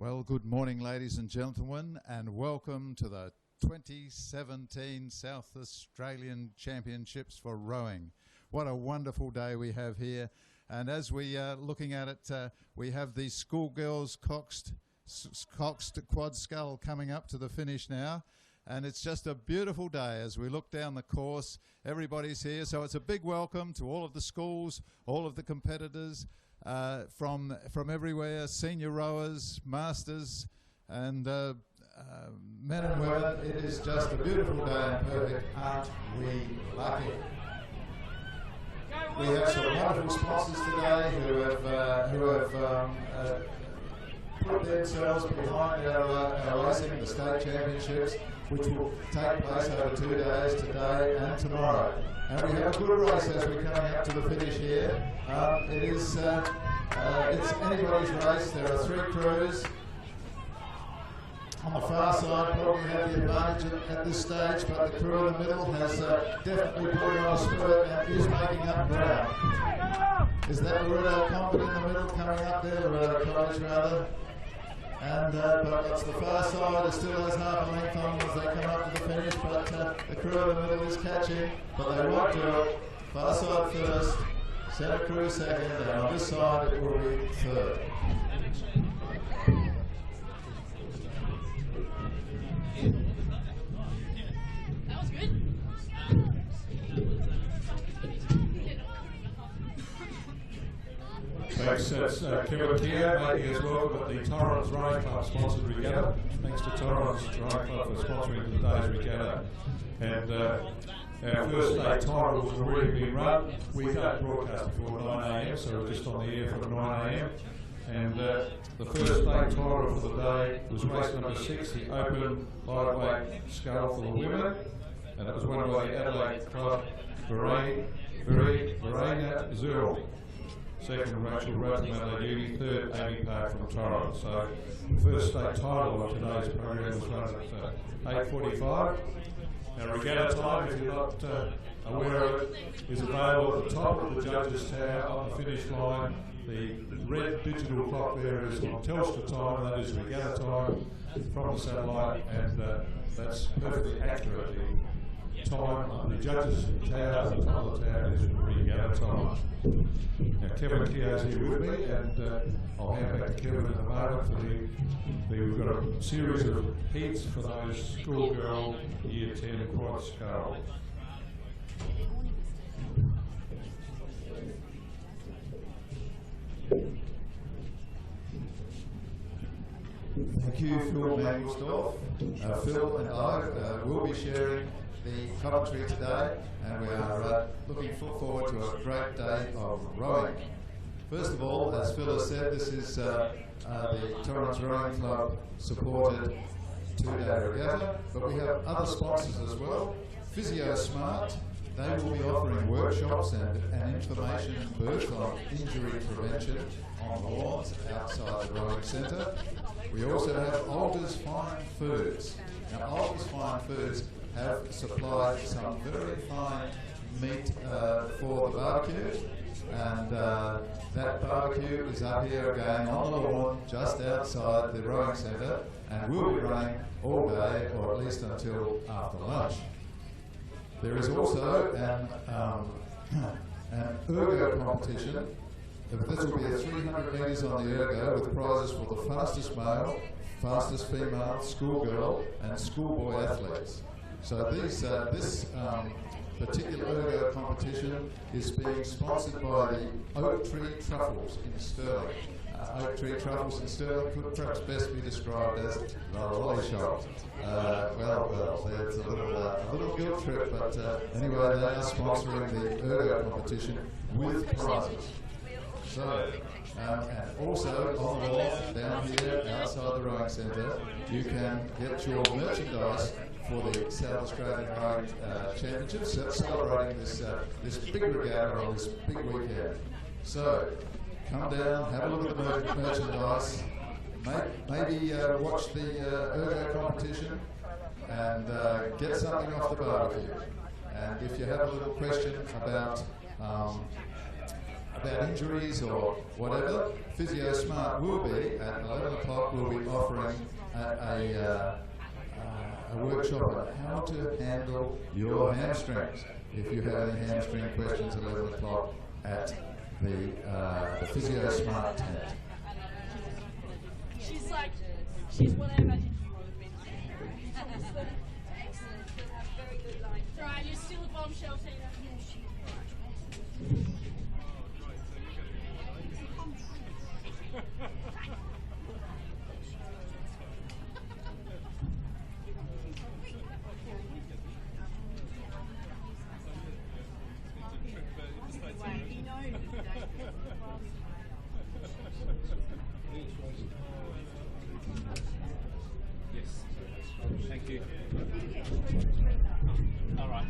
Well, good morning, ladies and gentlemen, and welcome to the 2017 South Australian Championships for Rowing. What a wonderful day we have here. And as we are looking at it, we have the schoolgirls coxed quad scull coming up to the finish now. And it's just a beautiful day as we look down the course. Everybody's here, so it's a big welcome to all of the schools, all of the competitors from everywhere, senior rowers, masters, and men and women. It is just a beautiful day and perfect. Aren't we lucky? We have some wonderful sponsors today who have put themselves behind our racing, the state championships, which will take place over 2 days, today and tomorrow. And we have a good race as we're coming up to the finish here. It's anybody's race. There are 3 crews. On the far side, probably have the advantage at this stage, but the crew in the middle has definitely put on a spurt and is making up ground. Is that Loretta Company in the middle coming up there, Loretta College rather? And but it's the far side, it still has half a length on as they come up to the finish, but the crew in the middle is catching, but they won't do it. Far side first, centre crew second, and on this side it will be third. That was good. Thanks, that's Kevin Keir making us welcome at the Torrens Rowing Club sponsored regatta. Thanks to Torrens Rowing Club for sponsoring today's regatta. And our first day title has already been run. We don't broadcast before 9 AM, so we're just on the air from 9 AM. And the first day title for the day was race number 6, the Open Lightweight Scull for the women. And it was won by the Adelaide Club, Verena Zerl. Second, Rachel Roden, Adelaide Uni. Third, Amy Park from Torrens. So the first state title of today's program was run at 8:45. Now regatta time, if you're not aware of it, is available at the top of the judges' tower on the finish line. The red digital clock there is on Telstra time, that is regatta time from the satellite, and that's perfectly accurate. The time on the judges' tower, at the top of the tower, is regatta time. Now Kevin Keogh's here with me, and I'll hand back to Kevin in a moment for we've got a series of heats for those schoolgirl Year 10 quad scull. Thank you, Phil Mangelsdorf. Phil and I will be sharing the commentary today, and we are looking forward to a great day of rowing. First of all, as Phil has said, this is the Torrens Rowing Club supported 2-day regatta, but we have other sponsors as well. Physio Smart, they will be offering workshops and information birth on injury prevention on the lawns outside the rowing centre. We also have Alders Fine Foods. Now, Alders Fine Foods have supplied some very fine meat for the barbecue, and that barbecue is up here again on the lawn just outside the rowing centre, and will be running all day, or at least until after lunch. There is also an ergo competition. This will be a 300 metres on the ergo with prizes for the fastest male, fastest female, schoolgirl and schoolboy athletes. So this particular ergo competition is being sponsored by the Oak Tree Truffles in Stirling. Oak Tree Truffles in Stirling could perhaps best be described as the lolly shop. Well, there's a little guilt trip, but anyway, they are sponsoring the ergo competition with prizes. So, and also on the wall down here outside the rowing centre, you can get your merchandise for the South Australian Rowing Championships, celebrating this big regatta on this big weekend. So, come down, have a look at the merchandise, maybe watch the ergo competition, and get something off the barbecue. And if you have a little question about about injuries or whatever, Physio Smart will be, at 11 o'clock, we'll be offering a workshop on how to handle your hamstrings. If you have any hamstring questions, 11 o'clock at the Physio Smart tent. She's like, she's what I imagined you would have been. Excellent. Very good line. Right, you're still a bombshell, Tina. He knows. Yes. Thank you. All right.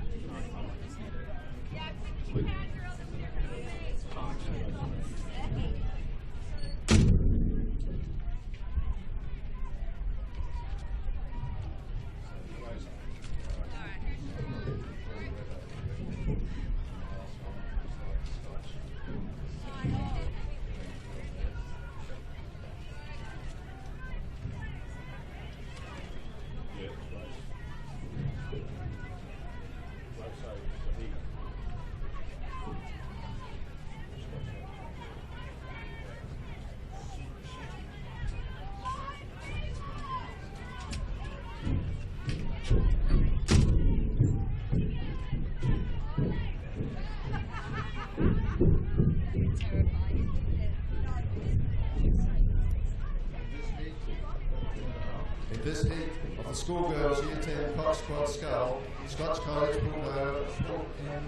In this heat of the schoolgirls Year 10 Cox Quad Skull, Scotch College pulled in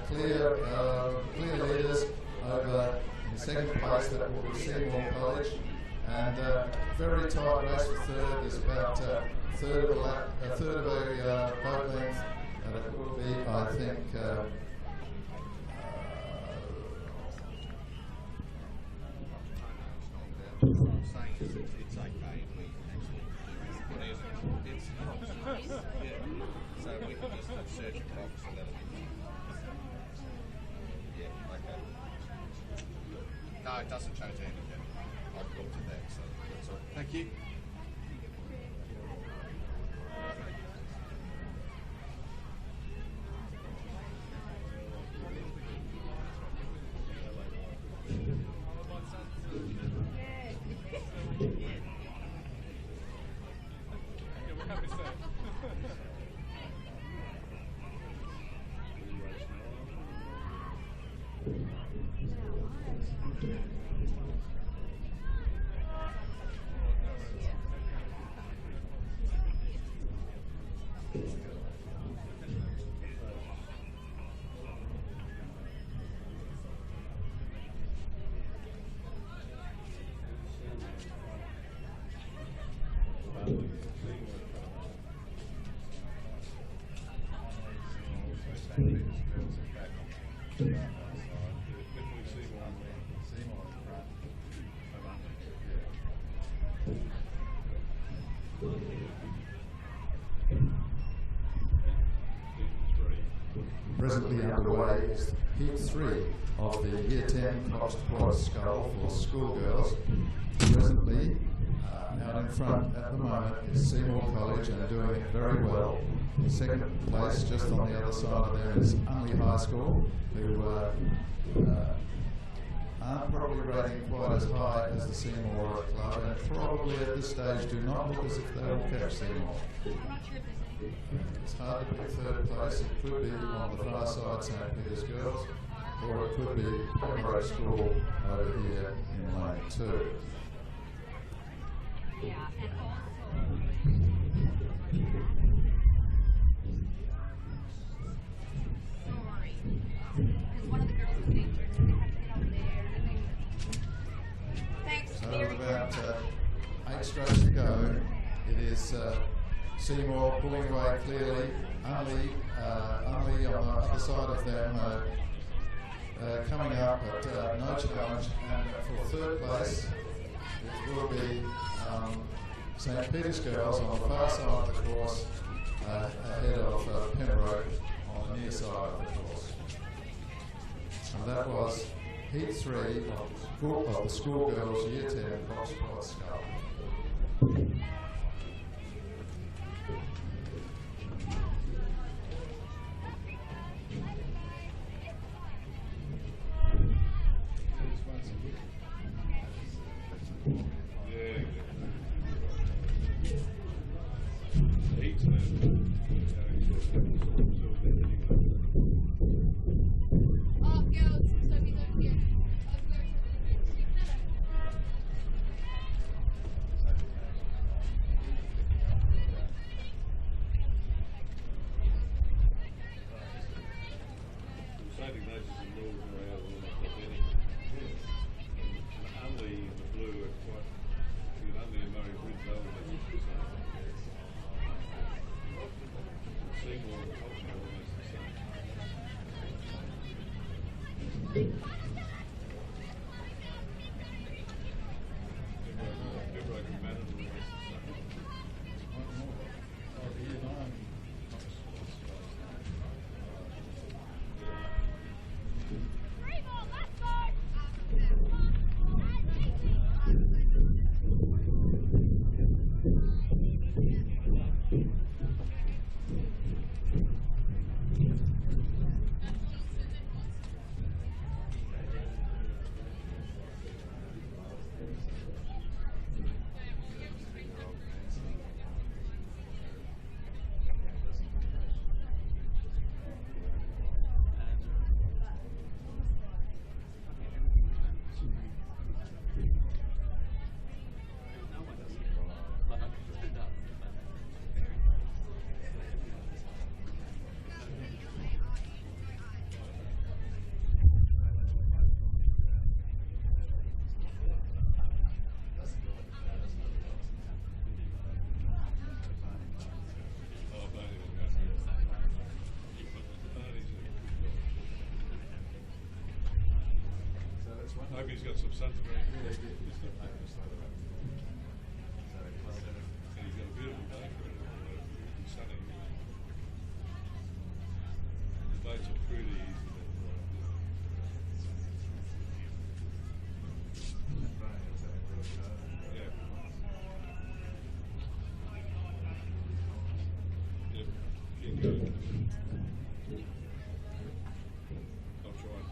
clear leaders over in second place. That will be Seymour College, and very tight race for third. There's about a third of a boat length, and it will be, I think. What I'm saying is it's okay if we actually it's yeah. So we can just search a box and that'll be yeah, okay. No, it doesn't change anything. I've looked at that, so that's all. Thank you. Presently underway is Heat 3 of the Year 10 Cox Quad Skull for schoolgirls. Presently, out in front at the moment is Seymour College and doing it very well. In second place, just on the other side of there, is Unley High School, who aren't probably rating quite as high as the Seymour Club, and probably at this stage do not look as if they will catch Seymour. It's hard to pick third place. It could be on the far side St. Peter's Girls, or it could be Pembroke School over here in lane 2. Yeah, and also. Sorry. Because one of the girls was injured, so they have to get over there. Thanks, So Mary. with about 8 strokes to go, it is Seymour pulling away clearly. Unley on the other side of them coming up, but no challenge. And for third place, it will be St. Peter's Girls on the far side of the course, ahead of Pembroke on the near side of the course. And that was Heat 3 of the schoolgirls Year 10 Foxtrot Scull. Hope he's got some sunscreen. And he's got a beautiful day for it. It's sunny. The dates are pretty easy. Yeah. Yep. Keep going. I'm trying.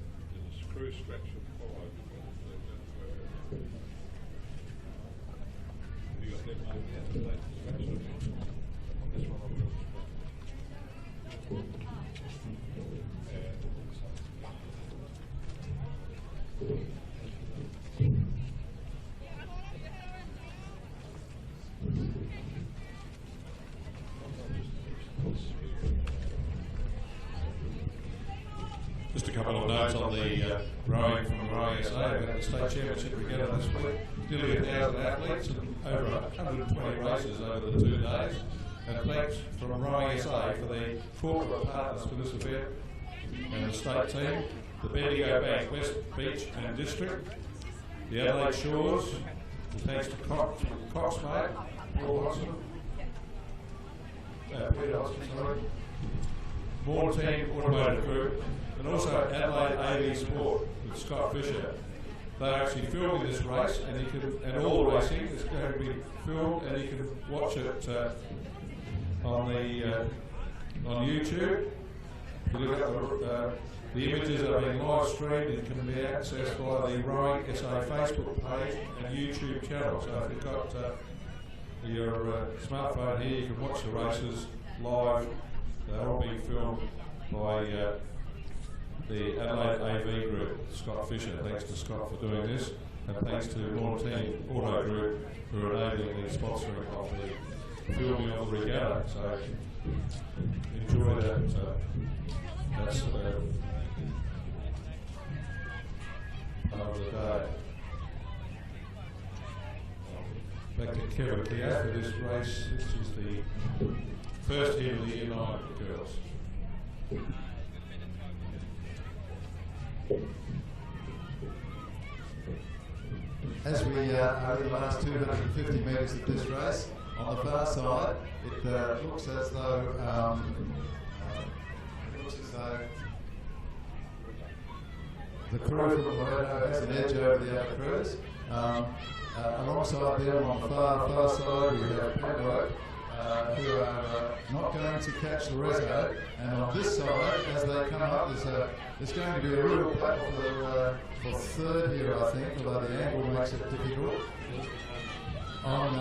There's a screw stretch of 5. You got that one? Yeah, the plate stretch of it. On this one, I've got just a couple of notes on the rowing from Rowing SA. We had the state championship together this week. Nearly 1,000 athletes and over 120 races over the 2 days. And thanks from Rowing SA for the corporate partners for this event and the state team, the Bendigo Bank West Beach and District, the Adelaide Shores, and thanks to Coxmate, Paul Hodgson, Peter Hodgson, sorry, Team Automotive Group, and also Adelaide AV Sport with Scott Fisher. They're actually filming this race, and all the racing is going to be filmed, and you can watch it on YouTube. If you look at the images are being live streamed and can be accessed via the Rowing SA Facebook page and YouTube channel. So if you've got your smartphone here, you can watch the races live. They're all being filmed by the Adelaide AV Group, Scott Fisher. Thanks to Scott for doing this, and thanks to Team Auto Group for enabling the sponsoring of the filming of the regatta. So enjoy that. That's part of the day. Back to Kevin Keogh for this race. This is the first heat of the Year 9 girls. As we over the last 250 metres of this race, on the far side, it looks as though looks as though the crew from Loretto has an edge over the other crews. Alongside them on the far side we have Pembroke, who are not going to catch Loretto, and on this side, as they come up, there's going to be a real battle for third here, I think, although the angle makes it difficult. On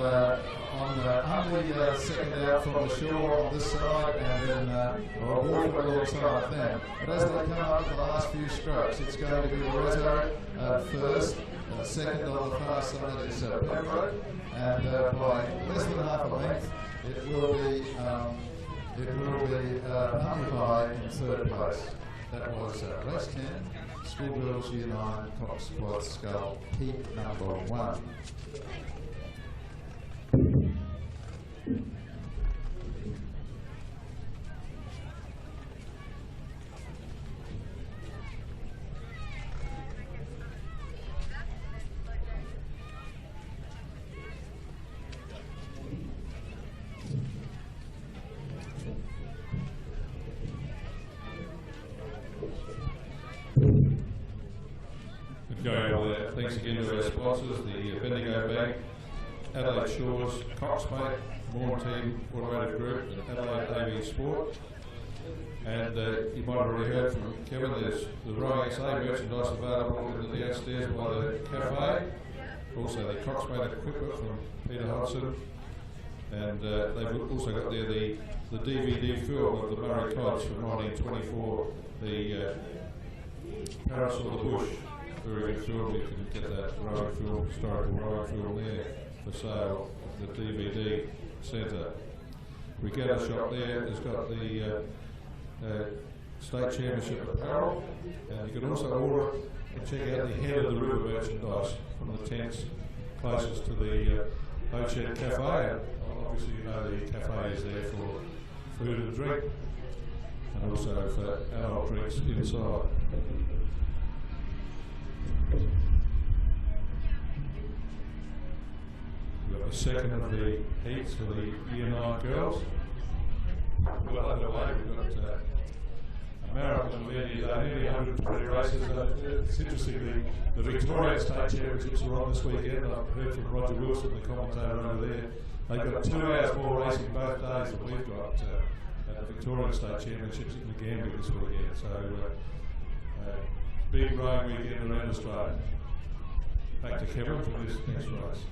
only second out from the shore on this side, and then Wolford alongside them. But as they come up to the last few strokes, it's going to be Loretto first. Second on the far side is Pembroke, and by less than half a length, it will be Hummy in third place. That was race 10, Schoolgirls Year 9, Cox Quad Skull, heat number 1. Thanks again to our sponsors, the Bendigo Bank, Adelaide Shores, Coxmate, Morn Team Automotive Group, and Adelaide AV Sport. And you might have already heard from Kevin, there's the Rowing SA merchandise available in the downstairs by the cafe. Also the Coxmate equipment from Peter Hodgson. And they've also got there the DVD film of the Murray Codds from 1924, the Parasol of the Bush. Very good film. You can get that rowing film, historical rowing film there for sale at the DVD centre. Regatta shop there has got the state championship apparel, and you can also order and check out the head of the river merchandise from the tents closest to the Ocean Cafe. And obviously, you know the cafe is there for food and drink, and also for adult drinks inside. We've got the second of the heats for the Year 9 girls. Well underway, we've got a marathon there, nearly 120 races. It's interesting, the Victorian State Championships are on this weekend. I've heard from Roger Wilson, the commentator over there. They've got 2 hours more racing both days than we've got at the Victorian State Championships in the Gambia this weekend. So, big rowing weekend around Australia. Back to Kevin for this next race.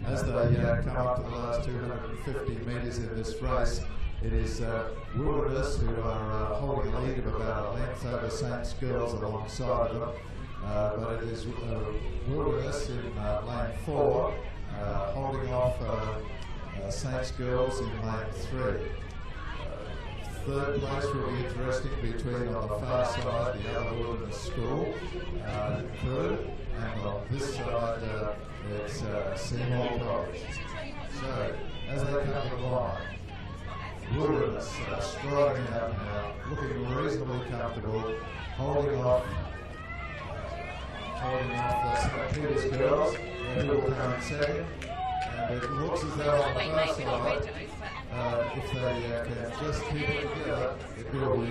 As they come up to the last 250 metres in this race, it is Wilderness who are holding a lead of about a length over Saints Girls alongside of them. But it is Wilderness in lane 4 holding off Saints Girls in lane 3. Third place will be interesting between on the far side the other Wilderness School crew, and on this side it's Seymour College. So as they come to the line, Wilderness striding out now, looking reasonably comfortable, holding off St. Peter's Girls, who will come in second. And it looks as though on the far side, if they can just keep it together, it will be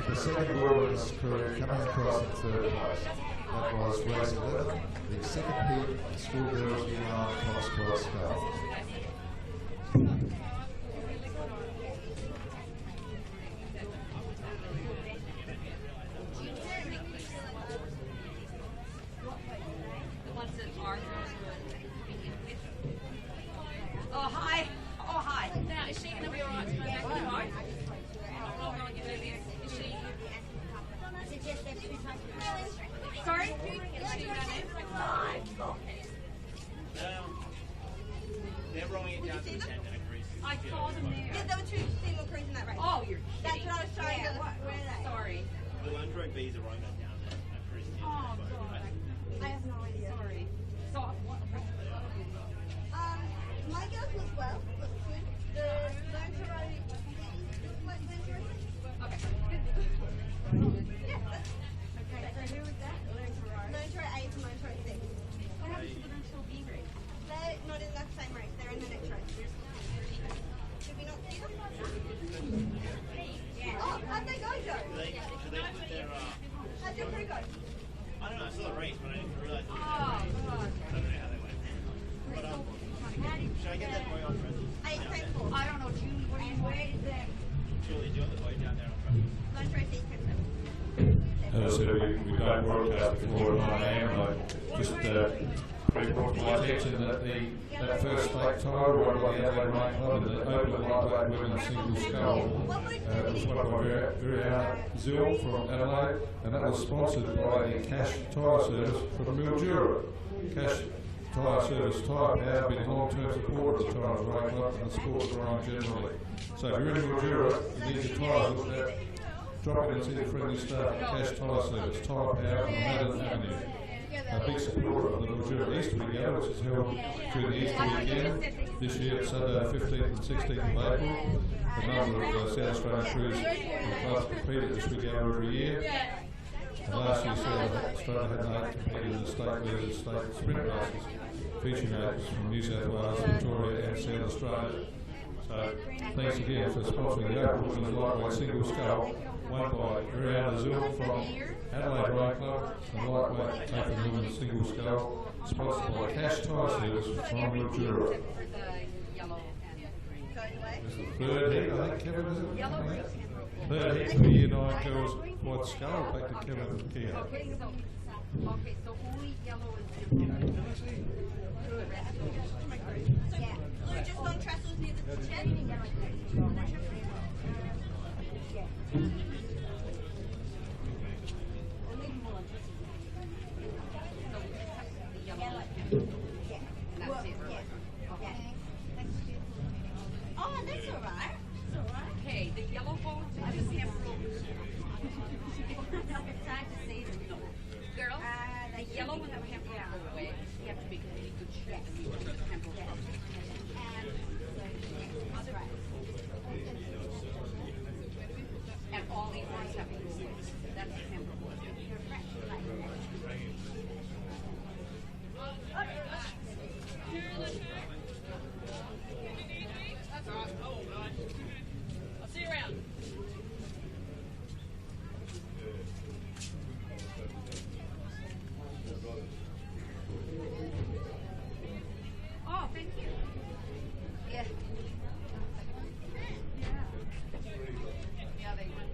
the second Wilderness crew coming across in third place. That was race 11, the second heat of Schoolgirls Year 9 Cox Quad Skull. Oh, hi. Oh, hi. Now, is she going to be alright to go back to home? I'll go and give her the is she? Sorry? Is she going in? rowing it down to the 10 minute crease. I saw them there. Yeah, there were two single crews in that race. Oh, you're That's kidding. what I was trying Yeah, to what? where are they? Sorry. The Landro B's are rowing that down that crease. Oh, God. I have no idea. Sorry. So, what? My girls was well, was good. The learn to row, learn to row. Okay. Yeah, that's Okay, so who was that? Learn to row. learn to row 8 and learn to row 6. What happened to the learn to row B grade? They're not in that same race, they're in the next race. Did we not see them? Oh, how'd they go, Joe? They put their, How'd your crew go? I don't know, I saw the race, but I didn't realise it was Oh, God. I don't know how they went. But, should I get that boy on front? 8 came 4. I don't know, Julie, what do you weigh there? Julie, do you want the boy down there on front? Learn to row 6 came 7. As I said, we don't broadcast before 9 a.m. I just brought to my attention that that first state title won by the Adelaide Rowing Club in the Open Lightweight Women's Single Scull was won by Brianna Zill from Adelaide, and that was sponsored by the Cash Tyre Service from Mildura. Cash Tyre Service Tyre Power have been a long-term supporter of the Torrens Rowing Club and the sport of rowing generally. So if you're in Mildura, you need your tyres looked at. Drop in and see the friendly staff at Cash Tyre Service, Tyre Power on Madden Avenue. A big supporter of the Mildura Easter Regatta, which is held during the Easter weekend. This year, Sunday the 15th and 16th of April. A number of South Australian crews in class compete at this regatta every year. And last year, South Australia had 8 competed in the state versus state sprint races, featuring athletes from New South Wales, Victoria and South Australia. So, thanks again for sponsoring the Open Women's Lightweight Single Scull, won by Brianna Zill from Adelaide Rowing Club, and Lightweight Open Women's Single Scull, sponsored by Cash Tyre Service from Mildura. For the yellow and green. Going away. This is the third heat, I think, Kevin, is it? Yellow, green, Third heat for Year 9 girls White Scull, back to Kevin and Kia. Okay, so only yellow is different. Yeah. Blue just on trestles near the shed. Oh, that's all right. That's all right. Okay, the yellow boat is the temporal. It's hard to say them. No. Girls, the yellow and the temporal go away. You have to make a really good check and you the temporal go. And all the ones have to go away. That's the temporal. I'll see you around. Oh, thank you. Yeah. Yeah, they were.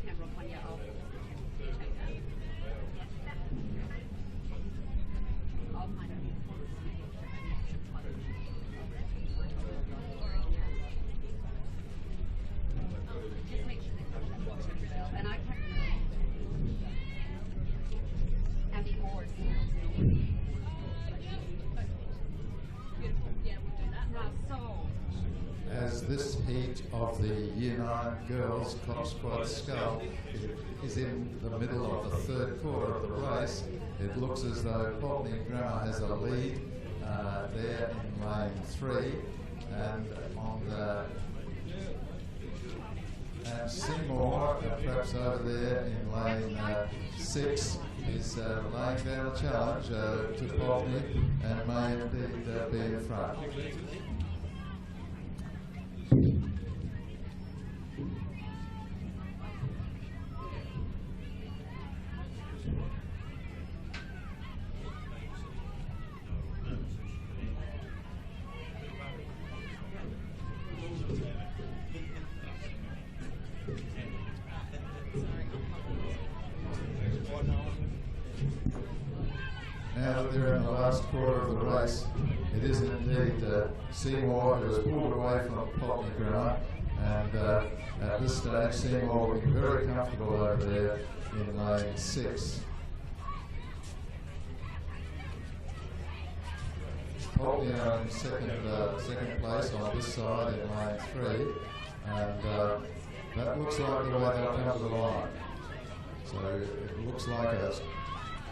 Temporal one, yeah. All kind of. Just make sure they push that water trail. And I can. And the oars. Beautiful. Yeah, we'll do that. So, As this heat of the Year 9 girls Cox Squad Scull is in the middle of the third quarter of the race, it looks as though Pulteney Grammar has a lead there in lane 3, and on the and Seymour, perhaps over there in lane 6, is laying down a challenge to Pulteney and may indeed be in front. Now that they're in the last quarter of the race, it is indeed Seymour who has pulled away from Pulteney Grammar, and at this stage Seymour looking very comfortable over there in lane 6. Poultney are in second place on this side in lane 3, and that looks like the way they'll come to the line. So it looks like a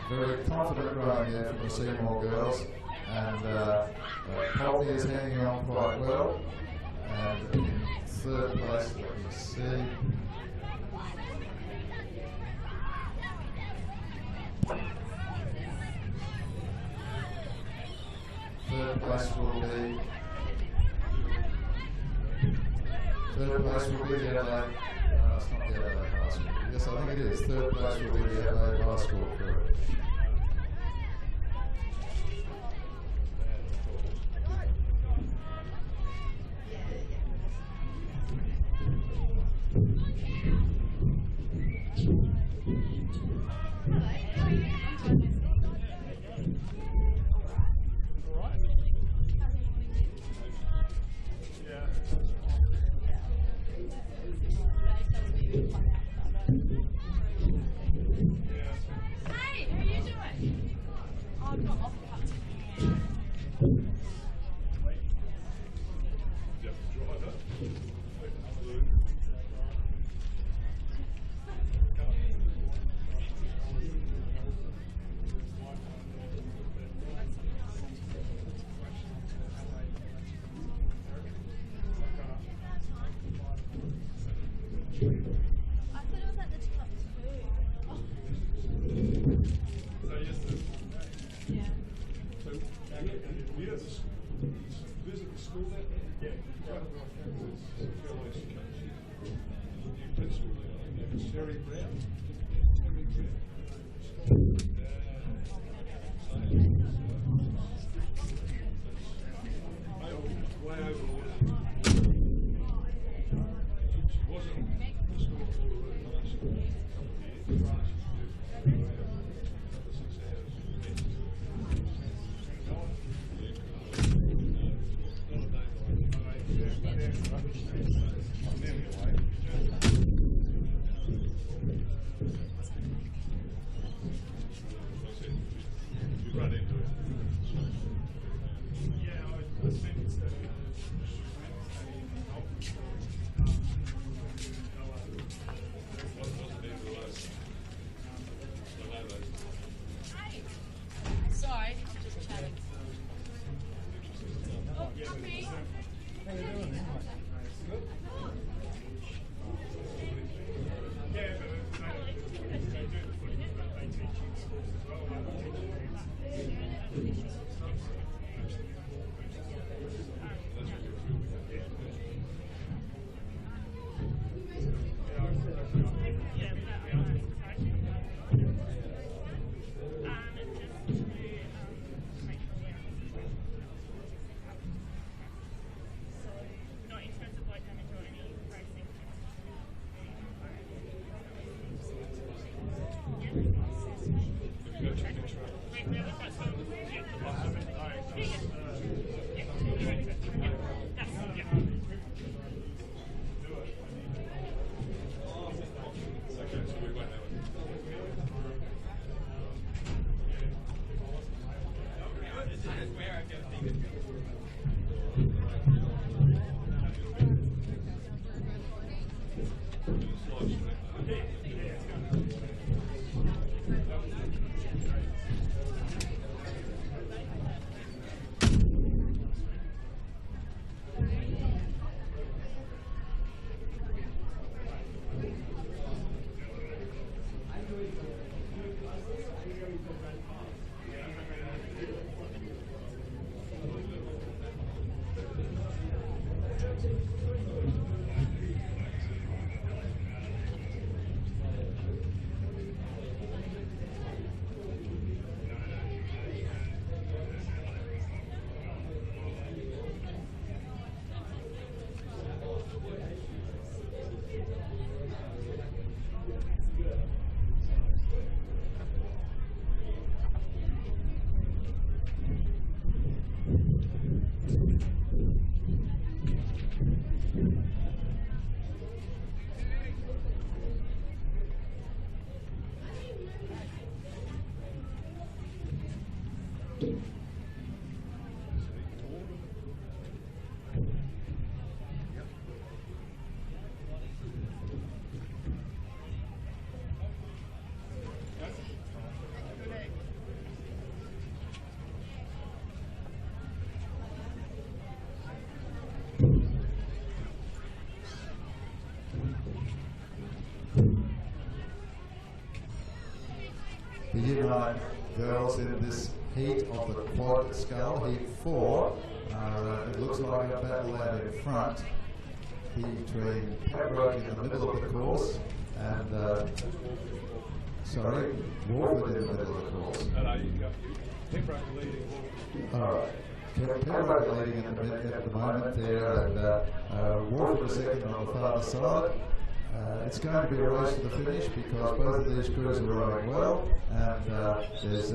very confident rowing there from the Seymour girls, and Poultney is hanging on quite well, and in third place, let me see. Third place will be the Adelaide. It's not the Adelaide High School. Yes, I think it is. Third place will be the Adelaide High School crew. Hey, how you doing? I'm not off I thought it was at the top Visit the school there? Yeah. It's Terry Brown. Way over order. She wasn't the school for the last couple of years. You run into it. Yeah, I think it's Sorry, just chatting. Oh, puppy. How you doing? Good. yeah, but they do the footy, but they teach you schools as well. They teach you Not in terms of like damage or any racing. The Year 9 girls in this heat of the quad scull, heat 4, it looks like a battle out in front between Pembroke in the middle of the course and, Warford in the middle of the course. Pembroke leading. Alright. Pembroke leading at the moment there, and Warford second on the far side. It's going to be a race to the finish because both of these crews are rowing well, and there's I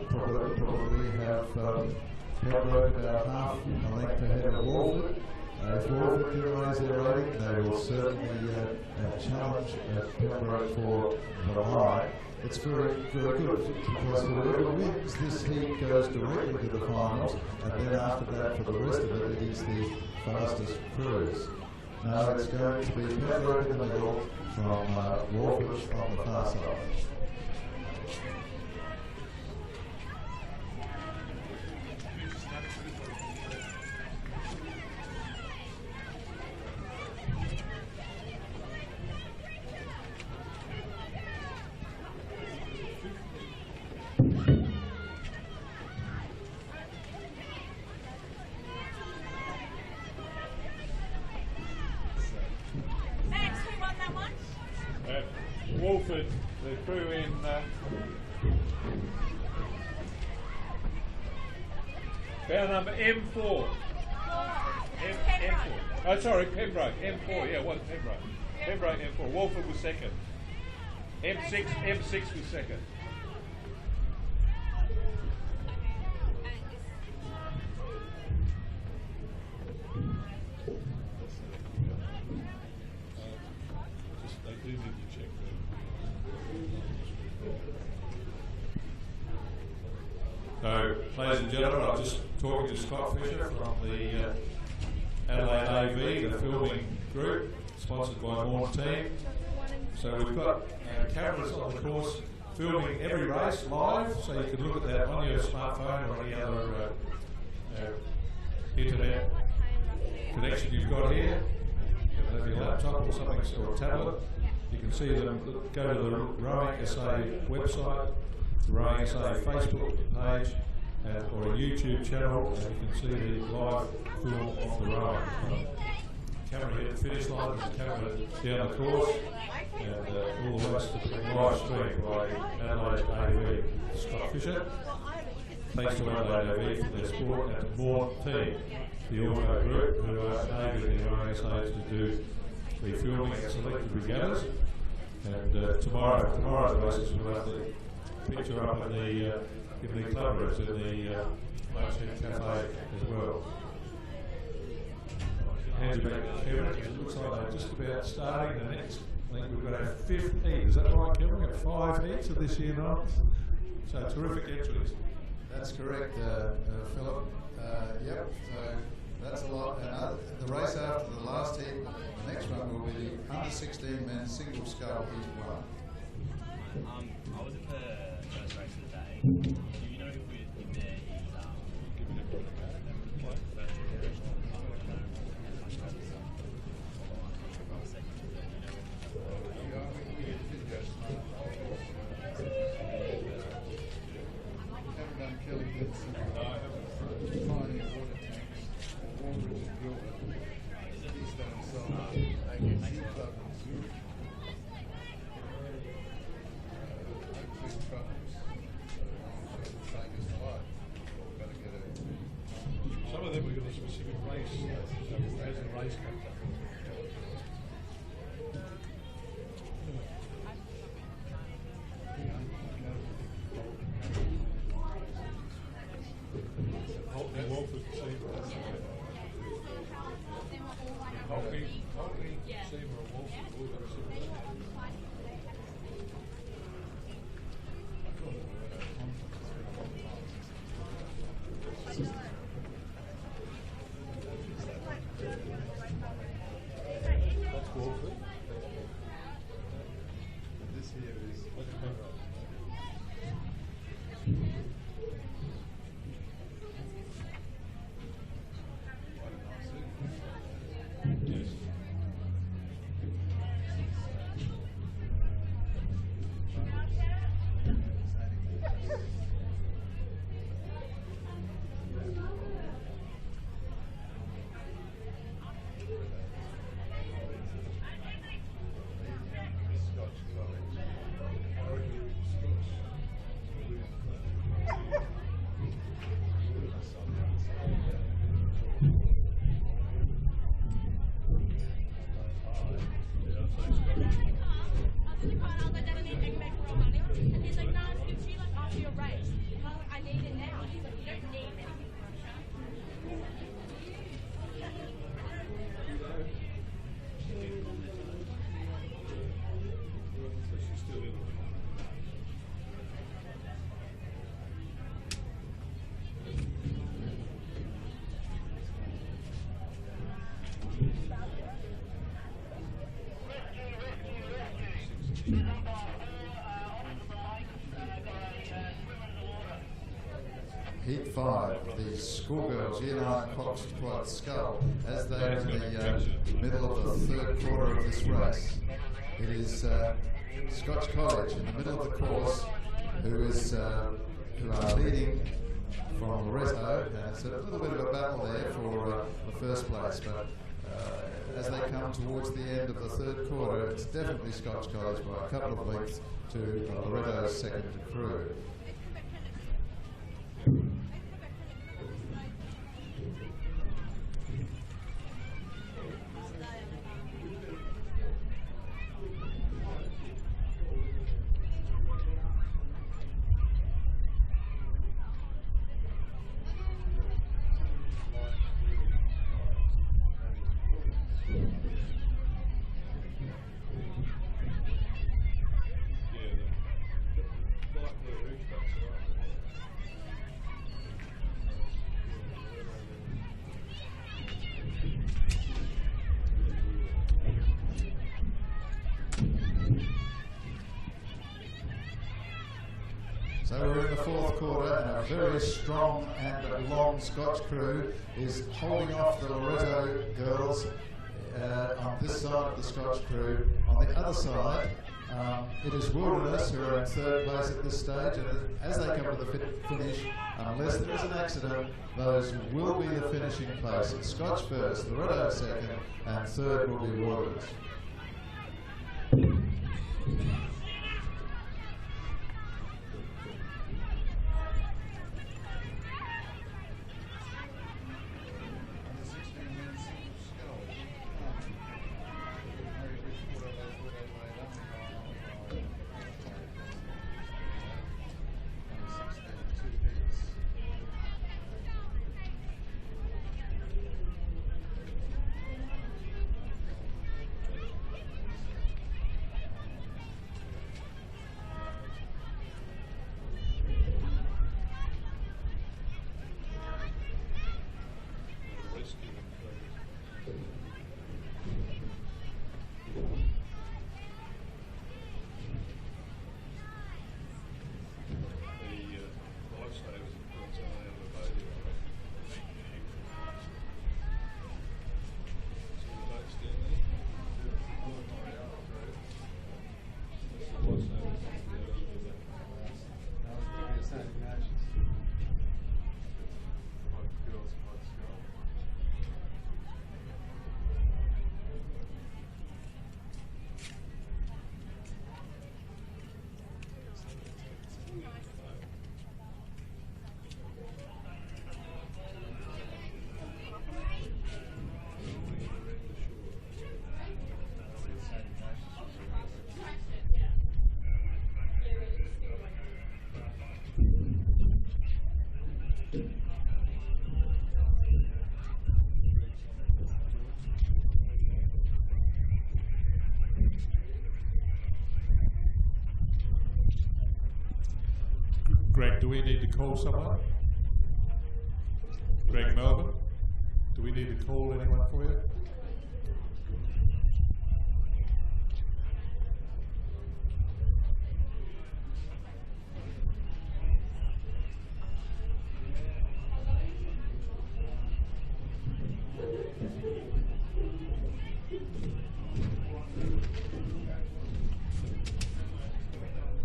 probably have Pembroke about half a length ahead of Warford. If Warford can raise their rating, they will certainly challenge Pembroke for the line. It's very, very good because whoever wins this heat goes directly to the finals, and then after that, for the rest of it, it is the fastest cruise. Now it's going to be Pembroke in the middle from Warford on the far side. Max, who won that one? Wolford, the crew in bow number M4. M4. Oh, sorry, Pembroke. M4. Yeah, it was Pembroke. Pembroke M4. Wolford was second. M6 was second. They do need to check that. So, ladies and gentlemen, I'm just talking to Scott Fisher from the Adelaide AV, the filming group, sponsored by Morn Team. So we've got cameras on the course filming every race live, so you can look at that on your smartphone or any other internet connection you've got here. You have your laptop or something, or a tablet. You can see them. Go to the Rowing SA website, the Rowing SA Facebook page, or a YouTube channel, and you can see the live film of the rowing. Camera hit the finish line, there's a camera down the course, and all the rest of the live stream by Adelaide AV. Scott Fisher. Thanks to Adelaide AV for their support, and to Morn Team, the auto group, who are aiding the Rowing SA to do the filming and selected regattas. And tomorrow's races will have the picture up in the club rooms in the Motion Cafe as well. Hand you back to Kevin. It looks like they're just about starting the next. I think we've got our 5th heat. Is that right, Kevin? We've got 5 heats of this year now. So terrific entries. That's correct, Philip. Yep, so that's a lot. And the race after the last heat, the next one will be the under 16 men's single scull heat 1. I was at the first race of the day. Do you know if there is Some of them we've got a specific race as a race comes up. Hockney, Walford, Seymour. Hockney, Seymour, Walford, all got similar. That's Walford. This here is That's Pembroke. Yes. Heat 5, the schoolgirls, Year 9 Cox Quad Skull, as they're in the middle of the third quarter of this race. It is Scotch College in the middle of the course who are leading from Loretto. It's a little bit of a battle there for the first place, but as they come towards the end of the third quarter, it's definitely Scotch College by a couple of lengths to Loretto's second crew. So we're in the fourth quarter, and a very strong and long Scotch crew is holding off the Loretto girls on this side of the Scotch crew. On the other side, it is Wilderness who are in third place at this stage, and as they come to the finish, unless there is an accident, those will be the finishing places. Scotch first, Loretto second, and third will be Wilderness. Greg, do we need to call someone? Greg Melbourne, do we need to call anyone for you?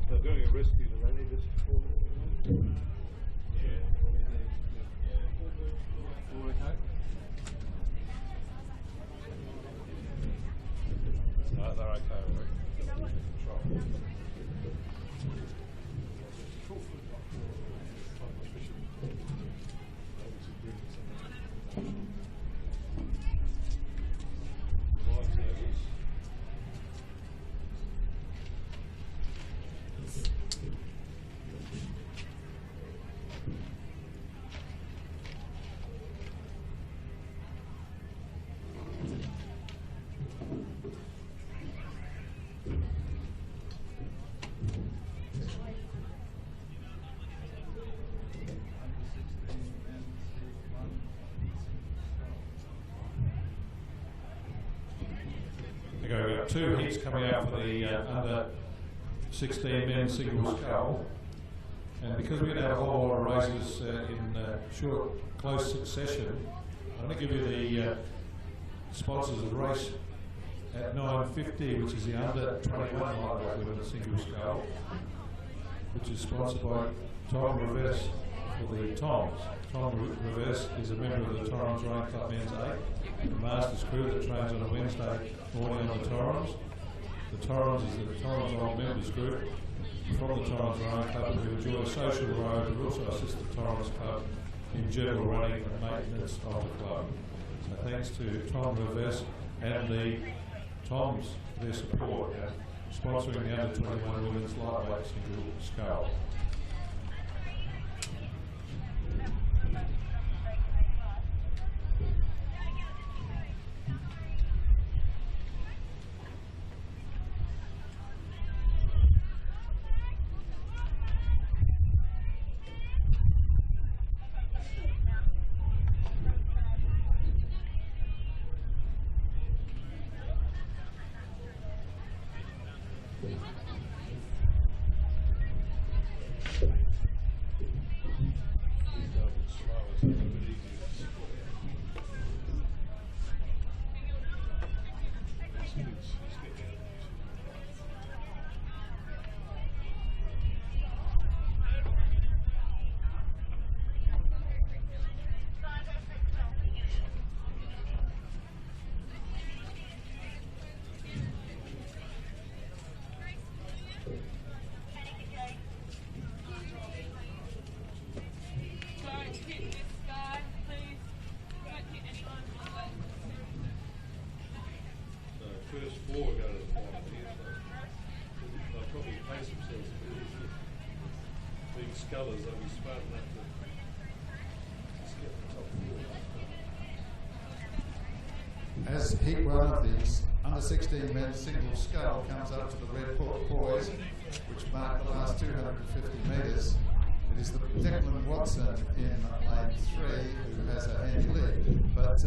They're doing a rescue, do they need us to call them? All okay? They're okay, right? Okay, we have two heats coming out for the under 16 men's single scull. And because we're going to have a whole lot of races in short, close succession, I'm going to give you the sponsors of the race at 9.50, which is the under 21 lightweight women's single scull, which is sponsored by Torrens Reverse for the Toms. Torrens Reverse is a member of the Torrens Rowing Club Men's 8, the Masters crew that trains on a Wednesday morning on the Torrens. The Torrens is the Torrens Old Members Group from the Torrens Rowing Club who enjoy social road but also assist the Torrens Club in general running and maintenance of the club. So thanks to Torrens Reverse and the Toms for their support, sponsoring the under 21 women's lightweight single scull. Four go to the final here, so they'll probably pace themselves being scullers, they'll be smart enough to just get the top four. As heat one of these under 16 men's single scull comes up to the red poise, which mark the last 250 metres, it is the Declan Watson in lane 3 who has a handy lead, but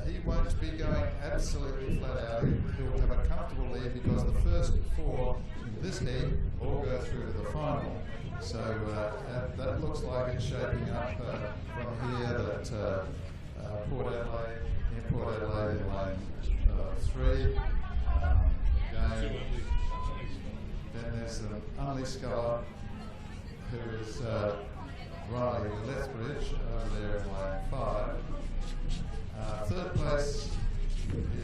he won't be going absolutely flat out. He'll have a comfortable lead because the first four in this heat all go through to the final. So that looks like it's shaping up from here that Port Adelaide in lane 3. Then there's an Unley Sculler who is Riley Lethbridge over there in lane 5. Third place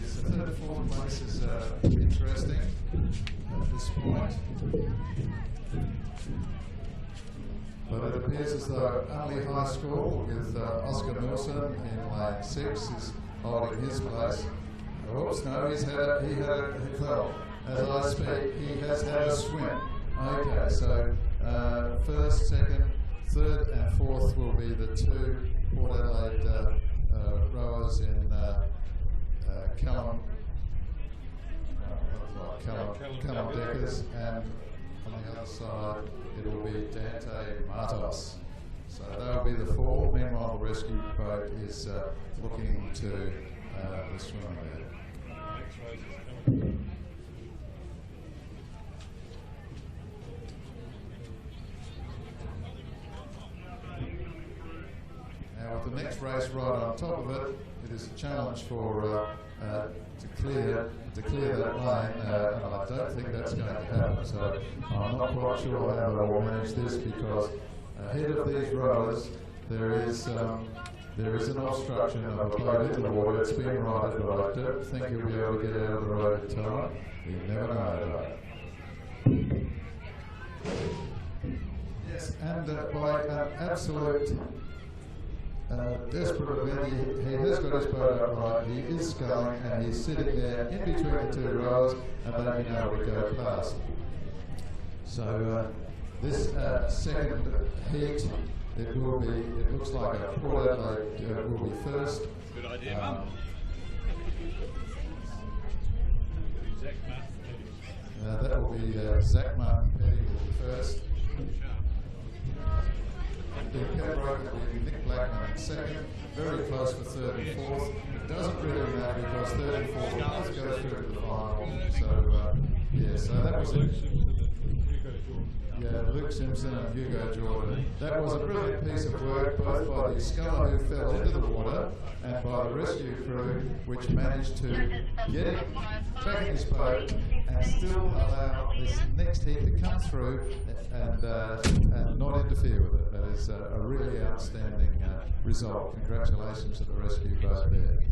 is, third and fourth place is interesting at this point. But it appears as though Unley High School with Oscar Milson in lane 6 is holding his place. Oops, no, well, as I speak, he has had a swim. Okay, so first, second, third and fourth will be the two Port Adelaide rowers in Callum Deckers, and on the other side it will be Dante Matos. So they'll be the four. Meanwhile, the rescue boat is looking to the swimmer there. Now, with the next race right on top of it, it is a challenge for to clear that lane, and I don't think that's going to happen. So I'm not quite sure how they will manage this because ahead of these rowers there is an obstruction of a boat into the water. It's been righted, but I don't think he'll be able to get out of the road in time. You never know. Yes, and by an absolute desperate event, he has got his boat up right, he is sculling and he's sitting there in between the two rowers and they've been able to go past. So this second heat, it looks like a Port Adelaide will be first. Good idea, Mum. That will be Zach Martin Petty will be first. Pembroke will be Nick Blackman in second, very close for third and fourth. It doesn't really matter because third and fourth both go through to the final. So, yeah, so that was it. Yeah, Luke Simpson and Hugo Jordan. That was a brilliant piece of work, both by the sculler who fell into the water and by the rescue crew, which managed to get him back in his boat and still allow this next heat to come through and not interfere with it. That is a really outstanding result. Congratulations to the rescue boat there.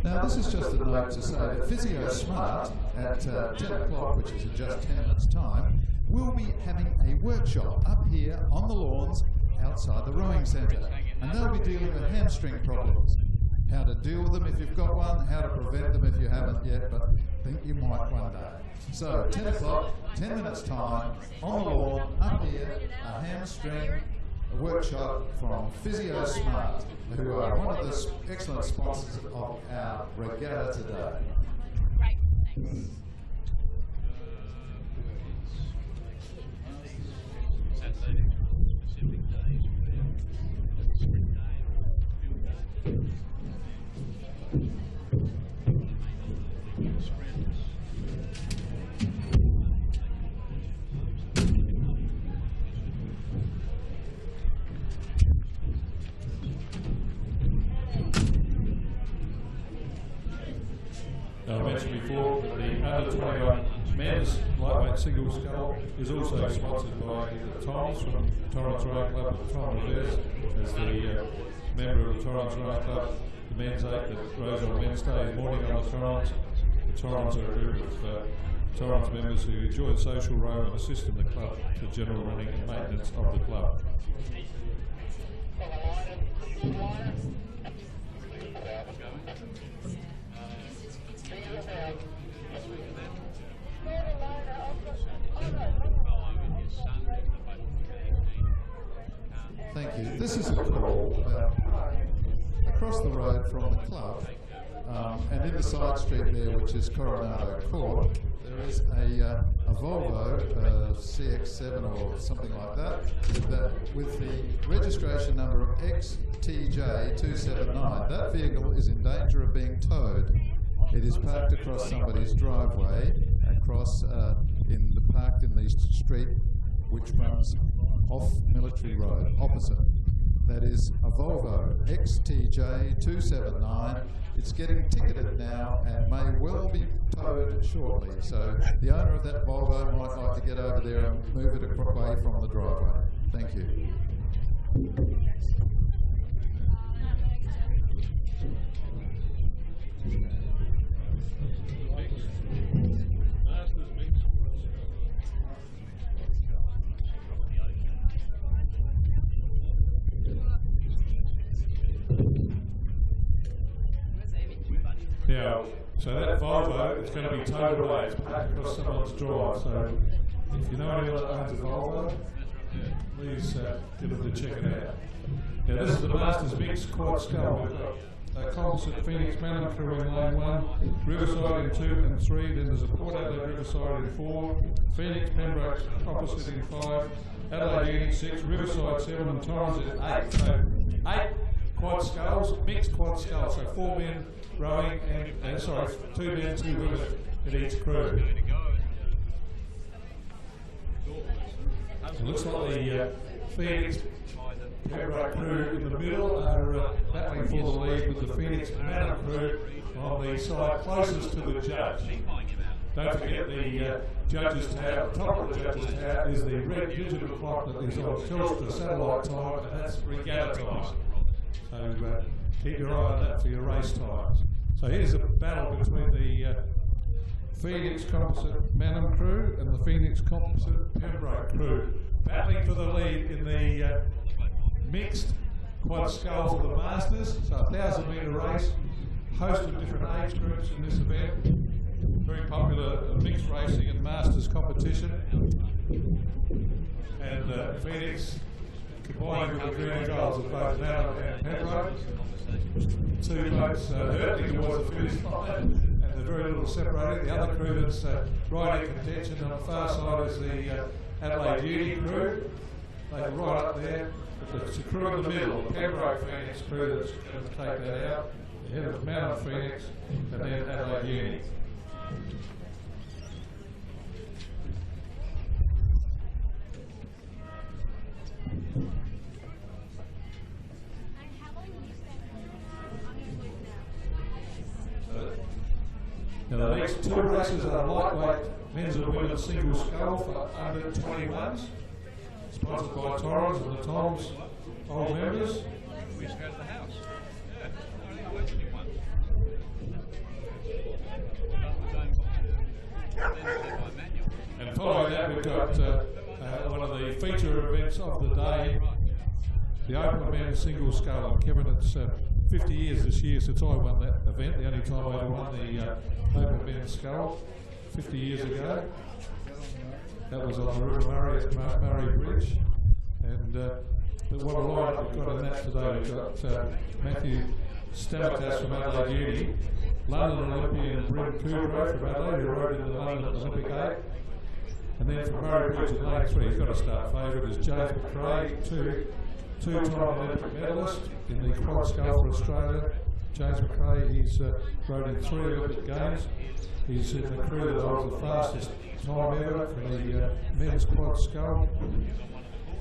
Now this is just a note to say that Physio Smart at 10 o'clock, which is in just 10 minutes time, will be having a workshop up here on the lawns outside the rowing centre, and they'll be dealing with hamstring problems. How to deal with them if you've got one, how to prevent them if you haven't yet, but think you might one day. So 10 o'clock, 10 minutes time, on the lawn, up here, a hamstring workshop from Physio Smart, who are one of the excellent sponsors of our regatta today. Right, thanks. I mentioned before that the under 21 men's lightweight single scull is also sponsored by the Torrens from Torrens Rowing Club at the Torrens Reserves as the member of the Torrens Rowing Club. The men's 8 that rows on Wednesday morning on the Torrens. The Torrens are a group of Torrens members who enjoy the social row and assist in the club for general running and maintenance of the club. Thank you. This is a call across the road from the club, and in the side street there, which is Coronado Court, there is a Volvo CX-7 or something like that, with the registration number of XTJ279. That vehicle is in danger of being towed. It is parked across somebody's driveway, parked in the street which runs off Military Road, opposite. That is a Volvo XTJ279. It's getting ticketed now and may well be towed shortly. So the owner of that Volvo might like to get over there and move it away from the driveway. Thank you. Now, so that Volvo is going to be towed away. It's parked across someone's drive. So if you know anyone that owns a Volvo, please get them to check it out. Now, this is the Masters Mixed Quad Scull. We've got a composite Phoenix Manning Crew in lane 1, Riverside in 2 and 3, then there's a Port Adelaide Riverside in 4, Phoenix Pembroke Composite in 5, Adelaide in 6, Riverside 7 and Torrens in 8. So 8 quad sculls, mixed quad sculls, so 4 men rowing and 2 men, 2 women in each crew. It looks like the Phoenix Pembroke crew in the middle are battling for the lead with the Phoenix Manor crew on the side closest to the judge. Don't forget the judge's tab, at the top of the judge's tab is the red digital clock that is on Telstra satellite time, and that's regatta time. So keep your eye on that for your race times. So here's a battle between the Phoenix Composite Manham crew and the Phoenix Composite Pembroke crew, battling for the lead in the mixed quad sculls of the Masters. So a 1,000-metre race, host of different age groups in this event. Very popular mixed racing and Masters competition. And Phoenix, combining with the grand goals of both Nana and Penrose, 2 boats hurting towards the finish line, and they're very little separated. The other crew that's right in contention on the far side is the Adelaide Uni crew. They're right up there. It's the crew in the middle, the Pembroke Phoenix crew that's going to take that out. Ahead of Mountain Phoenix and then Adelaide Uni. Now the next 2 races are lightweight men's and women's single scull for under 21s, sponsored by Torrens and the Toms old members. We used to go to the house. Yeah. I actually won. And following that, we've got one of the feature events of the day, the Open Men's Single Scull. And Kevin, it's 50 years this year since I won that event, the only time I ever won the Open Men's Scull, 50 years ago. That was on the River Murray at Murray Bridge. And but what a lineup we've got in that today. We've got Matthew Stamatas from Adelaide Uni, London Olympian Bryn Coudreau from Adelaide, who rode in the London Olympic 8. And then from Murray Bridge in Lane 3, he's got to start favourite, is James McRae, two-time Olympic medalist in the quad scull for Australia. James McRae, he's rode in 3 Olympic Games. He's in the crew that holds the fastest time ever for the men's quad scull.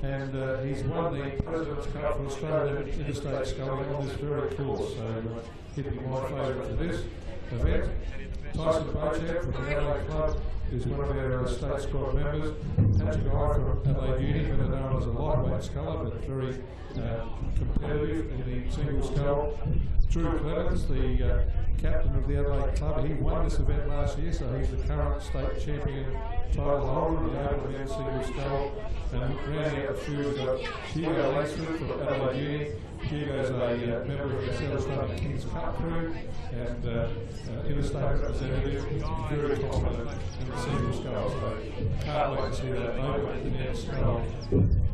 And he's won the President's Cup for Australia interstate sculling on this very course. So he'd be my favourite for this event. Tyson Bochek from the LA Club is one of our state squad members. Patrick Guy from Adelaide Uni, better known as a lightweight sculler, but very competitive in the single scull. Drew Clemens, the captain of the Adelaide Club, he won this event last year, so he's the current state champion title holder in the Open Men's Single Scull. And rounding out the field, we've got Hugo Langsford from Adelaide Uni. Hugo's a member of the South Australian Kings Cup crew and interstate representative. He's very confident in the single scull, so can't wait to see that over the next scull.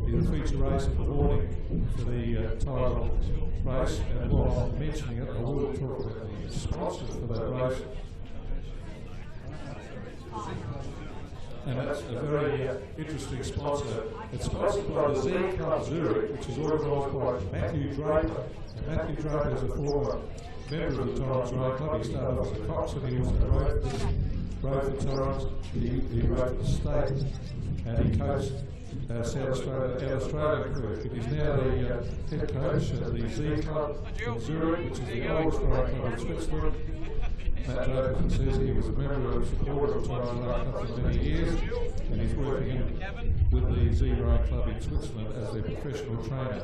He's a feature race in the morning for the title race, and while I'm mentioning it, I will talk about the sponsors for that race. And that's a very interesting sponsor. It's sponsored by the Z Club Zurich, which is organised by Matthew Draper. And Matthew Draper is a former member of the Torrens Rowing Club. He started off as a coxswain, he also rode for Torrens, he rode for the state, and he coached South Australia, our Australian crew. He's now the head coach at the Z Club in Zurich, which is the oldest rowing club in Switzerland. Matt Draper says he was a member of supporter of Torrens Rowing Club for many years, and he's working with the Z Rowing Club in Switzerland as their professional trainer.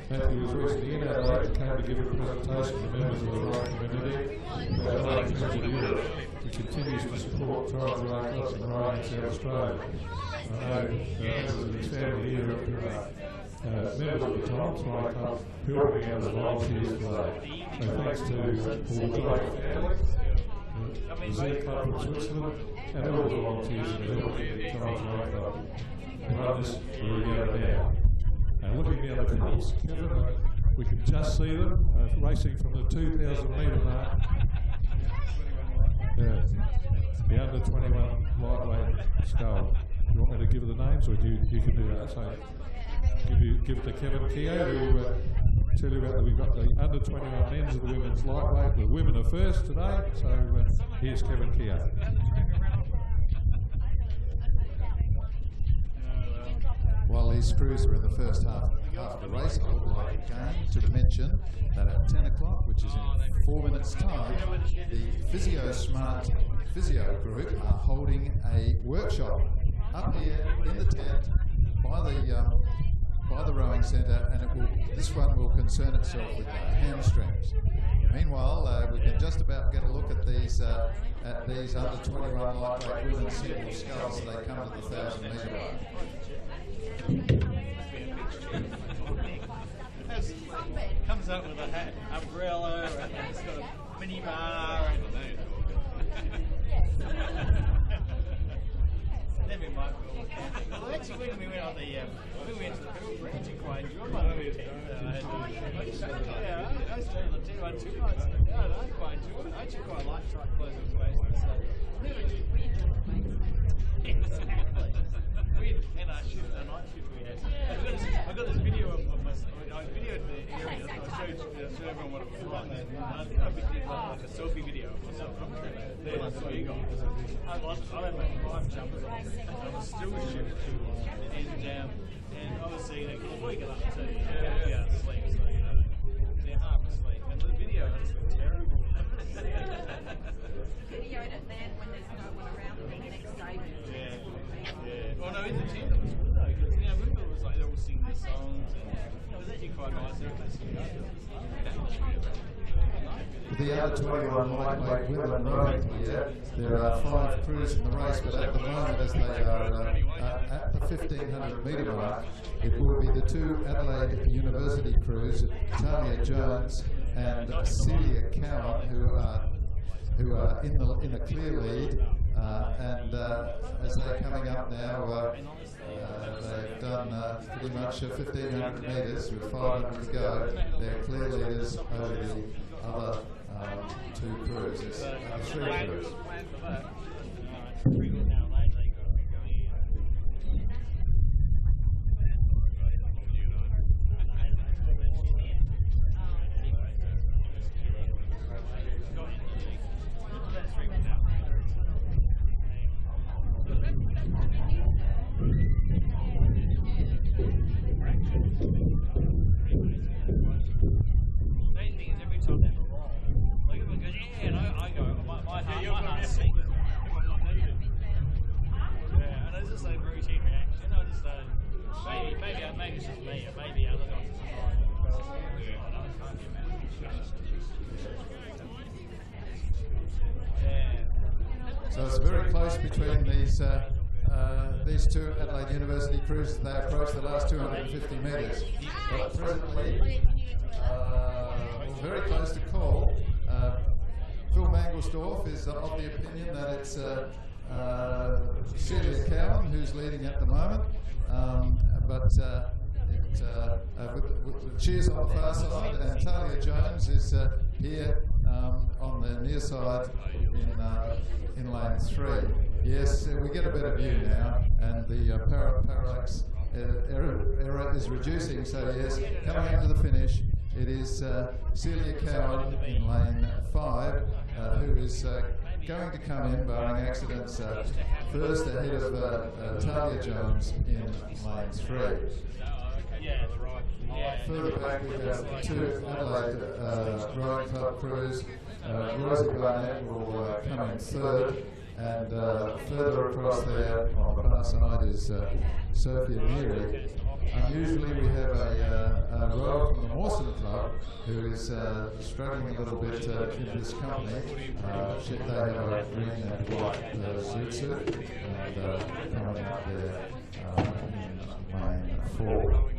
Matthew was recently in Adelaide and came to give a presentation to members of the rowing community about Adelaide Country Europe, which continues to support Torrens Rowing Clubs and rowing in South Australia. I know members of his family here are members of the Torrens Rowing Club who are being able to volunteers today. So thanks to all the Draper family, the Z Club from Switzerland, and all the volunteers who are helping the Torrens Rowing Club run this regatta now. And looking down the course, Kevin, we can just see them racing from the 2,000 metre mark. Yeah, the under 21 lightweight scull. Do you want me to give the names, or do you can do that? So give it to Kevin Keogh to tell you about that. We've got the under 21 men's and the women's lightweight. The women are first today, so here's Kevin Keogh. While these crews are in the first half of the race, I would like again to mention that at 10 o'clock, which is in 4 minutes' time, the Physio Smart Physio Group are holding a workshop up here in the tent by the rowing centre, and this one will concern itself with hamstrings. Meanwhile, we can just about get a look at these under 21 lightweight women's single sculls as they come to the 1,000 metre mark. Comes up with a hat, umbrella, and it's got a mini bar, and never mind. got the, we went to the Pearl Branch in Quain, you were one of the I started the 2 on 2 nights. Yeah, I like Quain too. I actually quite like track closing ways. Exactly. And our shift, our night shift we had. I got this video of my, I videoed the area. I showed everyone what it was like. I did like a selfie video of myself. Then I saw you guys. I had like 5 jumpers on. I was still a shift. And obviously, before you get up to you out of sleep, so they're half asleep. And the video is terrible. Videoed it then when there's no one around and then the next day. Yeah. Well, no, in the tent it was good though, because remember it was like they all sing their songs, and it was actually quite nice. Everybody singing The other 21 lightweight women rowing here, there are 5 crews in the race, but at the moment, as they are at the 1500 metre mark, it will be the 2 Adelaide University crews, Talia Jones and Celia Cowan, who are in the clear lead. And as they're coming up now, they've done pretty much 1500 metres with 500 to go. They're clear leaders over the other 2 crews. It's 3 crews. Maybe it's just me, or maybe other guys. So it's very close between these 2 Adelaide University crews as they approach the last 250 metres. But presently, very close to call. Phil Mangelsdorf is of the opinion that it's Celia Cowan who's leading at the moment. With cheers on the far side, and Talia Jones is here on the near side in lane 3. Yes, we get a better view now, and the parallax error is reducing. So yes, coming up to the finish, it is Celia Cowan in lane 5 who is going to come in, barring accidents, first ahead of Talia Jones in lane 3. Further back we have 2 Adelaide Rowing Club crews. Rosie Barnett will come in 3rd, and further across there on the far side is Sophia Neary. Unusually we have a rower from the Mawson Club who is struggling a little bit in this company. They have a green and white zoot suit, and coming up there in lane 4.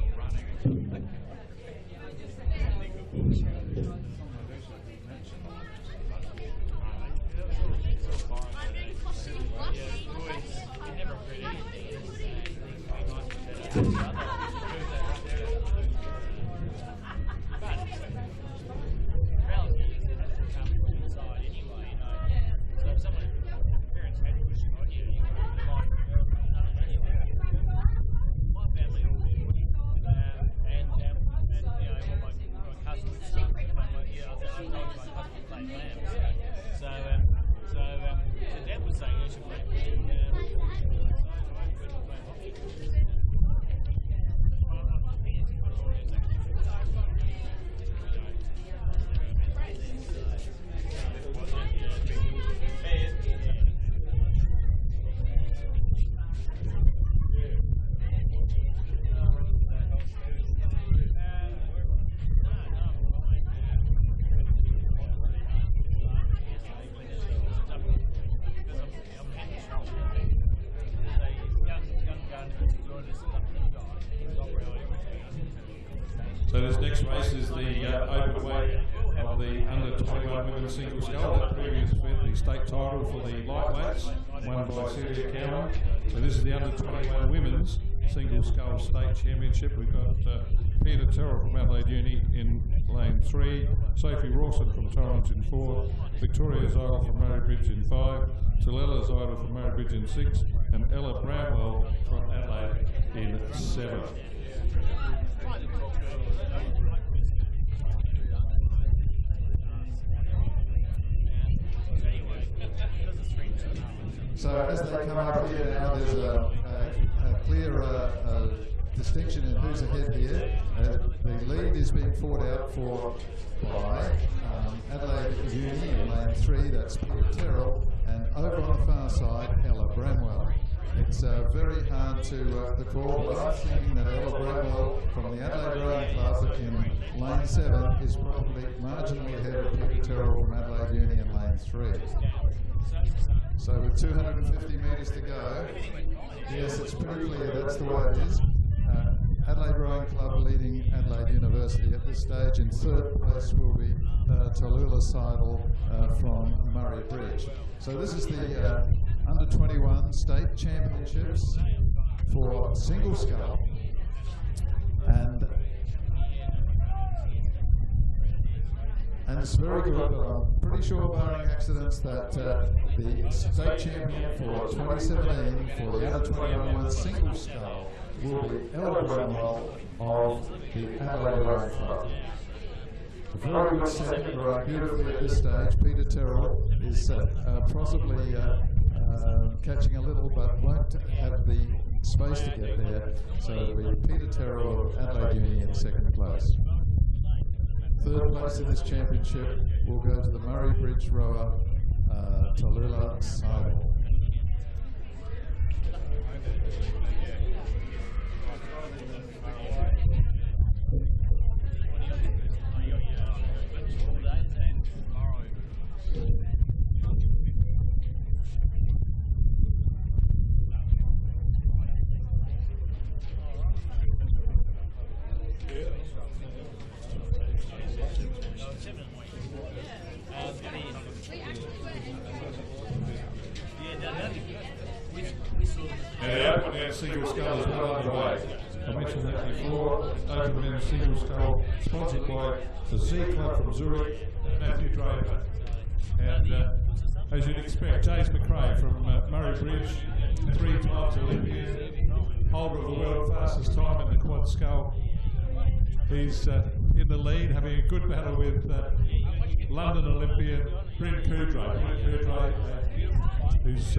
So this next race is the open weight of the under 21 women's single scull. That previous event, the state title for the lightweights, won by Celia Cowan. So this is the under 21 women's, single scull state championship. We've got Peter Terrell from Adelaide Uni in lane 3, Sophie Rawson from Torrens in 4, Victoria Zidle from Murray Bridge in 5, Talella Zidle from Murray Bridge in 6, and Ella Bramwell from Adelaide in 7. So as they come up here now, there's a clear distinction in who's ahead here. The lead is being fought out for by Adelaide Uni in lane 3, that's Peter Terrell, and over on the far side, Ella Bramwell. It's very hard to call, but I'm thinking that Ella Bramwell from the Adelaide Rowing Club in lane 7 is probably marginally ahead of Peter Terrell from Adelaide Uni in lane 3. So with 250 metres to go, yes, it's pretty clear that's the way it is. Adelaide Rowing Club leading Adelaide University at this stage. In 3rd place will be Tallulah Seidel from Murray Bridge. So this is the under 21 state championships for single scull, and it's very good, but I'm pretty sure, barring accidents, that the state champion for 2017 for the under 21 single scull will be Ella Bramwell of the Adelaide Rowing Club. A very good set, rowing beautifully at this stage. Peter Terrell is possibly catching a little, but won't have the space to get there. So it'll be Peter Terrell of Adelaide Uni in 2nd place. 3rd place in this championship will go to the Murray Bridge rower, Tallulah Seidel. And the Open Men's Single Scull is well underway. I mentioned that before. Open Men's Single Scull, sponsored by the Z Club from Zurich, Matthew Draper. And as you'd expect, James McRae from Murray Bridge, 3 times Olympian, holder of the world fastest time in the quad scull. He's in the lead, having a good battle with London Olympian Bryn Coudray. Who's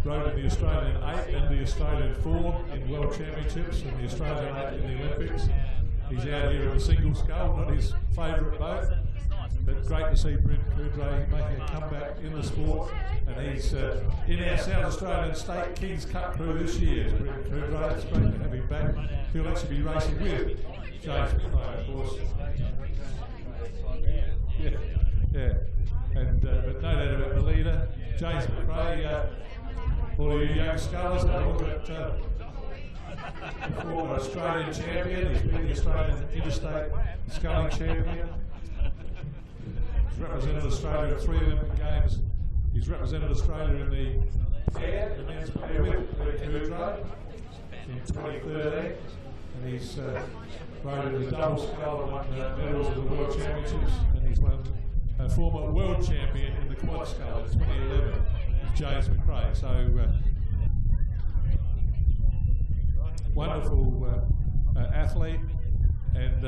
rode in the Australian 8 and the Australian 4 in World Championships and the Australian 8 in the Olympics. He's out here in the single scull, not his favourite boat, but great to see Bryn Coudray making a comeback in the sport. And he's in our South Australian State Kings Cup crew this year. Bryn Coudray, it's great to have him back. He'll actually be racing with James McRae, of course. Yeah. And but no doubt about the leader, James McRae. All you young scullers, have a look at the former Australian champion. He's been the Australian interstate sculling champion. He's represented Australia at 3 Olympic Games. He's represented Australia in the pair, the men's pair with Coudray in 2013. And he's rode in the double scull and won medals at the World Championships. And he's won a former world champion in the quad scull in 2011. James McRae, so wonderful athlete, and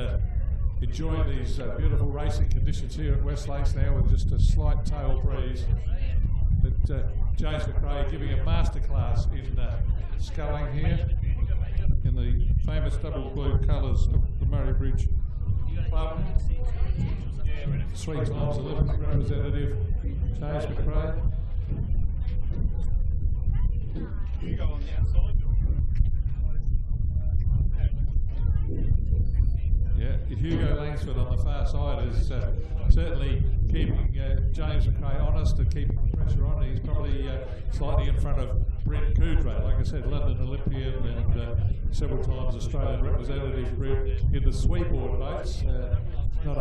enjoying these beautiful racing conditions here at West Lakes now with just a slight tail breeze. But James McRae giving a masterclass in sculling here in the famous double blue colours of the Murray Bridge Club. 3 times Olympic representative James McRae. You go on the outside. Yeah, Hugo Langsford on the far side is certainly keeping James McRae honest and keeping pressure on. He's probably slightly in front of Bryn Coudray, like I said, London Olympian and several times Australian representative Bryn in the sweepboard boats. Not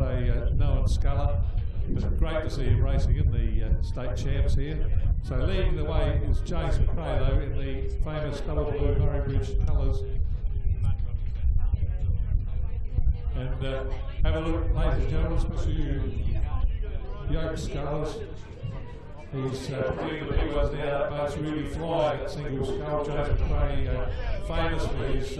a known sculler, but great to see him racing in the state champs here. So leading the way is James McRae, though, in the famous double blue Murray Bridge colours. And have a look, ladies and gentlemen, especially you young scullers. He's putting the big ones down. That boat's really flying at single scull. James McRae, famous for his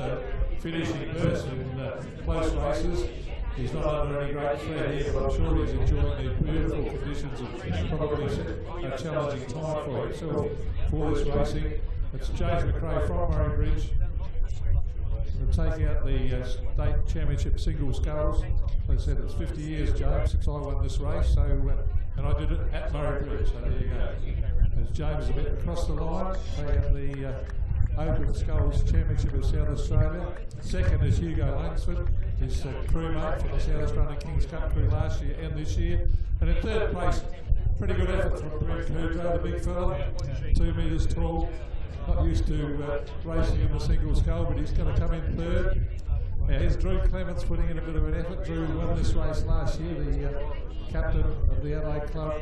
finishing bursts in close races. He's not under any great threat here, but I'm sure he's enjoying the beautiful conditions and probably set a challenging time for himself for this racing. It's James McRae from Murray Bridge. We're taking out the state championship single sculls. Like I said, it's 50 years, James, since I won this race, so and I did it at Murray Bridge, so there you go. As James is a bit across the line, taking out the Open Sculls Championship of South Australia. Second is Hugo Langsford, his crewmate for the South Australian Kings Cup crew last year and this year. And in third place, pretty good effort from Brent Kudrow, the big fella, 2 metres tall. Not used to racing in the single scull, but he's going to come in third. Here's Drew Clements putting in a bit of an effort. Drew won this race last year, the captain of the Adelaide Club.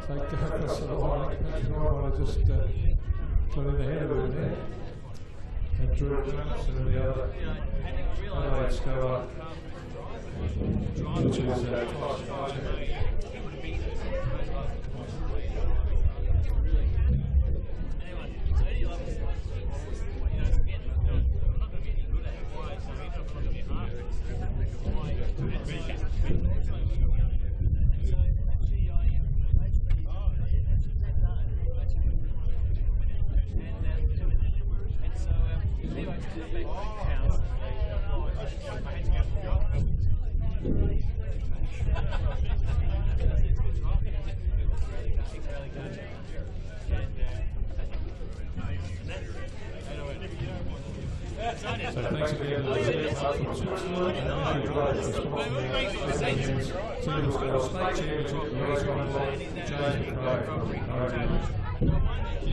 So go across the line. I want to just put in ahead of him there. And Drew Clements and the other Adelaide sculler, which is So thanks again to the State Championship, the race won by James McRae from Murray Bridge.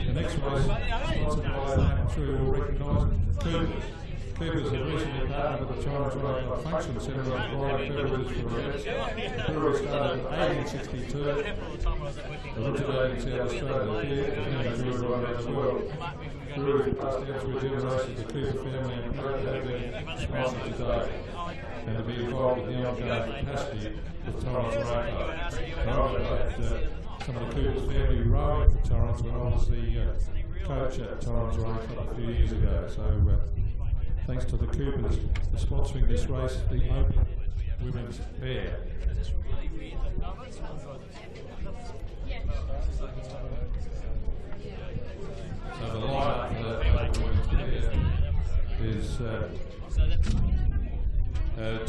The next race, sponsored by, I'm sure you'll recognise, Coopers. Coopers have recently partnered with the Torrens Rowing Club Function Centre of Private Beverages for Events. Brewery started in 1862, originating in South Australia, and brewery right around the world. Brewery passed down through generations of the Cooper family and proud to have been sponsored today and to be involved with the ongoing capacity of Torrens Rowing Club. I met some of the Cooper's family rowing for Torrens when I was the coach at Torrens Rowing Club a few years ago. So thanks to the Coopers for sponsoring this race, the Open Women's Fair. So the lineup for the Open Women's Fair is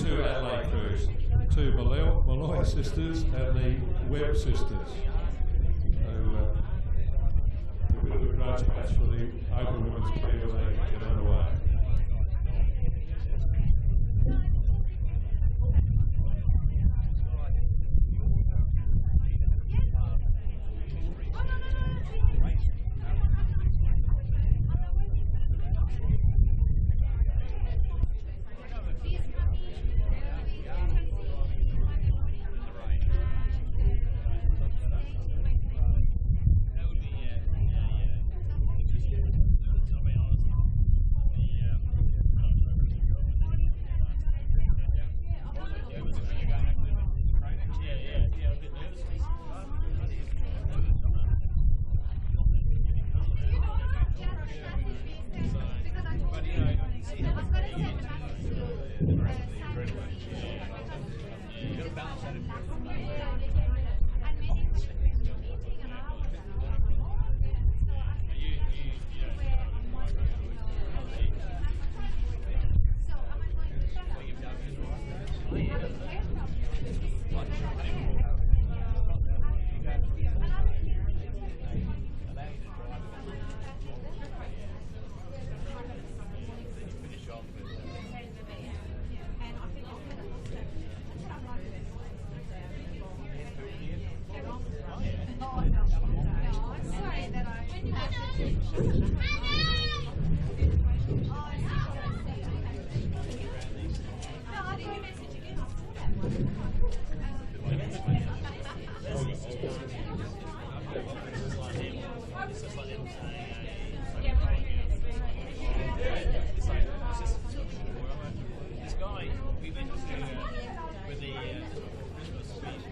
2 Adelaide crews, 2 Malloy sisters and the Webb sisters. So a bit of a grudge match for the Open Women's Fair when they get underway. it's just like them saying, it's like it's just sort of this guy we went to with the Christmas speech.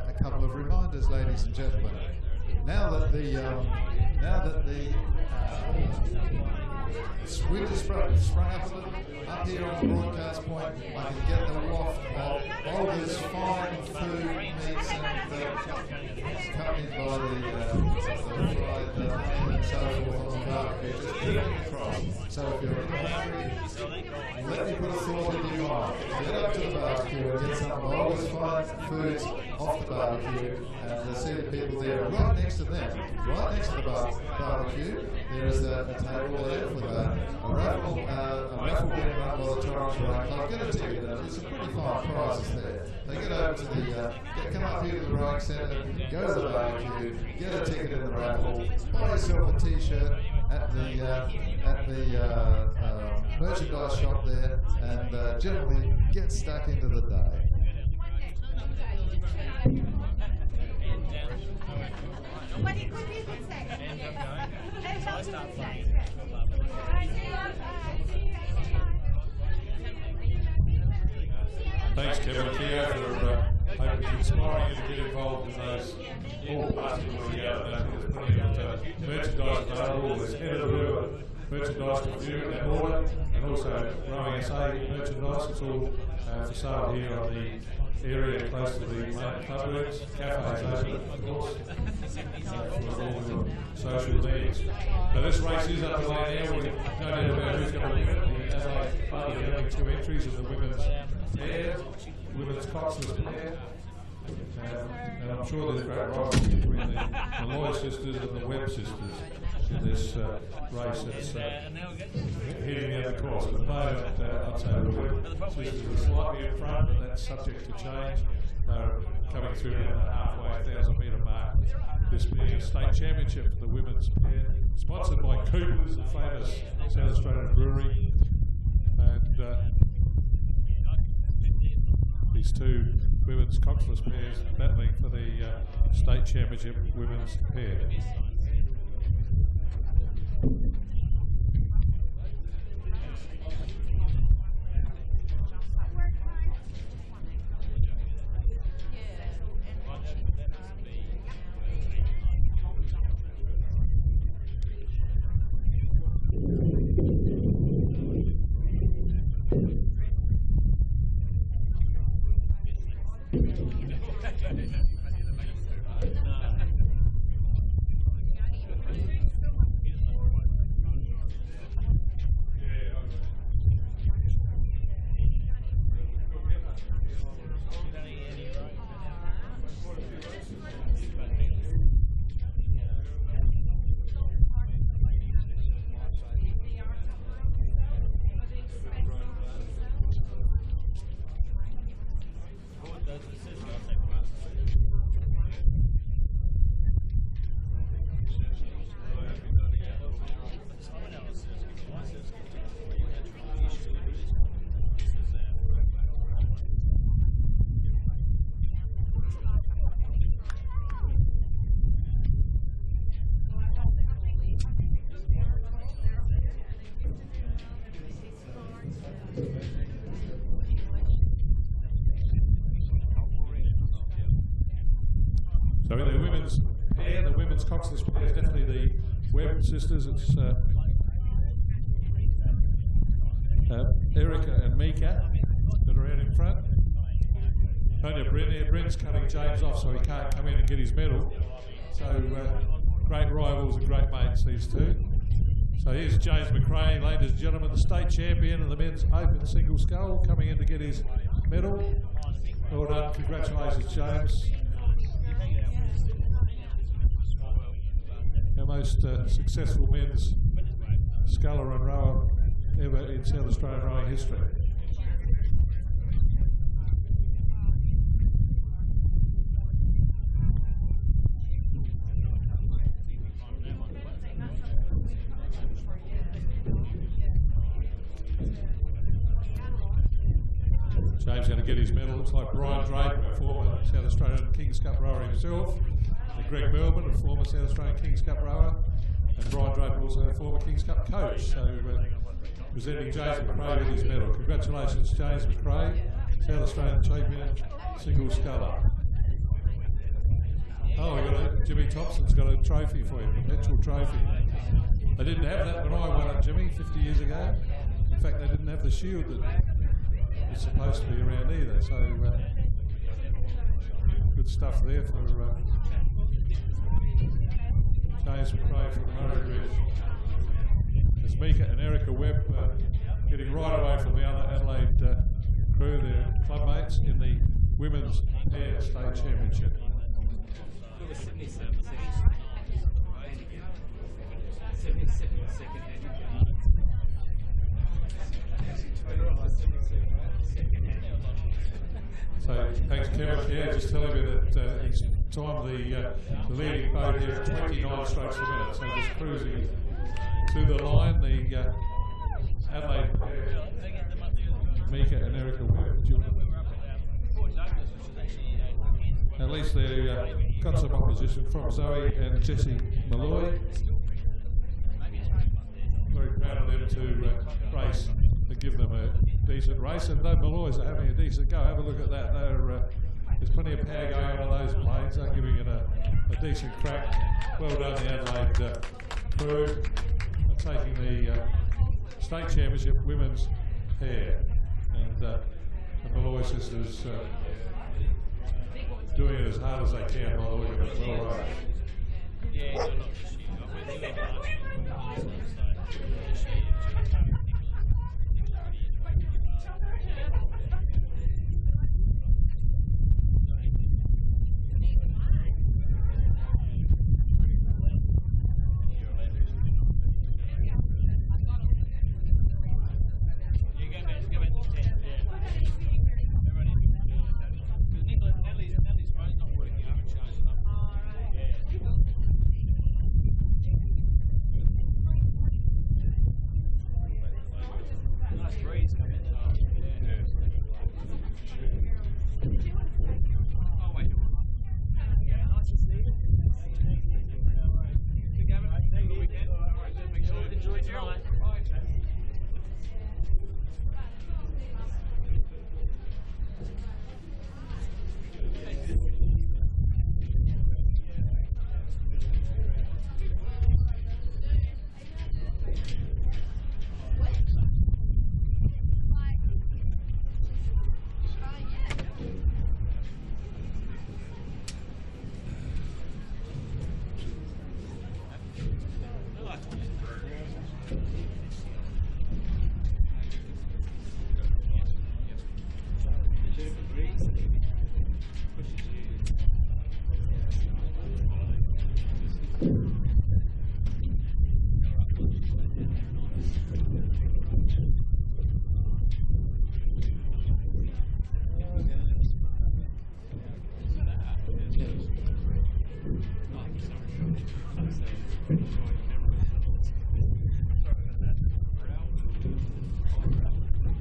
A couple of reminders, ladies and gentlemen. Now that the wind has sprung up here on the broadcast point, I can get the waft of all this fine food, meats, and accompanied by the fried ham and so forth on the barbecue, just get it across. So if you're hungry, let me put a thought in your mind. Get up to the barbecue and get some of all those fine foods off the barbecue, and see the people there. Right next to them, right next to the barbecue, there is a table there with a raffle being run by the Torrens Rowing Club. Get a ticket, there's some pretty fine prizes there. They get over to the, come up here to the rowing centre, go to the barbecue, get a ticket in the raffle, buy yourself a t-shirt at the merchandise shop there, and generally get stuck into the day. What it could be a good say. Thanks, Kevin and Kia, for hoping inspiring you to get involved in those all parts of the there's plenty of merchandise available. There's head of the river merchandise to view and order, and also Rowing SA merchandise. It's all for sale here on the area close to the main clubworks. Cafes open, of course, for all your social needs. Now this race is underway now. We don't know about who's going to win it. The Adelaide Club are having 2 entries in the women's pair, women's coxless pair. And I'm sure there's great rivalry between the Loy sisters and the Webb sisters in this race that's heading out the course. At the moment, I'd say the Webb sisters are slightly in front, but that's subject to change. They're coming through the halfway 1,000-metre mark. This being a state championship for the women's pair, sponsored by Cooper's, the famous South Australian brewery. And these 2 women's coxless pairs battling for the state championship women's pair. So the women's pair, the women's coxless pair, is definitely the Webb sisters. It's Erica and Mika that are out in front. Only Bryn's cutting James off so he can't come in and get his medal. So great rivals and great mates, these 2. So here's James McRae, ladies and gentlemen, the state champion of the men's open single scull, coming in to get his medal. Well done, congratulations, James. Our most successful men's sculler and rower ever in South Australian rowing history. James going to get his medal. Looks like Brian Draper, a former South Australian Kings Cup rower himself, and Greg Melbourne, a former South Australian Kings Cup rower, and Brian Draper also a former Kings Cup coach. So presenting James McRae with his medal. Congratulations, James McRae, South Australian champion, single sculler. Oh, Jimmy Thompson's got a trophy for you, perpetual trophy. They didn't have that when I won it, Jimmy, 50 years ago. In fact, they didn't have the shield that is supposed to be around either. So good stuff there for James McRae from Murray Ridge. As Mika and Erica Webb getting right away from the other Adelaide crew, their clubmates, in the women's pair state championship. 77 seconds. 77 second So thanks, Kevin. Yeah, just telling me that he's timed the leading boat here at 29 strokes per minute. So just cruising to the line, the Adelaide pair, Mika and Erica Webb. At least they got some opposition from Zoe and Jessie Malloy. Very proud of them to race and give them a decent race. And though Malloys are having a decent go, have a look at that. There's plenty of power going on those blades. They're giving it a decent crack. Well done, the Adelaide crew, taking the state championship women's pair. And the Malloy sisters doing it as hard as they can by the look of it. Well right. Yeah,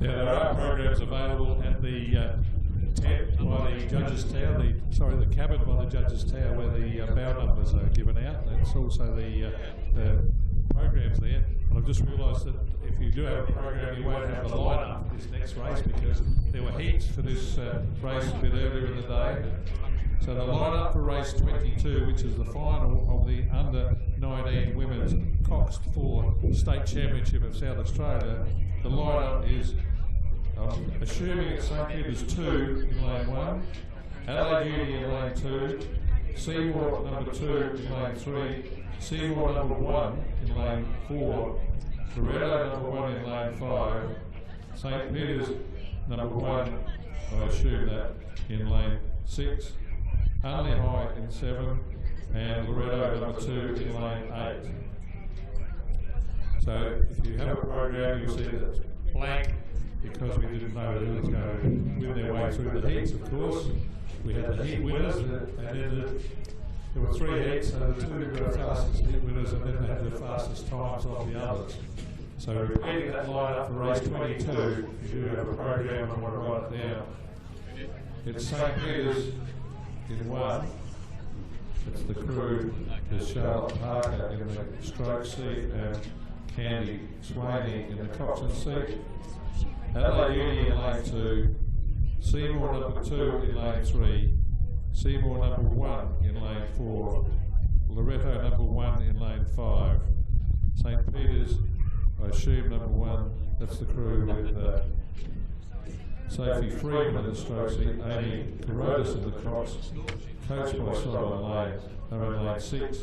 Yeah, there are programs available at the tent by the Judges Tower, the cabin by the Judges Tower where the bow numbers are given out. That's also the programs there. But I've just realised that if you do have a program, you won't have the line-up for this next race because there were heats for this race a bit earlier in the day. So the line-up for race 22, which is the final of the under-19 women's Cox 4 State Championship of South Australia, the line-up is, assuming it's St Peter's 2 in lane 1, Adelaide Uni in lane 2, Seymour number 2 in lane 3, Seymour number 1 in lane 4, Loretto number 1 in lane 5, St Peter's number 1, I assume that, in lane 6, Unley High in 7, and Loretto number 2 in lane 8. So if you have a program, you'll see that it's blank because we didn't know who was going to win their way through the heats, of course. We had the heat winners, and then there were 3 heats, so the 2 fastest heat winners, and then they had the fastest times off the others. So repeating that line up for race 22, if you do have a program and want to write it down, It's St. Peter's in 1. It's the crew, there's Charlotte Parker in the stroke seat and Candy Swaney in the coxswain seat. Adelaide Uni in lane 2, Seymour number 2 in lane 3, Seymour number 1 in lane 4, Loretto number 1 in lane 5, St. Peter's, I assume number 1, that's the crew with Sophie Freeman in the stroke seat, Amy Carrodus in the cross, coached by Simon Lane, they're in lane 6,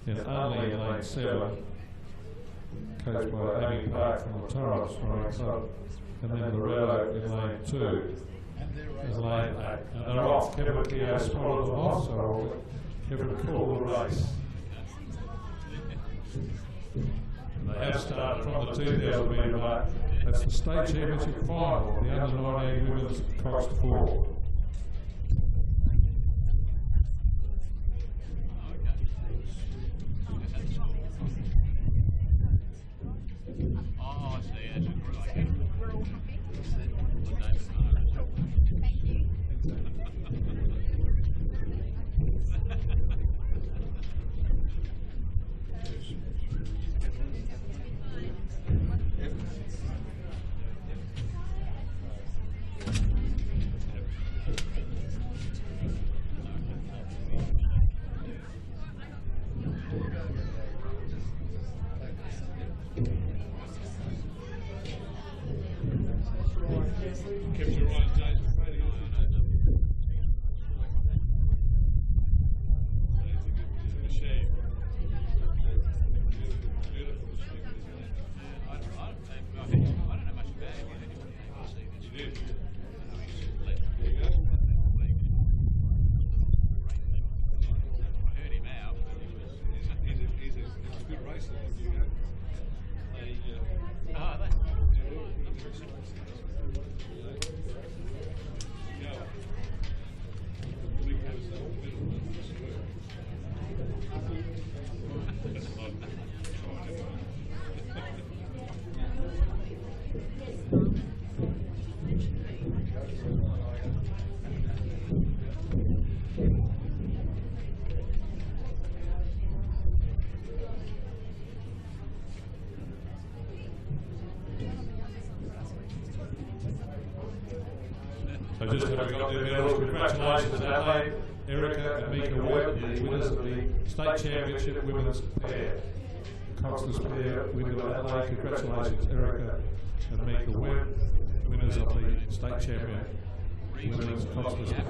and Unley in lane 7, coached by Amy Park from the Torrens Rowing Club, and then Loretto in lane 2. Is lane 8. And they're off. Kevin Keogh spotted them off, so I'll let Kevin call the race. And they have started from the 2,000 metre mark. That's the state championship final, the under 19 women's coxed 4. Oh, I see. That's great. We're all happy. Kept your eye on James McFadden. It's a shame. Beautiful. I don't know much about him. You did. There you go. I heard him out. He's a good racer. You go. So just having got their medals, congratulations Adelaide, Erica and Mika Webb, the winners of the state championship women's pair. Coxless pair, winner of Adelaide, congratulations Erica and Mika Webb, winners of the state champion women's Coxless pair.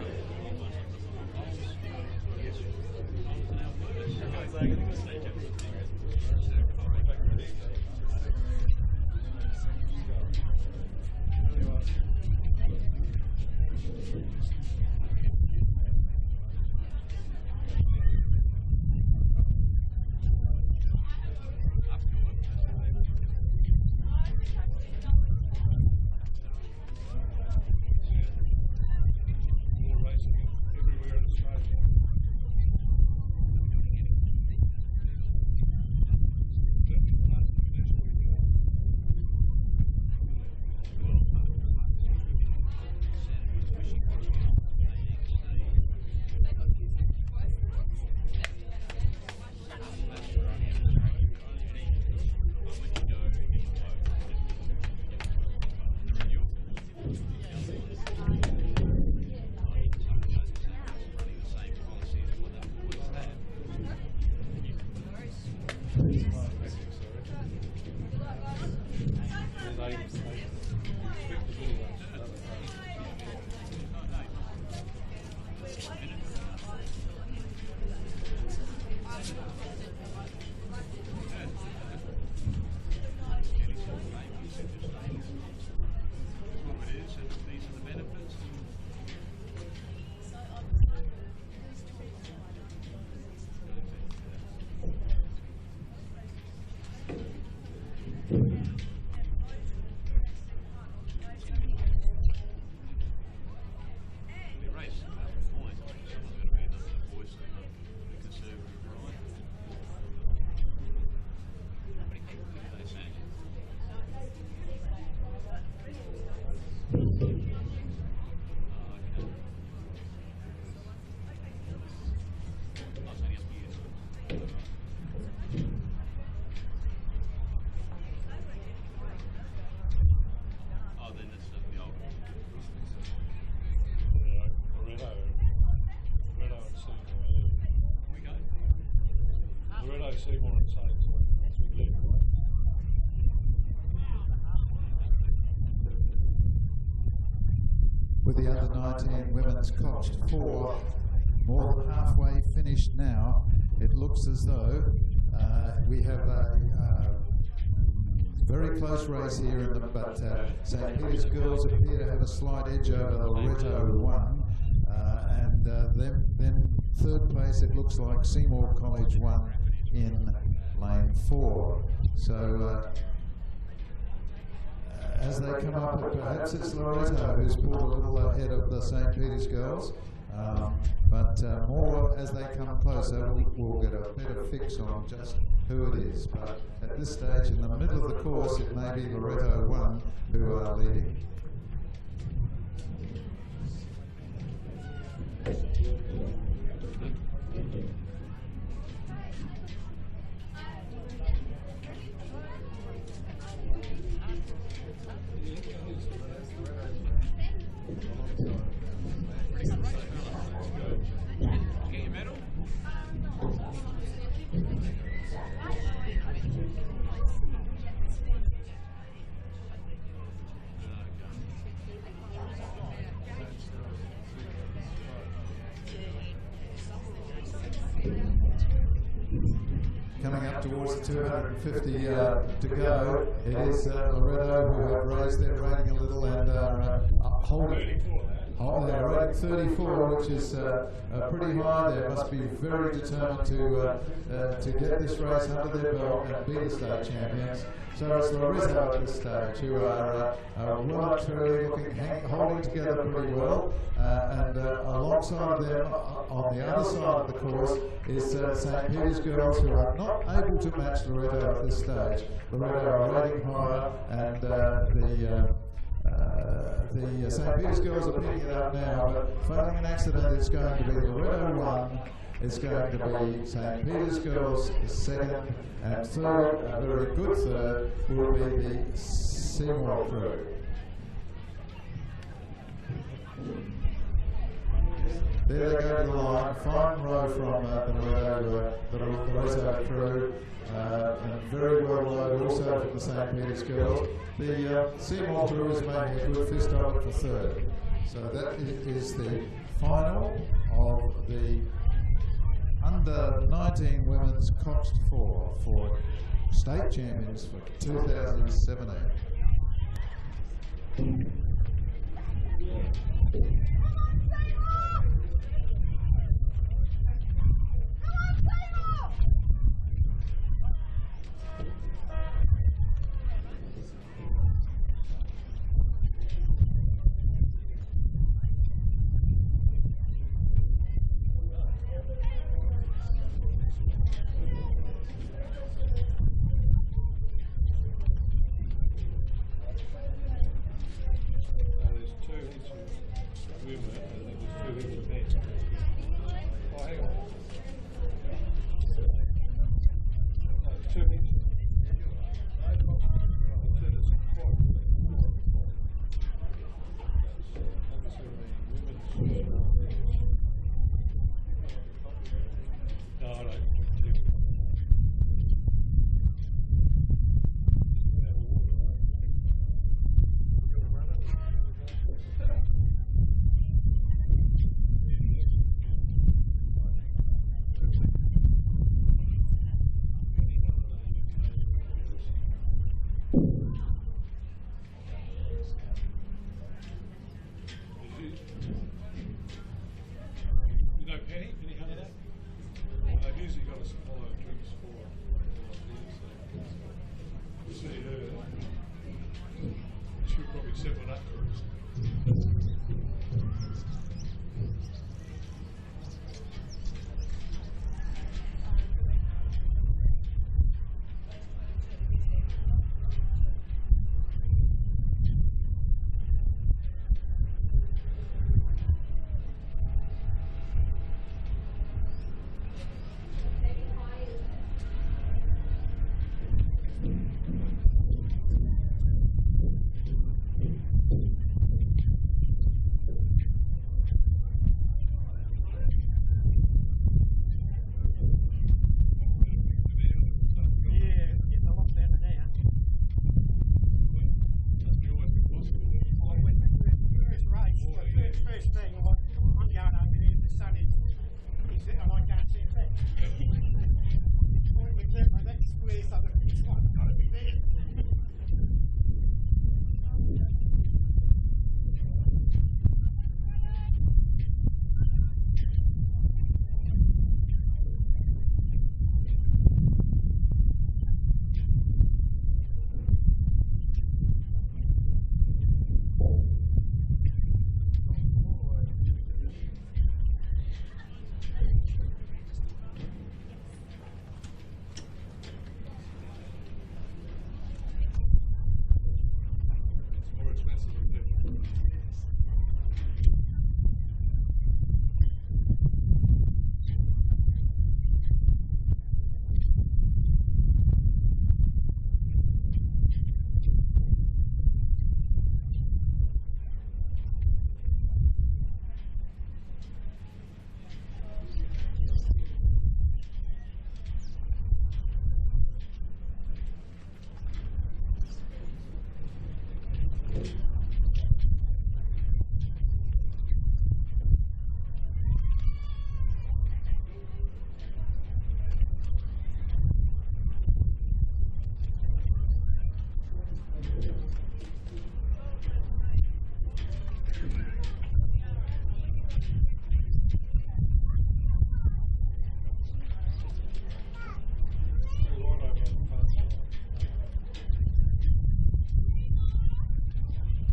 the under-19 women's coached 4 more than halfway finished now. It looks as though we have a very close race here in them, but St. Peter's girls appear to have a slight edge over Loretto 1, and then third place it looks like Seymour College 1 in lane 4. So as they come up, perhaps it's Loretto who's pulled a little ahead of the St. Peter's girls, but more as they come closer, we'll get a better fix on just who it is. But at this stage, in the middle of the course, it may be Loretto 1 who are leading. Coming up towards the 250 to go, it is Loretto who have raised their rating a little and are holding. They're rating 34, which is pretty high. They must be very determined to get this race under their belt and be the state champions. So it's Loretto at this stage who are well and truly holding together pretty well, and alongside them on the other side of the course is St. Peter's girls, who are not able to match Loretto at this stage. Loretto are rating higher, and the St. Peter's girls are picking it up now, but failing an accident, it's going to be Loretto 1, it's going to be St. Peter's girls second, and third, a very good third, will be the Seymour crew. There they go to the line, fine row from the Loretto crew, and very well loaded also from the St. Peter's girls. The Seymour crew is making a good fist of it for third. So that is the final of the under-19 women's coached 4 for state champions for 2017. There's 2 women and then there's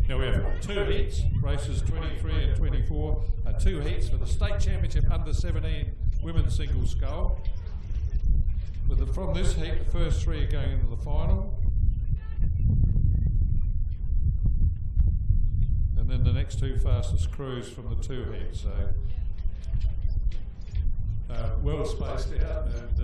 Now we have 2 heats, races 23 and 24, 2 heats for the State Championship Under 17 Women's Singles Scull. From this heat, the first 3 are going into the final. And then the next 2 fastest crews from the 2 heats. So well spaced out, and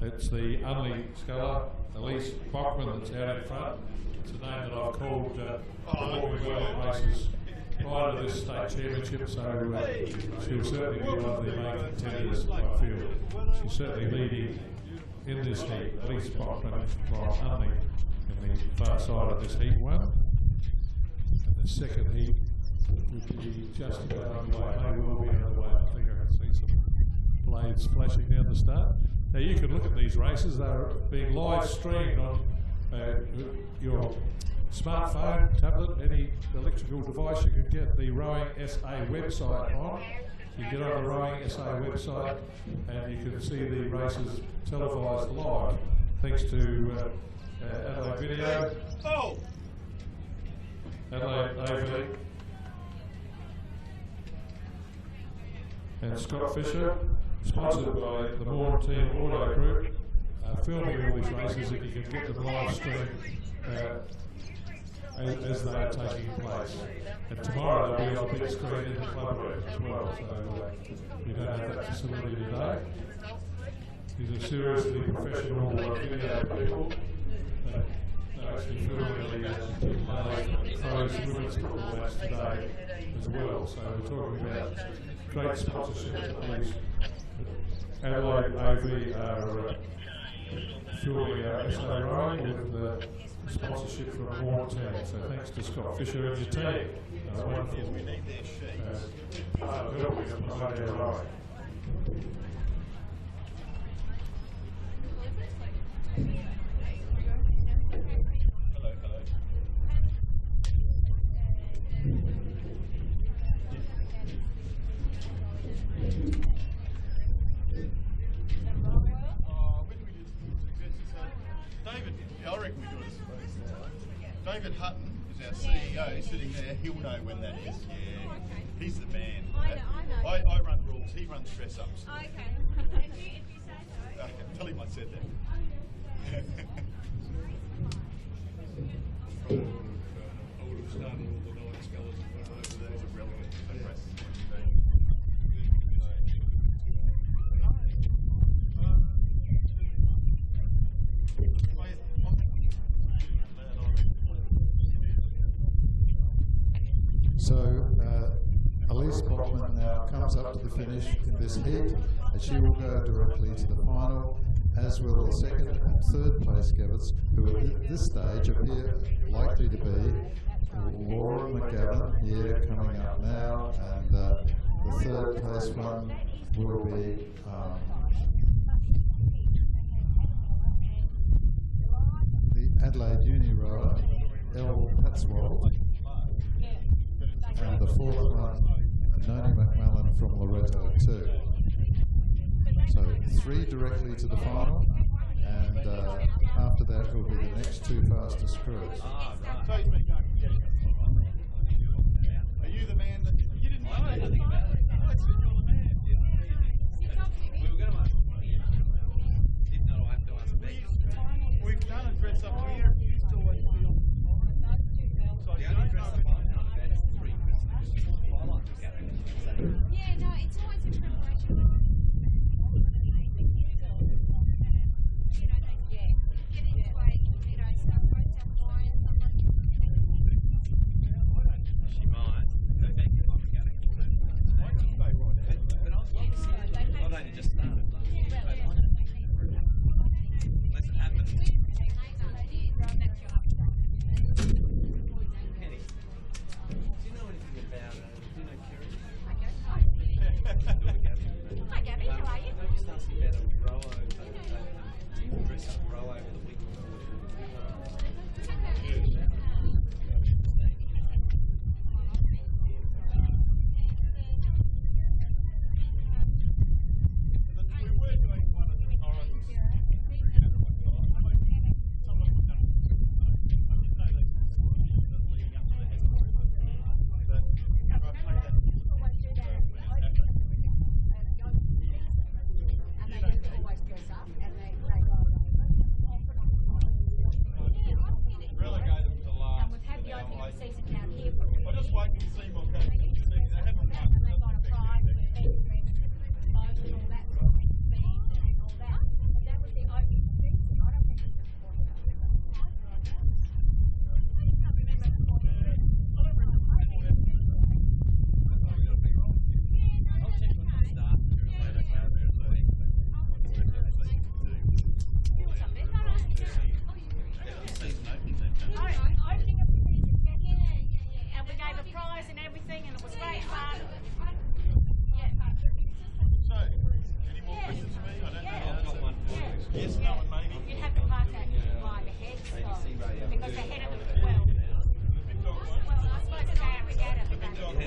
it's the only sculler, Elise Bachman, that's out in front. It's a name that I've called all the world races prior to this state championship, so she'll certainly be one of the main contenders, I feel. She's certainly leading in this heat. Elise Bachman from only in the far side of this heat 1. And the second heat would be just about underway. May well be underway. I think I can see some blades flashing down the start. Now you can look at these races. They're being live streamed on your smartphone, tablet, any electrical device. You can get the Rowing SA website on. You get on the Rowing SA website and you can see the races televised live, thanks to Adelaide Video, Adelaide AV, and Scott Fisher, sponsored by the Morn Team Auto Group, filming all these races, and you can get them live streamed as they are taking place. And tomorrow they'll be on the big screen in the club room as well, so we don't have that facility today. These are seriously professional video people. They're actually filming the Crows women's football match today as well, so we're talking about great sponsorship. These Adelaide AV are filming our SA Rowing with the sponsorship from Morn Team. So thanks to Scott Fisher and your team. Wonderful part of helping us promote our rowing. Hello, hello. David, yeah, I reckon we do it. David Hutton is our CEO, sitting there. He'll know when that is. Yeah, he's the man. I know. I run rules. He runs dress ups. Okay. If you say so. Okay, tell him I said that. I would have started all the night scholars and That is irrelevant. So Elise Bachman now comes up to the finish in this heat, and she will go directly to the final, as will the second and third place gavins, who at this stage appear likely to be Laura McGavin here coming up now, and the third place one will be the Adelaide Uni rower, Elle Patswold, and the fourth one, Noni McMillan from Loretto too. So 3 directly to the final, and after that will be the next 2 fastest crews. Are you the man that you didn't know anything about it? I said you're the man. We were going to ask. If not, I have to ask Beck. We've done a dress up here. You used to always be on. So The only dress up I've done about is 3 Christmas. I like to go. Yeah, no, it's always in preparation. She might. So thank you, Mum, for going. I can stay right out. I can see more coaches. They haven't won. And we gave a prize and everything, and it was great fun. So, any more questions for me? I don't know. I've got one. Yes, no, and maybe. You'd have to park that line ahead, because they're headed to the 12. Big dog one. Well, I suppose it's our regatta Big today. dog one.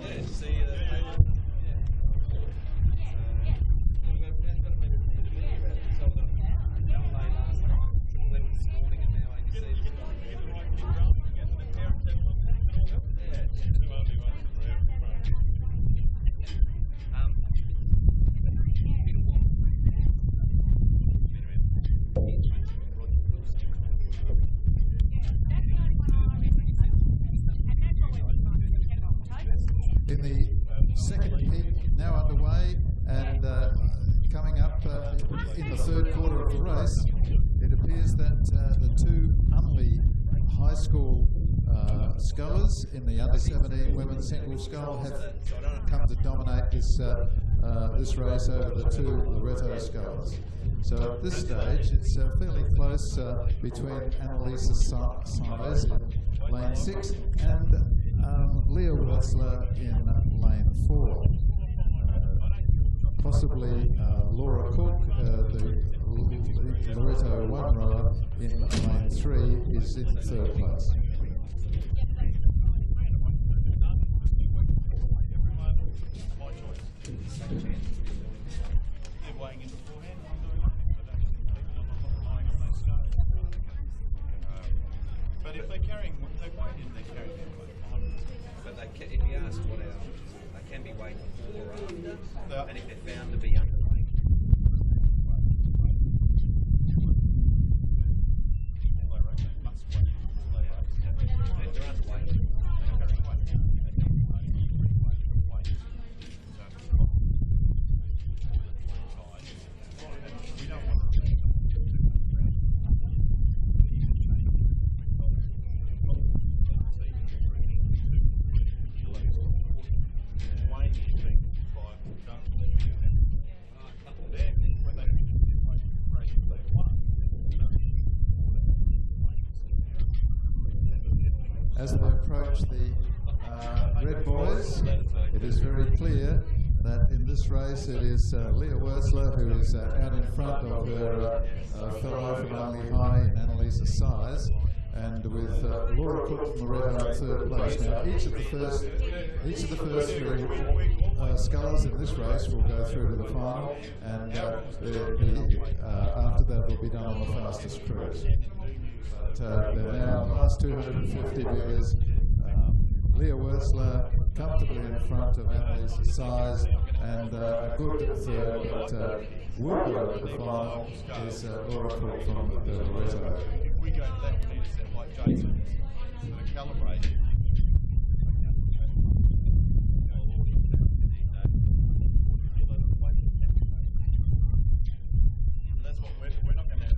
Yeah, see you. In the second heat now underway and coming up in the third quarter of the race, it appears that the two Unley High School scullers in the under-17 women's single scull have come to dominate this race over the two Loretto scullers. So at this stage, it's fairly close between Annalisa Size in lane 6 and Leah Wurzler in lane 4. Possibly Laura Cook, the Loretto one rower in lane 3, is in third place. My choice. They're weighing in beforehand. I'm doing it. I'm not lying on those scales. But if they're carrying, they're weighed in, they're carrying their weight. But they can, if you ask what they can be weighed before or after, and if they're found to be underweight. They're underweight. As they approach the red boys, it is very clear that in this race it is Leah Wurzler who is out in front of her fellow from Unley High in Annalisa Size, and with Laura Cook from Loretto in third place. Now each of the first three scullers in this race will go through to the final, and after that will be done on the fastest cruise. They're now in the last 250 metres. Leah Wurzler comfortably in front of Annalisa Size, and a good third, but will go to the final is Laura Cook from Loretto. If we go to that, we need a set like Jason to calibrate. That's what we're not going to have.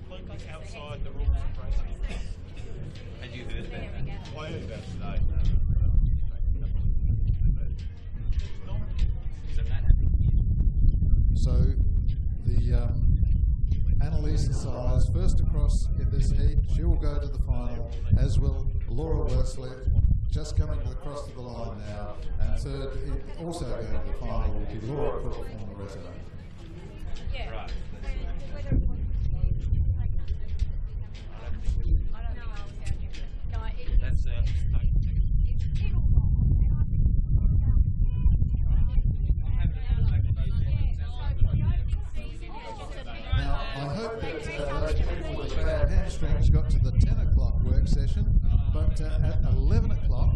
Completely outside the rules of racing. Had you heard about that? I heard about it today. So that happened. So the Annalisa Size first across in this heat. She will go to the final, as will Laura Wurzler, just coming across to the line now. And third, also going to the final will be Laura Cook from Loretto. Yeah. Right. That's Now, I hope that those people with the bad hamstrings got to the 10 o'clock work session, but at 11 o'clock,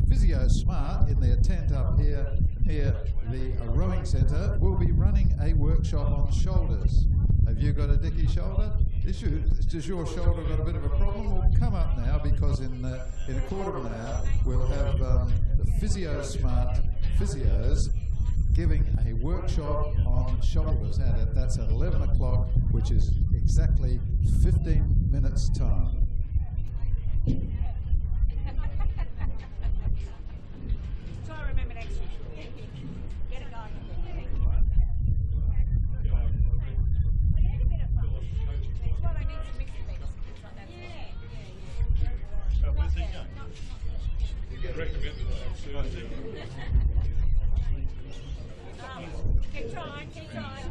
Physio Smart in their tent up here near the rowing centre will be running a workshop on shoulders. Have you got a dicky shoulder? Does your shoulder got a bit of a problem? Well, come up now, because in a quarter of an hour we'll have the Physio Smart physios giving a workshop on shoulders, and that's at 11 o'clock, which is exactly 15 minutes time. Try to remember next year. Get it going. That's what I need to mix the mix. It's like that. Where's he going? I recommend that. Keep trying, keep trying.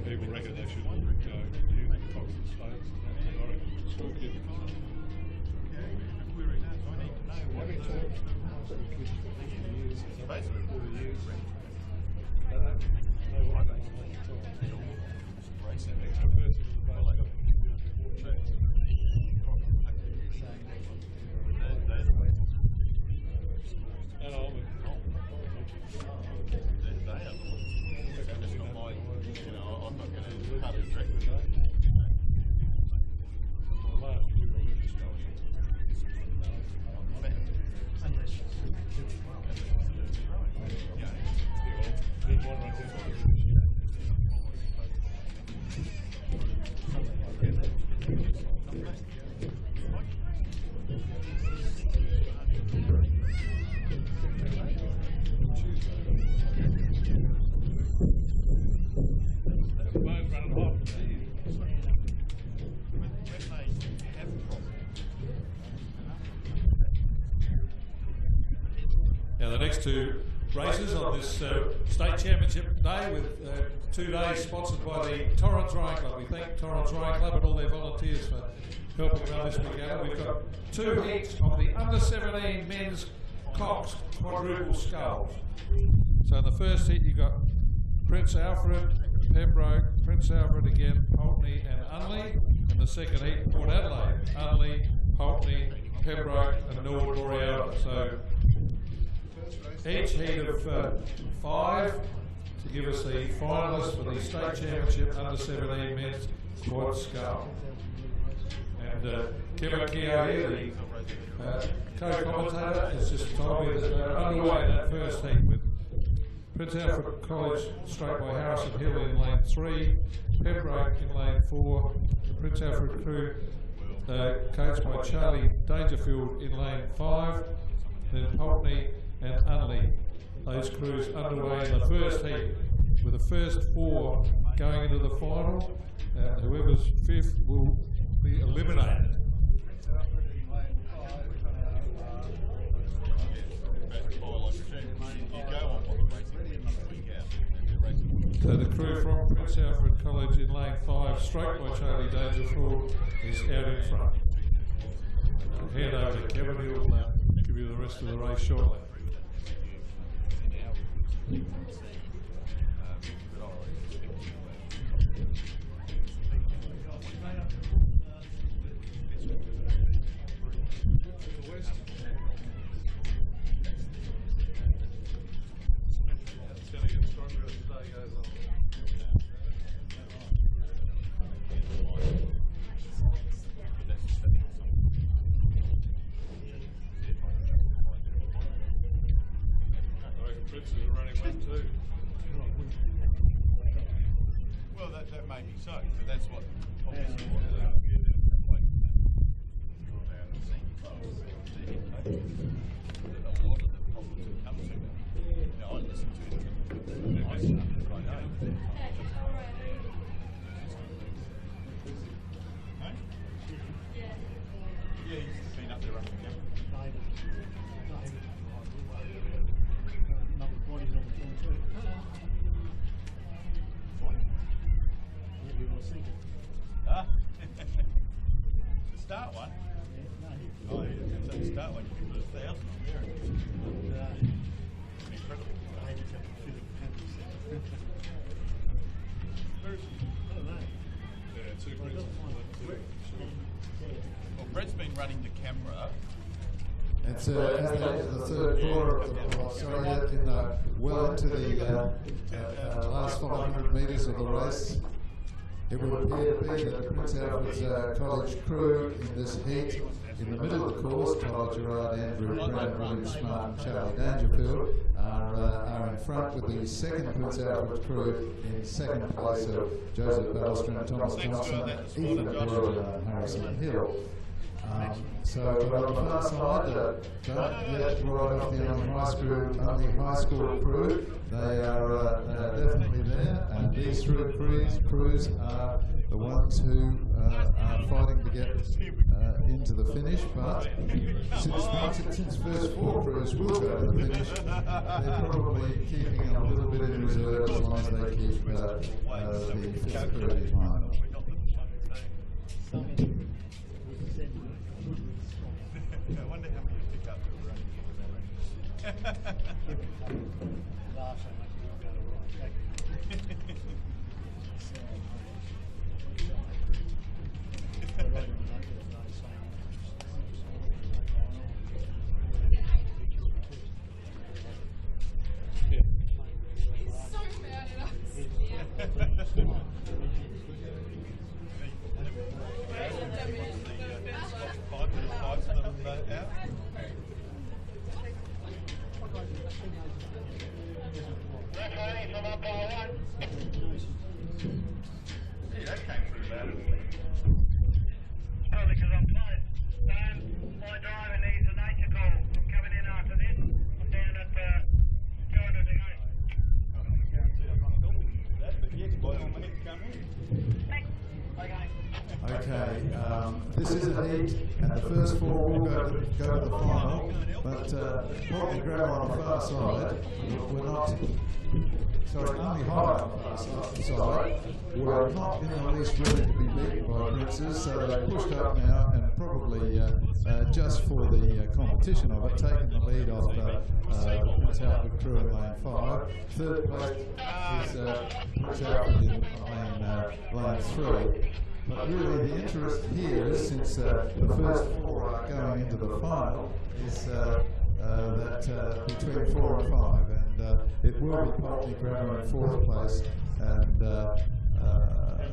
People reckon they should go use the toxic states and school kids. Query that, so I need to know what Having taught high school kids for 40 years, basically 40 years, rent. they don't know what they want to talk. Race and Extra person in the boat, got to be able to watch it. And I'll be Now the next two races on this state championship day, with 2 days sponsored by the Torrens Rowing Club. We thank Torrens Rowing Club and all their volunteers for helping run this weekend. We've got 2 heats of the under-17 men's cocks, quadruple skulls. So in the first heat you got Prince Alfred, Pembroke, Prince Alfred again, Pulteney and Unley. In the second heat, Port Adelaide, Unley, Pulteney, Pembroke and Norwood Boreal. So each heat of 5 to give us the finalists for the state championship under 17 men's quad scull. And Kevin Keogh here, the co-commentator, has just told me that they're underway in that first heat with Prince Alfred College straight by Harrison Hill in lane 3, Pembroke in lane 4, the Prince Alfred crew coached by Charlie Dangerfield in lane 5, then Pulteney and Unley. Those crews underway in the first heat, with the first 4 going into the final. Whoever's 5th will be eliminated. So the crew from Prince Alfred College in lane 5, stroked by Charlie Dangerfield, is out in front. I'll hand over to Kevin, he'll give you the rest of the race shortly. Well, that may be so, but that's what obviously a lot of the problems that come to it. You know, I listen to them. I know. Yeah, he's been up there running the camera. Ah, the start one? Oh, yeah, the start one, you can put 1,000 on there. Incredible. Well, Brett's been running the camera. It's the third quarter well into the last 500 metres of the race. It would appear to be that the Prince Alfred's College crew in this heat, in the middle of the course, Tyler Gerard, Andrew Brown, William Smart and Charlie Dangerfield, are in front with the second Prince Alfred crew in second place of Joseph Ballestrom, Thomas Johnson, Ethan Brewer and Harrison Hill. So on the far side, don't yet ride off the only high school crew. They are definitely there, and these three crews are the ones who are fighting to get into the finish. But since first 4 crews will go to the finish, they're probably keeping a little bit in reserve as long as they keep the 5th crew behind. I wonder how many pick up the running. He's so mad at us. Yeah, that came through loud. Probably because I'm close. My driver needs a nature call. I'm coming in after this. I'm down at 200 to go. I don't guarantee I'm not helping you with that, but yes, by all means, come in. Thanks. Okay. Okay, this is a heat, and the first 4 will go to the final, but Pulteney Grammar on the far side, we're not, sorry, only high on the far side, we're not in the least ready to be beaten by Princes, so they've pushed up now, and probably just for the competition of it, taken the lead off Prince Albert crew in lane 5. Third place is Prince Albert in lane 3. But really the interest here is, since the first 4 are going into the final, is that between 4 and 5. And it will be Pulteney Grammar in 4th place, and the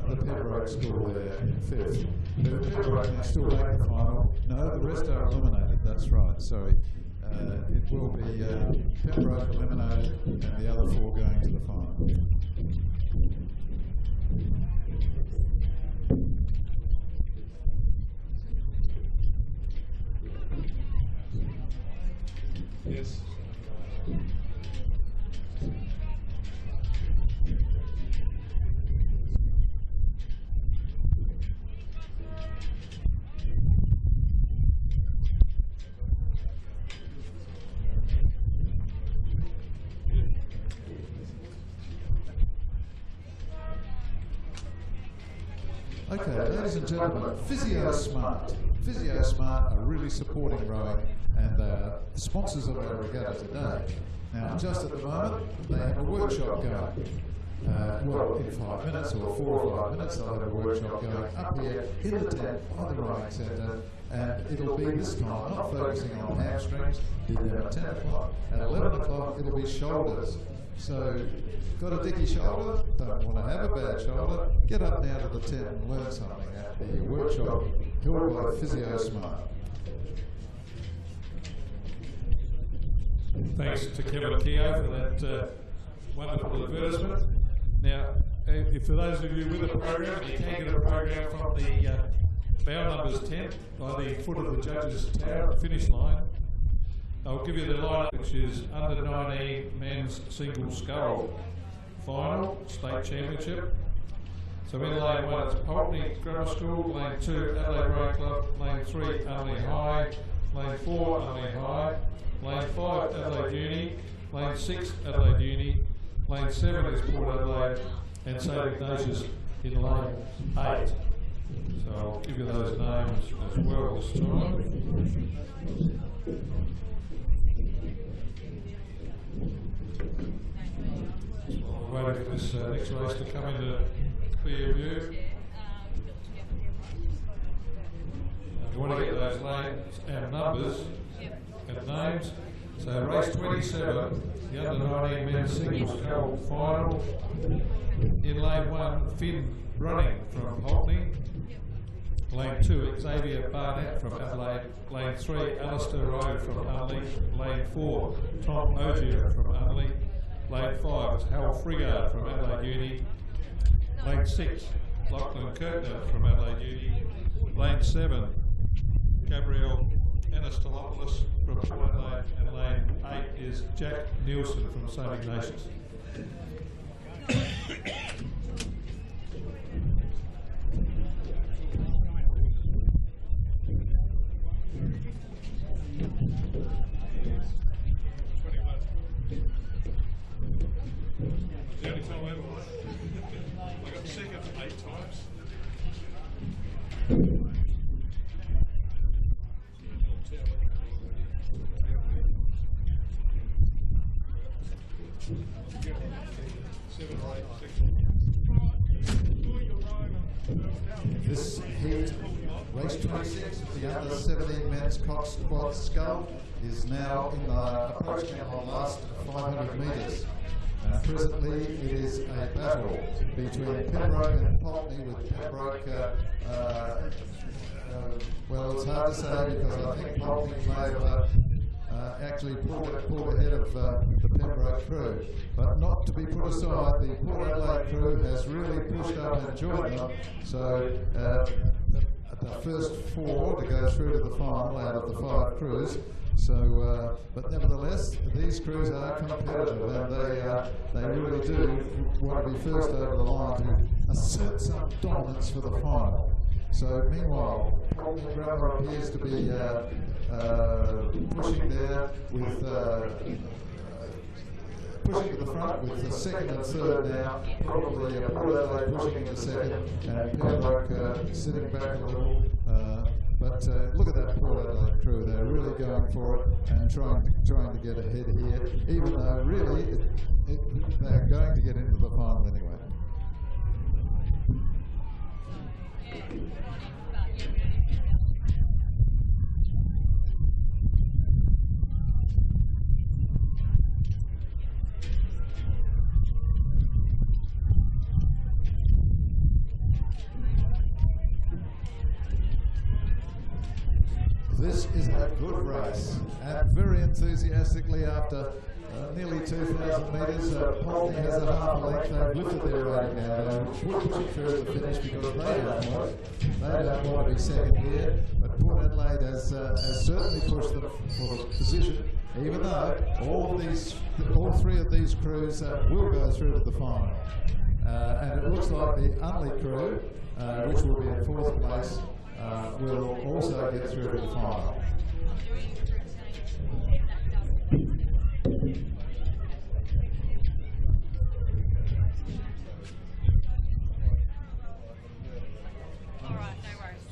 Pembroke School there in 5th. The Pembroke may still make the final. No, the rest are eliminated, that's right, sorry. It will be Pembroke eliminated and the other 4 going to the final. Yes. Okay, ladies and gentlemen, Physio Smart. Physio Smart are really supporting rowing, and they are sponsors of our regatta today. Now, just at the moment, they have a workshop going. Well, in 5 minutes or 4 or 5 minutes, they'll have a workshop going up here in the tent by the rowing centre, and it'll be this time not focusing on hamstrings. Did them at 10 o'clock. At 11 o'clock, it'll be shoulders. So, got a dicky shoulder? Don't want to have a bad shoulder? Get up now to the tent and learn something at the workshop held by Physio Smart. Thanks to Kevin Keogh for that wonderful advertisement. Now, if for those of you with a program, you can get a program from the bow numbers tent by the foot of the judges' tower finish line. I'll give you the lineup, which is under 19 men's single scull final state championship. So in lane 1 it's Pulteney Grammar School, lane 2 Adelaide Rowing Club, lane 3 Unley High, lane 4 Unley High, lane 5 Adelaide Uni, lane 6 Adelaide Uni, lane 7 is Port Adelaide, and St Ignatius in lane 8. So I'll give you those names as well this time. We're waiting for this next race to come into clear view. You want to get those lanes and numbers and names. So race 27, the under 19 men's singles scull final. In lane 1, Finn Running from Pulteney. Lane 2, Xavier Barnett from Adelaide. Lane 3, Alistair Rowe from Unley. Lane 4, Tom Ogier from Unley. Lane 5 is Hal Frigard from Adelaide Uni. Lane 6, Lachlan Kirkner from Adelaide Uni. Lane 7, Gabriel Anastolopoulos from Port Adelaide. And lane 8 is Jack Nielsen from St Ignatius. The only time I ever won. I got second 8 times. This heat, race 26 of the under 17 men's Cox Quad Scull, is now in approaching the last 500 metres. Presently it is a battle between Pembroke and Pulteney, with Pembroke, well, it's hard to say because I think Pulteney may have actually pulled ahead of the Pembroke crew. But not to be put aside, the Port Adelaide crew has really pushed up and joined them. So the first 4 to go through to the final out of the 5 crews. So, but nevertheless, these crews are competitive, and they really do want to be first over the line to assert some dominance for the final. So, meanwhile, Pulteney Grammar appears to be pushing there with pushing to the front with the second and third now. Probably Port Adelaide pushing into second, and Pembroke sitting back a little. But look at that Port Adelaide crew. They're really going for it and trying to get ahead here, even though really they're going to get into the final anyway. This is a good race, and very enthusiastically after nearly 2,000 metres, Pulteney has a half a length. They've lifted their rating now. They're pushing through the finish because they don't want to be second here. But Port Adelaide has certainly pushed them for the position, even though all three of these crews will go through to the final. And it looks like the Unley crew, which will be in fourth place, will also get through to the final. All right, no worries.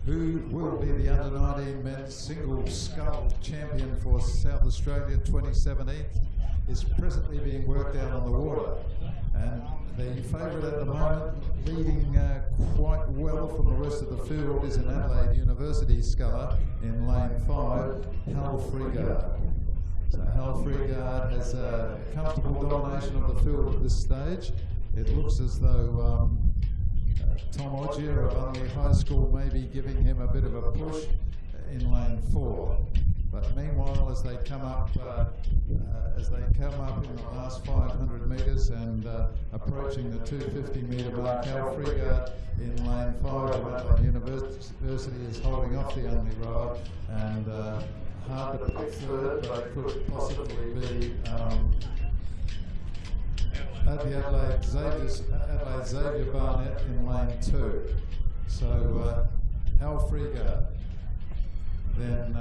Who will be the under-19 men's single scull champion for South Australia 2017 is presently being worked out on the water. And the favourite at the moment, leading quite well from the rest of the field, is an Adelaide University sculler in lane 5, Hal Freegard. So Hal Freegard has a comfortable domination of the field at this stage. It looks as though Tom Odgier of Unley High School may be giving him a bit of a push in lane 4. But meanwhile, as they come up in the last 500 metres and approaching the 250 metre mark, Hal Freegard in lane 5 of Adelaide University is holding off the Unley rower, and hard to pick third, but it could possibly be Adelaide Xavier Barnett in lane 2. So Hal Freegard, then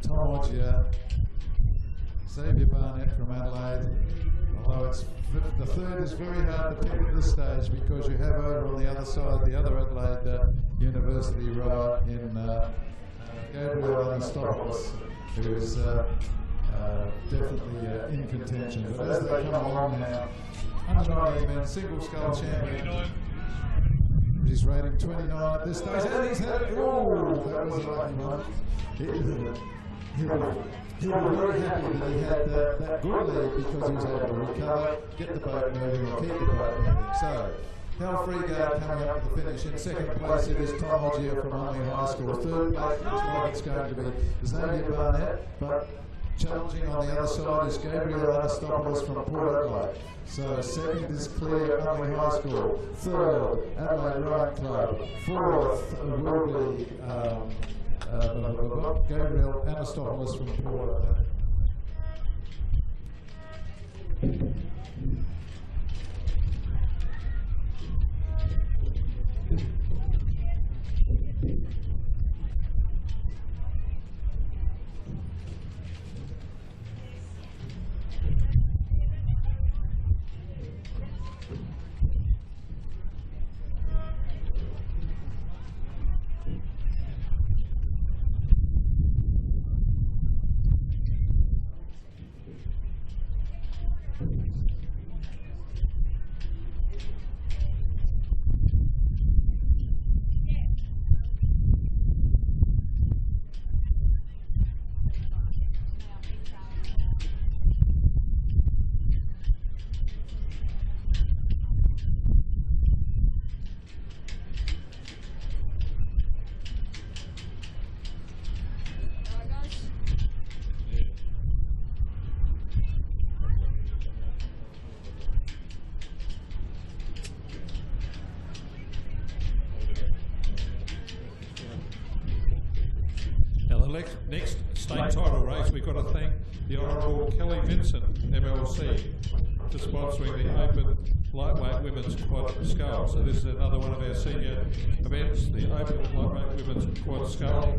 Tom Odgier, Xavier Barnett from Adelaide. Although the third is very hard to pick at this stage because you have over on the other side the other Adelaide University rower in Gabriel Anastopoulos, who is definitely in contention. But as they come along now, under 19 men single scull champion. He's rated 29 at this stage, and he's had it. Oh, that was a lucky one. He'll be very happy that he had that good lead because he was able to recover, get the boat moving, or keep the boat moving. So, Hal Freegard coming up to the finish. In second place, it is Tom Odgier from Unley High School. Third place looks like it's going to be Xavier Barnett, but challenging on the other side is Gabriel Anastopoulos from Port Adelaide. So second is clear, Unley High School. Third, Adelaide Rowing Club. Fourth will be Gabriel Anastopoulos from Port Adelaide. Next state title race, we've got to thank the Honourable Kelly Vincent, MLC, for sponsoring the Open Lightweight Women's Quad Scull. So this is another one of our senior events, the Open Lightweight Women's Quad Scull.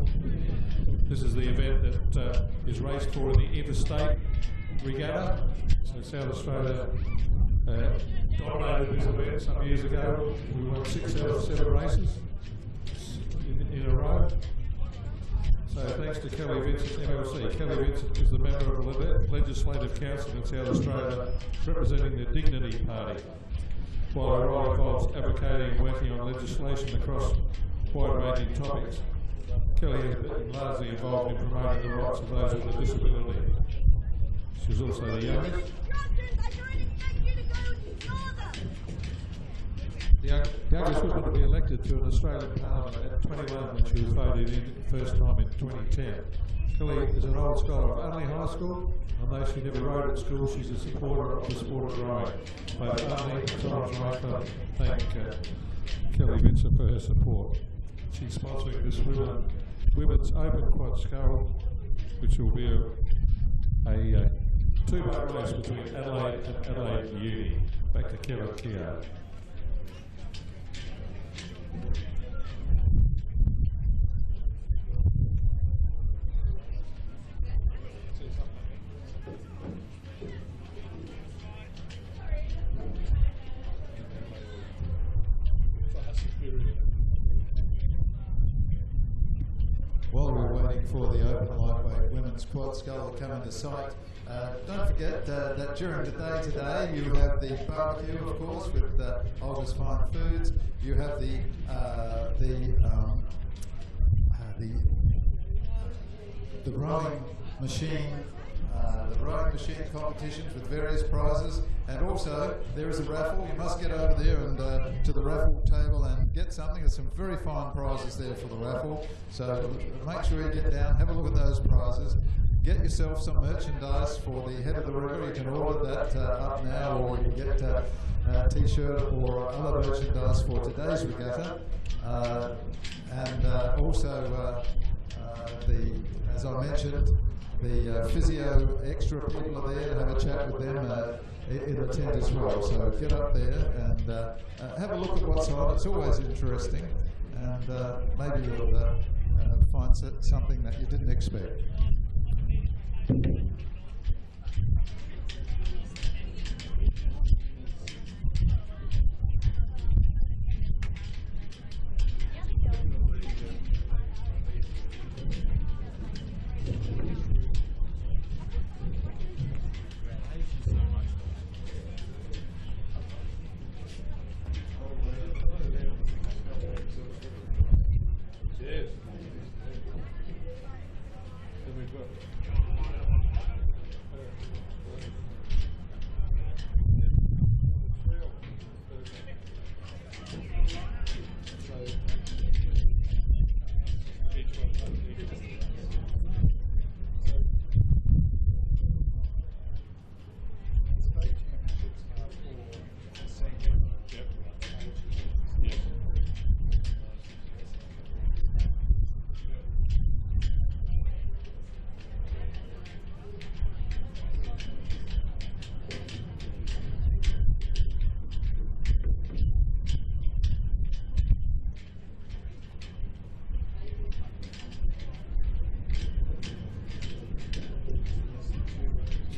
This is the event that is raced for in the interstate regatta. So South Australia dominated this event some years ago. We won 6 out of 7 races in a row. So thanks to Kelly Vincent, MLC. Kelly Vincent is the member of the Legislative Council in South Australia representing the Dignity Party, while her role involves advocating and working on legislation across wide-ranging topics. Kelly has been largely involved in promoting the rights of those with a disability. She's also the youngest. The youngest woman to be elected to an Australian Parliament at 21 when she was voted in first time in 2010. Kelly is an old scholar of Unley High School, and though she never rowed at school, she's a supporter of the sport of rowing. Both Unley and Torrens Rowing Club thank Kelly Vincent for her support. She's sponsoring this Women's Open Quad Scull, which will be a two-boat race between Adelaide and Adelaide Uni. Back to Kevin Keogh. While we're waiting for the Open Lightweight Women's Quad Scull to come into sight, don't forget that during the day today you have the barbecue, of course, with Olga's Fine Foods. You have the rowing machine. The rowing machine competitions with various prizes, and also there is a raffle. You must get over there and to the raffle table and get something. There's some very fine prizes there for the raffle, so make sure you get down, have a look at those prizes. Get yourself some merchandise for the head of the river. You can order that up now, or you can get a t-shirt or other merchandise for today's regatta, and also as I mentioned, the physio extra people are there to have a chat with them in the tent as well. So get up there and have a look at what's on. It's always interesting, and maybe you'll find something that you didn't expect.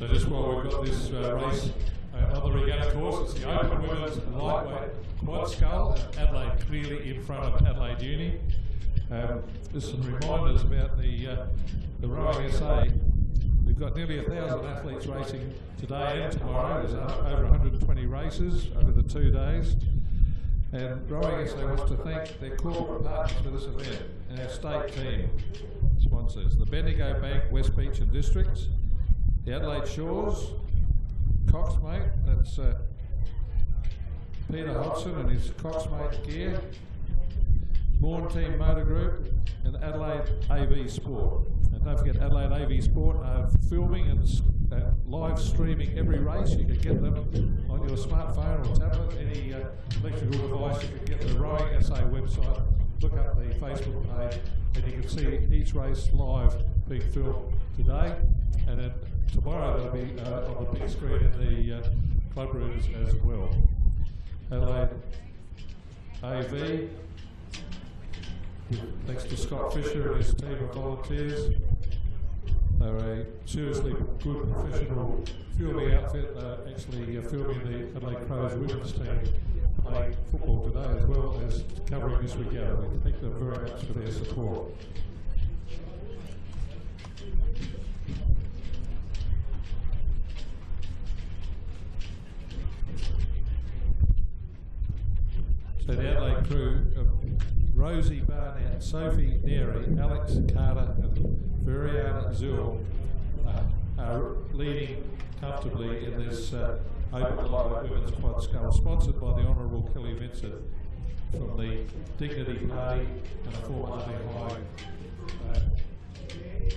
So just while we've got this race on the regatta course, it's the Open Women's Lightweight Quad Scull, Adelaide clearly in front of Adelaide Uni. Just some reminders about the rowing SA. We've got nearly 1,000 athletes racing today and tomorrow. There's over 120 races over the 2 days. And Rowing SA wants to thank their corporate partners for this event and our state team sponsors, the Bendigo Bank, West Beach and Districts, the Adelaide Shores, Coxmate, that's Peter Hodgson and his Coxmate gear, Morn Team Motor Group, and Adelaide AV Sport. And don't forget, Adelaide AV Sport are filming and live streaming every race. You can get them on your smartphone or tablet, any electrical device. You can get the Rowing SA website, look up the Facebook page, and you can see each race live being filmed today. And then tomorrow they'll be on the big screen in the club rooms as well. Adelaide AV, thanks to Scott Fisher and his team of volunteers. They're a seriously good professional filming outfit. They're actually filming the Adelaide Crows women's team playing football today as well as covering this regatta. We thank them very much for their support. So the Adelaide crew of Rosie Barnett, Sophie Neary, Alex Carter and Veriana Zul are leading comfortably in this Open Lightweight Women's Quad Scull, sponsored by the Honourable Kelly Vincent from the Dignity Party and a former Unley High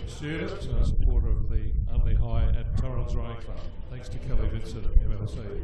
student and a supporter of the Unley High and Torrens Rowing Club. Thanks to Kelly Vincent, MLC.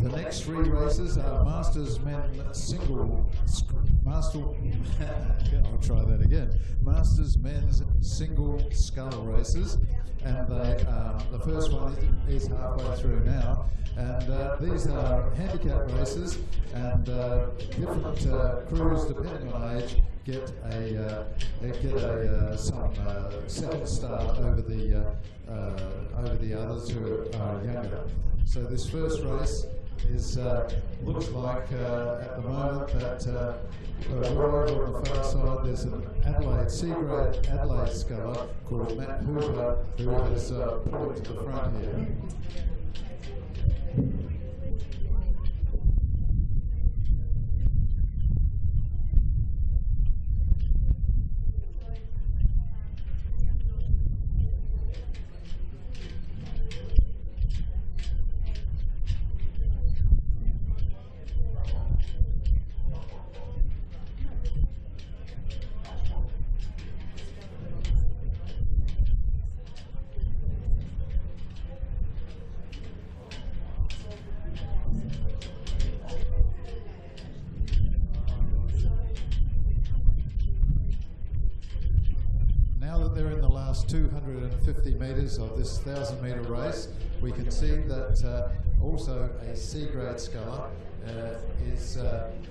The next three races are Masters Men Single I'll try that again. Masters Men's Single Scull races, and they, the first one is halfway through now. And these are handicap races, and different crews, depending on age, get some second start over the others who are younger. So this first race is looks like at the moment that right over on the far side there's an Adelaide C-grade Adelaide sculler called Matt Hooper, who has pulled to the front here. Now that they're in the last 250 metres of this 1,000-metre race, we can see that also a C-grade sculler is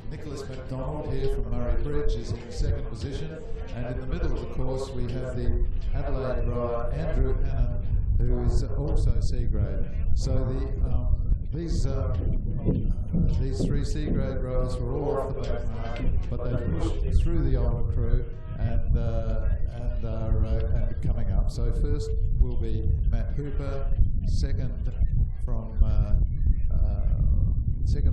Nicholas McDonald here from Murray Bridge is in second position, and in the middle of the course we have the Adelaide rower Andrew Hannon, who is also C-grade. So these three C-grade rowers were all off the back mark, but they pushed through the older crew and are coming up. So first will be Matt Hooper, second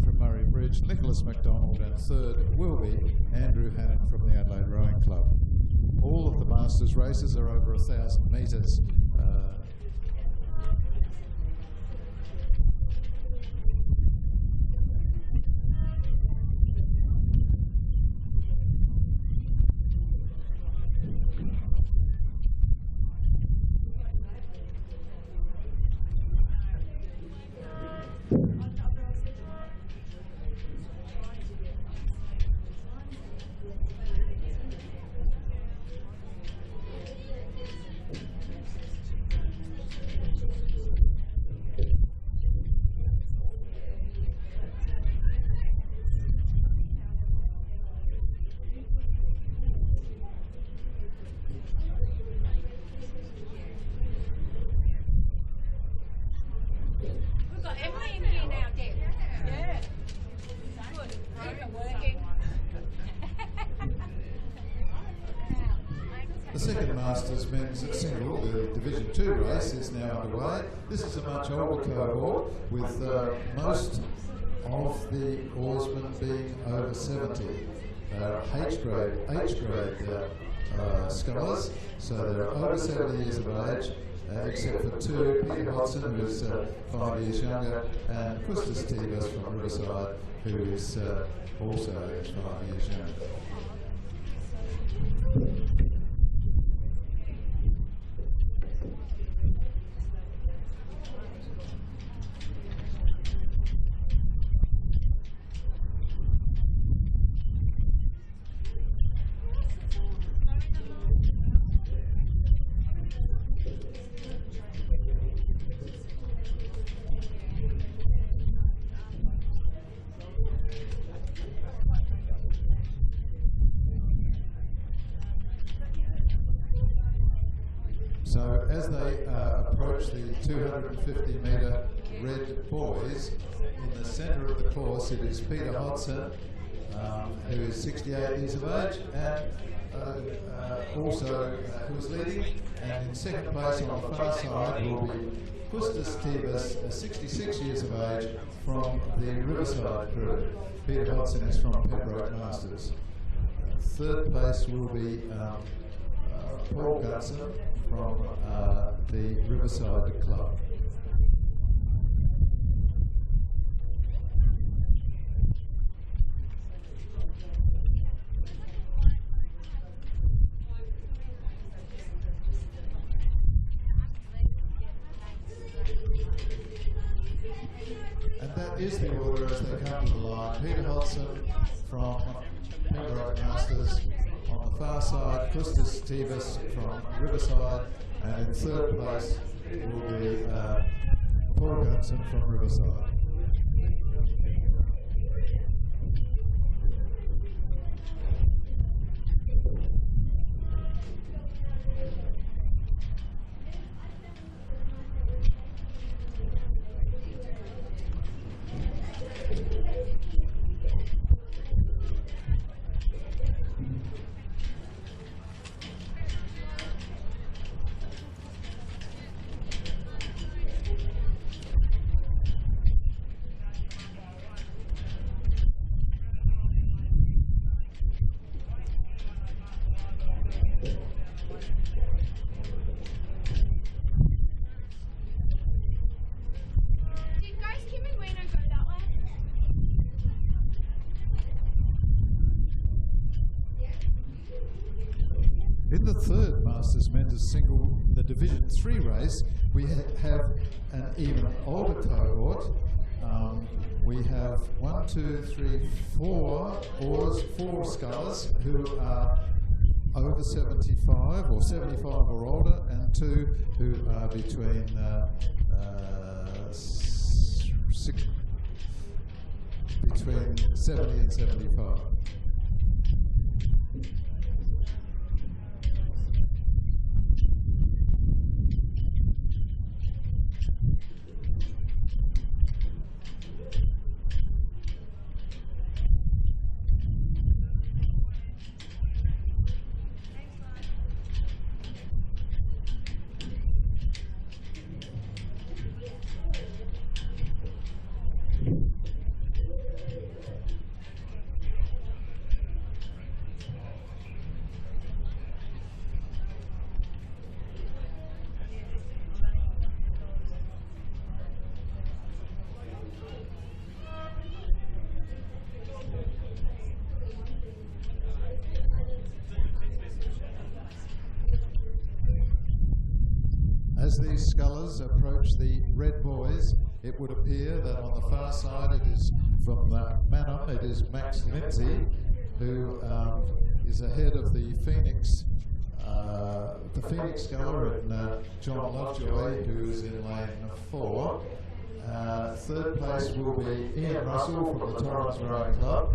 from Murray Bridge, Nicholas McDonald, and third will be Andrew Hannon from the Adelaide Rowing Club. All of the Masters races are over 1,000 metres. We've got Emily in here now, Deb. Yeah. Good. They're working. The second Masters men's single, the Division 2 race, is now underway. This is a much older cohort with most of the oarsmen being over 70. They're H-grade scullers, so they're over 70 years of age, except for two, Peter Hodson, who's 5 years younger, and Kustas Tebas from Riverside, who is also 5 years younger. So as they approach the 250-metre red buoys, in the centre of the course it is Peter Hodson, who is 68 years of age, and also who is leading, and in second place on the far side will be Kustas Tebas, 66 years of age, from the Riverside crew. Peter Hodson is from Pembroke Masters. Third place will be Paul Gutson from the Riverside Club. And that is the order as they come to the line. Peter Hodson from Pembroke Masters. On the far side, Kustas Tebas from Riverside, and in third place will be Paul Gutson from Riverside. In the third Masters Men's Single, the Division 3 race, we have an even older cohort. We have 4 scullers who are over 75 or 75 or older, and 2 who are between between 70 and 75. As these scullers approach the red buoys, it would appear that on the far side it is from Manum, it is Max Lindsay, who is ahead of the Phoenix sculler, and John Lovejoy, who is in lane 4. Third place will be Ian Russell from the Torrens Rowing Club.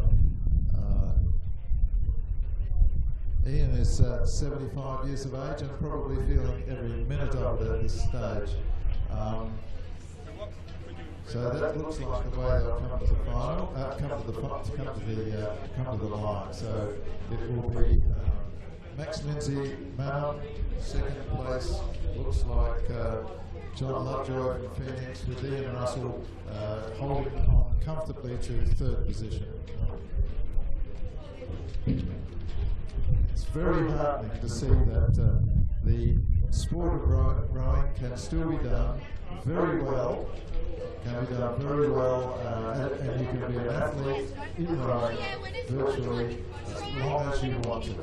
Ian is 75 years of age and probably feeling every minute of it at this stage. So that looks like the way they'll come to the final, come to the line. So it will be Max Lindsay Mount, second place. Looks like John Lovejoy from Phoenix with Ian Russell holding on comfortably to third position. It's very heartening to see that the sport of rowing can still be done very well, and you can be an athlete in rowing virtually as long as you want to.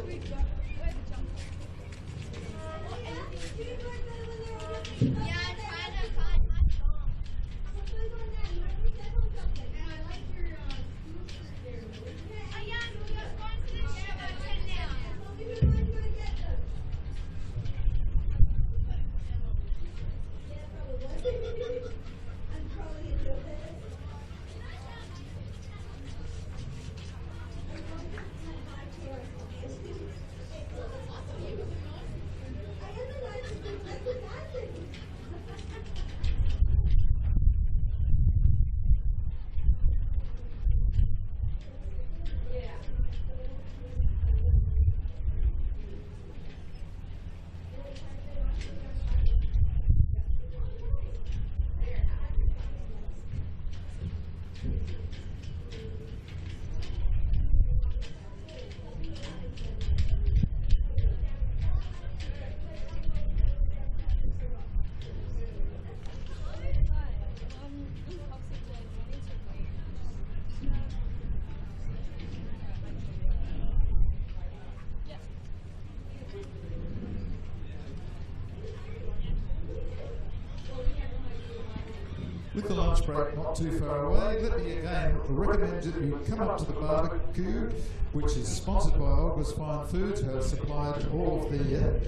With the lunch break not too far away, let me again recommend that you come up to the barbecue, which is sponsored by Olga's Fine Foods, who have supplied all of the gear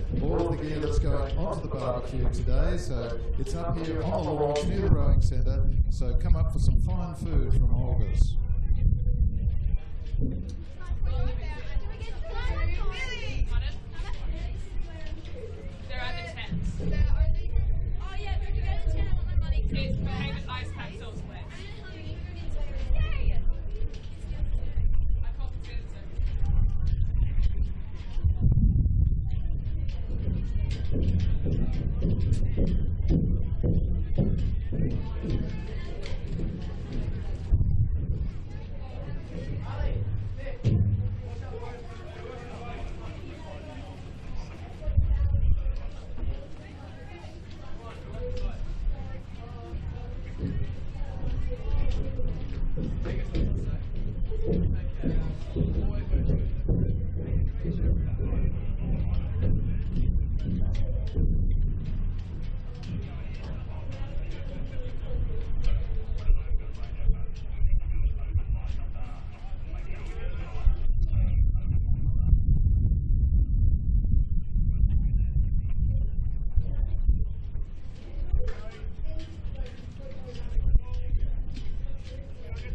that's going onto the barbecue today. So it's up here on the lawn near the rowing centre. So come up for some fine food from Olga's. There are the tents. Oh yeah, we're gonna get a 10. I want my money. It's famous ice capsules wet. Yay! I compensated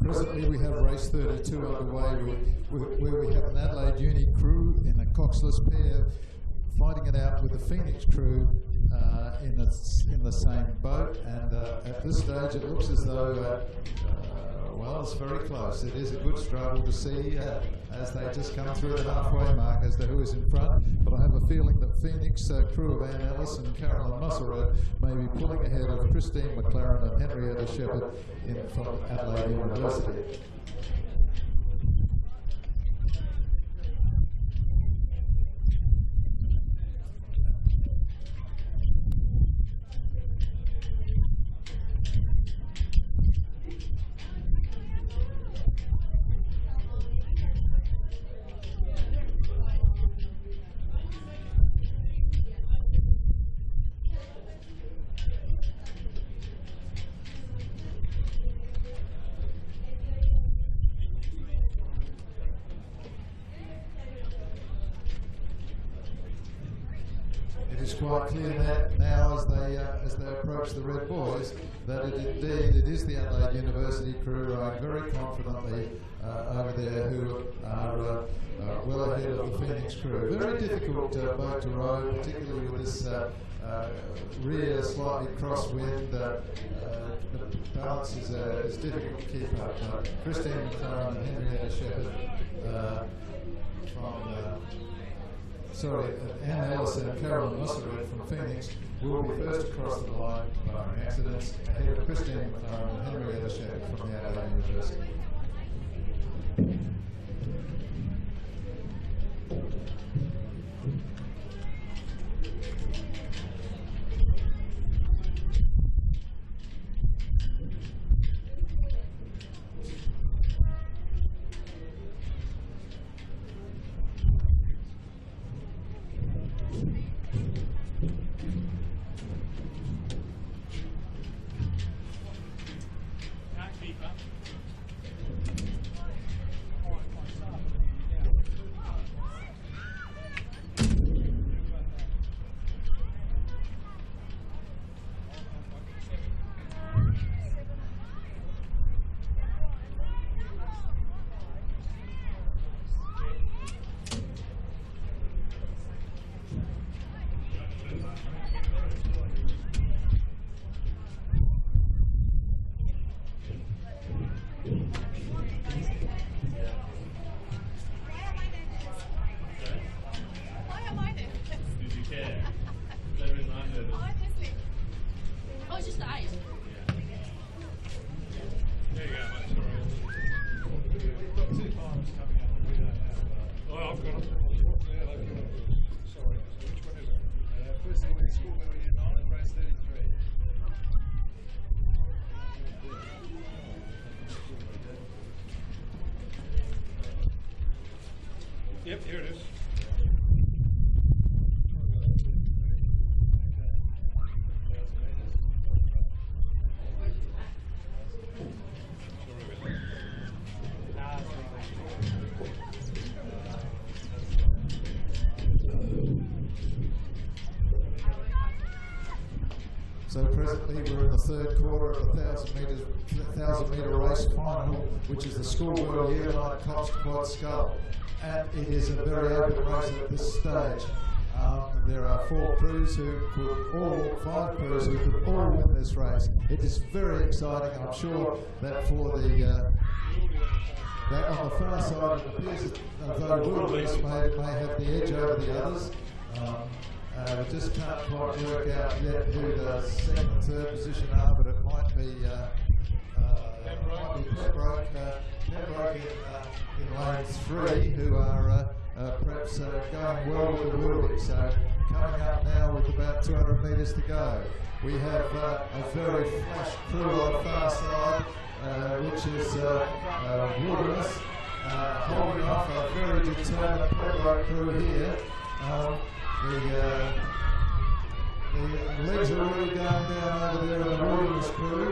Presently we have race 32 underway where we have an Adelaide Uni crew in a coxless pair fighting it out with the Phoenix crew in the same boat, and at this stage it looks as though well, it's very close. It is a good struggle to see as they just come through the halfway mark as to who is in front, but I have a feeling that Phoenix crew of Anne Ellis and Carolyn Musselrad may be pulling ahead of Christine McLaren and Henrietta Shepherd from Adelaide University. It's quite clear now as they approach the Red Boys that it is the Adelaide University crew rowing very confidently over there, who are well ahead of the Phoenix crew. Very difficult boat to row, particularly with this rear slightly crosswind. The balance is difficult to keep up. Christine McLaren and Henrietta Shepherd from Anne Ellis and Carolyn Musselman from Phoenix will be first across the line barring accidents, ahead of Christine McLaren and Henrietta Shepard from the Adelaide University. Can't keep up. Why am I nervous? Did you care? There is my nervous. Honestly. Oh, it's just the eyes. There you go, mate. Sorry. We've got 2 finals coming up and we don't have. Oh, I've got them. Yeah, they've got it. Sorry. So which one is it? First of all, it's School Girl Year 9, race 33. Yep, here it is. So presently we're in the third quarter of the 1,000 metre race final, which is the Schoolgirl Year 9 Cops Quad Scull. And it is a very open race at this stage. There are 5 crews who could all win this race. It is very exciting, and I'm sure that for the that on the far side it appears as though Wilderness may have the edge over the others. We just can't quite work out yet who the second and third position are, but it might be Pembroke in lane 3, who are perhaps going well with the Wildy. So coming up now with about 200 metres to go. We have a very flash crew on the far side, which is Wilderness, holding off a very determined Pembroke crew here. The legs are really going down over there in the Wilderness crew.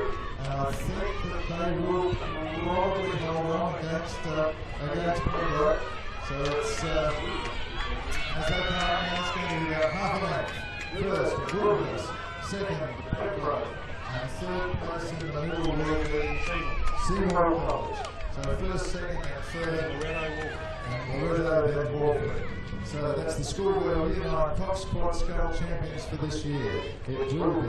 I think that they will probably hold on against Pembroke. So it's, as they come up now, it's going to be about half a length. First, Wilderness. Second, Pembroke. And third place in the middle will be Seymour College. So first, second, and third, Loretto then Walford. So that's the Schoolgirl Year 9 Cox Quad Scull champions for this year. It will be,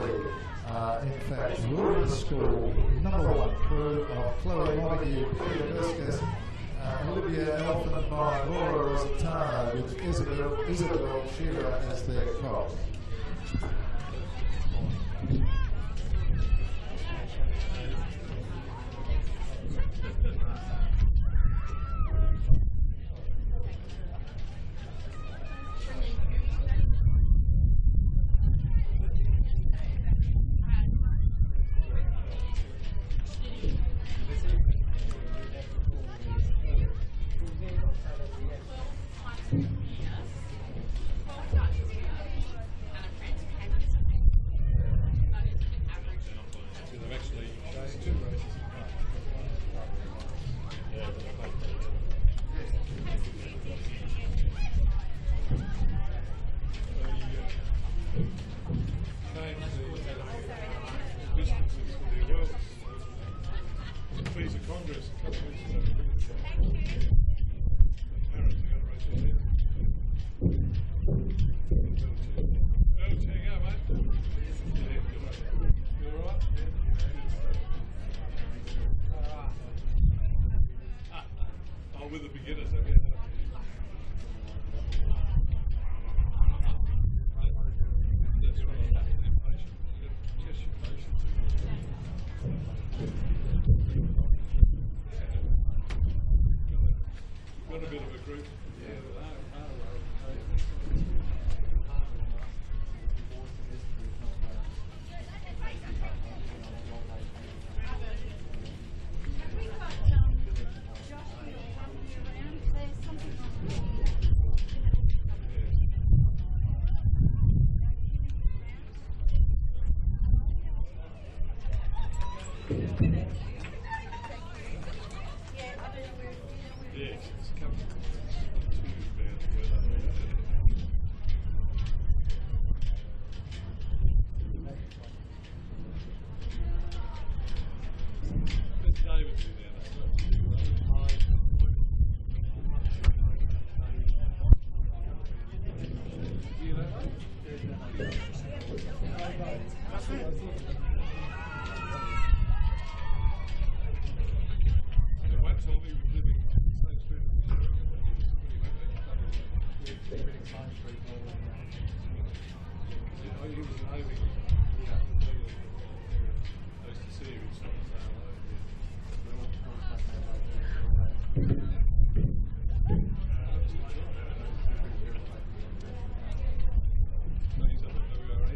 in fact, Wilderness School #1 crew of Chloe Montague, Peter Viscus, Olivia Elfenbein, Laura Rosatano, with Isabel Shearer as their coach. With the beginners, have you? Yes, it's a couple two bands where Where's David do now? At one time he was living State Street. He was an Ivy. I used to see him in some he's up at WRA.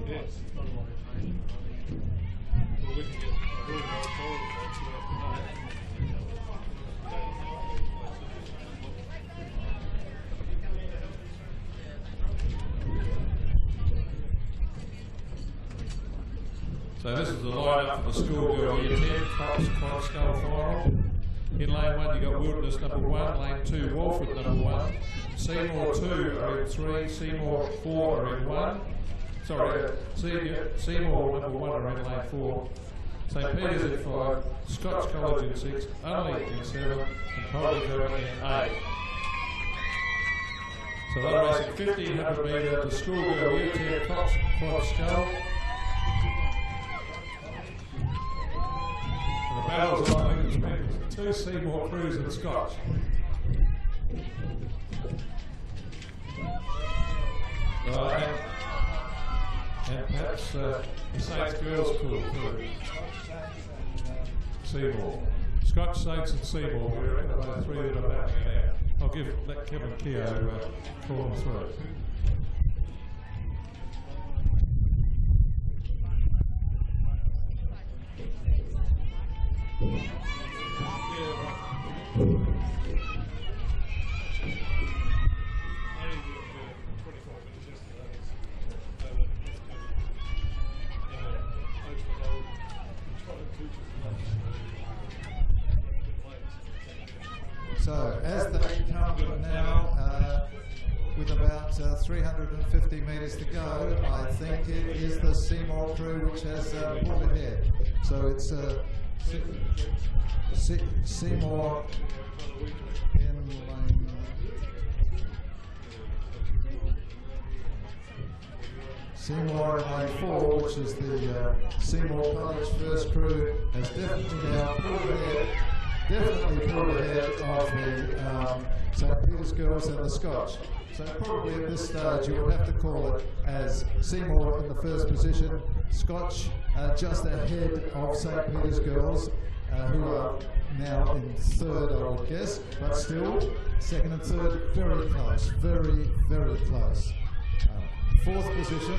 Yes. Well, we can get all of our calls So this is the line-up for the schoolgirl year 10 Fox Skull final. In lane 1 you got Wilderness number 1, lane 2 Walford number 1, Seymour 2 are in 3, Seymour 4 are in 1. Sorry, Seymour number 1 are in lane 4, St Peter's in 5, Scotch College in 6, Only in 7, and Pollyville in 8. So they're racing 1500 metre, the schoolgirl year 10 Fox Skull. And the battles are like it's been 2 Seymour Crews and Scotch. And perhaps the Saints Girls School too. Seymour. Scotch, Saints and Seymour, we reckon are the 3 that are battling it out. I'll let Kevin Keogh call them through. So as they come now, with about 350 metres to go, I think it is the Seymour crew which has pulled ahead. So it's Seymour in lane. Seymour in lane 4, which is the Seymour College first crew, has definitely now pulled ahead. Definitely pulled ahead of the St Peter's Girls and the Scotch. So probably at this stage you would have to call it as Seymour in the first position, Scotch just ahead of St Peter's Girls, who are now in third, I would guess, but still second and third very close, very, very close. Fourth position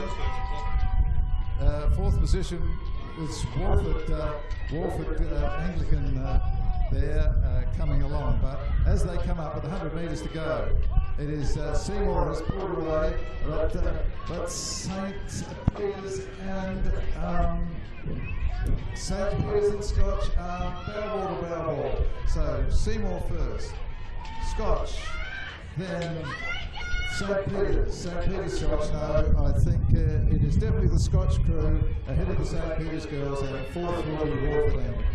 is Walford Anglican there coming along, but as they come up with 100 metres to go, it is Seymour has pulled away, but St Peter's and Scotch are bow to bow. So Seymour first, Scotch, then St Peter's Scotch. No, I think it is definitely the Scotch crew ahead of the St Peter's Girls, and fourth will be Walford Anglican.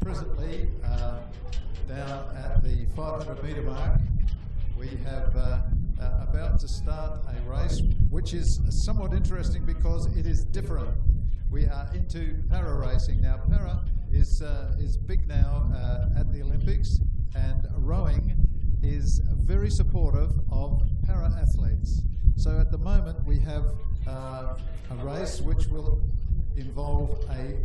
presently, down at the 500 metre mark, we have about to start a race which is somewhat interesting because it is different. We are into para racing now. Para is big now at the Olympics, and rowing is very supportive of para athletes. So at the moment we have a race which will involve a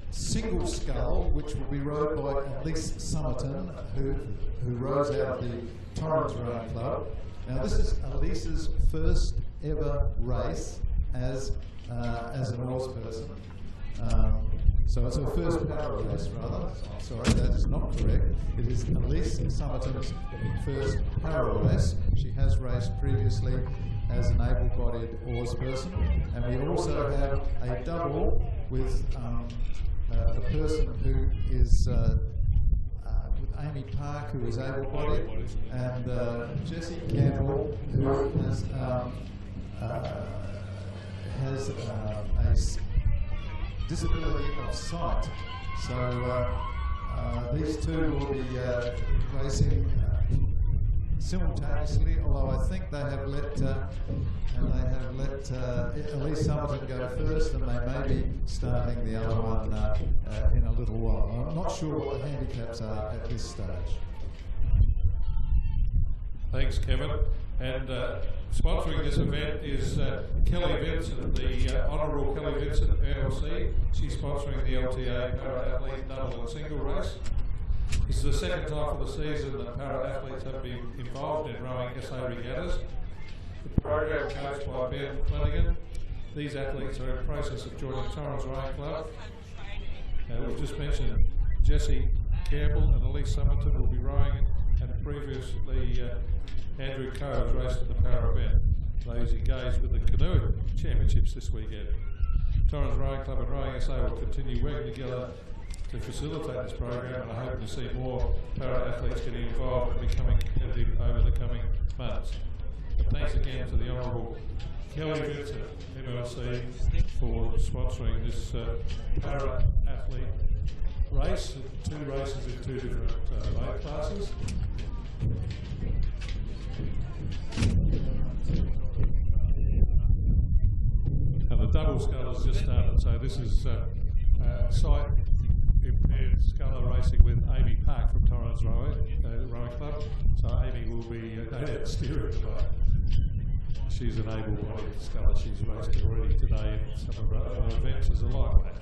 single scull, which will be rowed by Elise Summerton, who rows out of the Torrens Rowing Club. Now this is Elise's first ever race as an oars person. So it's her first para race, rather. I'm sorry, that is not correct. It is Elise Summerton's first para race. She has raced previously as an able-bodied oars person, and we also have a double with a person who is with Amy Park, who is able-bodied, and Jessie Campbell, who has a disability of sight. So these two will be racing simultaneously, although I think they have let Elise Summerton go first, and they may be starting the other one in a little while. I'm not sure what the handicaps are at this stage. Thanks, Kevin. And sponsoring this event is Kelly Vincent, the Honourable Kelly Vincent LLC. She's sponsoring the LTA para-athlete double and single race. This is the second time for the season that para-athletes have been involved in rowing SA regattas. The program coached by Ben Flanagan. These athletes are in the process of joining Torrens Rowing Club. We've just mentioned Jessie Campbell and Elise Summerton will be rowing, and previously Andrew Coe has raced in the para event. Those engaged with the canoe championships this weekend. Torrens Rowing Club and Rowing SA will continue working together to facilitate this program, and I hope to see more para athletes getting involved and becoming competitive over the coming months. But thanks again to the Honourable Kelly Vincent MLC for sponsoring this para athlete race, 2 races in 2 different weight classes. And the double scull has just started, so this is sight impaired sculler racing with Amy Park from Torrens Rowing Club. So Amy will be steering the boat. She's an able-bodied sculler. She's raced already today in some of our other events as a lightweight.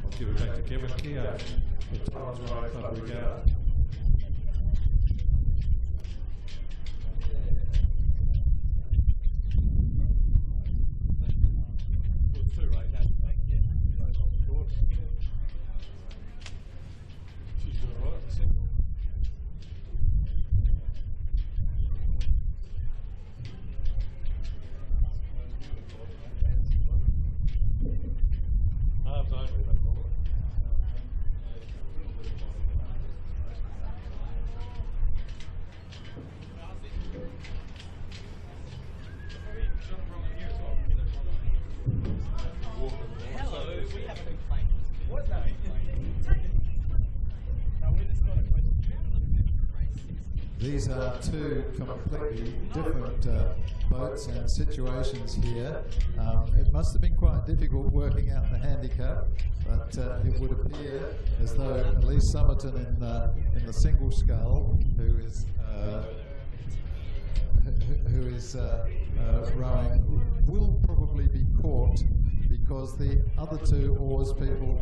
I'll give it back to Kevin Keogh, the Torrens Rowing Club regatta. These are 2 completely different boats and situations here. It must have been quite difficult working out the handicap, but it would appear as though Elise Summerton in the single scull, who is rowing, will probably be caught, because the other 2 oars people,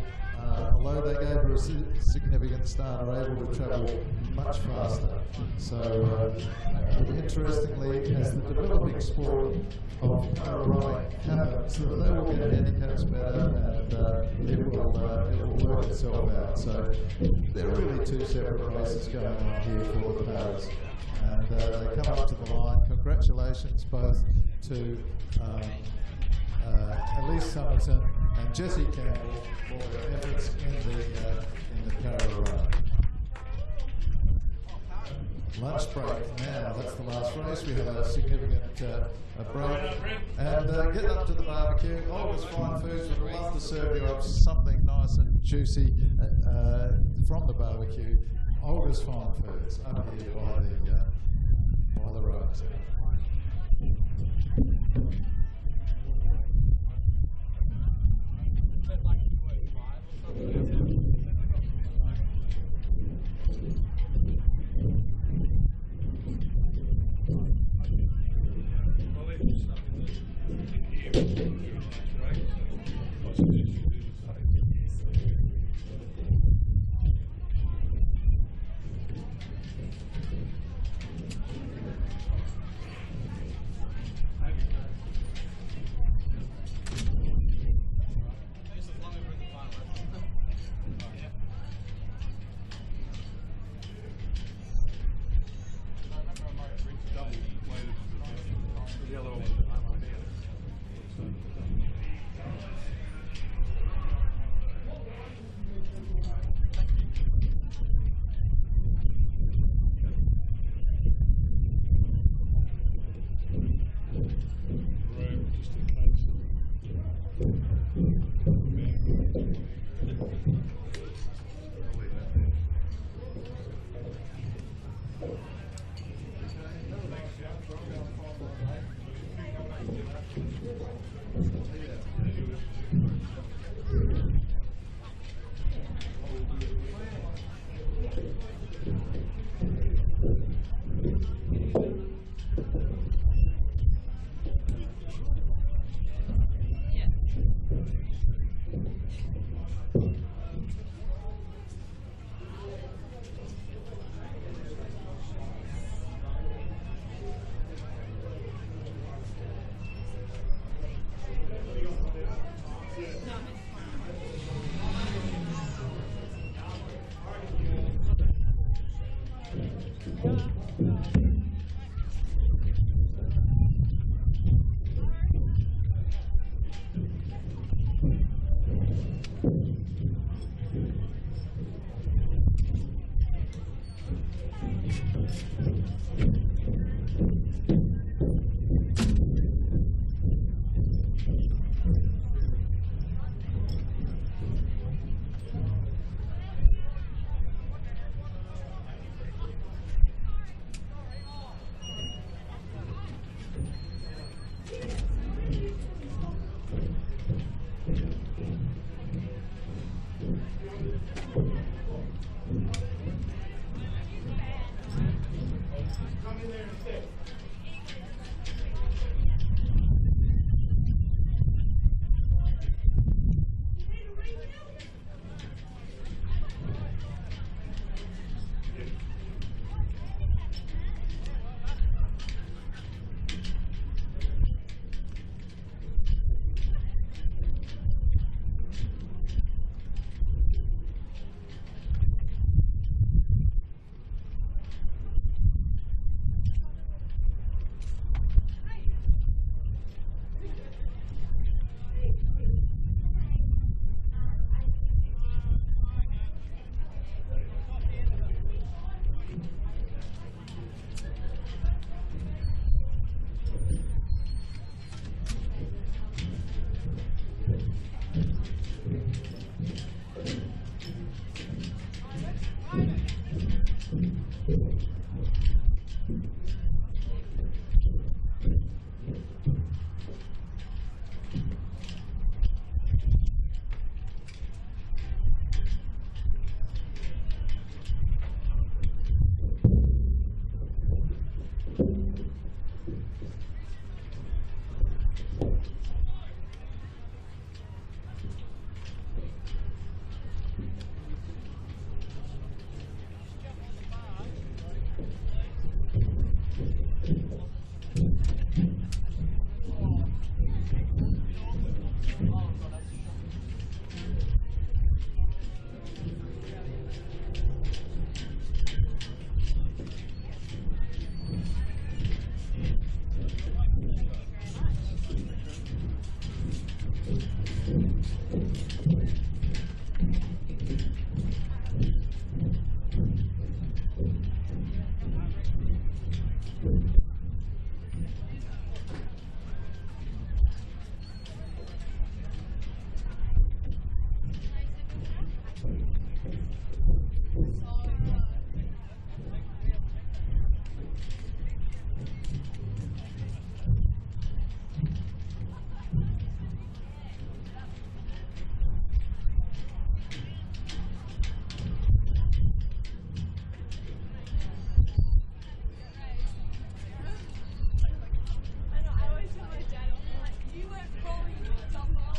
although they gave her a significant start, are able to travel much faster. So, interestingly, as the developing sport of para rowing happens, they will get handicaps better, and it will work itself out. So there are really 2 separate races going on here for the paras, and they come up to the line. Congratulations both to Elise Summerton and Jessie Campbell for their efforts in the para rowing. lunch break now. That's the last race. We had a significant break. And getting up to the barbecue, Olga's Fine Foods would love to serve you up something nice and juicy from the barbecue. Olga's Fine Foods up here by the rowing centre. I know, I always tell my dad, I'm like, you weren't calling softball.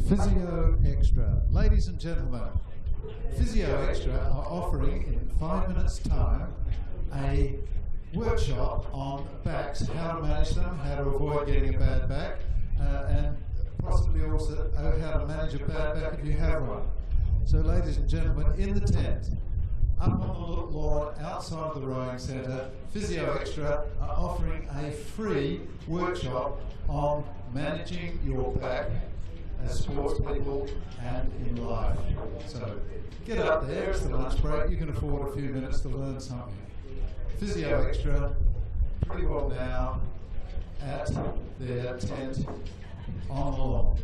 Physio Extra. Ladies and gentlemen, Physio Extra are offering in 5 minutes' time a workshop on backs, how to manage them, how to avoid getting a bad back, and possibly also how to manage a bad back if you have one. So ladies and gentlemen, in the tent, up on the lawn outside of the rowing centre, Physio Extra are offering a free workshop on managing your back as sports people and in life. So get up there, it's the lunch break, you can afford a few minutes to learn something. Physio Extra, pretty well now at their tent on the lawn.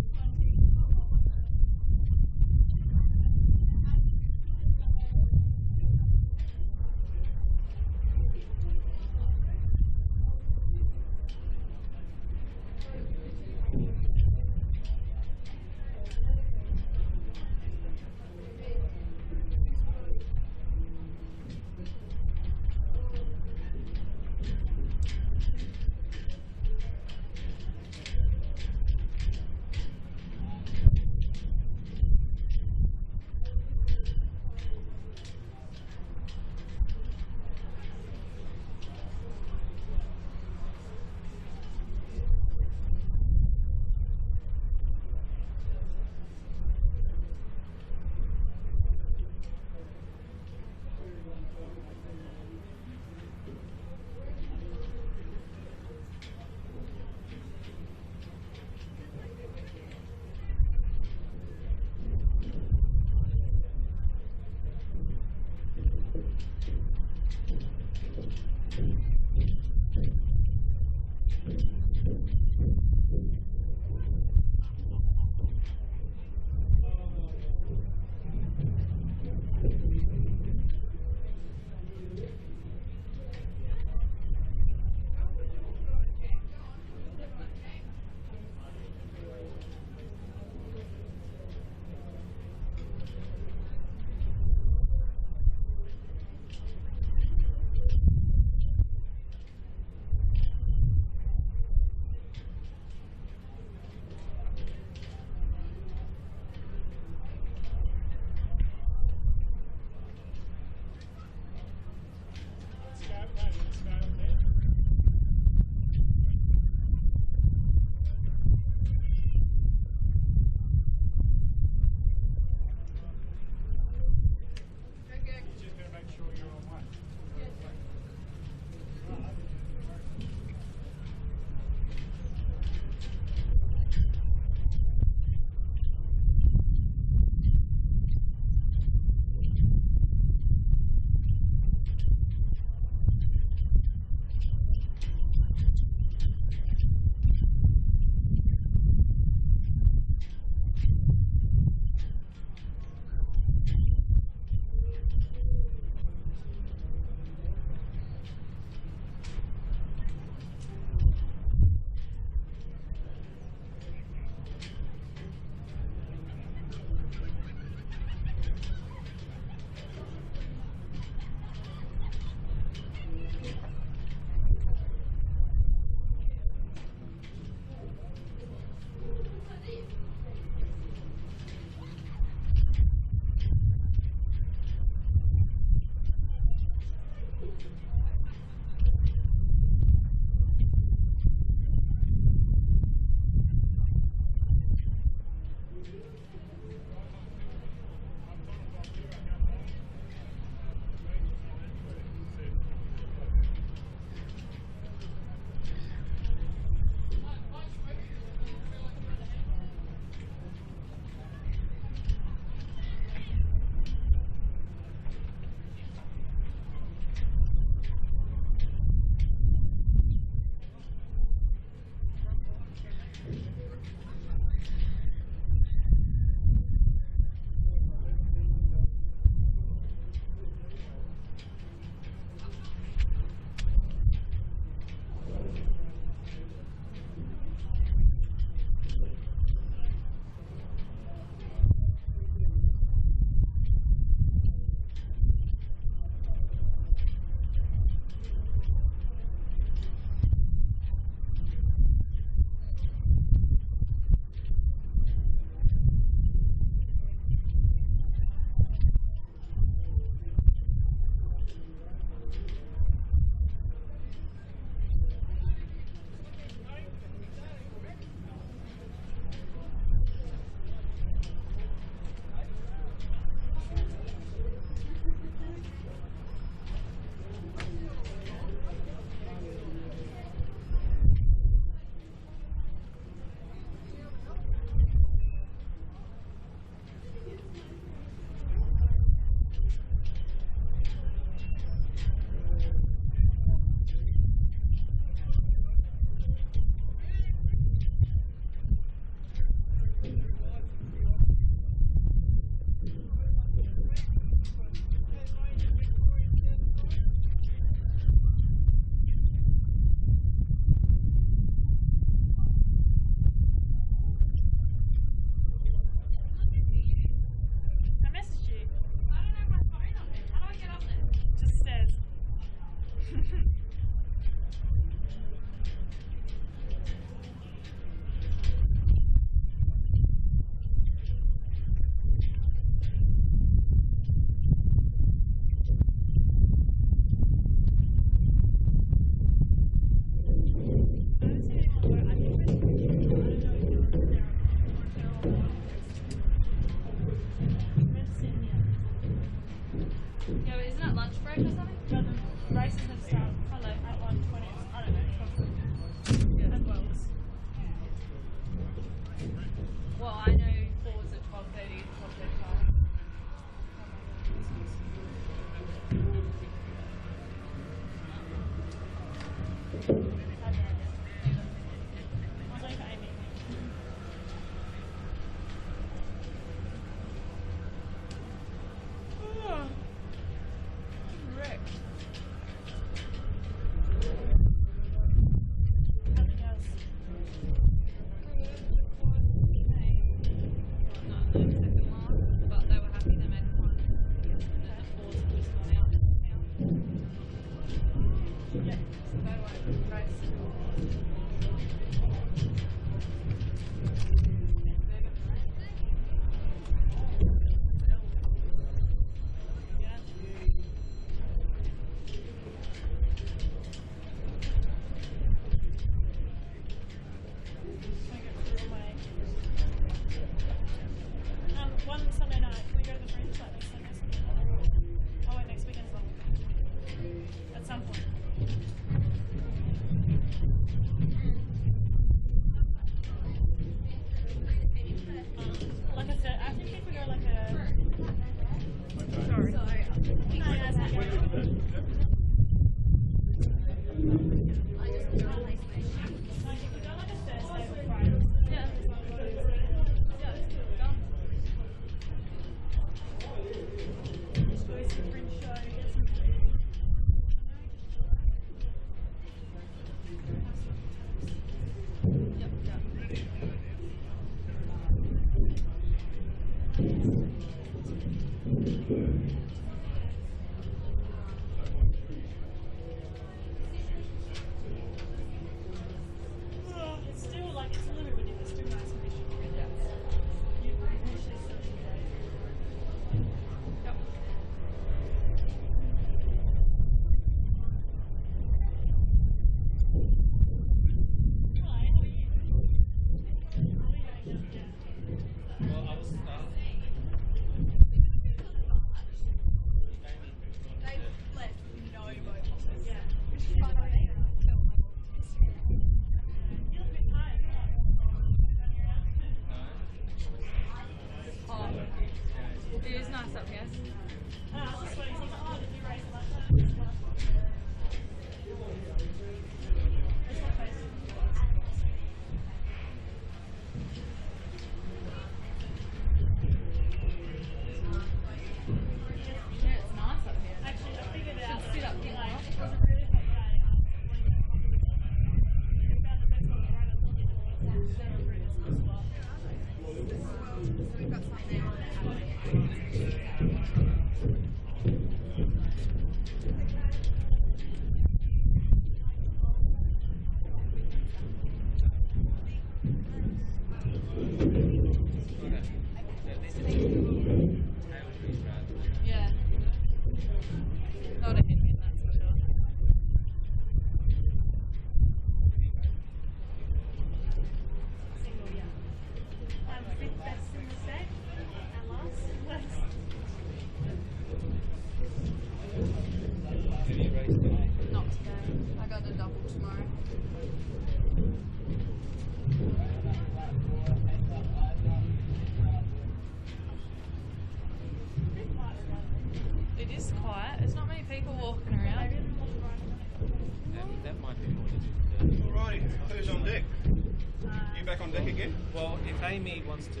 you back on deck again? Well, if Amy wants to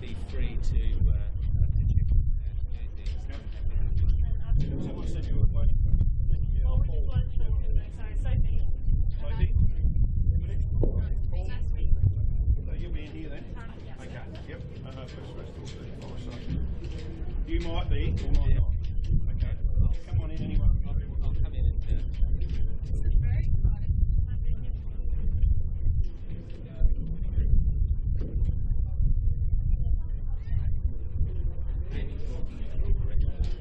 be free to check Someone said you were waiting for me. Yeah, Oh, which one? Sorry, Sophie. Sophie? Last week. So you'll be in here then? Yes. Okay, yep. First rest will see. Oh, so you might be or might not. Okay. Come on in anyway. I'll come in and This is very exciting. I've been here Amy talking to the director.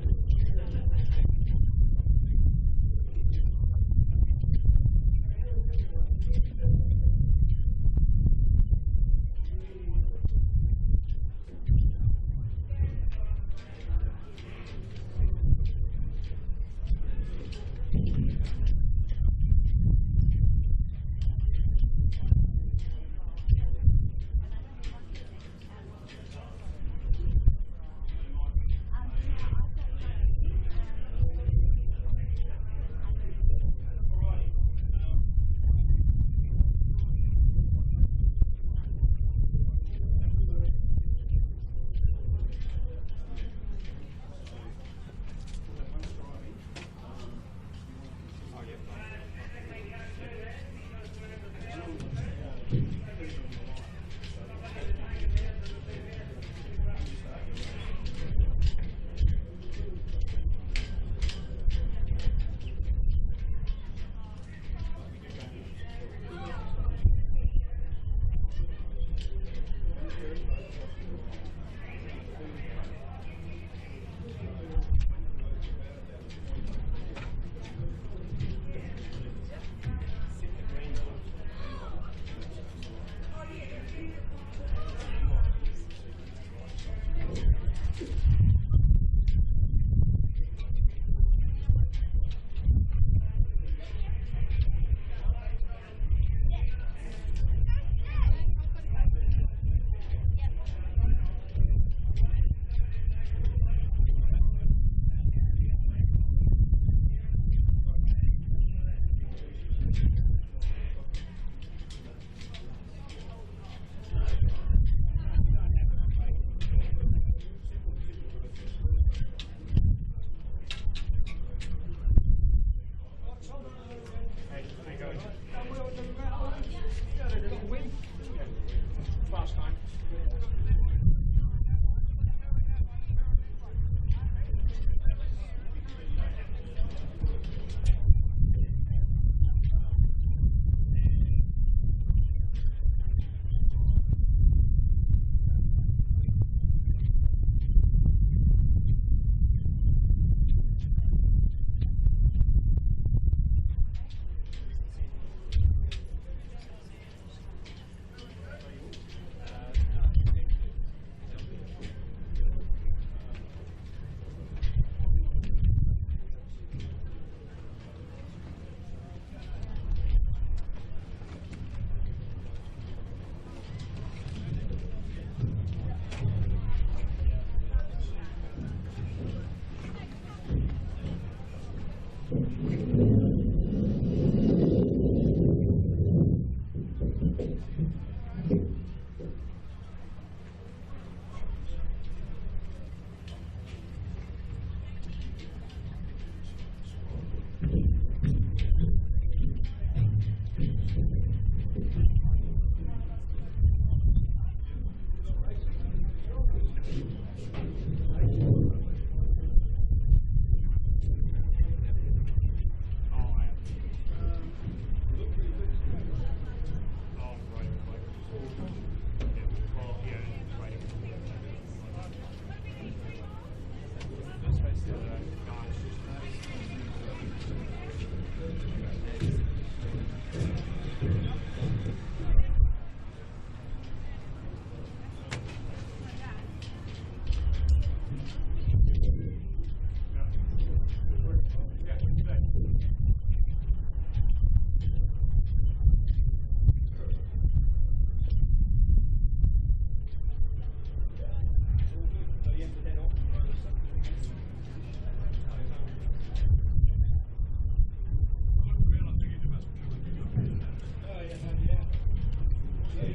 This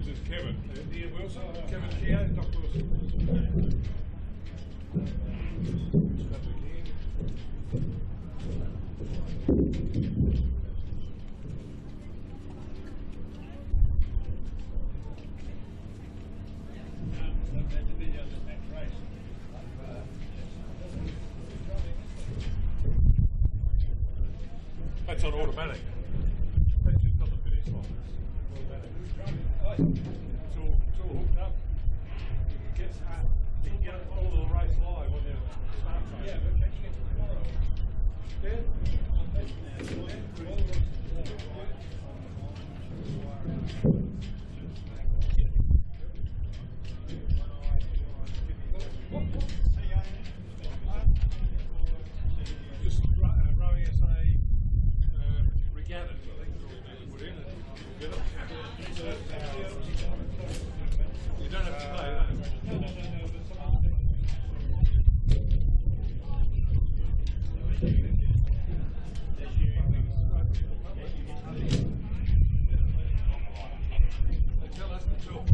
is Kevin. Ian Wilson. Kevin Keogh, Doc Wilson. Stop again. That's on automatic. That's just on the finish line. Automatic. It's all hooked up. You can get all of the race live on your smartphone. Yeah, but can you get tomorrow? Just rowing SA regattas, I think, is all they put in it. Get it. You don't have to pay, don't you? They tell us to talk.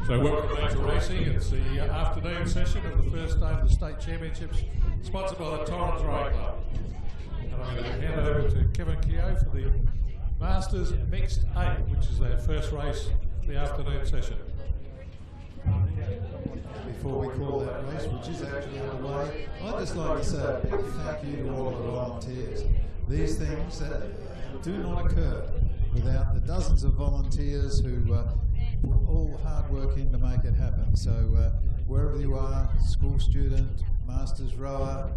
So welcome back to racing. It's the afternoon session of the first day of the State Championships, sponsored by the Torrens Rowing Club. And I'm going to hand over to Kevin Keogh for the Masters Mixed 8, which is their first race of the afternoon session. Before we call that race, which is actually underway, I'd just like to say a big thank you to all of the volunteers. These things do not occur without the dozens of volunteers who put all hard work in to make it happen. So wherever you are, school student, masters rower,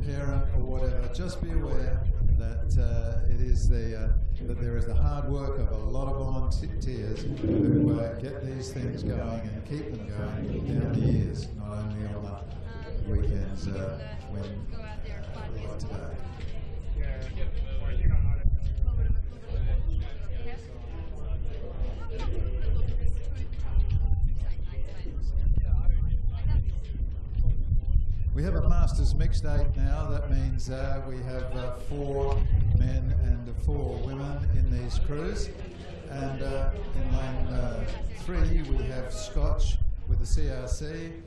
parent or whatever, just be aware that that there is the hard work of a lot of volunteers who get these things going and keep them going down the years, not only on the weekends when like today. We have a Masters Mixed 8 now. That means we have 4 men and 4 women in these crews. And in lane 3 we have Scotch with the CRC,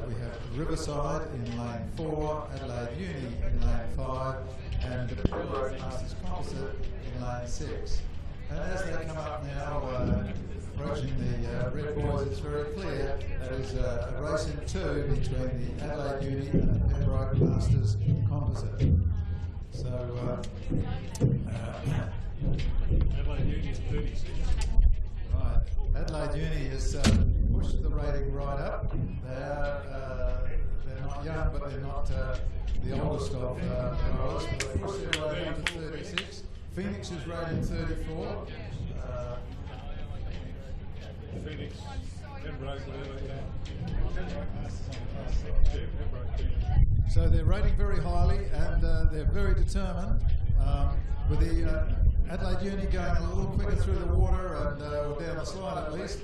we have Riverside in lane 4, Adelaide Uni in lane 5, and the Pembroke Masters Composite in lane 6. And as they come up now, approaching the red boys, it's very clear that is a race in 2 between the Adelaide Uni and the Pembroke Masters Composite. So, Adelaide Uni is 36. right, Adelaide Uni has pushed the rating right up. They're not young, but they're not the oldest of rowers. But they pushed their rating up to 36. Phoenix is rated 34. Phoenix, Pembroke, whatever, yeah. So they're rating very highly, and they're very determined. With the Adelaide Uni going a little quicker through the water and down the slide at least,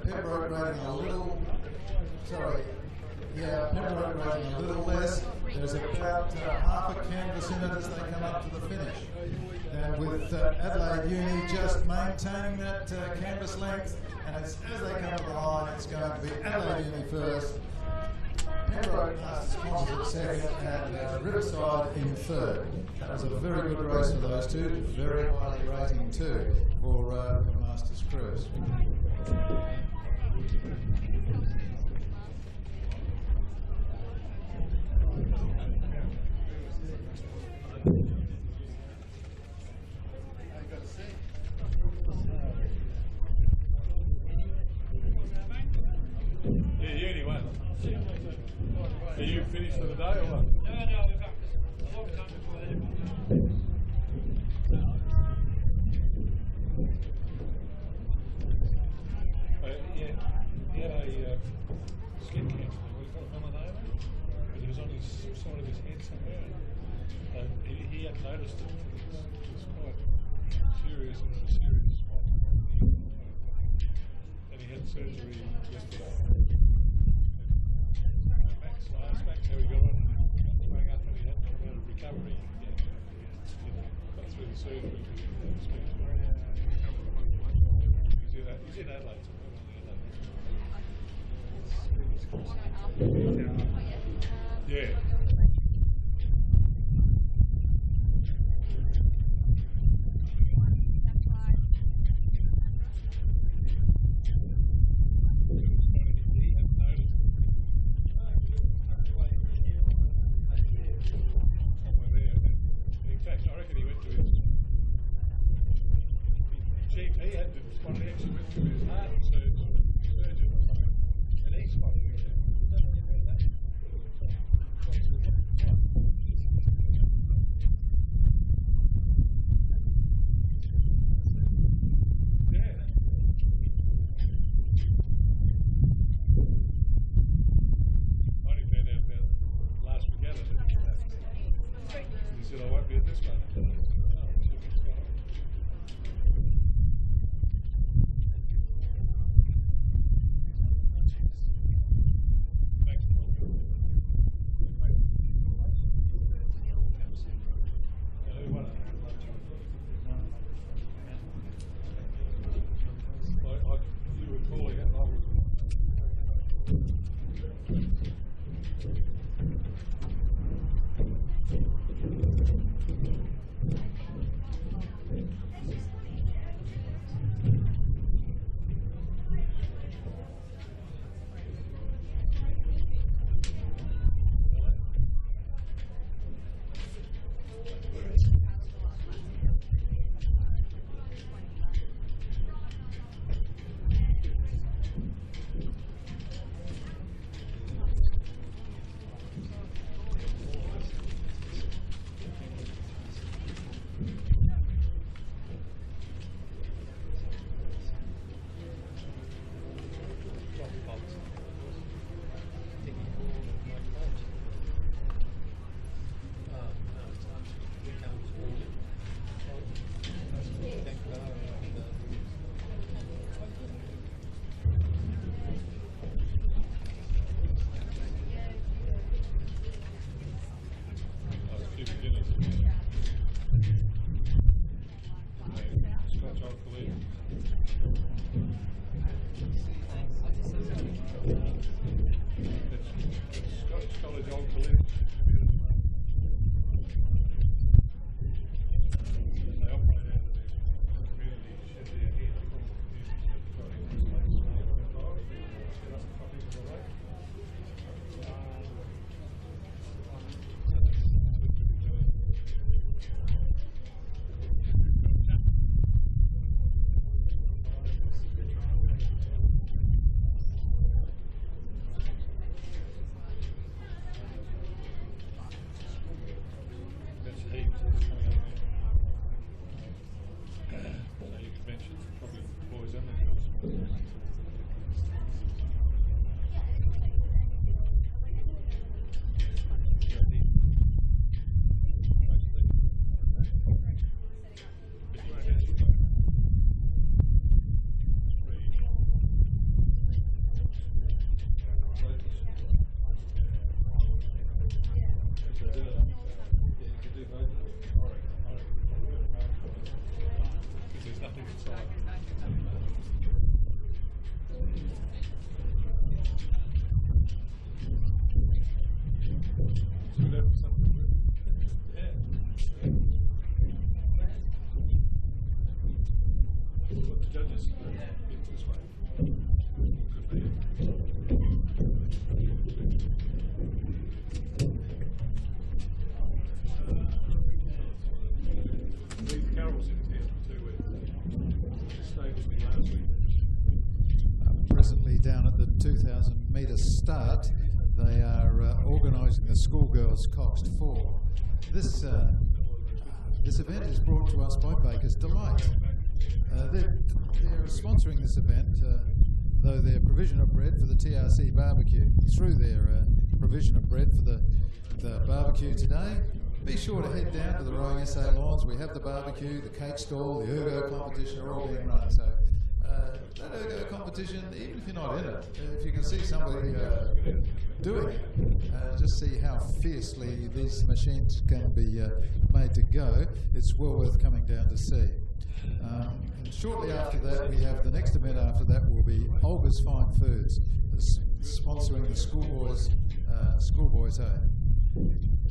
Pembroke rating a little. Pembroke rating a little less. There's about half a canvas in it as they come up to the finish. And with Adelaide Uni just maintaining that canvas length, and as they come to the line, it's going to be Adelaide Uni first, Pembroke Masters Composite second, and Riverside in third. That was a very good race for those two, very highly rating too for Masters Cruise. Yeah, Uni won. Are you finished for the day or what? No, we're back. A long time before that. Yeah, he had a skin cancer. We've got a melanoma, but it was on his side of his head somewhere. And he hadn't noticed it. It's quite serious. It was a serious spot. And he had surgery yesterday. Max, I asked Max how he got on. Rang up and he had a recovery. Yeah. Got through the surgery. He's in Adelaide. Yeah. He had to respond, he actually went to his heart surgeon or something, and he spotted it. Yeah. I only found out about last regatta. He said, I won't be at this one. village on to live. They operate out of their community shed down here. That's heaps that's coming up there. So your conventions probably boys and the girls. There's nothing inside. So we'd have something with yeah. What the judges? Yeah. This way. Could be. Leave Carol's in town for 2 weeks. She stayed with me last week. Presently down at the 2,000 metre start, they are organising the schoolgirls Coxed 4. This event is brought to us by Baker's Delight. They're sponsoring this event, though their provision of bread for the TRC barbecue. Through their provision of bread for the barbecue today, be sure to head down to the Rowing SA Lawns. We have the barbecue, the cake stall, the ergo competition are all being run. So that ergo competition, even if you're not in it, if you can see somebody doing it, just see how fiercely these machines can be made to go, it's well worth coming down to see. And shortly after that, we have the next event after that will be Olga's Fine Foods, sponsoring the Schoolboys Home.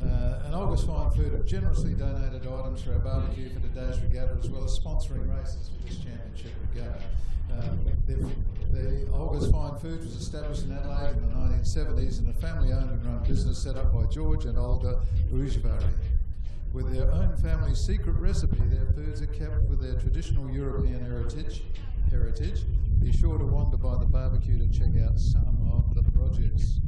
And Olga's Fine Food have generously donated items for our barbecue for today's regatta, as well as sponsoring races for this championship regatta. The Olga's Fine Food was established in Adelaide in the 1970s, and a family-owned and run business set up by George and Olga Ujvari. With their own family's secret recipe, their foods are kept with their traditional European heritage. Be sure to wander by the barbecue to check out some of the produce.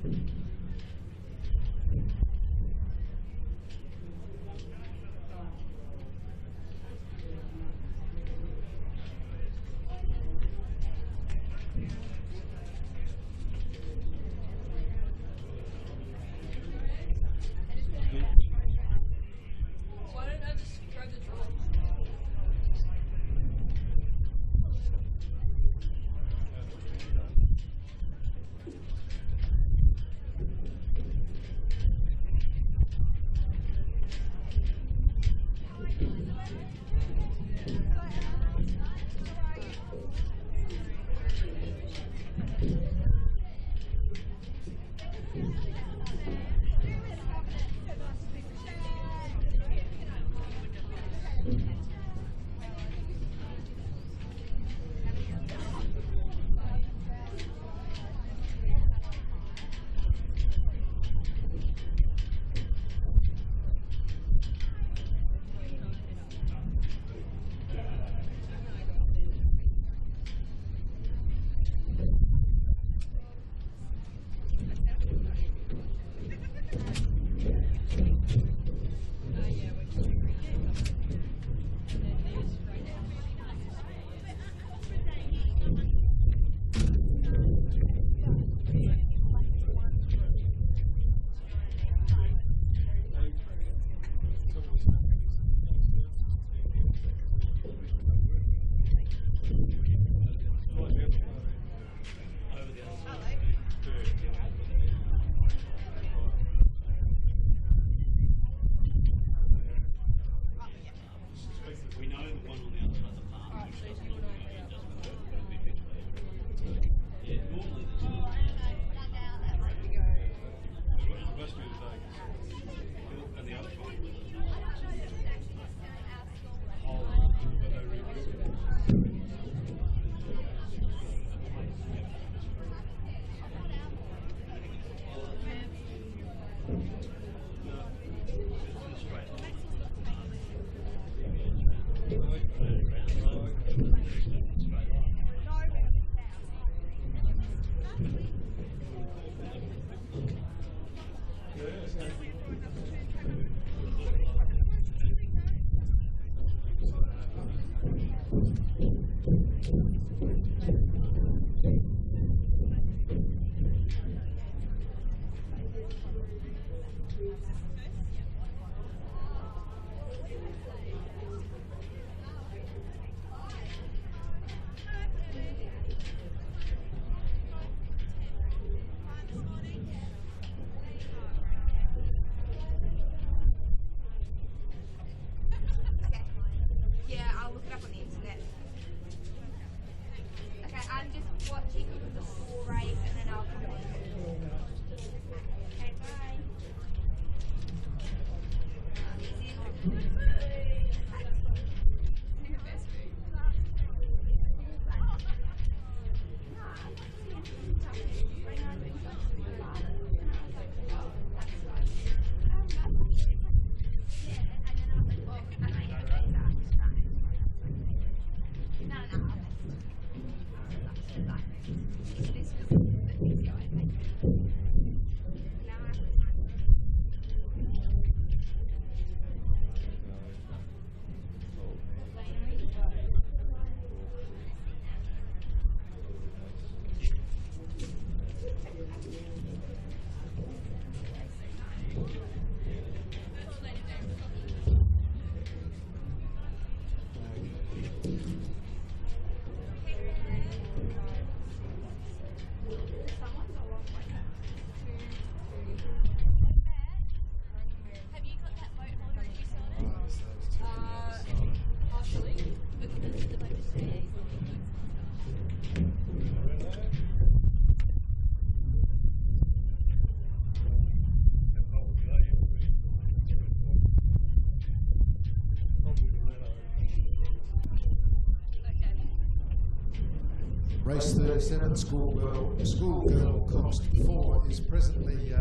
Why don't I just throw the draw? We know the one on the other side of the park. Alright, so you want to Yeah, normally there's no. Must be the day. And the other side was oh, but they rebuilt it. Yeah, I'll look it up on the internet. Okay, I'm just watching the full race and then I'll come on. Okay, bye. Have you got that boat holder and you sold it? Partially, because the boat is there. Race 37, schoolgirl cost 4 is presently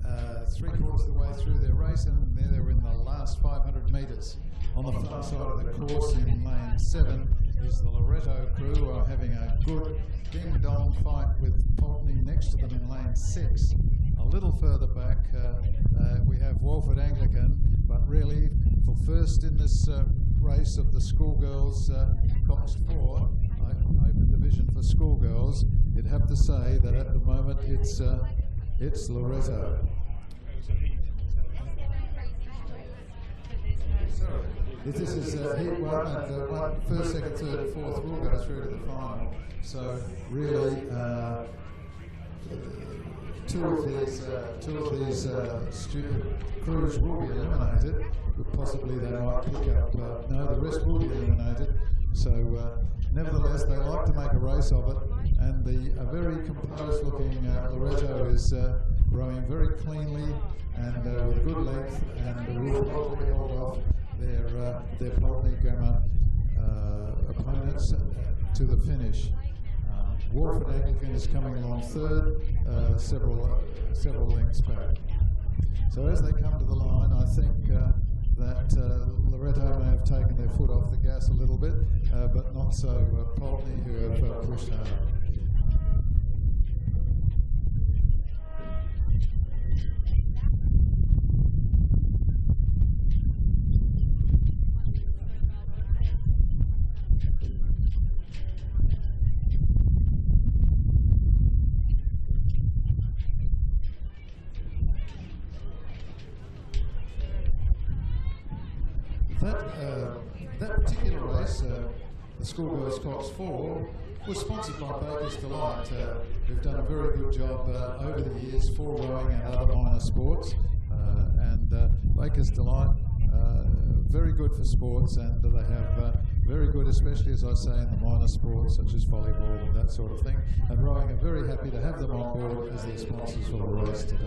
3/4 of the way through their race, and they're in the last 500 metres. On the far side of the course in lane 7 is the Loretto crew, who are having a good ding-dong fight with Pulteney next to them in lane ranked 6. A little further back, we have Walford Anglican, but really for first in this race of the schoolgirls Cox 4, open division for schoolgirls, you'd have to say that at the moment it's Loretto. If this is heat 1, and first, second, third, and fourth will go through to the final. So really, two of these stupid crews will be eliminated. But possibly they might pick up. No, the rest will be eliminated. So nevertheless, they like to make a race of it, and a very composed-looking Loretto is rowing very cleanly and with good length, and will probably hold off their Pulteney Grammar opponents to the finish. Walford Anglican is coming along third, several lengths back. So as they come to the line, I think that Loretto may have taken their foot off the gas a little bit, but not so Pulteney, who have pushed hard. That particular race, the Schoolgirls Cox 4, was sponsored by Baker's Delight, who've done a very good job over the years for rowing and other minor sports. And Baker's Delight, very good for sports, and they have very good, especially as I say, in the minor sports such as volleyball and that sort of thing. And rowing are very happy to have them on board as their sponsors for the race today.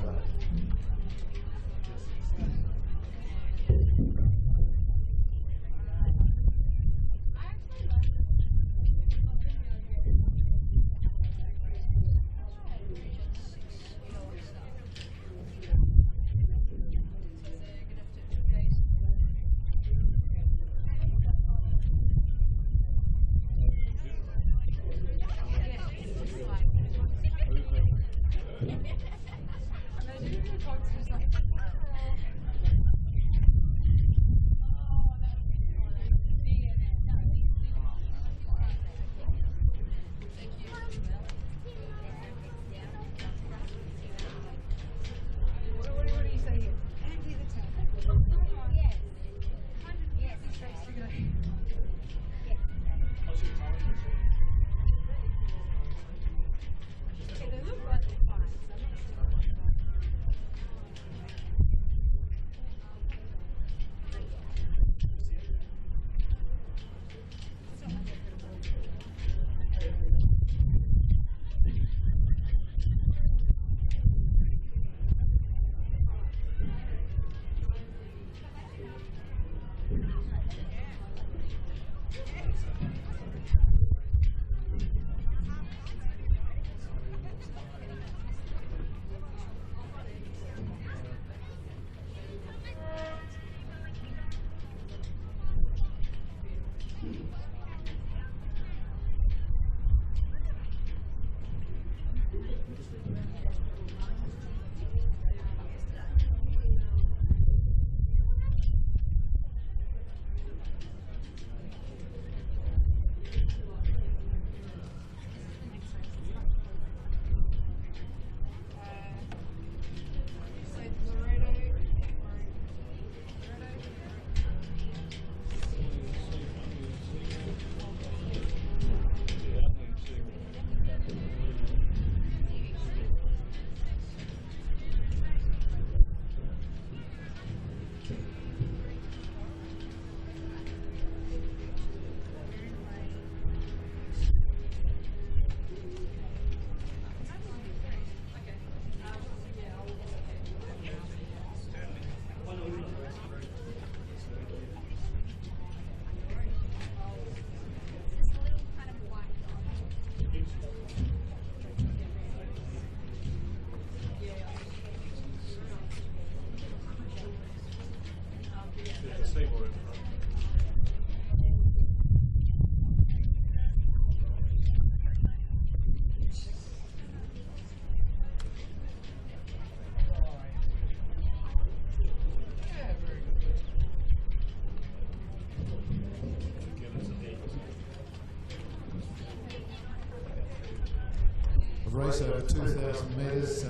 race over 2,000 metres.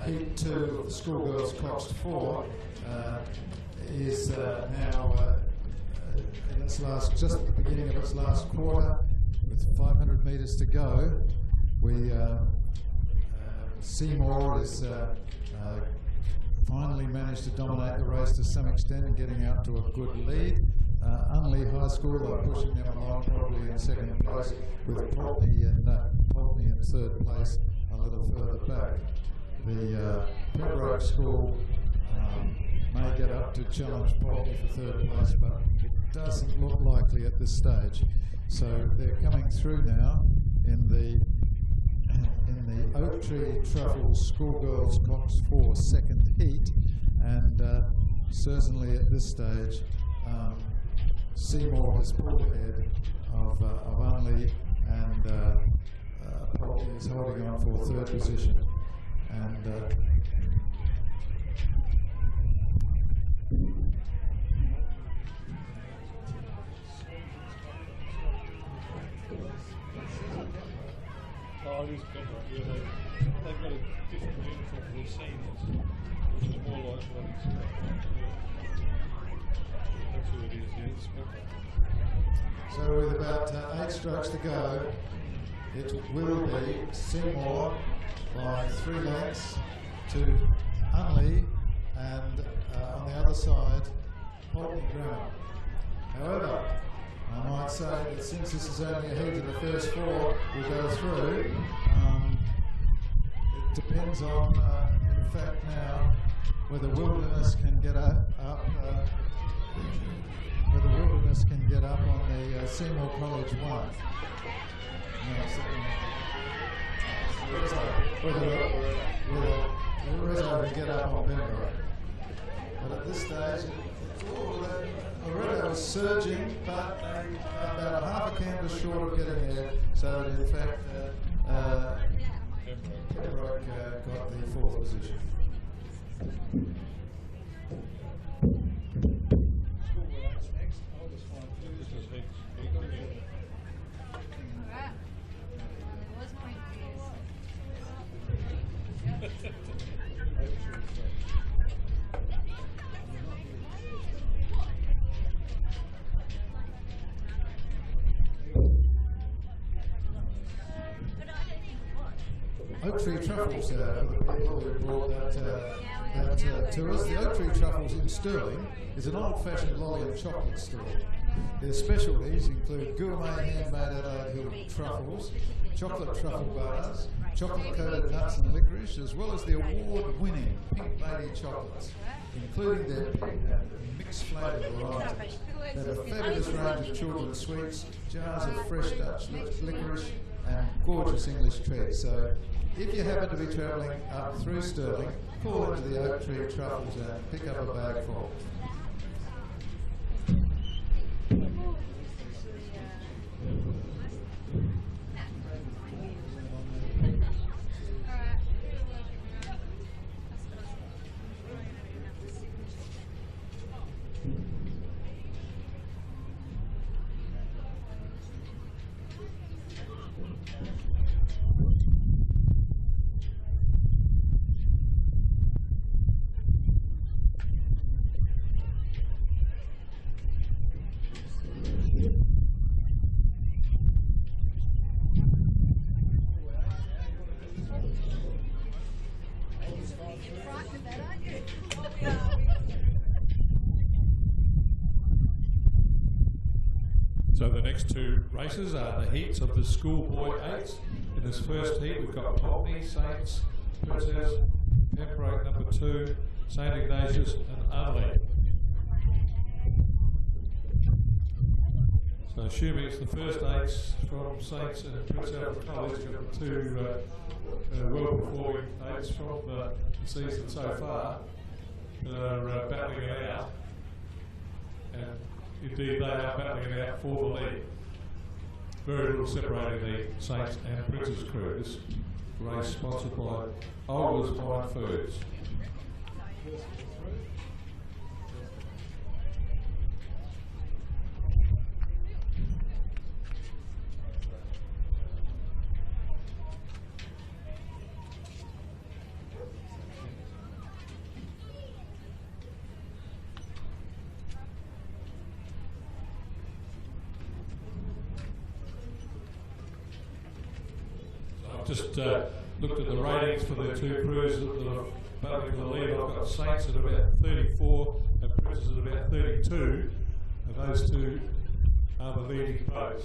Heat 2 of the Schoolgirls Coxed 4 is now in its last, just at the beginning of its last quarter, with 500 metres to go. Seymour has finally managed to dominate the race to some extent and getting out to a good lead. Unley High School are pushing them along probably in second place, with Pulteney in third place a little further back. The Pembroke School may get up to challenge Pulteney for third place, but it doesn't look likely at this stage. So they're coming through now in the Oak Tree Truffles Schoolgirls Cox 4 second heat, and certainly at this stage Seymour has pulled ahead of Unley, and Pulteney is holding on for third position. And Oh, it is better. Yeah, they've got a different uniform for the seniors, which is more like what it's That's who it is, yeah, it's better. so with about 8 strokes to go, it will be Seymour by 3 lengths to Unley, and on the other side, Pulteney Grammar. However, I might say that since this is only a heat of the first 4 we go through, it depends on, in fact now, whether Wilderness can get up on the Seymour College 1. Whether Loretto can get up on Pembroke. But at this stage, Loretto is surging, but about half a canvas short of getting there. So that in fact, Pembroke got the 4th position. Oak Tree Truffles, for the people who brought that to us. The Oak Tree Truffles in Stirling is an old-fashioned lolly and chocolate store. Their specialties include gourmet handmade Adelaide Hill truffles, chocolate truffle bars, chocolate-coated nuts and licorice, as well as the award-winning Pink Lady chocolates, including their pink and mixed flavoured varieties. They have a fabulous range of children's sweets, jars of fresh Dutch licorice, and gorgeous English treats. So if you happen to be travelling up through Stirling, call into the Oak Tree Truffles and pick up a bag full. So the next 2 races are the heats of the schoolboy 8s. In this first heat, we've got Pulteney, Saints, Princess, Pembroke number 2, St Ignatius, and Unley. So assuming it's the first 8s from Saints and Prince Alfred College, you've got the 2 well-performing 8s from the season so far that are battling it out. And indeed, they are battling it out for the lead. Very little separating the Saints and Prince's crew. This race sponsored by Olga's Fine Foods. just looked at the ratings for the two crews that are battling for the lead. I've got Saints at about 34 and Princes at about 32, and those two are the leading boats.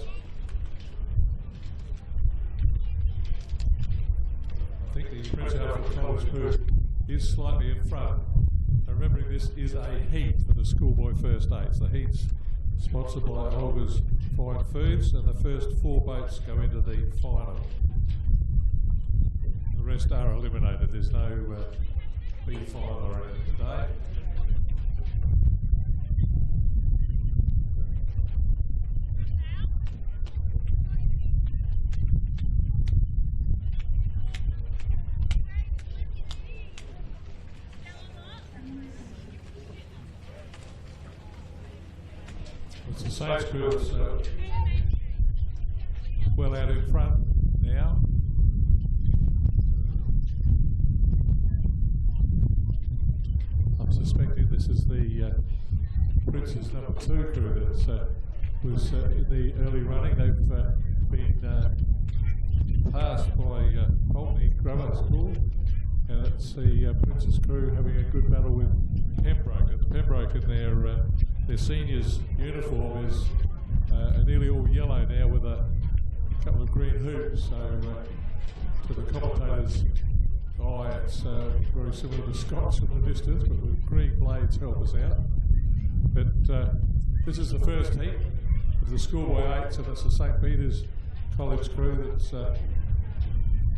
I think the Prince Alfred College crew is slightly in front. Now remembering this is a heat for the schoolboy first eights. The heat's sponsored by Olga's Fine Foods, and the first 4 boats go into the final. The rest are eliminated. There's no B final or anything today. It's the Saints crew that's well out in front now. I'm suspecting this is the Prince's number 2 crew that was in the early running. They've been passed by Pulteney Grammar School, and it's the Prince's crew having a good battle with Pembroke. And Pembroke in their seniors uniform is nearly all yellow now with a couple of green hoops, so to the commentators' eye it's very similar to Scots from the distance, but the green blades help us out. But this is the first heat of the schoolboy 8s, and it's the St Peter's College crew that's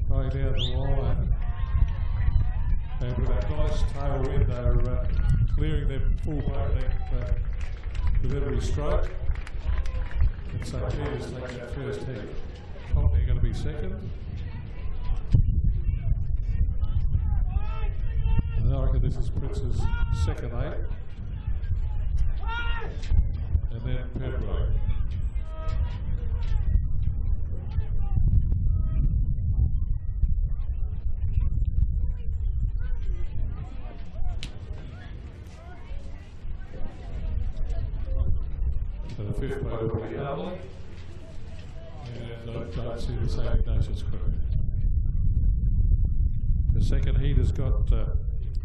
going down the line. And with that nice tailwind, they're clearing their full boat length with every stroke. And St Peter's takes that first heat. Pulteney are going to be second. And I reckon this is Prince's second 8. And then Pembroke. So the 5th boat will be Harley, and I don't see the same Ignatius crew. The second heat has got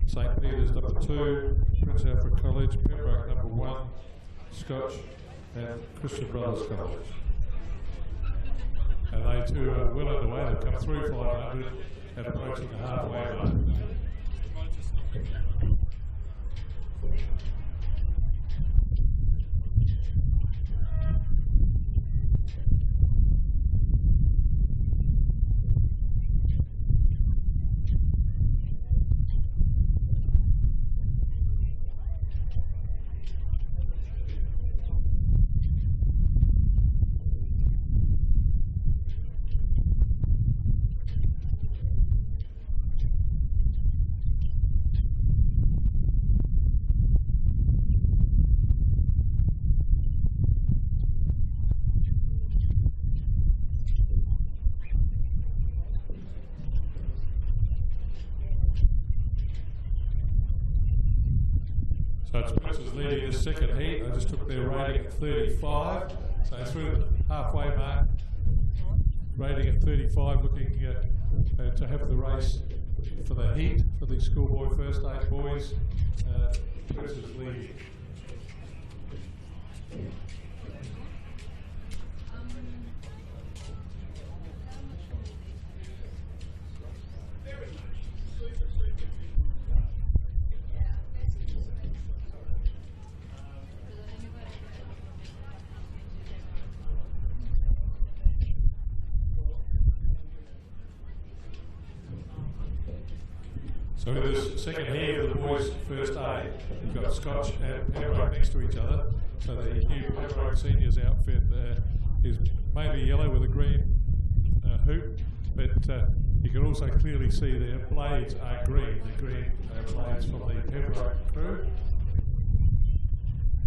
St Peter's number 2, Prince Alfred College, Pembroke number 1, Scotch, and Christian Brothers College. And they too are well underway. They've come through 500 and approaching the halfway mark. So it's Prince's leading this second heat. I just took their rating at 35. So through the halfway mark, rating at 35, looking to have the race for the heat for the schoolboy first 8 boys. Prince's leading. So in this second heat of the boys' first 8, you've got Scotch and Pembroke next to each other. So the new Pembroke seniors outfit is mainly yellow with a green hoop, but you can also clearly see their blades are green. The green blades from the Pembroke crew.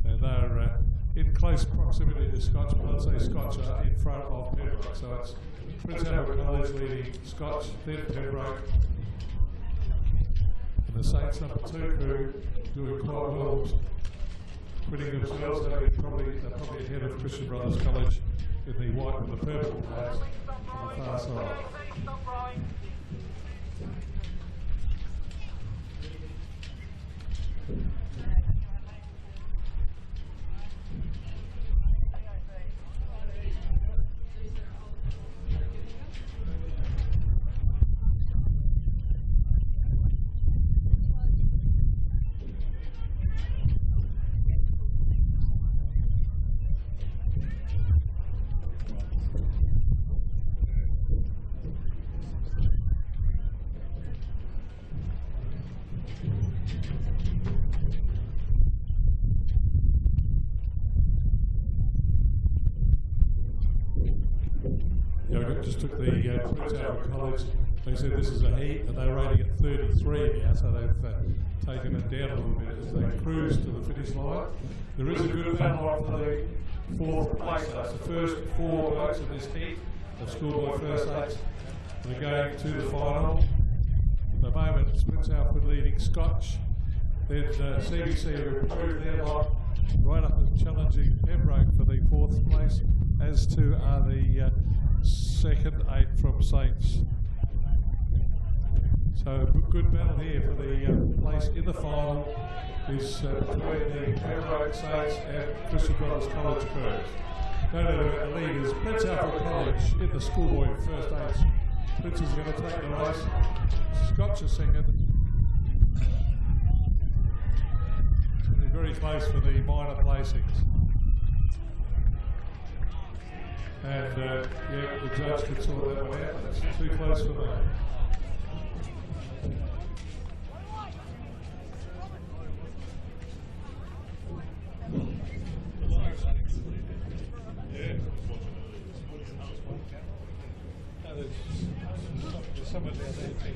And they're in close proximity to Scotch, but I'd say Scotch are in front of Pembroke. So it's Prince Albert College leading Scotch, then Pembroke. And the Saints number 2 crew doing quite well, putting themselves probably ahead of Christian Brothers College in the white and the purple flags on the far side. Stop rowing. Yeah, we just took the Prince Albert College. They said this is a heat, and they're rating it 33 now, so they've taken it down a little bit as they cruise to the finish line. There is a good battle on for the 4th place. So it's the first 4 boats in this heat of schoolboy first eights that are going to the final. At the moment, it's Prince Alfred leading Scotch. Then CBC have improved their lot right up and challenging Pembroke for the 4th place, as to are the second 8 from Saints. So a good battle here for the place in the final is between the Pembroke Saints and Christian Brothers College crews. The lead is Prince Alfred College in the schoolboy first eights. Prince is going to take the race. Scotch is second. They're very close for the minor placings. And yeah, the judge could sort that one out. It's too close for me. There's someone down there too.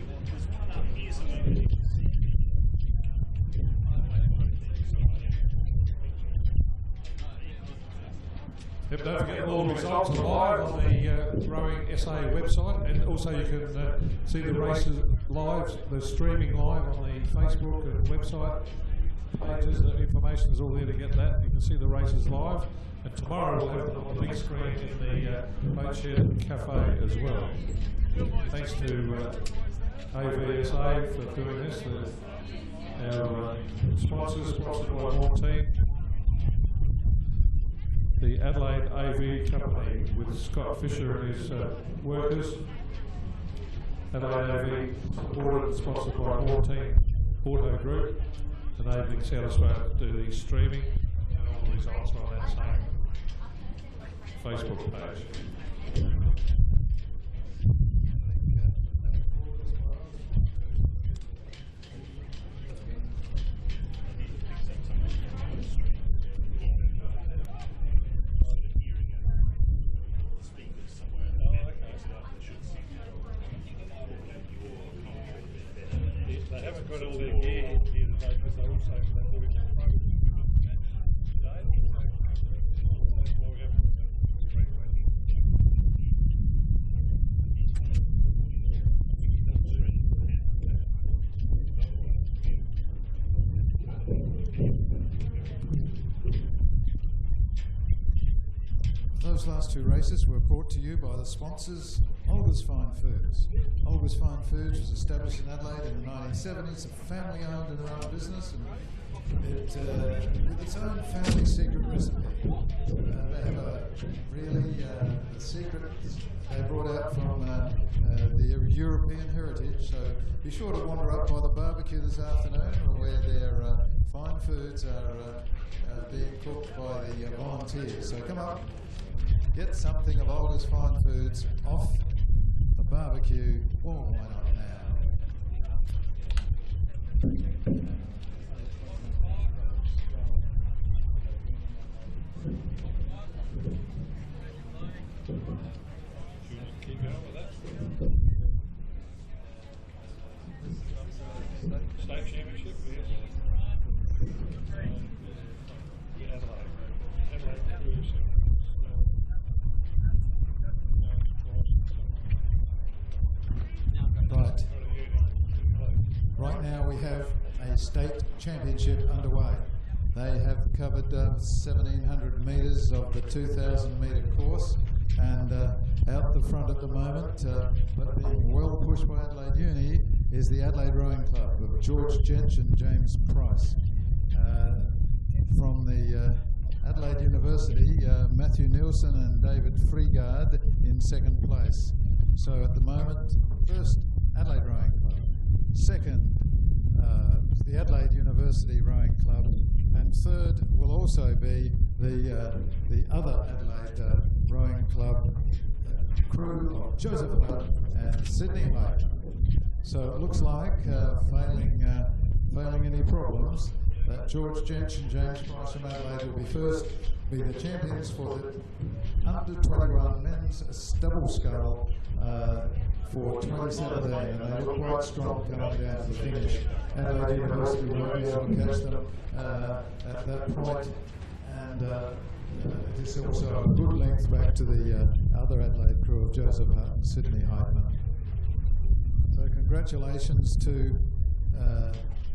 Yep, don't forget all the results are live on the Rowing SA website, and also you can see the races live. They're streaming live on the Facebook and website pages. The information is all there to get that. You can see the races live, and tomorrow we'll have them on the big screen in the Boat Shed Cafe as well. Thanks to AVSA for doing this. Our sponsors, sponsored by Mortein. The Adelaide AV Company with Scott Fisher and his workers. Adelaide AV supported and sponsored by Mortein Auto Group, enabling South Australia to do the streaming, and all the results are on that same Facebook page. They haven't got all their gear here today because they're also doing the program today. That's why we haven't Those last 2 races were brought to you by the sponsors, Olga's Fine Foods. Olga's Fine Foods was established in Adelaide in the 1970s, a family-owned and run business, and it, with its own family secret recipe. They have a really secret they brought out from their European heritage, so be sure to wander up by the barbecue this afternoon, or where their fine foods are being cooked by the volunteers. So come up. Get something of Olga's Fine Foods off the barbecue. Oh, why not now? Keep going with that. State Championship, yes. Right. Right now we have a state championship underway. They have covered 1,700 metres of the 2,000 metre course. And out the front at the moment, but being well pushed by Adelaide Uni, is the Adelaide Rowing Club of George Jench and James Price. From the Adelaide University, Matthew Nielsen and David Freegard in second place. So at the moment, first Adelaide Rowing Club, second the Adelaide University Rowing Club, and third will also be the other Adelaide Rowing Club crew of Joseph Hutt and Sydney Hyde. So it looks like, failing any problems, that George Jench and James Price from Adelaide will be the champions for the under 21 men's double scull for 2017, and they look quite strong coming down to the finish. Adelaide University won't be able to catch them at that point, and it is also a good length back to the other Adelaide crew of Joseph Hutt and Sydney Heitman. So congratulations to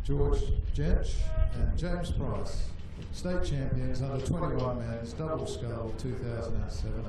George Jench and James Price, state champions under 21 men's double scull 2017.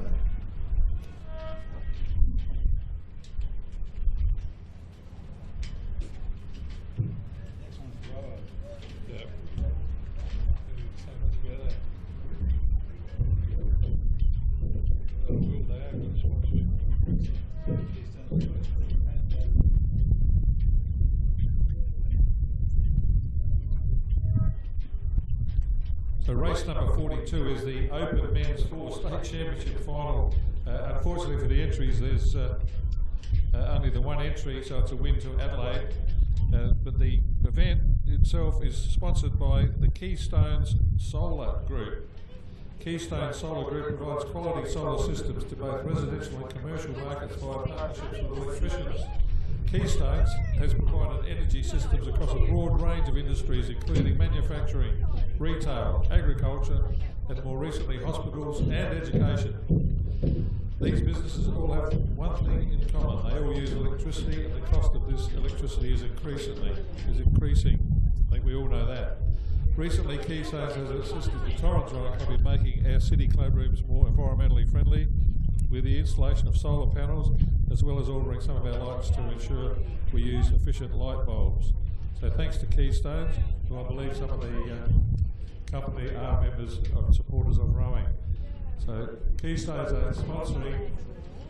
So race number 42 is the Open Men's 4 State Championship Final. Unfortunately for the entries, there's only the one entry, so it's a win to Adelaide. But the event itself is sponsored by the Keystones Solar Group. Keystone Solar Group provides quality solar systems to both residential and commercial markets via partnerships with electricians. Keystones has provided energy systems across a broad range of industries, including manufacturing, retail, agriculture, and more recently hospitals and education. These businesses all have one thing in common: they all use electricity, and the cost of this electricity is increasing. I think we all know that. Recently, Keystones has assisted the Torrens Rowing Club in making our city club rooms more environmentally friendly, with the installation of solar panels, as well as ordering some of our lights to ensure we use efficient light bulbs. So thanks to Keystones, who I believe some of the company are members of supporters of rowing. So Keystones are sponsoring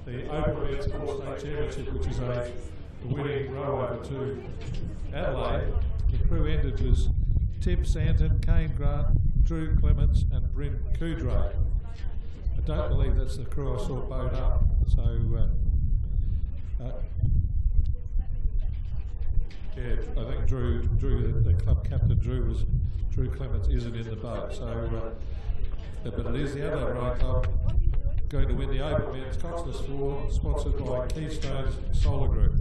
the Open Men's 4 State Championship, which is a winning row over to Adelaide. The crew ended was Tim Santon, Kane Grant, Drew Clements and Bryn Coudray. I don't believe that's the crew I saw boat up. So, yeah, I think Drew, the club captain Drew Clements isn't in the boat. So, but it is the other rowing club going to win the Open Men's Coxless 4, sponsored by Keystone's Solar Group.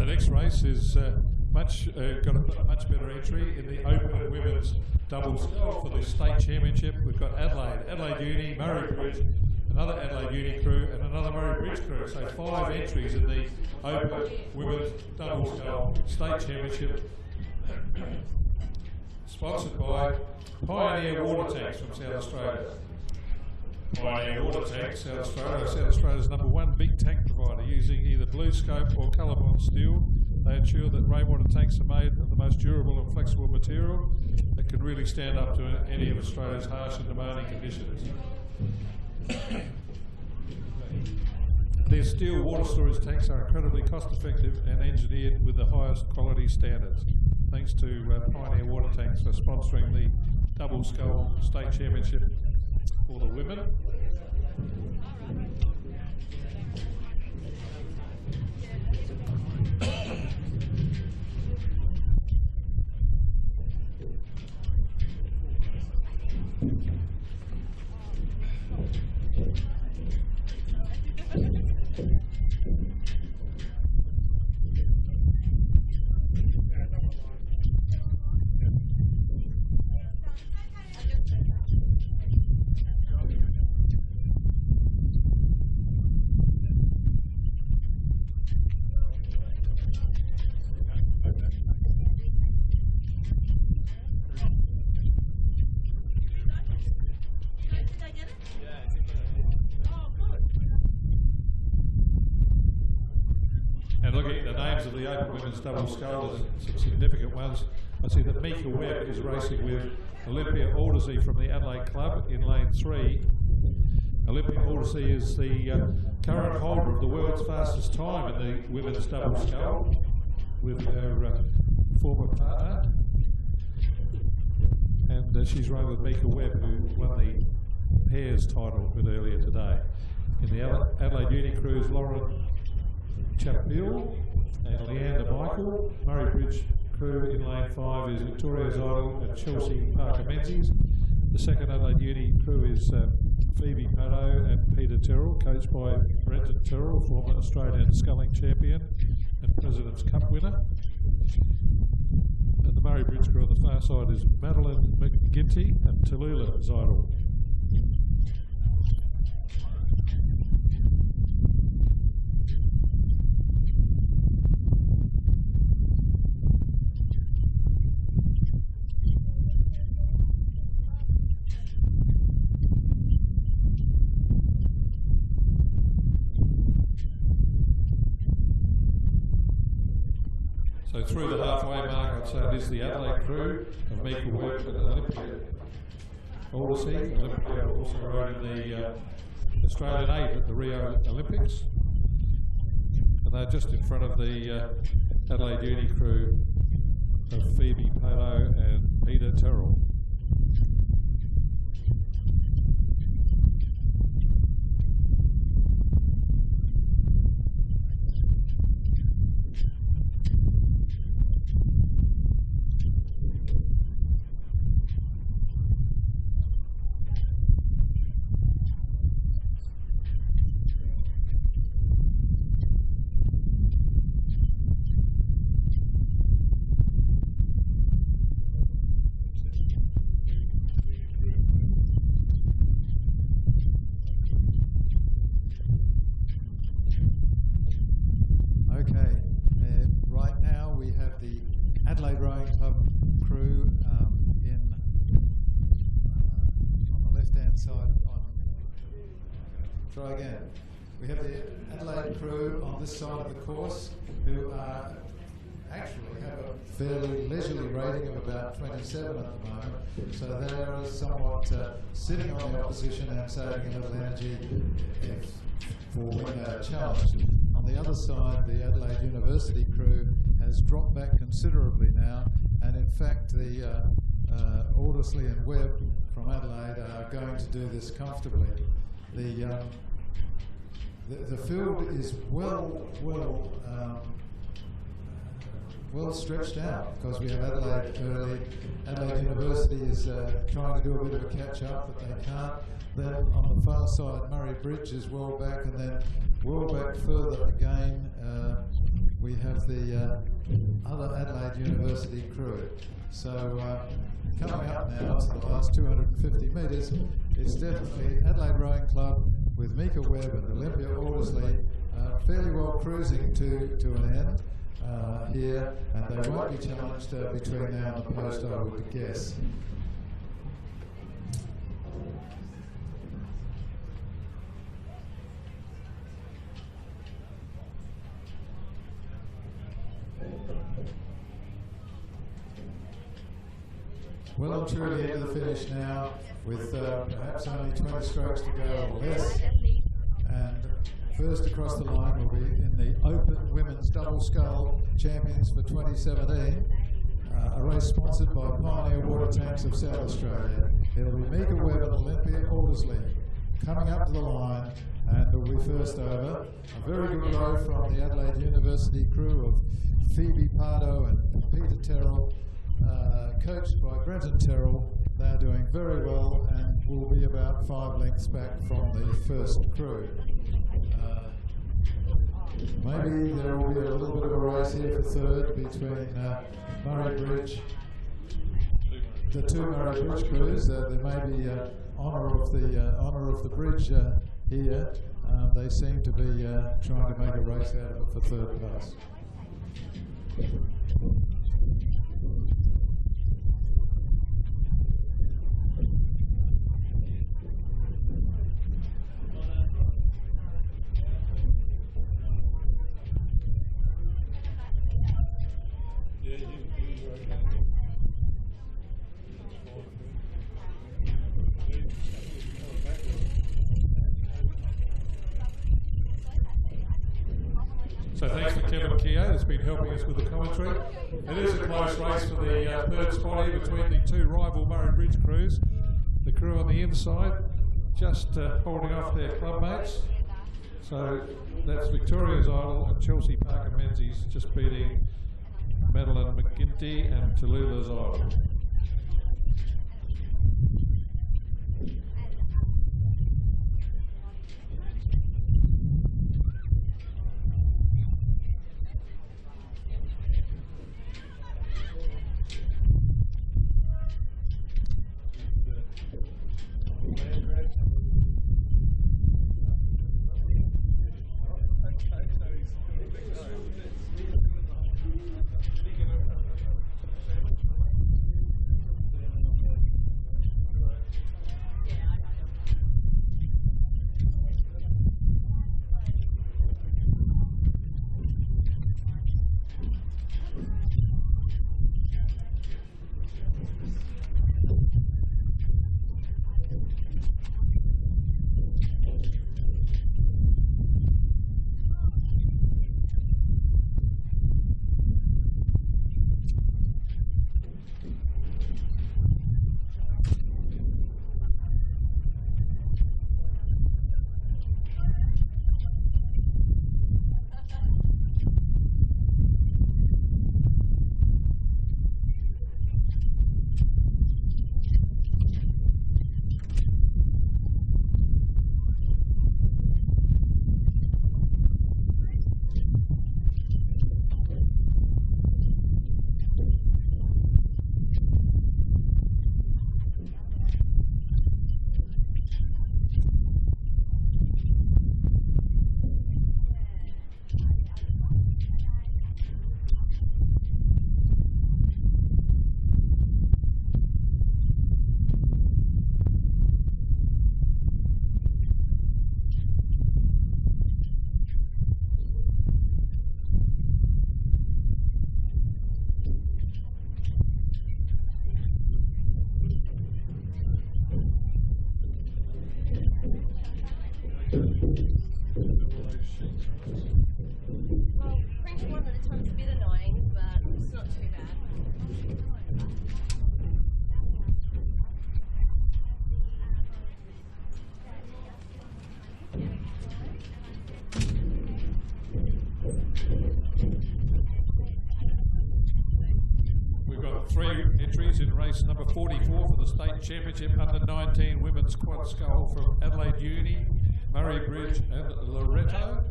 The next race is got a much better entry in the open women's doubles for the state championship. We've got Adelaide Uni, Murray Bridge, another Adelaide Uni crew, and another Murray Bridge crew. So 5 entries in the open women's doubles state championship, sponsored by Pioneer Water Tanks from South Australia. Pioneer Water Tanks, South Australia. South Australia's #1 big tank provider, using either blue scope or colour-bond steel. They ensure that rainwater tanks are made of the most durable and flexible material that can really stand up to any of Australia's harsh and demanding conditions. Their steel water storage tanks are incredibly cost-effective and engineered with the highest quality standards. Thanks to Pioneer Water Tanks for sponsoring the Double Scull State Championship for the women. And looking at the names of the Open Women's Double Scull, there's some significant ones. I see that Mika Webb is racing with Olympia Aldersey from the Adelaide Club in lane 3. Olympia Aldersey is the current holder of the world's fastest time in the Women's Double Scull with her former partner. And she's run with Mika Webb, who won the pairs title a bit earlier today. In the Adelaide Uni crews, Lauren Chapel and Leander Michael. Murray Bridge crew in lane 5 is Victoria Zidle and Chelsea Parker Menzies. The second Adelaide Uni crew is Phoebe Pato and Peter Terrell, coached by Brenton Terrell, former Australian sculling champion and President's Cup winner. And the Murray Bridge crew on the far side is Madeline McGinty and Tallulah Zidle. So through the halfway mark, I'd say it is the Adelaide crew of Mika Webb and Olympia Aldersey. Olympia also rode in the Australian 8 at the Rio Olympics. And they're just in front of the Adelaide Uni crew of Phoebe Pato and Peter Terrell. Adelaide Rowing Club crew on the left-hand side. Try again. We have the Adelaide crew on this side of the course, who actually have a fairly leisurely rating of about 27 at the moment. So they are somewhat sitting on the opposition and saving a little energy for when they're challenged. On the other side, the Adelaide University crew has dropped back considerably now, and in fact the Aldersley and Webb from Adelaide are going to do this comfortably. The field is well stretched out because we have Adelaide early. Adelaide University is trying to do a bit of a catch up, but they can't. Then on the far side, Murray Bridge is well back, and then well back further again we have the other Adelaide University crew. So coming up now to the last 250 metres, it's definitely Adelaide Rowing Club with Mika Webb and Olympia Aldersley fairly well cruising to an end here, and they won't be challenged between now and the post, I would guess. Well and truly into the finish now, with perhaps only 20 strokes to go or less. And first across the line will be in the Open Women's Double Scull Champions for 2017, a race sponsored by Pioneer Water Tanks of South Australia. It'll be Mika Webb and Olympia Aldersley coming up to the line, and will be first over. A very good row from the Adelaide University crew of Phoebe Pardo and Peter Terrell, coached by Brenton Terrell. They're doing very well and will be about 5 lengths back from the first crew. Maybe there will be a little bit of a race here for third between Murray Bridge, the two Murray Bridge crews. There may be honour of the bridge here. They seem to be trying to make a race out of it for third place. So thanks to Kevin Keogh, that's been helping us with the commentary. It is a close race for the third spot here between the two rival Murray Bridge crews. The crew on the inside just holding off their club mates. So that's Victoria's Idol and Chelsea Parker Menzies just beating Madeline McGinty and Tallulah's Idol. Well, crash one at a time's a bit annoying, but it's not too bad. We've got 3 entries in race number 44 for the state championship under 19 women's quad scull from Adelaide Uni, Murray Bridge and Loretto.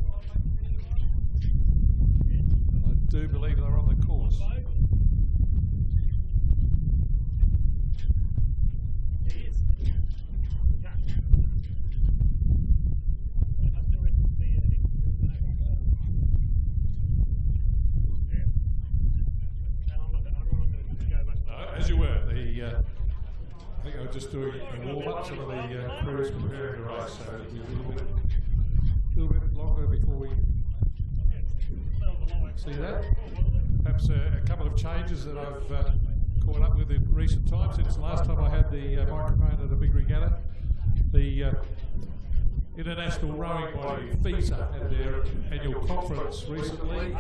do believe they're on the course. As you were, I think I was just doing a warm-up. Some of the crews preparing to race, so it'll be a little bit longer before we see that. Perhaps a couple of changes that I've caught up with in recent times. Since the last time I had the microphone at a big regatta, the International Rowing Body, FISA, had their annual conference recently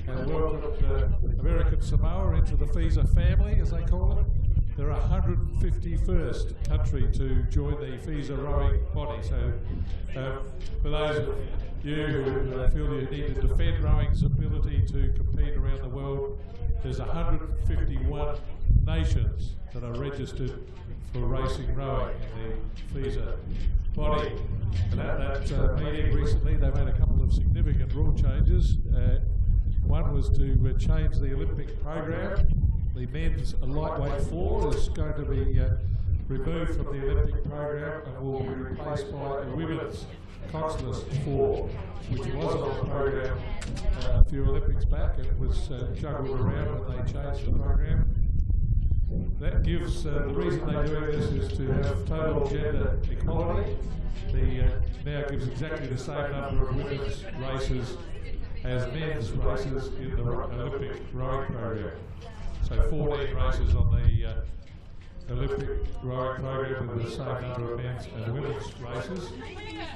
and welcomed American Samoa into the FISA family, as they call it. They're 151st country to join the FISA rowing body. So for those of you who feel you need to defend rowing's ability to compete around the world, there's 151 nations that are registered for racing rowing in the FISA body. And at that meeting recently, they made a couple of significant rule changes. One was to change the Olympic program. The men's lightweight 4 is going to be removed from the Olympic program and will be replaced by a women's coxless 4, which was on the program a few Olympics back. It was juggled around when they changed the program. That gives, the reason they're doing this is to have total gender equality. Now gives exactly the same number of women's races as men's races in the Olympic rowing program. So 14 races on the Olympic rowing program with the same number of men's and women's races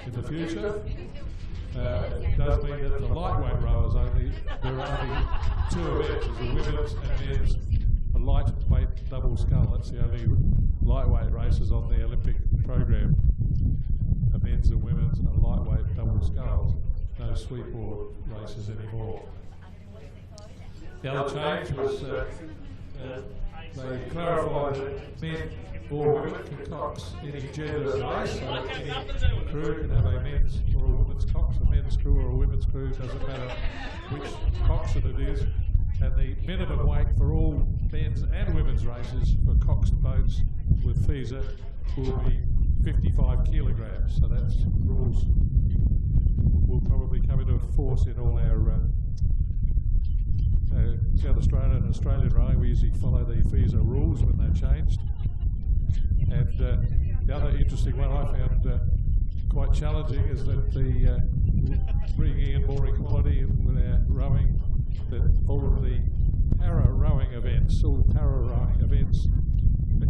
in the future. It does mean that the lightweight rowers there are only 2 events, the women's and men's lightweight double scull. That's the only lightweight races on the Olympic program. The men's and women's are lightweight double sculls. No sweepboard races anymore. The other change was they clarified that men or women can cox any gender race. So any crew can have a men's or a women's cox, a men's crew or a women's crew, doesn't matter which coxswain it is. And the minimum weight for all men's and women's races for coxed boats with FISA will be 55 kilograms. So that's rules will probably come into force in all our South Australia and Australian rowing. We usually follow the FISA rules when they're changed. And the other interesting one I found quite challenging is that the bringing in more equality with our rowing, that all of the para rowing events, all para rowing events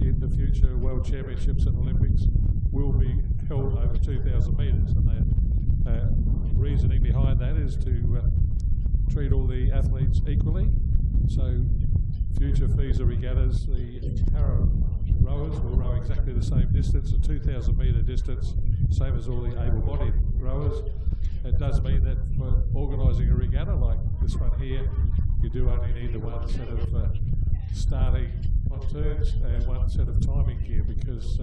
in the future World Championships and Olympics will be held over 2,000 metres. And the reasoning behind that is to treat all the athletes equally. So future FISA regattas, the para rowers will row exactly the same distance, a 2,000 metre distance, same as all the able-bodied rowers. It does mean that for organising a regatta like this one here, you do only need the one set of starting pontoons and one set of timing gear, because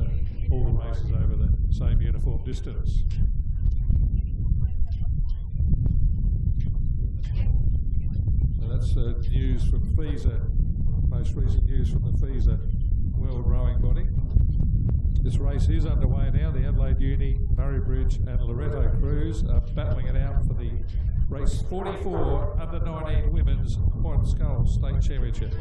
all the races over the same uniform distance. So that's news from FISA, most recent news from the FISA World Rowing Body. This race is underway now. The Adelaide Uni, Murray Bridge and Loreto crews are battling it out for the race 44 under-19 women's quad scull state championship.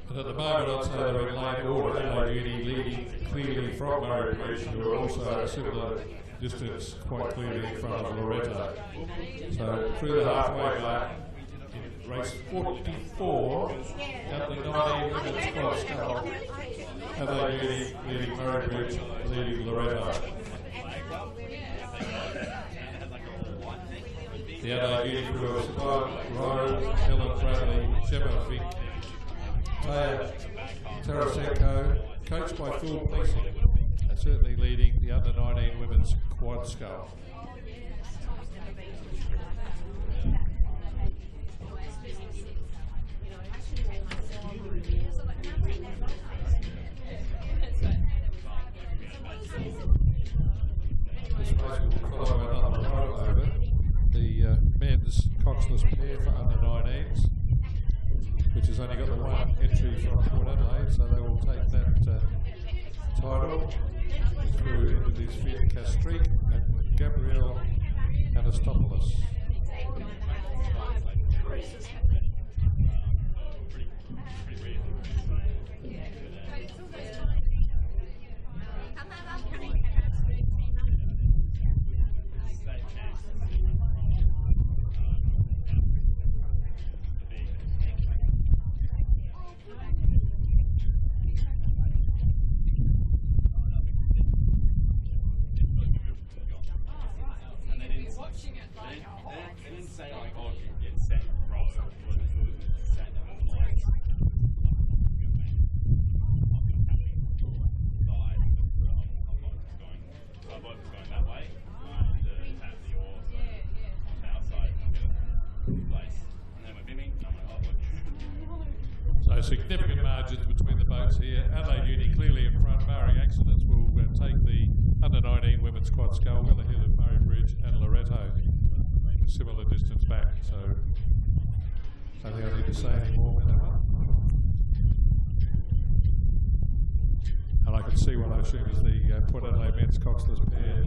And at the moment, I'd say they're in lane order. Adelaide Uni leading clearly from Murray Bridge, who are also a similar distance quite clearly in front of Loreto. So through the halfway mark, in race 44, at the 19 women's quad scull, Adelaide Uni leading Murray Bridge, leading Loreto. The Adelaide Uni crew of Scott, Rowe, Helen Bradley, Gemma Vink, Taya Tarasenko, coached by Phil Gleason, and certainly leading the under-19 women's quad scull. men's coxless pair for under 19s, which has only got the one entry from Port Adelaide, so they will take that title through into this fit Castreek and Gabrielle Anastopoulos. They didn't say like, oh, you get sent from sent them like. I was going that way to tap the oar on the outside place. And then we're bimming, and I'm like, oh, So significant margins between the boats here. Adelaide Uni clearly in front, barring accidents, will take the under 19 women's quad scull well ahead of Murray Bridge and Loretto. A similar distance back, so I don't think I need to say any more about that one. And I can see what I assume is the Port Adelaide men's coxless pair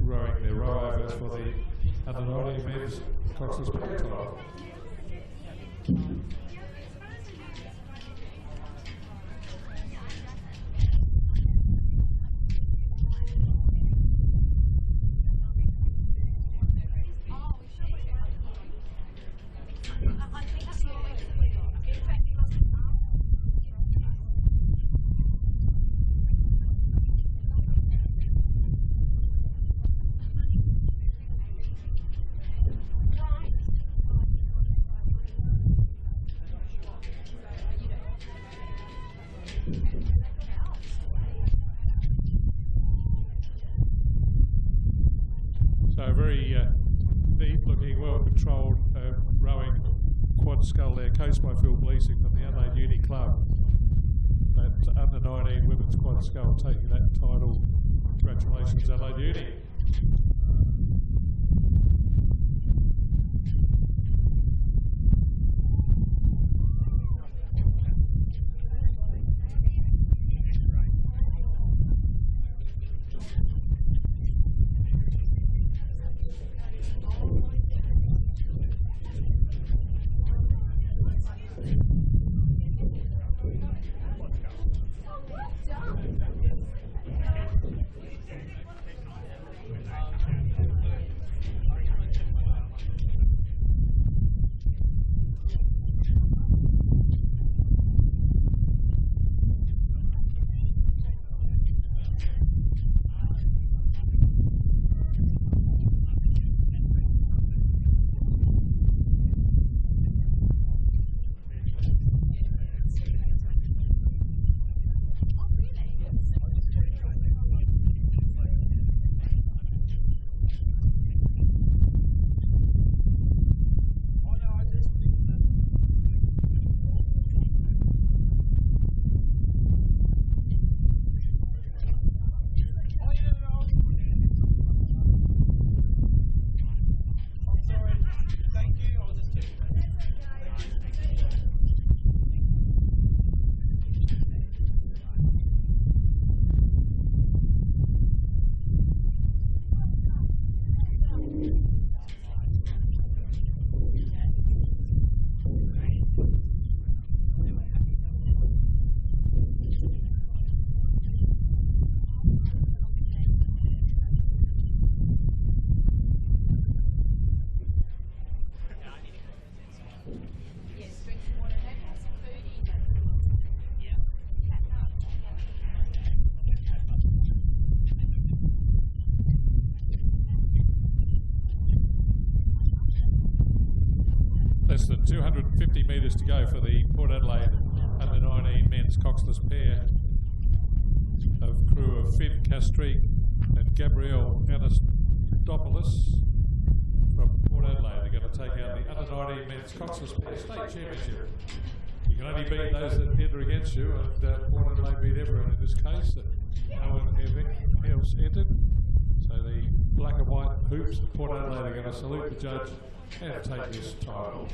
rowing their row-overs for the under 19 men's coxless pair title. So very neat looking, well controlled rowing quad scull there, coached by Phil Bleasing from the Adelaide Uni Club. That under 19 women's quad scull taking that title. Congratulations, Adelaide Uni. Less than 250 metres to go for the Port Adelaide under 19 men's coxless pair of crew of Finn Castreek and Gabrielle Anastopoulos from Port Adelaide. They're going to take out the under 19 men's coxless pair state championship. You can only beat those that enter against you, and Port Adelaide beat everyone in this case. No one else entered. So the black and white hoops at Port Adelaide are going to salute the judge and take this title.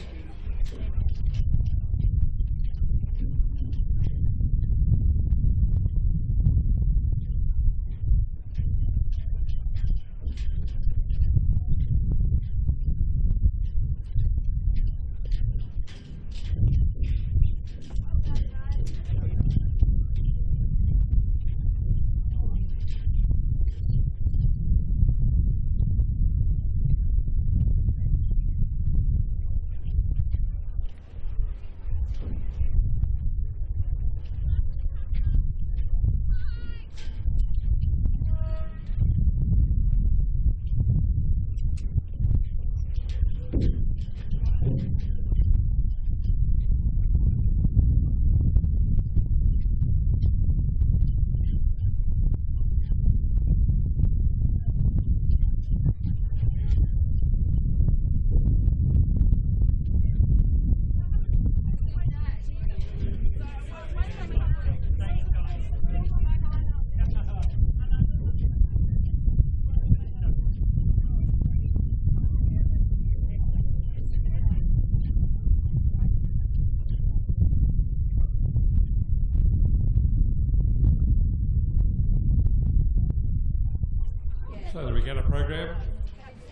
So the regatta program,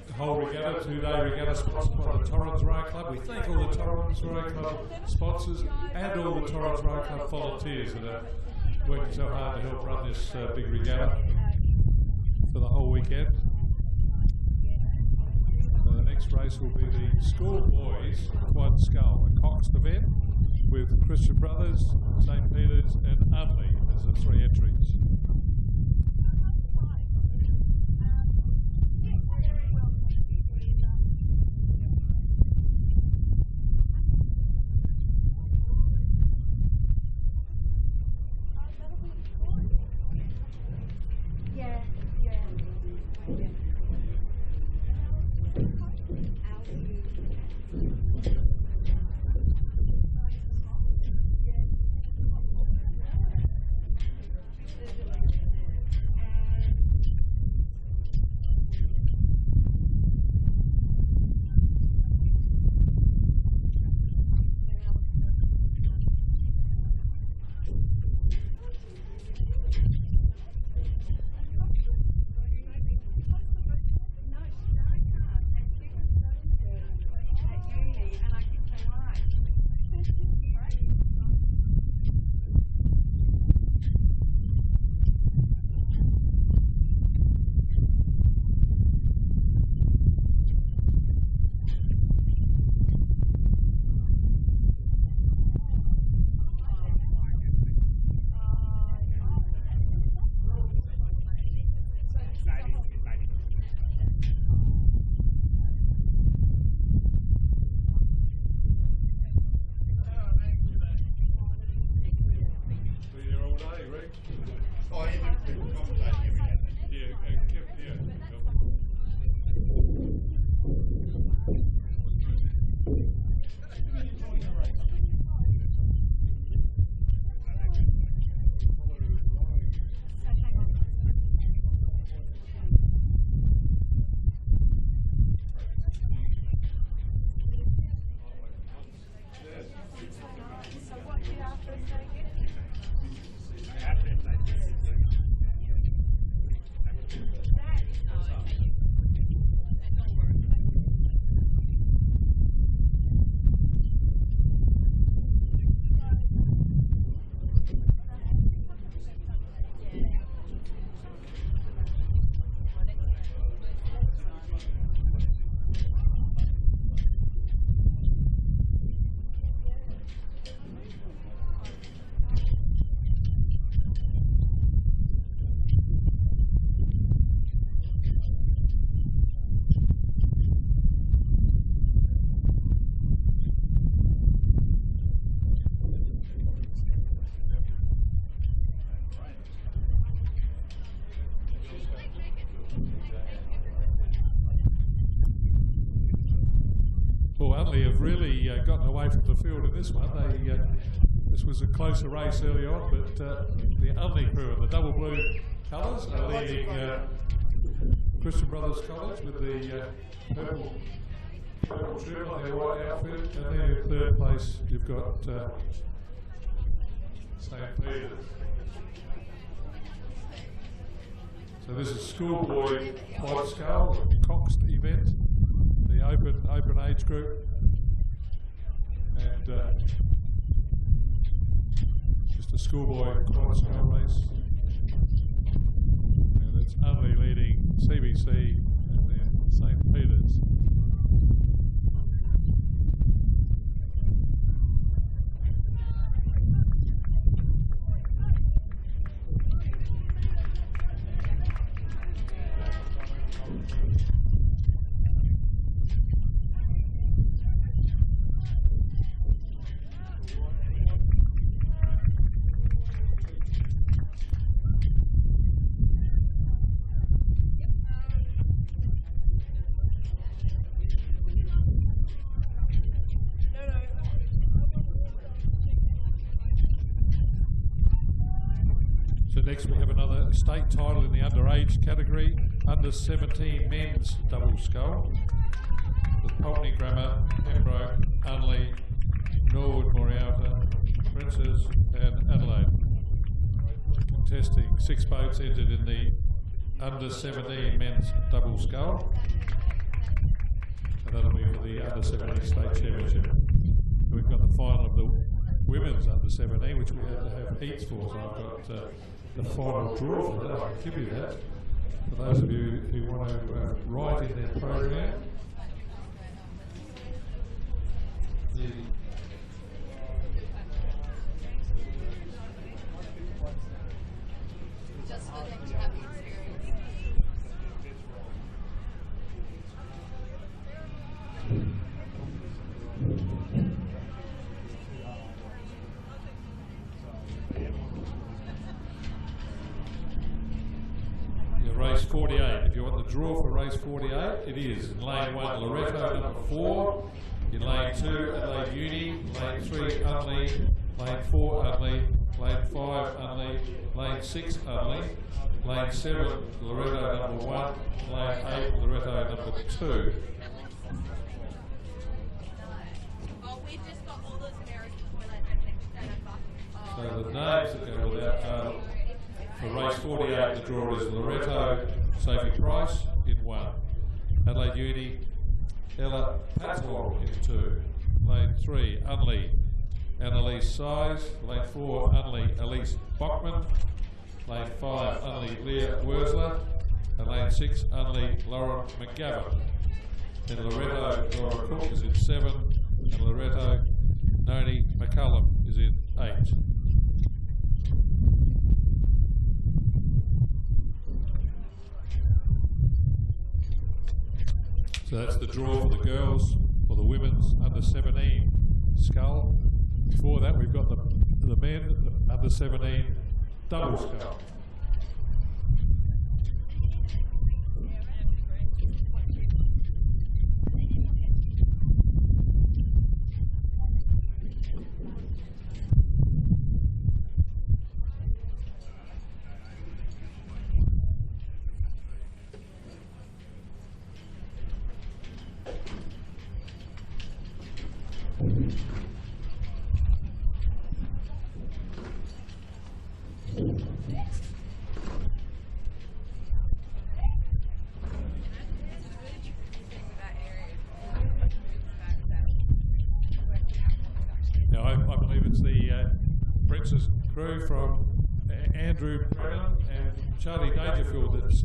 the whole regatta, 2-day regatta sponsored by the Torrens Rowing Club. We thank all the Torrens Rowing Club sponsors and all the Torrens Rowing Club volunteers that are working so hard to help run this big regatta for the whole weekend. So the next race will be the schoolboys quad scull, a coxed event with Christian Brothers, St. Peter's and Unley as the 3 entries. Unley have really gotten away from the field in this one. This was a closer race early on, but the Unley crew in the double blue colours are leading Christian Brothers College with the purple trim on their white outfit, and then in third place you've got St. Peter's. So this is schoolboy quad scale, the Coxed event, the open age group, and just a schoolboy quad scale race. And it's Unley leading CBC and then St. Peter's. So next we have another state title in the underage category, under 17 men's double scull, with Pulteney Grammar, Pembroke, Unley, Norwood, Morialta, Princes and Adelaide. Contesting 6 boats entered in the under 17 men's double scull, and that'll be for the under 17 state championship. And we've got the final of the women's under 17, which we had to have heats for, so I've got the final draw for that. I'll give you that for those of you who want to write in their program. Just for them to have the experience. Race 48. If you want the draw for race 48, it is in lane 1 Loretto number 4, in lane 2 Adelaide Uni, lane 3 Unley, lane 4 Unley, lane 5 Unley, lane 6 Unley, lane 7 Loretto number 1, lane 8 Loretto number 2. Oh, we've just got all those American toilets and things that So the names that go with that are, for race 48, the draw is Loretto, Sophie Price in 1. Adelaide Uni, Ella Patzwell in 2. Lane 3, Unley, Annalise Size. Lane 4, Unley, Elise Bockman. Lane 5, Unley, Leah Wurzler. And lane 6, Unley, Lauren McGavin. Then Loretto, Laura Cook is in 7. And Loretto, Noni McCullum is in 8. So that's the draw for the girls, or the women's under 17 scull. Before that we've got the men under 17 double scull. Now I believe it's the Princess crew from Andrew Brennan and Charlie Dangerfield that's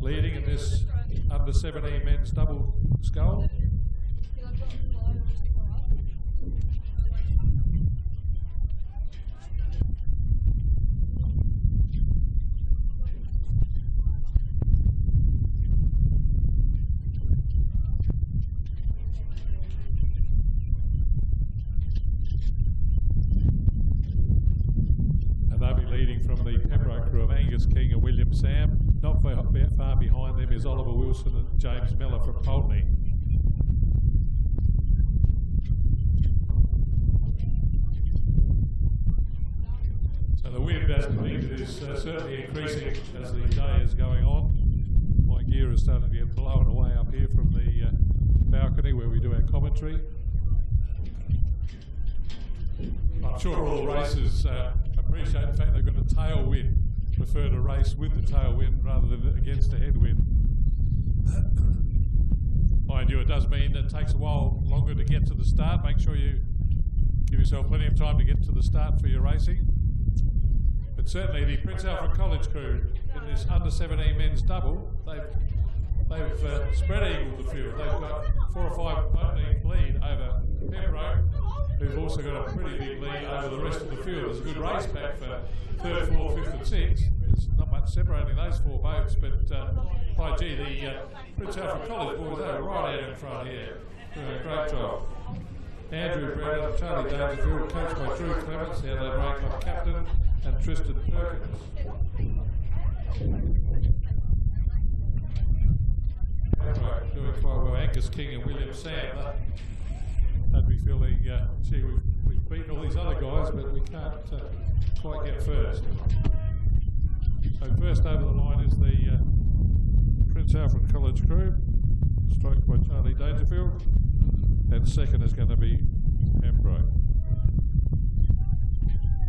leading in this under 17 men's double scull. From the Pembroke crew of Angus King and William Sam. Not far behind them is Oliver Wilson and James Miller from Pulteney. So the wind, as predicted, is certainly increasing as the day is going on. My gear is starting to get blown away up here from the balcony where we do our commentary. I'm sure all racers appreciate the fact they've got a tailwind, prefer to race with the tailwind rather than against a headwind. Mind you, it does mean that it takes a while longer to get to the start. Make sure you give yourself plenty of time to get to the start for your racing. But certainly the Prince Alfred College crew in this under-17 men's double, they've spread-eagled the field. They've got 4 or 5 boat-length lead over Pembroke, who've also got a pretty big lead over the rest of the field. There's a good race back for 3rd, 4th, 5th and 6th. There's not much separating those 4 boats, but by gee, the Prince Alfred College boys, they were right out in front here. Doing a great job. Andrew Brown, Charlie Dangerfield, coached by Drew Clements, the Adelaide Rowing Club captain, and Tristan Perkins. Right, doing quite well. Angus King and William Sam, they'd be feeling, gee, we've beaten all these other guys, but we can't quite get first. So first over the line is the Prince Alfred College crew, stroked by Charlie Dangerfield, and second is going to be Pembroke.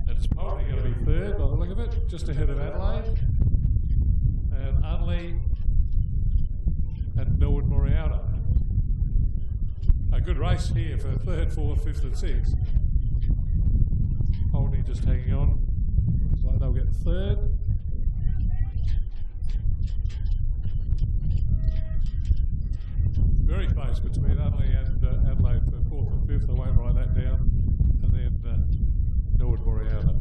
And it's probably going to be third by the look of it, just ahead of Adelaide, and Unley and Norwood Moriata. A good race here for 3rd, 4th, 5th and 6th. Holding just hanging on. Looks like they'll get 3rd. Very close between Unley and Adelaide for 4th and 5th. I won't write that down. And then Norwood Moriata.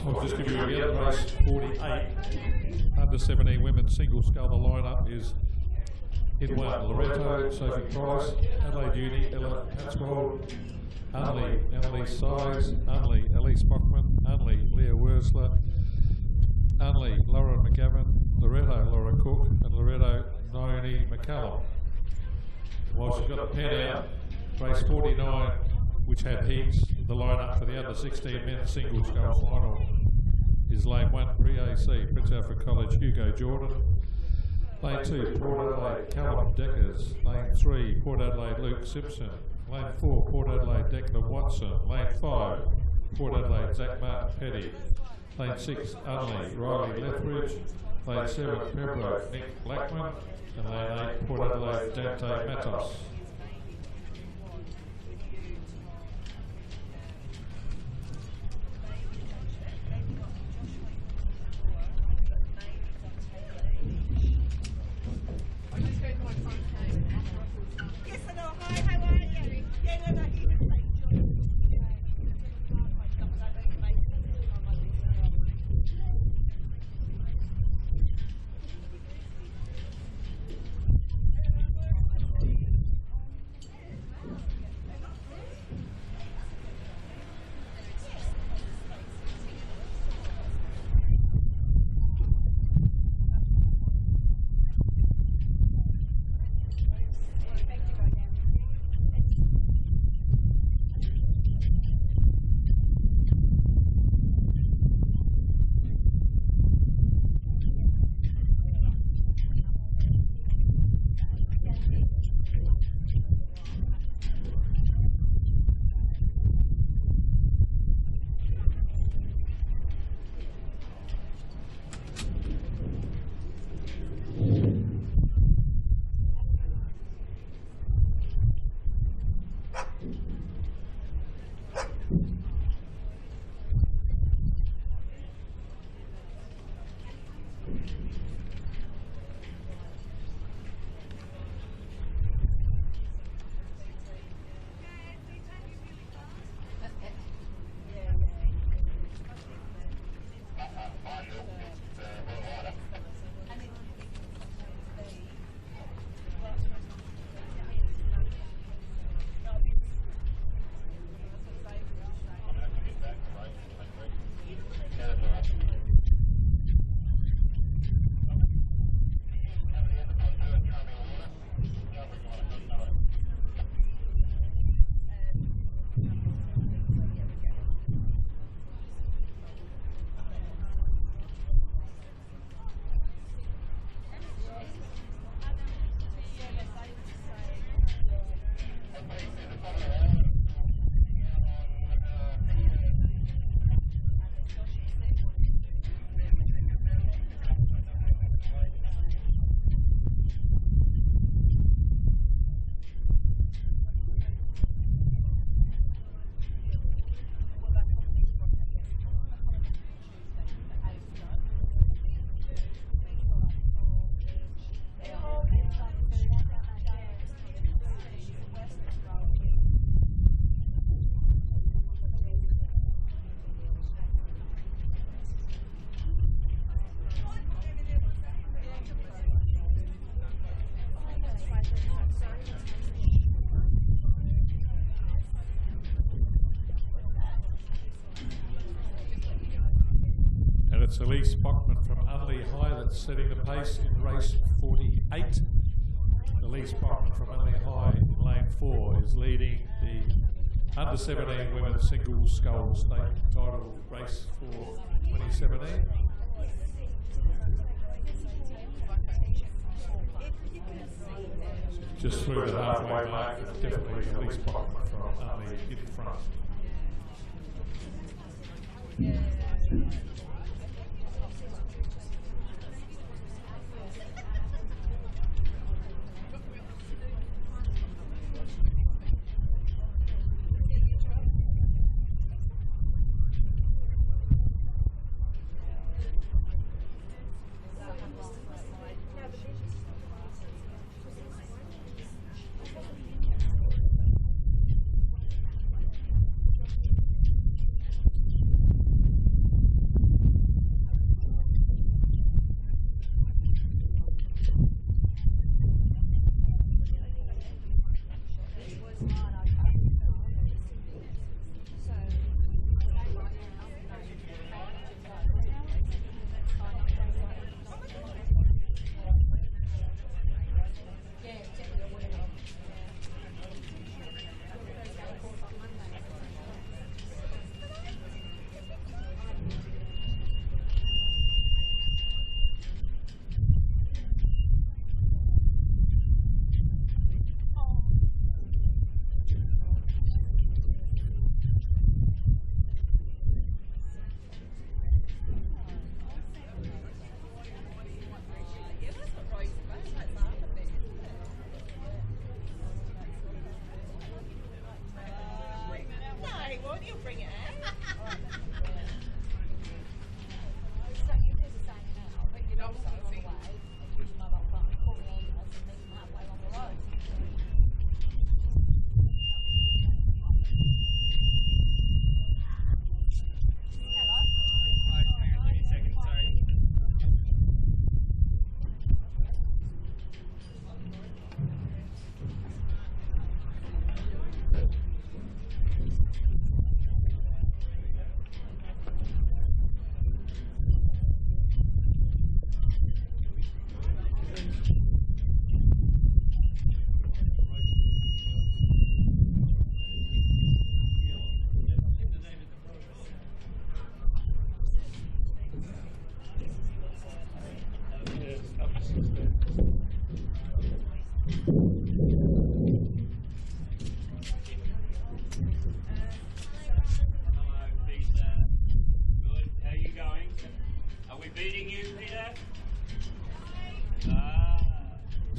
I'll just give you again, race 48, under 17 women's single scull. The lineup is in 1, Loretto, Sophie Price, Adelaide Uni, Ella Hatswold, Unley, Annalise Size, Unley, Elise Bockman, Unley, Leah Wursler, Unley, Lauren McGavin, Loretto, Laura Cook, and Loretto, Naomi McCallum. While she's got the pen out, race 49, which had heats, the lineup for the under 16 men's single scull final is lane 1, pre-AC, Prince Alfred College, Hugo Jordan. Lane 2, Port Adelaide, Callum Deckers. Lane 3, Port Adelaide, Luke Simpson. Lane 4, Port Adelaide, Declan Watson. Lane 5, Port Adelaide, Zach Martin Petty. Lane 6, Unley, Riley Lethbridge. Lane 7, Pembroke, Nick Blackman. And lane 8, Port Adelaide, Dante Matos. It's Elise Bockman from Unley High that's setting the pace in race 48. Elise Bockman from Unley High in lane 4 is leading the under 17 women's singles scull state title race for 2017. Just through the halfway mark, it's definitely Elise Bockman from Unley in front.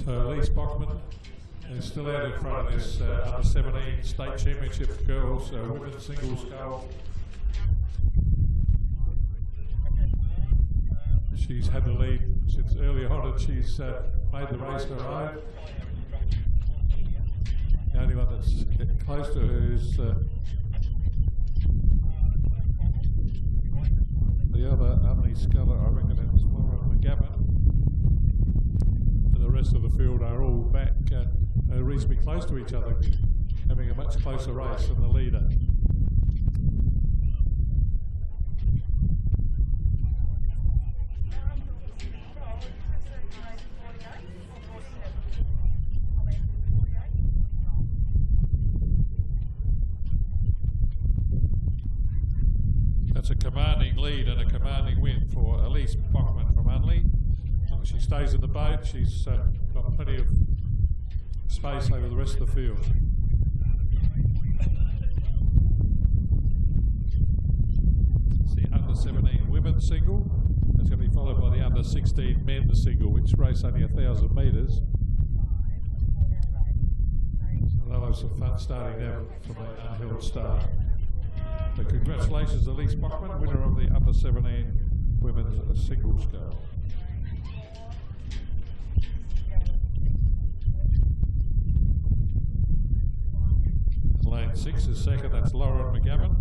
So Elise Bockman is still out in front of this under 17 state championship girls women's singles scull. She's had the lead since early on, and she's made the race her own. The only one that's close to her is the other only sculler, I reckon it's Laura McGavin. And the rest of the field are all back reasonably close to each other, having a much closer race than the leader. That's a commanding lead and a commanding win for Elise Bachmann from Unley. As she stays in the boat, she's got plenty of space over the rest of the field. It's the under 17 women's single. It's going to be followed by the under 16 men's single, which race only 1,000 metres. So they'll have some fun starting them from the unheld start. So congratulations, Elise Bachmann, winner of the under 17 women's singles girl. Lane 6 is second, that's Lauren McGavin.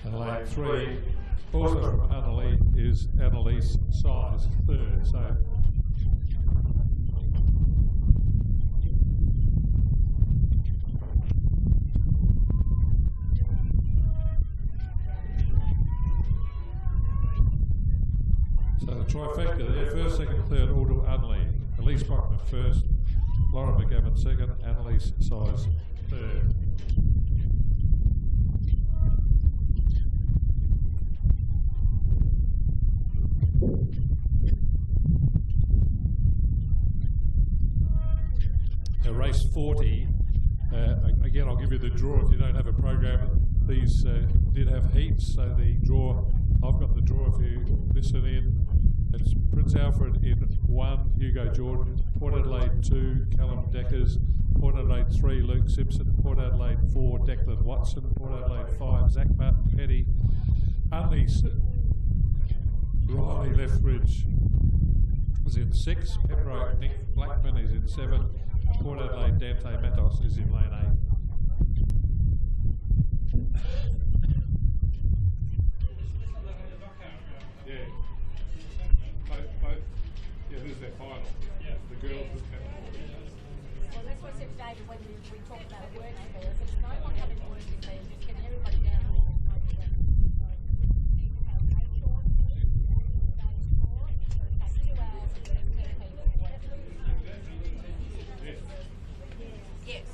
And lane 3, also from Annalie, is Annalise Size, third. So the trifecta there, first, second, third, all to Annalie. Elise Bachmann first, Laura McGavin second, Annalise Size third. Race 40, again I'll give you the draw if you don't have a program. These did have heats, so the draw, I've got the draw if you listen in. It's Prince Alfred in 1, Hugo Jordan, Port Adelaide 2, Callum Deckers, Port Adelaide 3, Luke Simpson, Port Adelaide 4, Declan Watson, Port Adelaide 5, Zach Martin Petty, Unley Riley Lethbridge is in 6, Pembroke Nick Blackman is in 7, Port Adelaide Dante Matos is in lane 8. Yeah. Both. Yeah, this is their final. Yeah. The girls just kept. Well, that's what I said to David when we talked about it working there. I said, there's no one having work in there, just getting everybody down. Yes.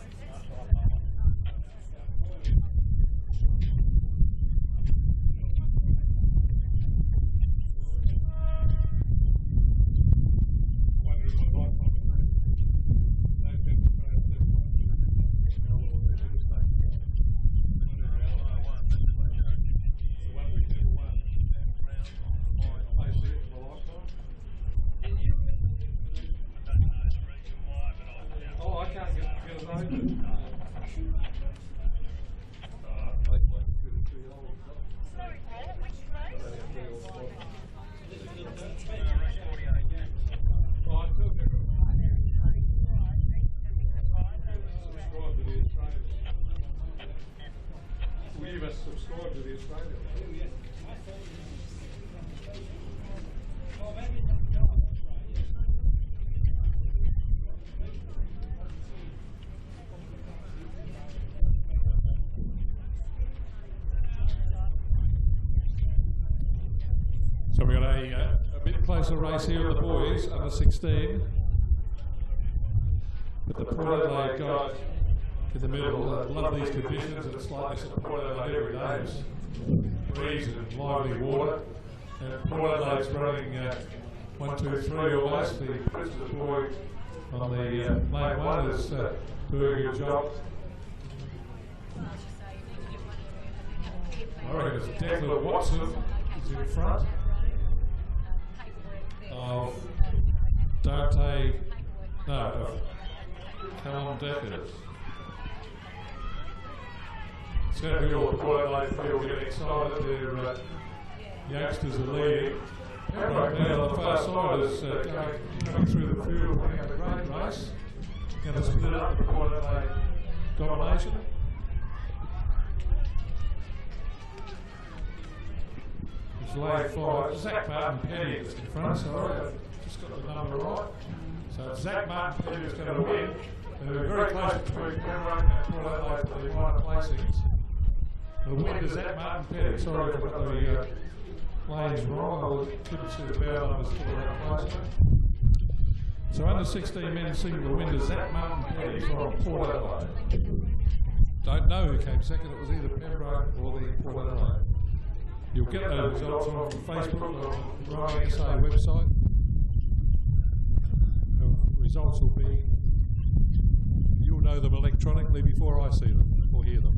Oh, I can't get it open. Sorry, Paul, which race? Will you subscribe to the Australian? So we've got a bit closer race here of the boys, under 16. But the Port Adelaide guys in the middle love these conditions. It's like this at Port Adelaide every day. It's breeze and lively water. And Port Adelaide's running 1, 2, 3 almost. The Princess Boy on the lane one is doing a good job. I reckon it's Declan Watson is in front of Dante, no, of Callum Deckers. It's going to be all quite late field getting excited. Their youngsters are leading. Pembroke now on the far side is coming through the field, putting up a great race. Going to split up the Port Adelaide domination. It's lane 5. Zach Martin Petty is in front, sorry, I've just got the number right. So it's Zach Martin Petty is going to win. And we're very close between Pembroke and Port Adelaide for the minor placings. The win is Zach Martin Petty. Sorry if I got the lanes wrong, I couldn't see the bow numbers till that closer. So under 16 men single, the winner Zach Martin Petty from Port Adelaide. Don't know who came second, it was either Pembroke or the Port Adelaide. You'll get those results on Facebook or the Rowing SA website. The results will be, you'll know them electronically before I see them or hear them.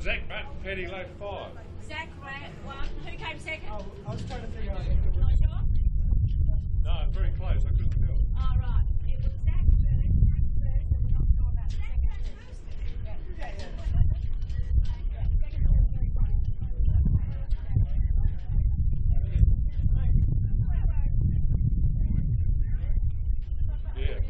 Zach Martin Petty lane 5. Zach ran one. Who came second? Oh, I was trying to figure out. Not sure? No, very close. I couldn't tell. Oh, right. It was Zach first, and we're not sure about the second. Yeah.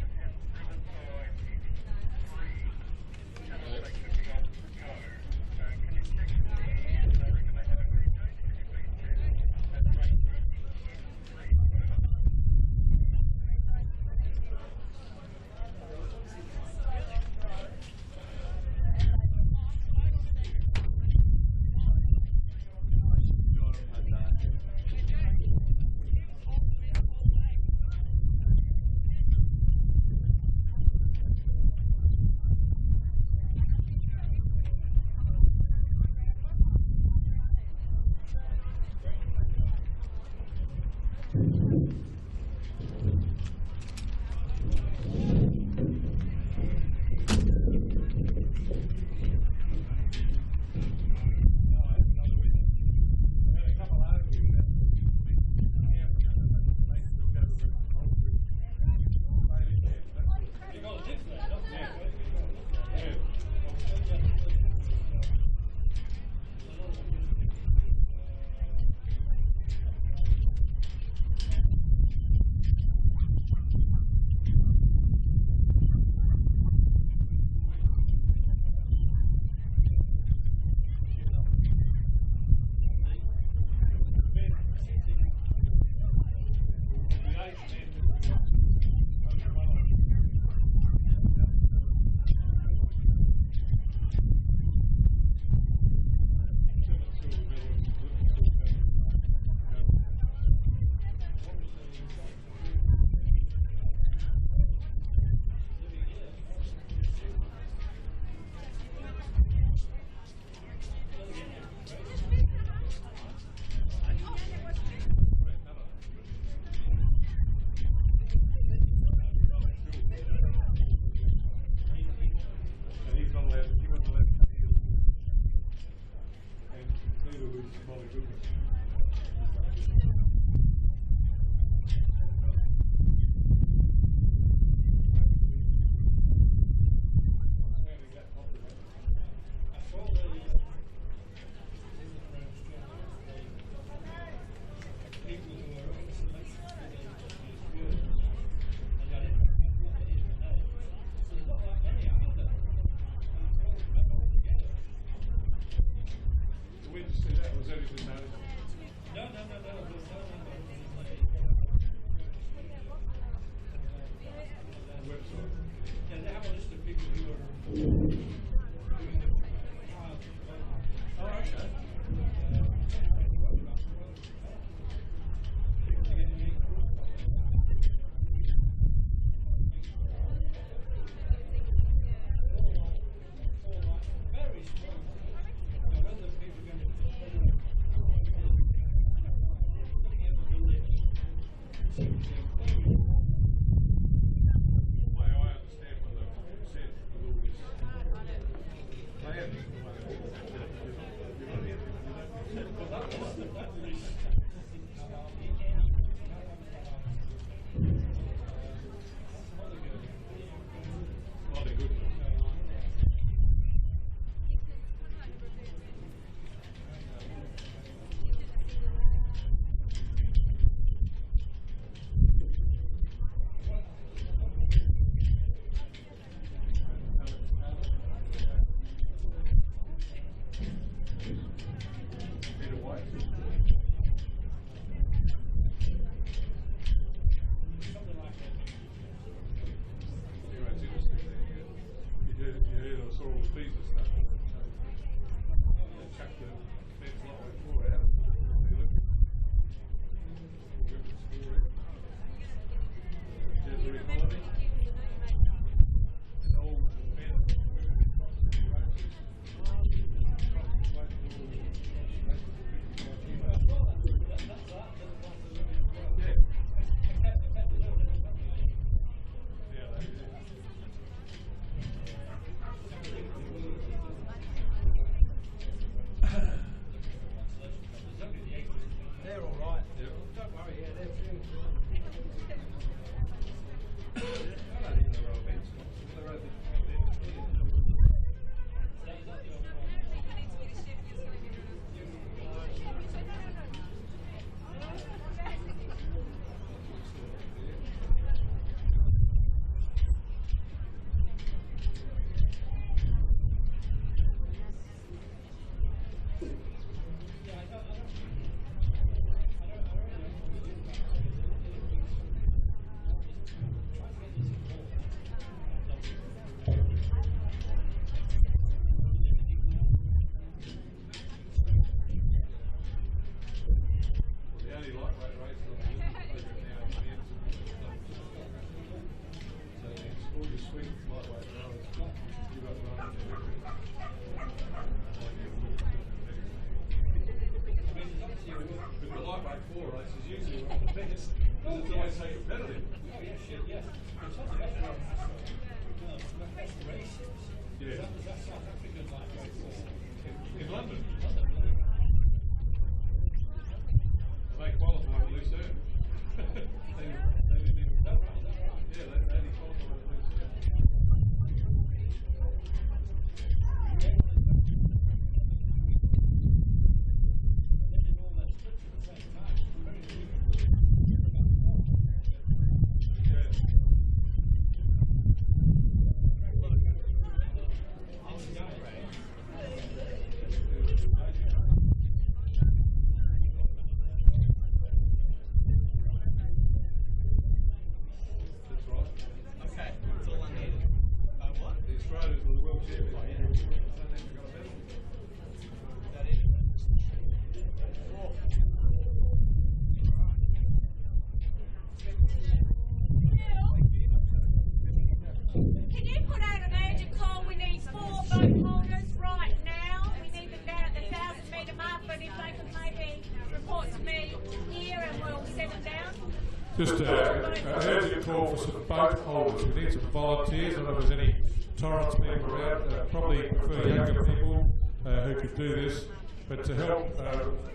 Just an urgent call for some boat holders. We need some volunteers. I don't know if there's any Torrens people around. Probably prefer younger people who could do this. But to help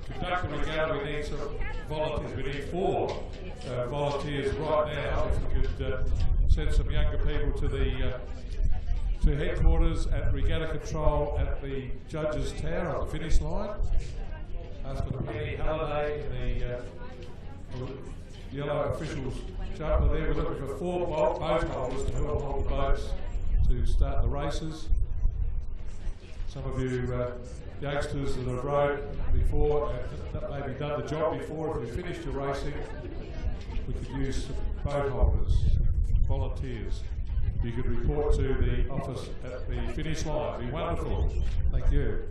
conduct the regatta, we need some volunteers. We need 4 volunteers right now. If we could send some younger people to the to headquarters at regatta control at the judges' tower at the finish line. Ask for the Penny Halliday in the yellow officials jumper there. We're looking for 4 boat holders to help hold the boats to start the races. Some of you youngsters that have rowed before, that maybe done the job before, if you finished your racing, we could use some boat holders, volunteers. You could report to the office at the finish line. It'd be wonderful. Thank you.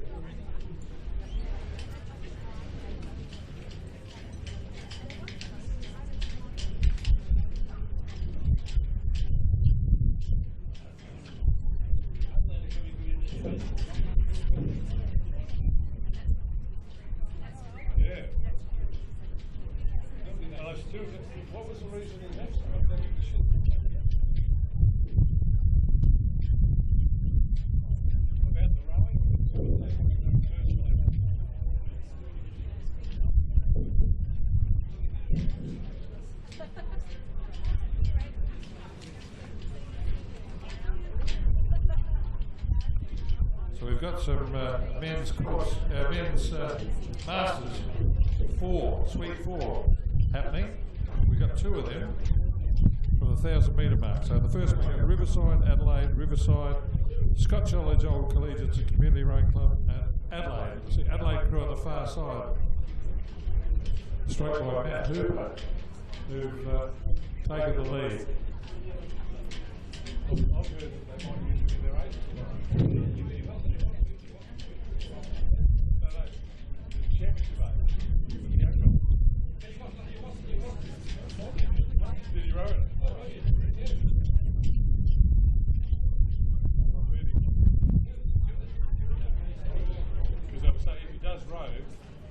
Yeah. Well, it's 2 What was the reason he left? About the rowing? So we've got some men's course, men's masters 4, Suite 4 happening. We've got 2 of them for the 1,000 metre mark. So the first one, Riverside, Adelaide, Riverside, Scotch College Old Collegiates and Community Rowing Club, and Adelaide. See Adelaide crew on the far side, straight by Matt Hooper, who've taken the lead. I've heard that they might use it in their age. Did you row it? Because I was saying, if he does row,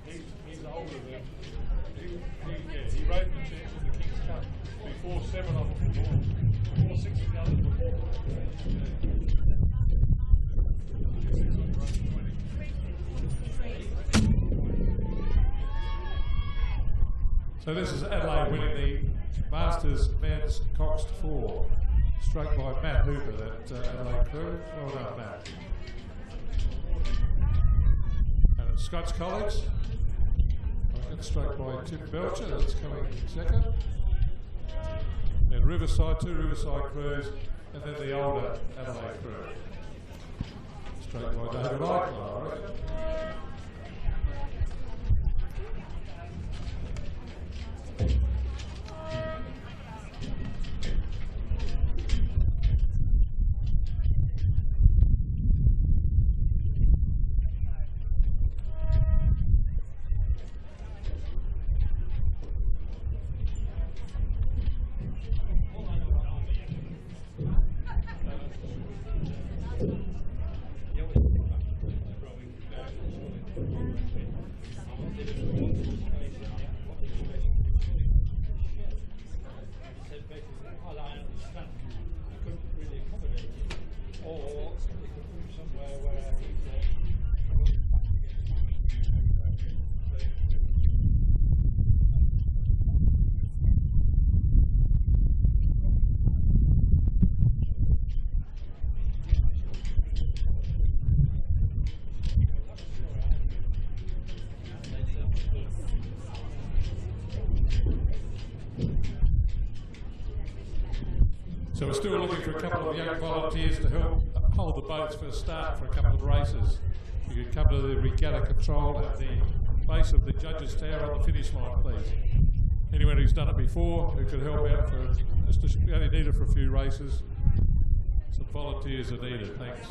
he's older than he rowed the chairs in the King's Cup before 7 of them were born, before 6 of the others were born. So this is Adelaide winning the Masters Men's Coxed 4, stroked by Matt Hooper, that Adelaide crew. Well done, Matt. And at Scotch College, stroked by Tim Belcher, that's coming second. Then Riverside, 2 Riverside crews, and then the older Adelaide crew, stroked by David Eichler, I reckon. So we're still looking for a couple of young volunteers to help hold the boats for a start for a couple of races. You can come to the regatta control at the base of the judges' tower on the finish line, please. Anyone who's done it before, who could help out for, we only need it for a few races. Some volunteers are needed, thanks.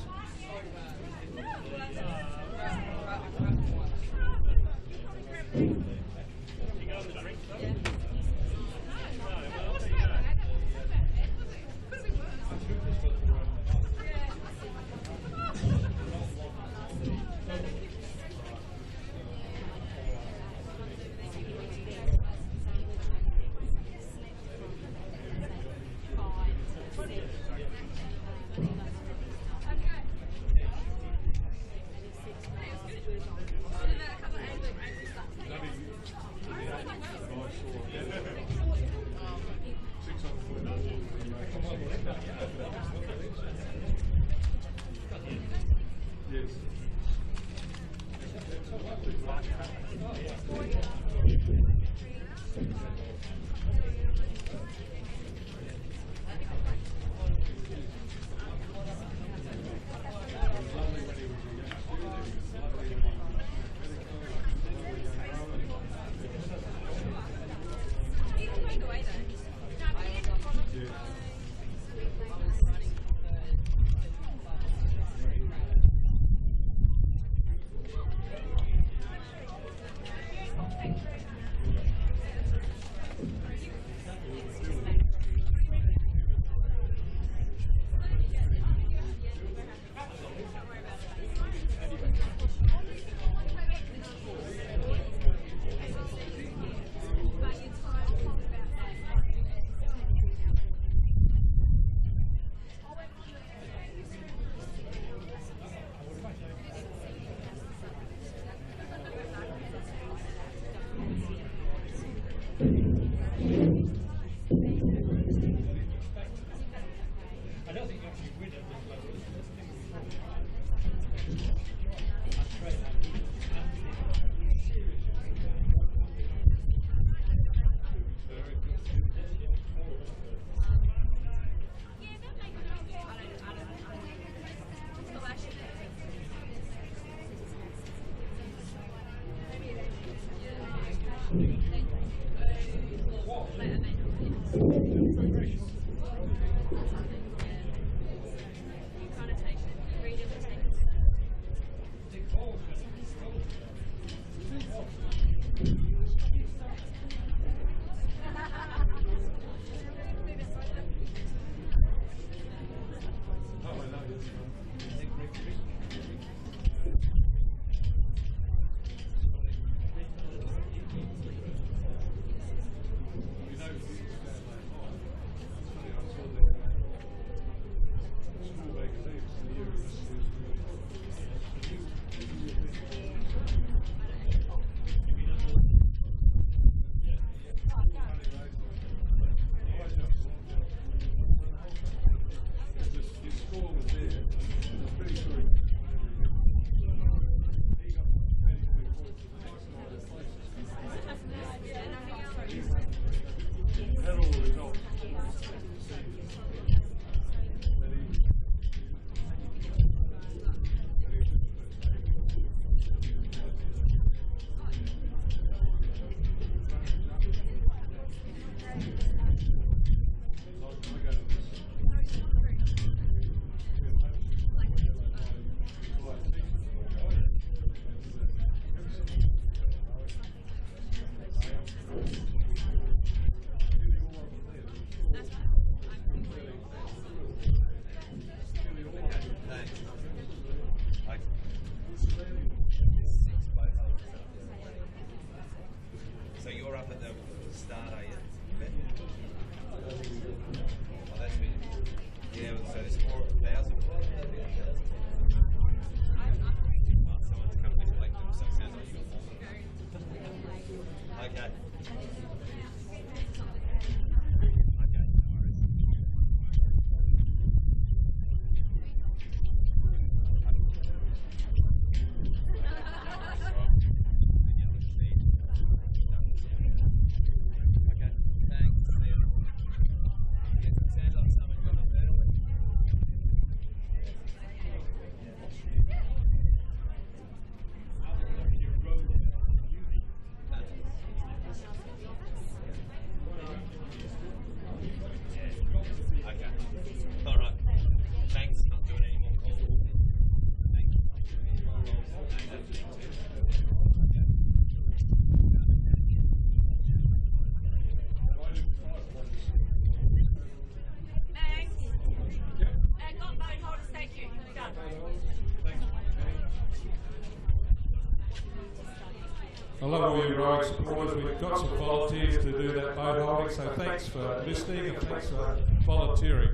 I love all you rowing supporters. We've got some volunteers to do that boat holding, so thanks for listening and thanks for volunteering.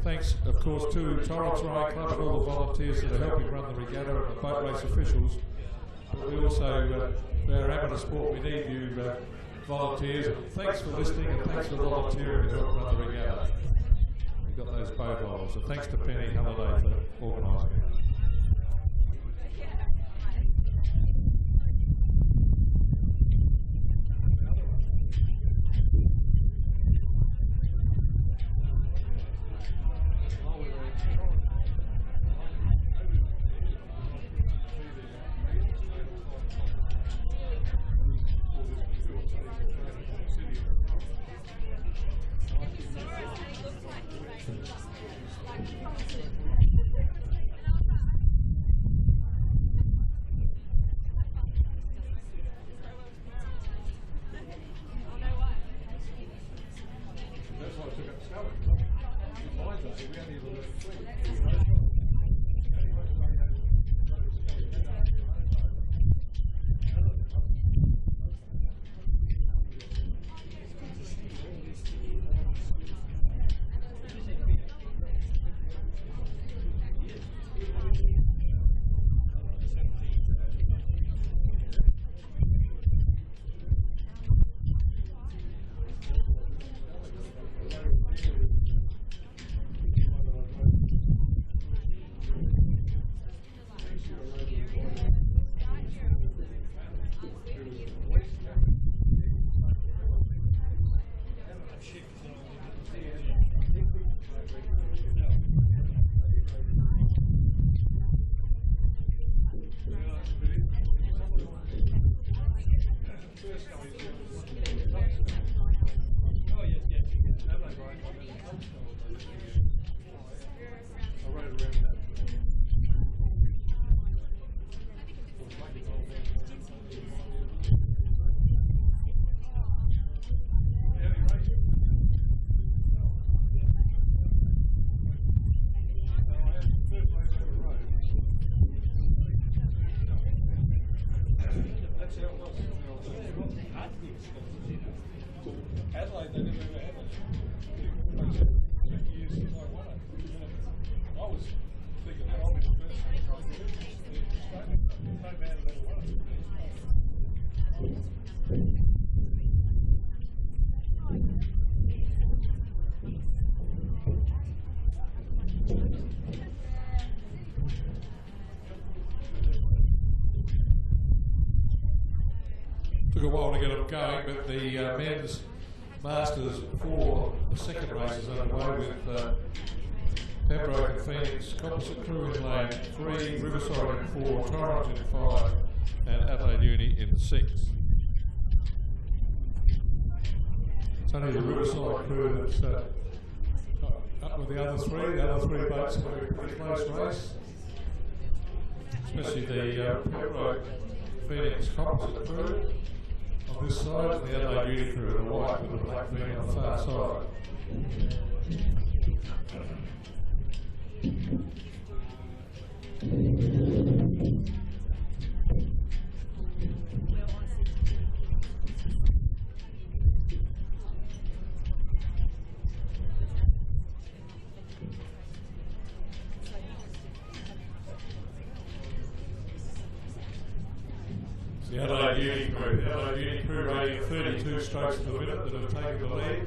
Thanks, of course, to Torrens Rowing Club and all the volunteers that are helping run the regatta and the boat race officials. But we also, for our amateur sport, we need you volunteers. And thanks for listening and thanks for volunteering to help run the regatta. We've got those boat holders. So thanks to Penny Halliday for organising it. Took a while to get them going, but the men's Masters 4, the second race is underway with Pembroke and Phoenix, Composite Crew in lane 3, Riverside in 4, Torrens in 5 and Adelaide Uni in 6. It's only the Riverside Crew that's up with the other three. The other three boats have a pretty close race, especially the Pembroke Phoenix Composite Crew on this side and the Adelaide Uni Crew, the white with the black being on the far side. The Adelaide Uni Crew rating 32 strokes per minute that have taken the lead,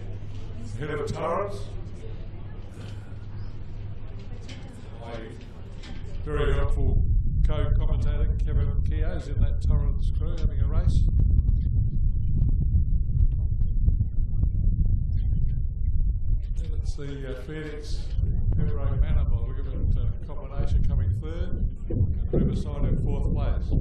ahead of Torrens. Very helpful co-commentator Kevin Keogh's in that Torrens crew having a race. And it's the Phoenix Pembroke Manor by the look of it, combination coming third, and Riverside in fourth place.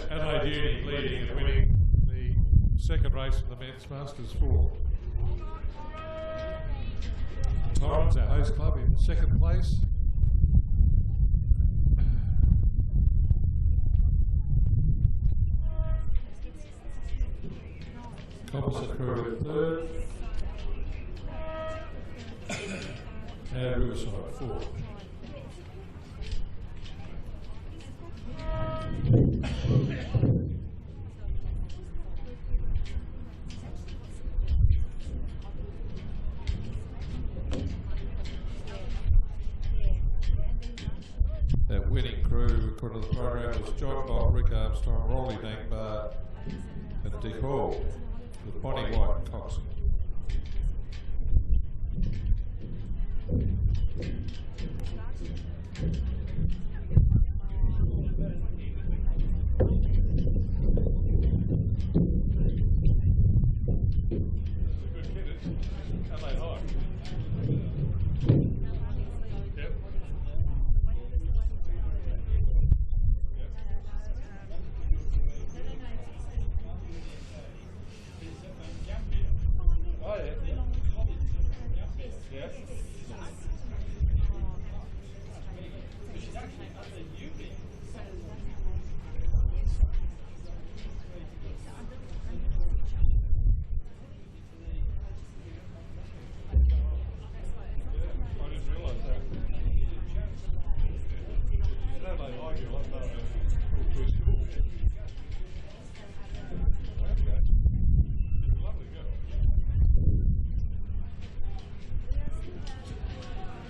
Adelaide Uni leading and winning the second race in the men's Masters 4. Torrens, our host club, in second place. Composite Crew in third. and Riverside 4. That winning crew, according to the program, was John Bott, Rick Armstrong, Rolly Dangbar, and Dick Hall, with Bonnie White and Coxon.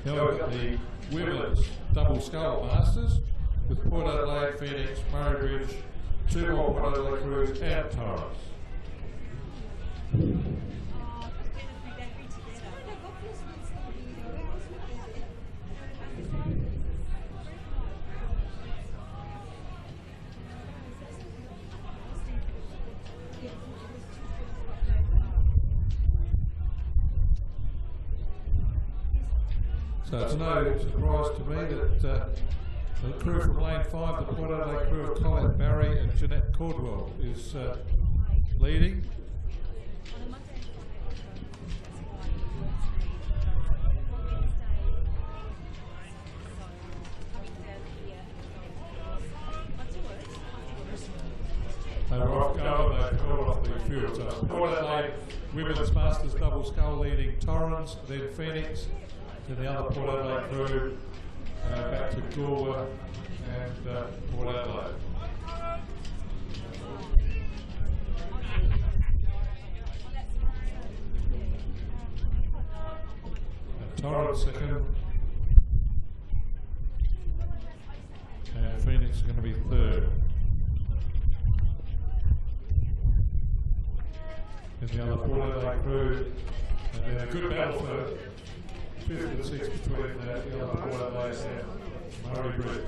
Now we've got the women's double scull masters with Port Adelaide, Phoenix, Murray Bridge, 2 more Port Adelaide crews and Torrens. So it's no surprise to me that the crew from Lane 5, the Port Adelaide crew of Colin Barry and Jeanette Cordwell is leading. They were off going, they called off the field. So Port Adelaide Women's Masters double scull leading Torrens, then Phoenix, then the other Port Adelaide crew back to Galway and Port Adelaide. And Torrens second, and Phoenix are going to be third. And the other Port Adelaide crew, and then a good battle for 5th and 6th between the other Port Adelaide and Murray Bridge.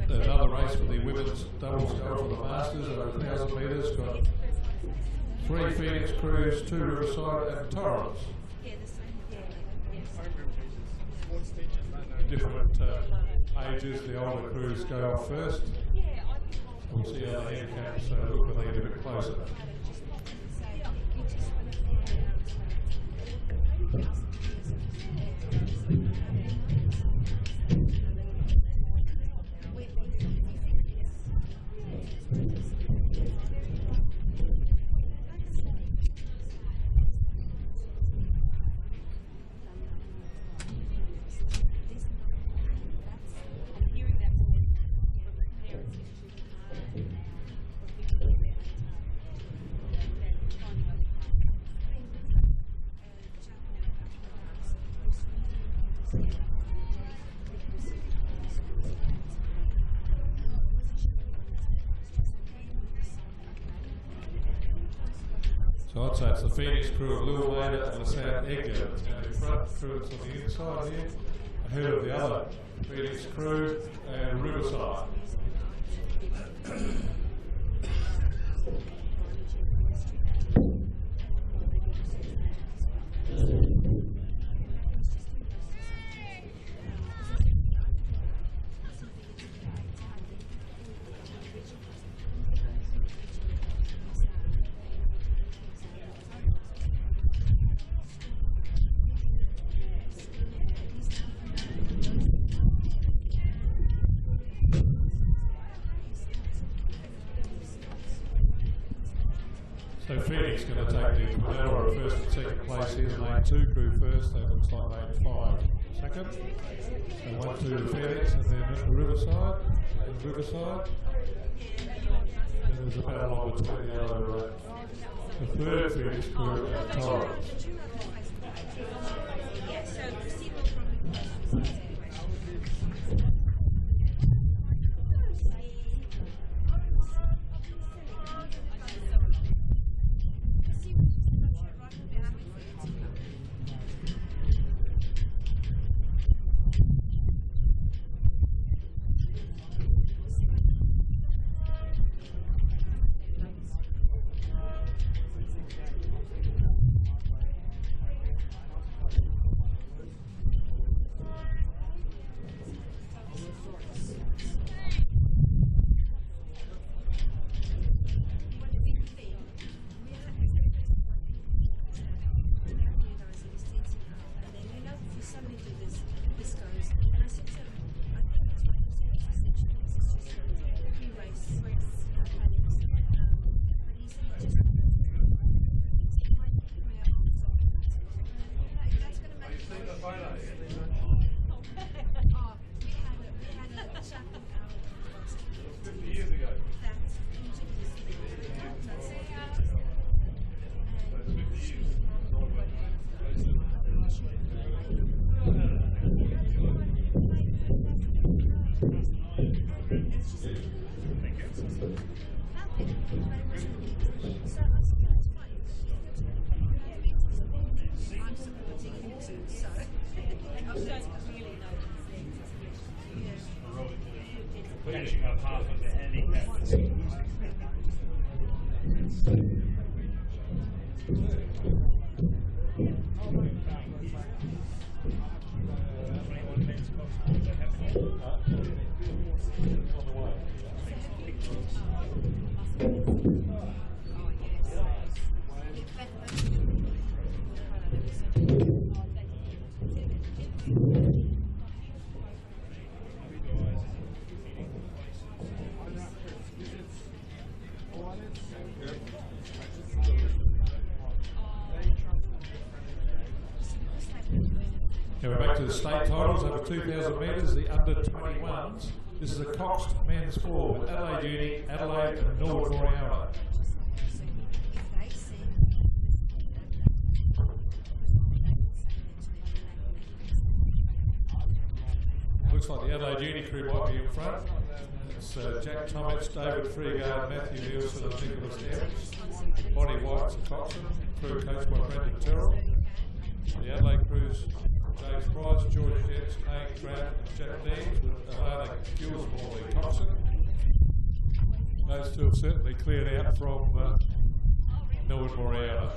Another race for the women's double scull for the Masters over 1,000 metres. Got 3 Phoenix crews, 2 Riverside and Torrens. Different ages, the older crews go off first. We'll see how the handicaps look when they get a bit closer. So I'd say it's the Phoenix crew of Lil Mater and the South Edgar that's going in front, crew that's on the inside here, ahead of the other Phoenix crew and Riverside. So Phoenix going to take the medal first and second place here. Lane 2 crew first, that looks like lane 5 second. So 1, 2 to Phoenix, and then at the Riverside. And there's about a lot between the other, the third Phoenix crew and Torrens. Catching up half of the handicap. Now we're back to the state titles over 2,000 metres, the under 21s. This is a Coxed men's four with Adelaide Uni, Adelaide and Norwood Moriana. Looks like the Adelaide Uni crew might be in front. It's Jack Tomich, David Freegard, Matthew Nielsen and Nicholas Evans. Bonnie White's a Coxon, crew coached by Brendan Terrell. The Adelaide crew's James Price, George Jens, Kane Grant and Jack Deans with Alana Gillsmore, the Coxon. Those two have certainly cleared out from Norwood Moriana.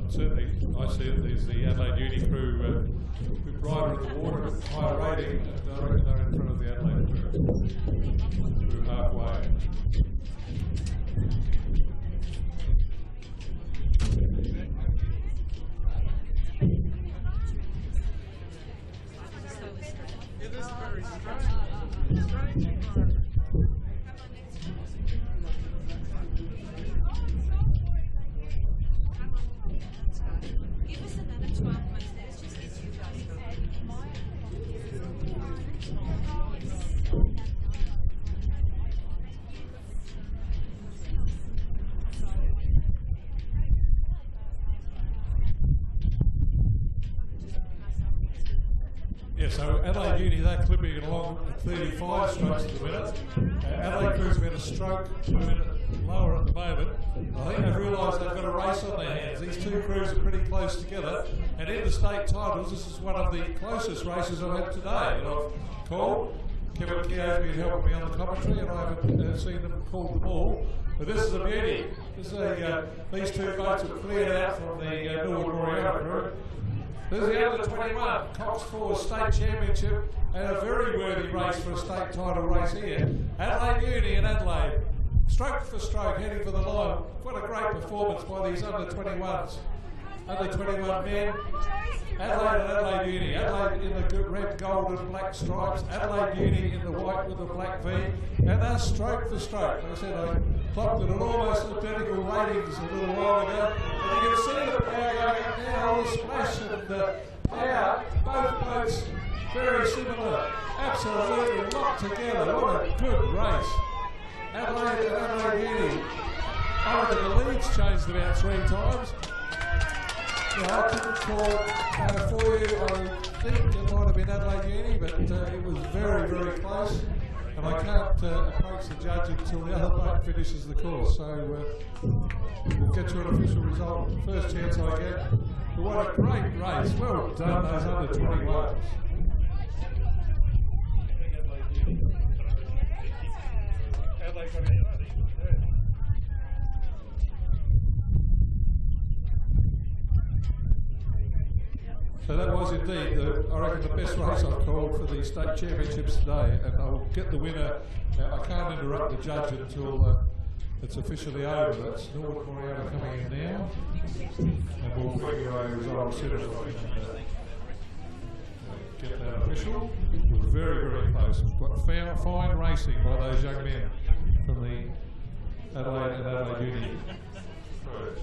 Certainly, I see it as the Adelaide Uni crew who brighter in the water at higher rating, and I reckon they're in front of the Adelaide crew. Through halfway. It is very strange environment. Give us another 12 months, let's just get you guys Yeah, so Adelaide Uni, they're clipping along at 35 strokes at the minute. Adelaide Crew's about a stroke per minute lower at the moment. I think they've realised they've got a race on their hands. These two crews are pretty close together, and in the state titles, this is one of the closest races I've had today that I've called. Kevin Keogh's been helping me on the commentary, and I haven't seen them call them all. But this is a beauty. This is these two boats have cleared out from the Norwood Moriana crew. This is the under 21 Cox 4 State Championship, and a very worthy race for a state title race here. Adelaide Uni and Adelaide, stroke for stroke, heading for the line. What a great performance by these under 21s. Under 21 men. Adelaide and Adelaide Uni. Adelaide in the red, gold and black stripes. Adelaide Uni in the white with the black V. And they're stroke for stroke. Like I said, I clocked it at almost identical ratings a little while ago. And you can see the power going up now, the splash and the power. Both boats very similar. Absolutely locked together. What a good race. Adelaide and Adelaide Uni. I reckon the lead's changed about 3 times. Yeah, I couldn't call for you. I think it might have been Adelaide Uni, but it was very, very close. And I can't approach the judge until the other boat finishes the course. So we'll get you an official result. First chance I get. But what a great race. Well done, those under 21s. So that was indeed, I reckon, the best race I've called for the state championships today, and I'll get the winner. I can't interrupt the judge until it's officially over. That's Norwood Moriana coming in now, and we'll bring you a result as soon as I can get that official. We're very, very close. But fine racing by those young men from the Adelaide and Adelaide Uni crews.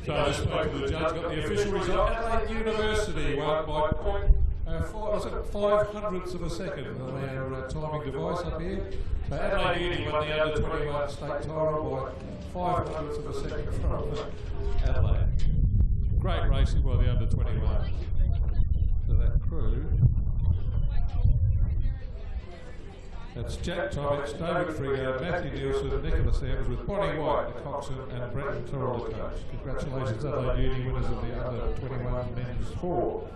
So I spoke to the judge, got the official result. Adelaide University won by 5/100ths of a second on our timing device up here. So Adelaide Uni won the under 21 state title by 5/100ths of a second from Adelaide. Great racing by the under 21. So that crew. That's Jack Tomic, David Frigo, Matthew Nielsen, Nicholas Evans with Bonnie White, the coxswain, and Brenton Terrell, the coach. Congratulations, Adelaide Uni winners of the under 21 men's 4.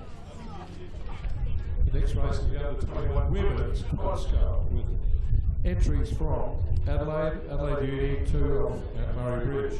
The next race is the under 21 women's quad scale with entries from Adelaide, Adelaide Uni, 2 at Murray Bridge.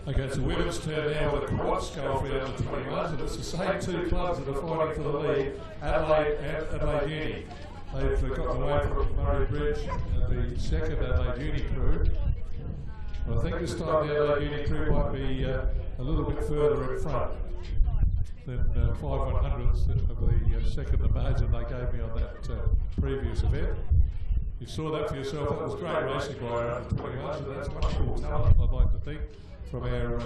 Okay, it's the women's turn now with a quad scull for the under 21s, and it's the same two clubs that are fighting for the lead, Adelaide and Adelaide Uni. They've gotten away from Murray Bridge and the second Adelaide Uni crew. I think this time the Adelaide Uni crew might be a little bit further in front than 5/100ths of the second margin they gave me on that previous event. You saw that for yourself. That was great racing by our under 21s, and that's wonderful talent, I'd like to think, from our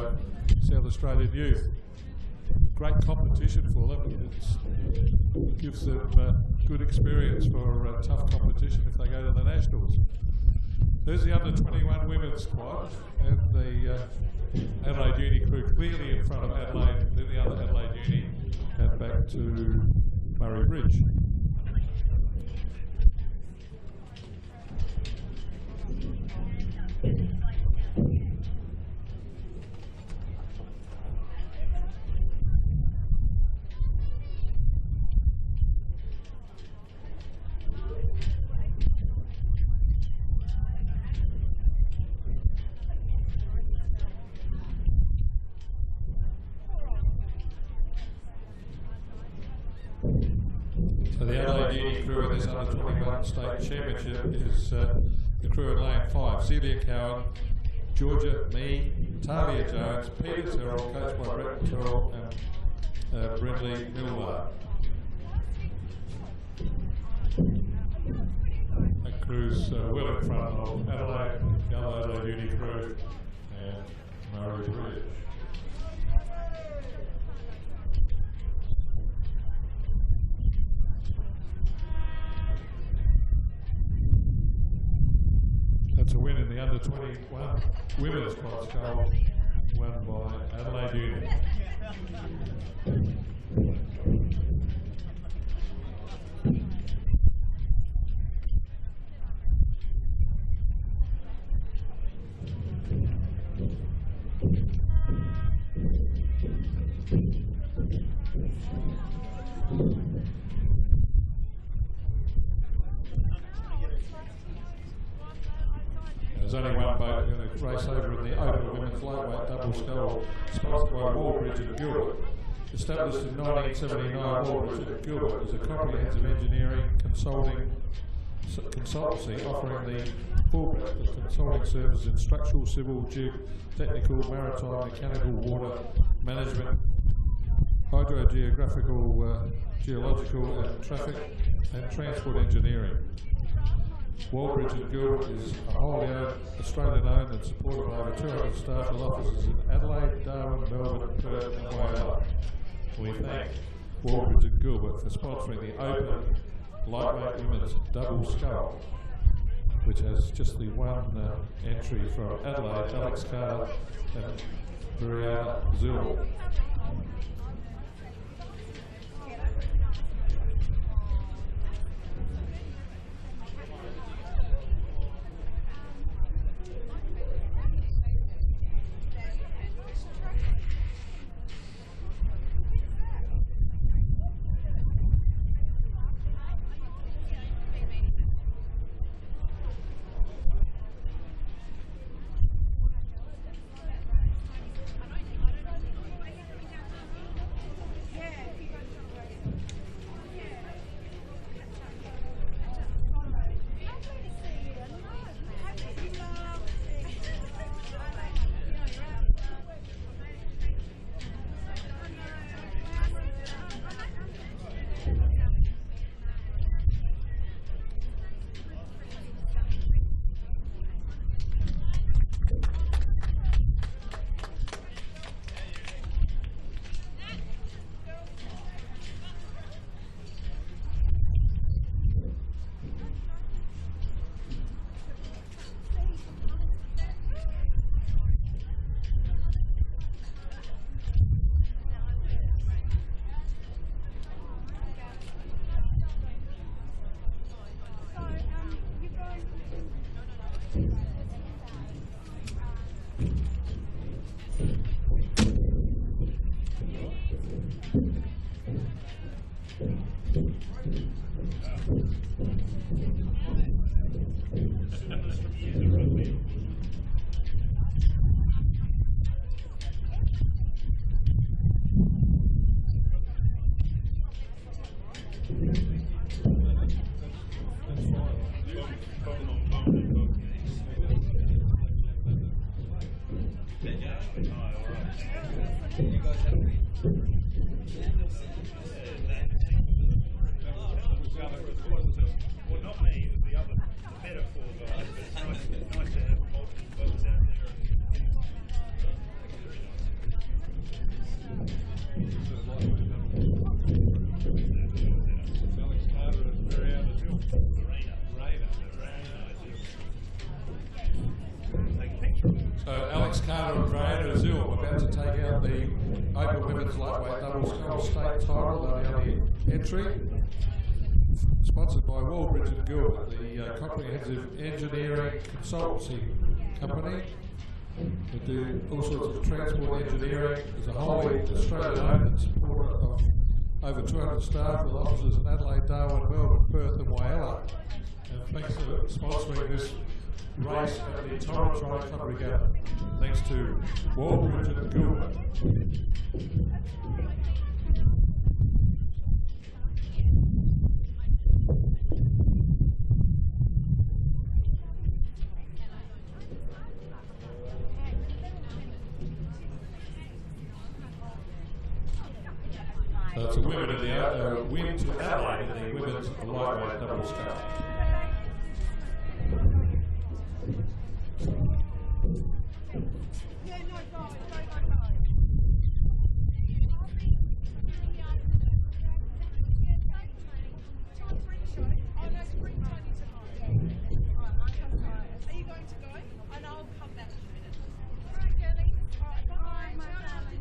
South Australian youth. Great competition for them. It gives them good experience for tough competition if they go to the Nationals. There's the under 21 women's squad, and the Adelaide Uni crew clearly in front of Adelaide, then the other Adelaide Uni, and back to Murray Bridge. So the Adelaide Uni crew in this under 21 state championship is the crew in lane 5. Celia Cowan, Georgia, me, Talia Jones, Peter Terrell, coached by Brett Terrell, and Brindley Milward. That crew's well in front of Adelaide, the other Adelaide Uni crew, and Murray Bridge. That's a win in the under 21 women's quad scull, won by Adelaide Uni. There's only one boat going to race over in the open women's lightweight double scull, sponsored by Wallbridge and Gilbert. Established in 1979, Wallbridge and Gilbert is a comprehensive engineering consultancy offering the full breadth of consulting services in structural, civil, geotechnical, maritime, mechanical, water management, hydrogeographical, geological and traffic and transport engineering. Wallbridge and Gilbert is a wholly owned, Australian-owned and supported by over 200 staff with offices in Adelaide, Darwin, Melbourne, Perth and Whyalla. We thank Wallbridge and Gilbert for sponsoring the open lightweight women's double scull, which has just the one entry from Adelaide, Alex Carter and Brianna Zul. You guys have me. Well, not me, the other, the better four guys, but it's nice to have multiple folks out there. Alex Carter and Mariana Hill. So Alex Carter and Mariana Hill are about to take out the Open Women's Lightweight Double Scull State title. They're the only entry. Sponsored by Wallbridge and Gilbert, the comprehensive engineering consultancy company. They do all sorts of transport engineering. There's a wholly Australian-owned and supporter of over 200 staff with offices in Adelaide, Darwin, Melbourne, Perth and Whyalla. And thanks for sponsoring this race at the Torrens Rowing Club Regatta. Thanks to Wallbridge and Gilbert. So it's a women in the win to Adelaide in the women's lightweight double scull. Yeah, no, go. Oh, no, spring training tonight. Alright, are you going to go? And I'll come back in a minute. Alright, girlies. Alright, bye. My darling.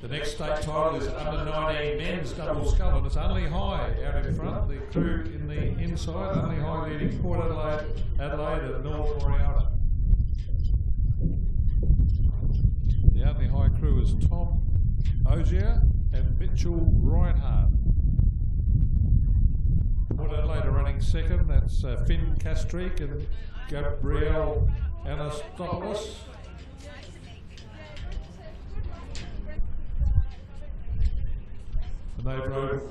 The next state title is under 19 men's double scull, and it's only high out in front. The crew in the inside, only high leading Port Adelaide, Adelaide and North Morialda. The only high crew is Tom Ogier and Mitchell Reinhardt. Port Adelaide are running second. That's Finn Castreek and Gabrielle Anastopoulos. And they've rode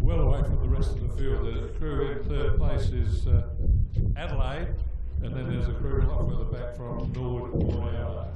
well away from the rest of the field. The crew in third place is Adelaide, and then there's a crew a lot further back from Nord Morialda.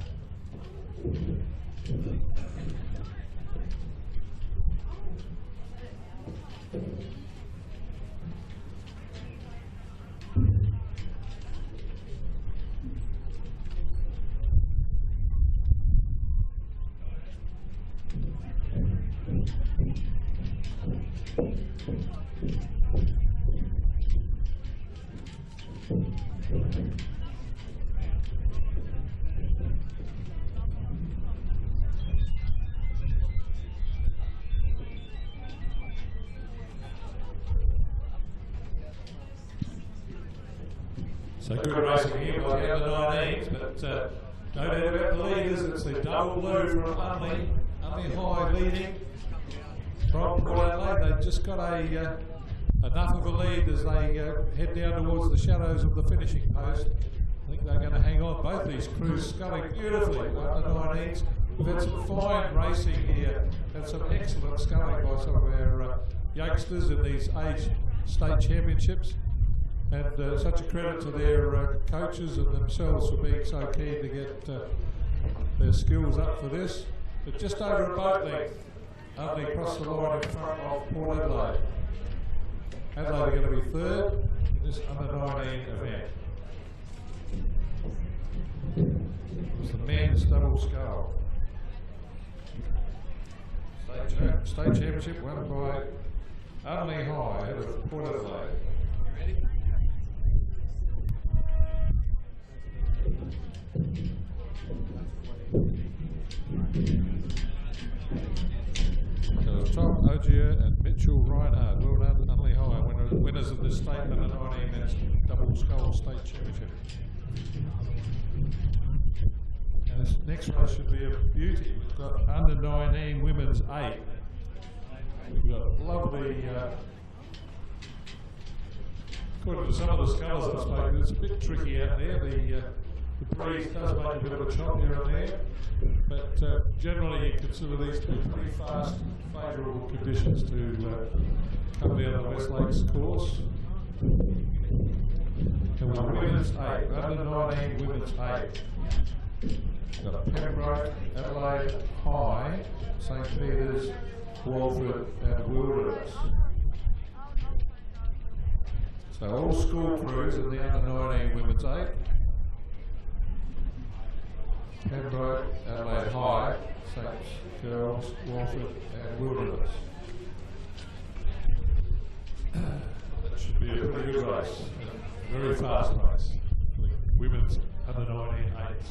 So good racing here by the under 19s, but no doubt about the leaders. It's the double blue from Unley High leading from Port Adelaide. They've just got enough of a lead as they head down towards the shadows of the finishing post. I think they're going to hang on. Both these crews sculling beautifully under 19s. We've had some fine racing here, and some excellent sculling by some of our youngsters in these age state championships. And such a credit to their coaches and themselves for being so keen to get their skills up for this. But just over a boat length, only across the line in front of Port Adelaide. Adelaide are going to be third in this under 19 event. It was the men's double scull. State championship won by Unley High out of Port Adelaide. Ready? So Tom Ogier and Mitchell Reinhardt, well done, Unley High, winners of the state under 19 men's double scull state championship. And this next race should be a beauty. We've got under 19 women's 8. We've got lovely, according to some of the scullers I've spoken, it's a bit tricky out there. The breeze does make a bit of a chop here and there, but generally you consider these to be pretty fast, favourable conditions to come down the West Lakes course. And we've got women's 8, under 19 women's 8. We've got Pembroke, Adelaide High, St Peters, Walford and Wilderness. So all school crews in the under 19 women's 8. Pembroke, Adelaide High, St Girls, Walford and Wilderness. That should be a pretty good race, a very fast race for the women's under 19 eights.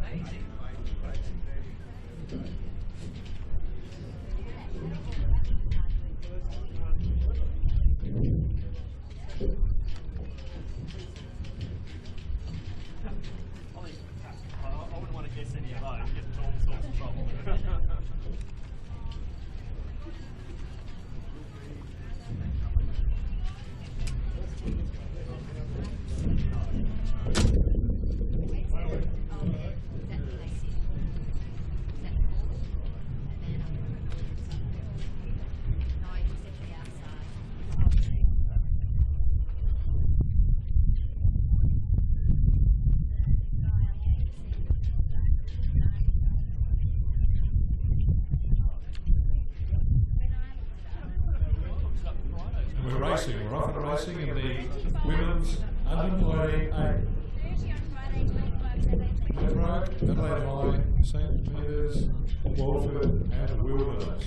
I wouldn't want to guess any of those. Get into all sorts of trouble. We're racing, we're off and racing in the women's under-19 Pembroke, Adelaide High, St Peters, Walford and Wilderness.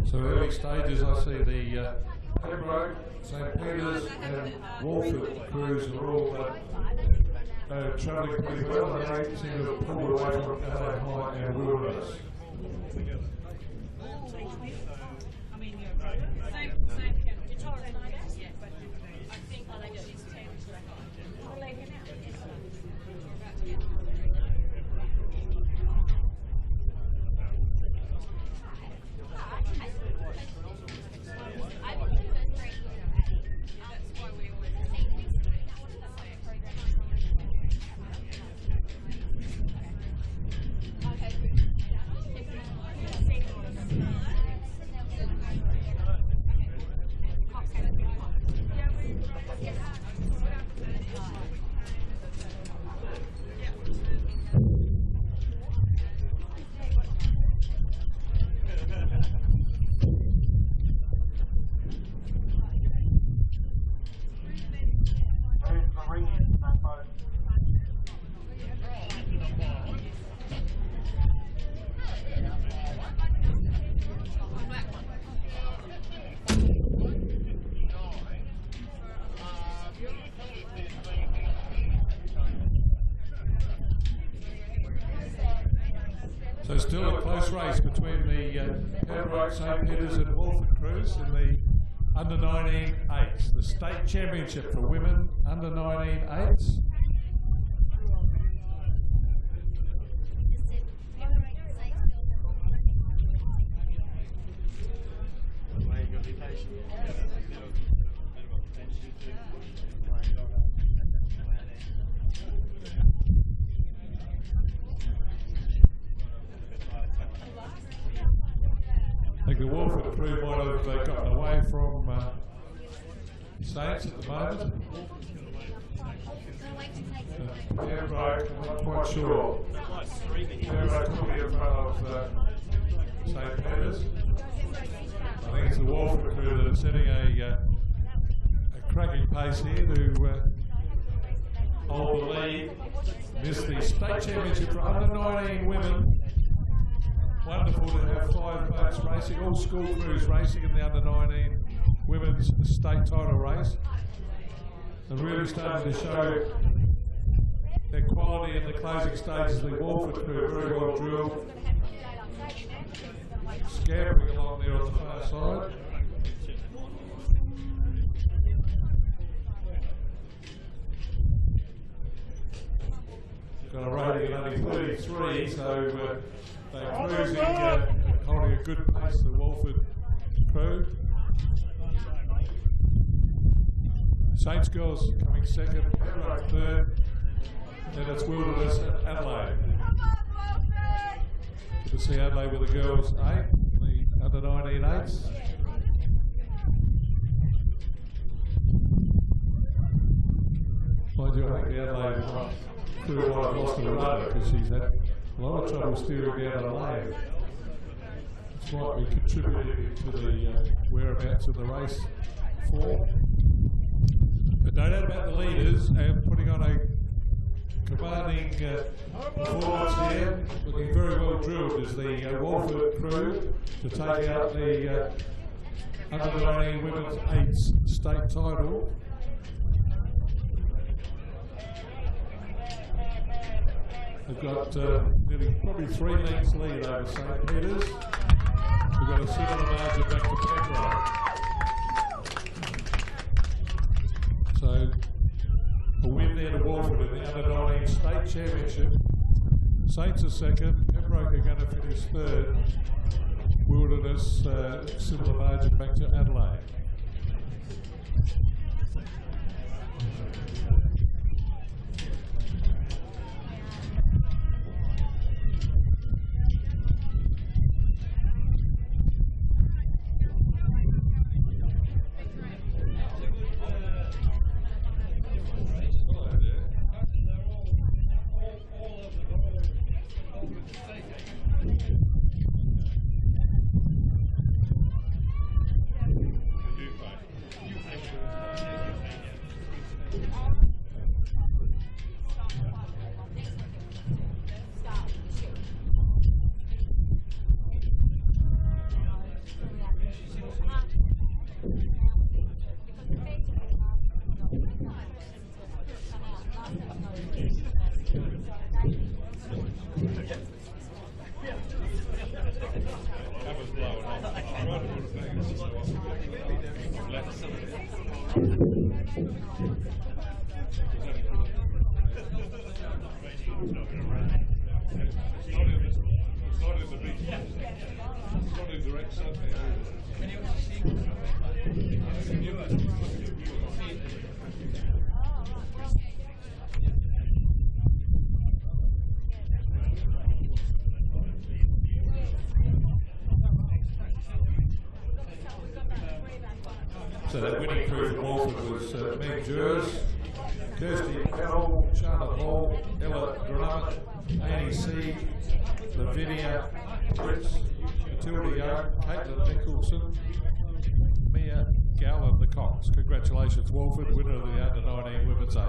So early stages, I see the Pembroke, St Peters and Walford crews are all travelling pretty well, and they seem to have pulled away from Adelaide High and Wilderness. I mean, same kennel. It's Torrens, yeah, but I think she's 10. I'll let him out. So still a close race between the Pembroke, St Peters and Walford crews in the under-19 eights, the state championship for women under-19 eights. I think the Walford crew might have gotten away from Saints at the moment. Pembroke, I'm not quite sure. Pembroke probably in front of St Peters. I think it's the Walford crew that are setting a cracking pace here to hold the lead. This is the state championship for under-19 women. Wonderful to have 5 boats racing, all school crews racing in the under-19 women's state title race. They're really starting to show their quality in the closing stages. The Walford crew very well drilled, scampering along there on the far side. leading at only 33, so they're cruising, holding a good pace, the Walford crew. Saints girls coming second, Pembroke third, then it's Wilderness and Adelaide. Good to see Adelaide with the girls 8, the under 19 8s. Mind you, I think the Adelaide crew might have lost a rudder because she's had a lot of trouble steering down the lane. Which might be contributing to the whereabouts of the race form. But no doubt about the leaders and putting on a commanding performance here. Looking very well drilled is the Walford crew to take out the under 19 women's 8s state title. They've got nearly probably 3 lengths lead over St Peters. We've got a similar margin back to Pembroke. So a win there to Walford in the under 19 state championship. Saints are second. Pembroke are going to finish third. Wilderness similar margin back to Adelaide. So that winning crew from Walford was Meg Jers, Kirsty Carroll, Charlotte Hall, Ella Drummond, Annie C, Lavinia Prince, Matilda Young, Caitlin Nicholson, Mia Gow and the Cox. Congratulations Walford, winner of the under 19 women's 8.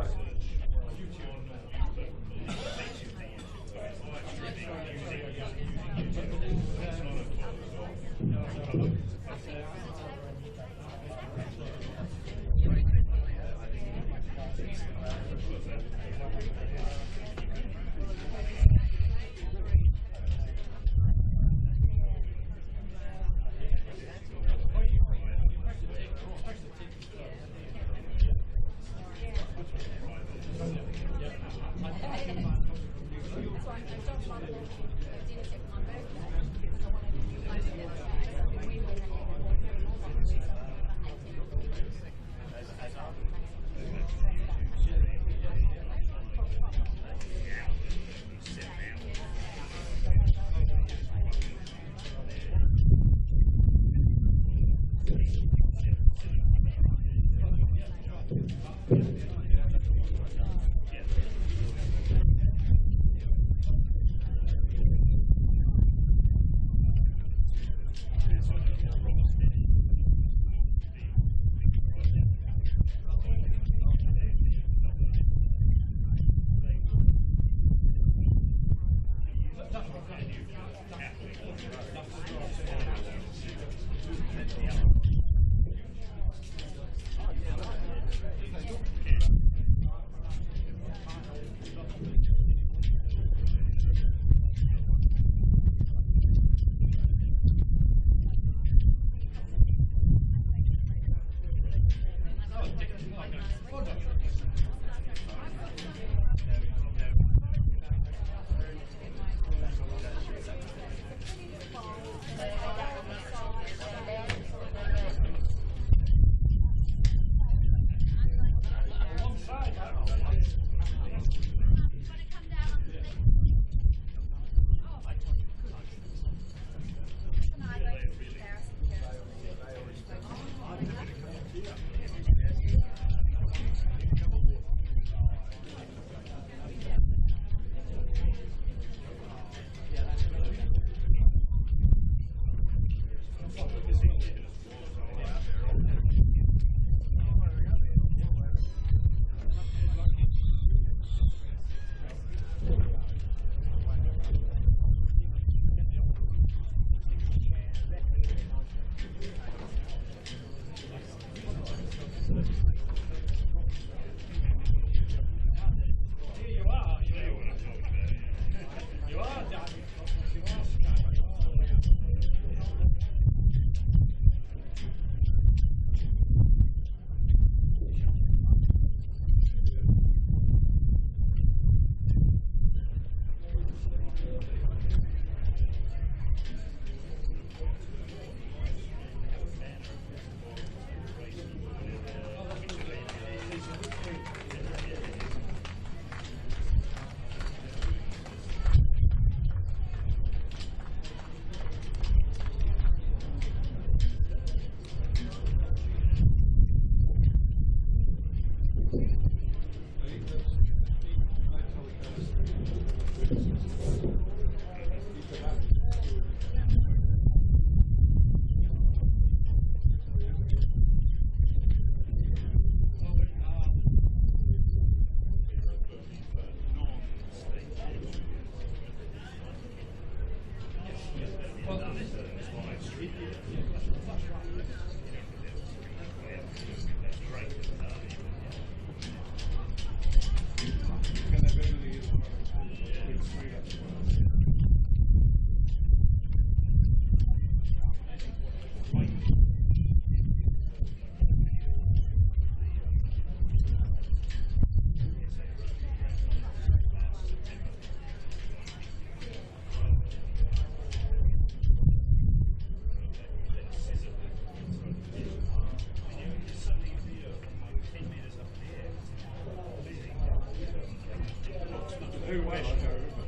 2-1, I can't remember.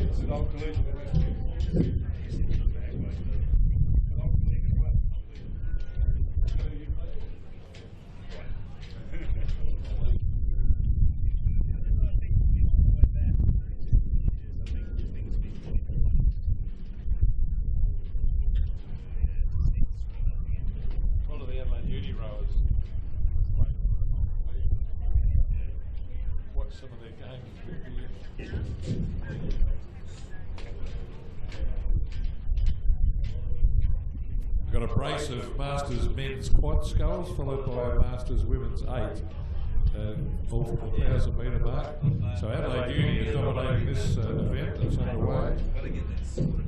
It's an old collegiate at West End. One of the Adelaide Uni rowers watch some of their games with you. Got a brace of Masters men's quad sculls followed by a Masters women's 8, all from the 1,000 metre mark. So Adelaide Uni is dominating this event that's underway.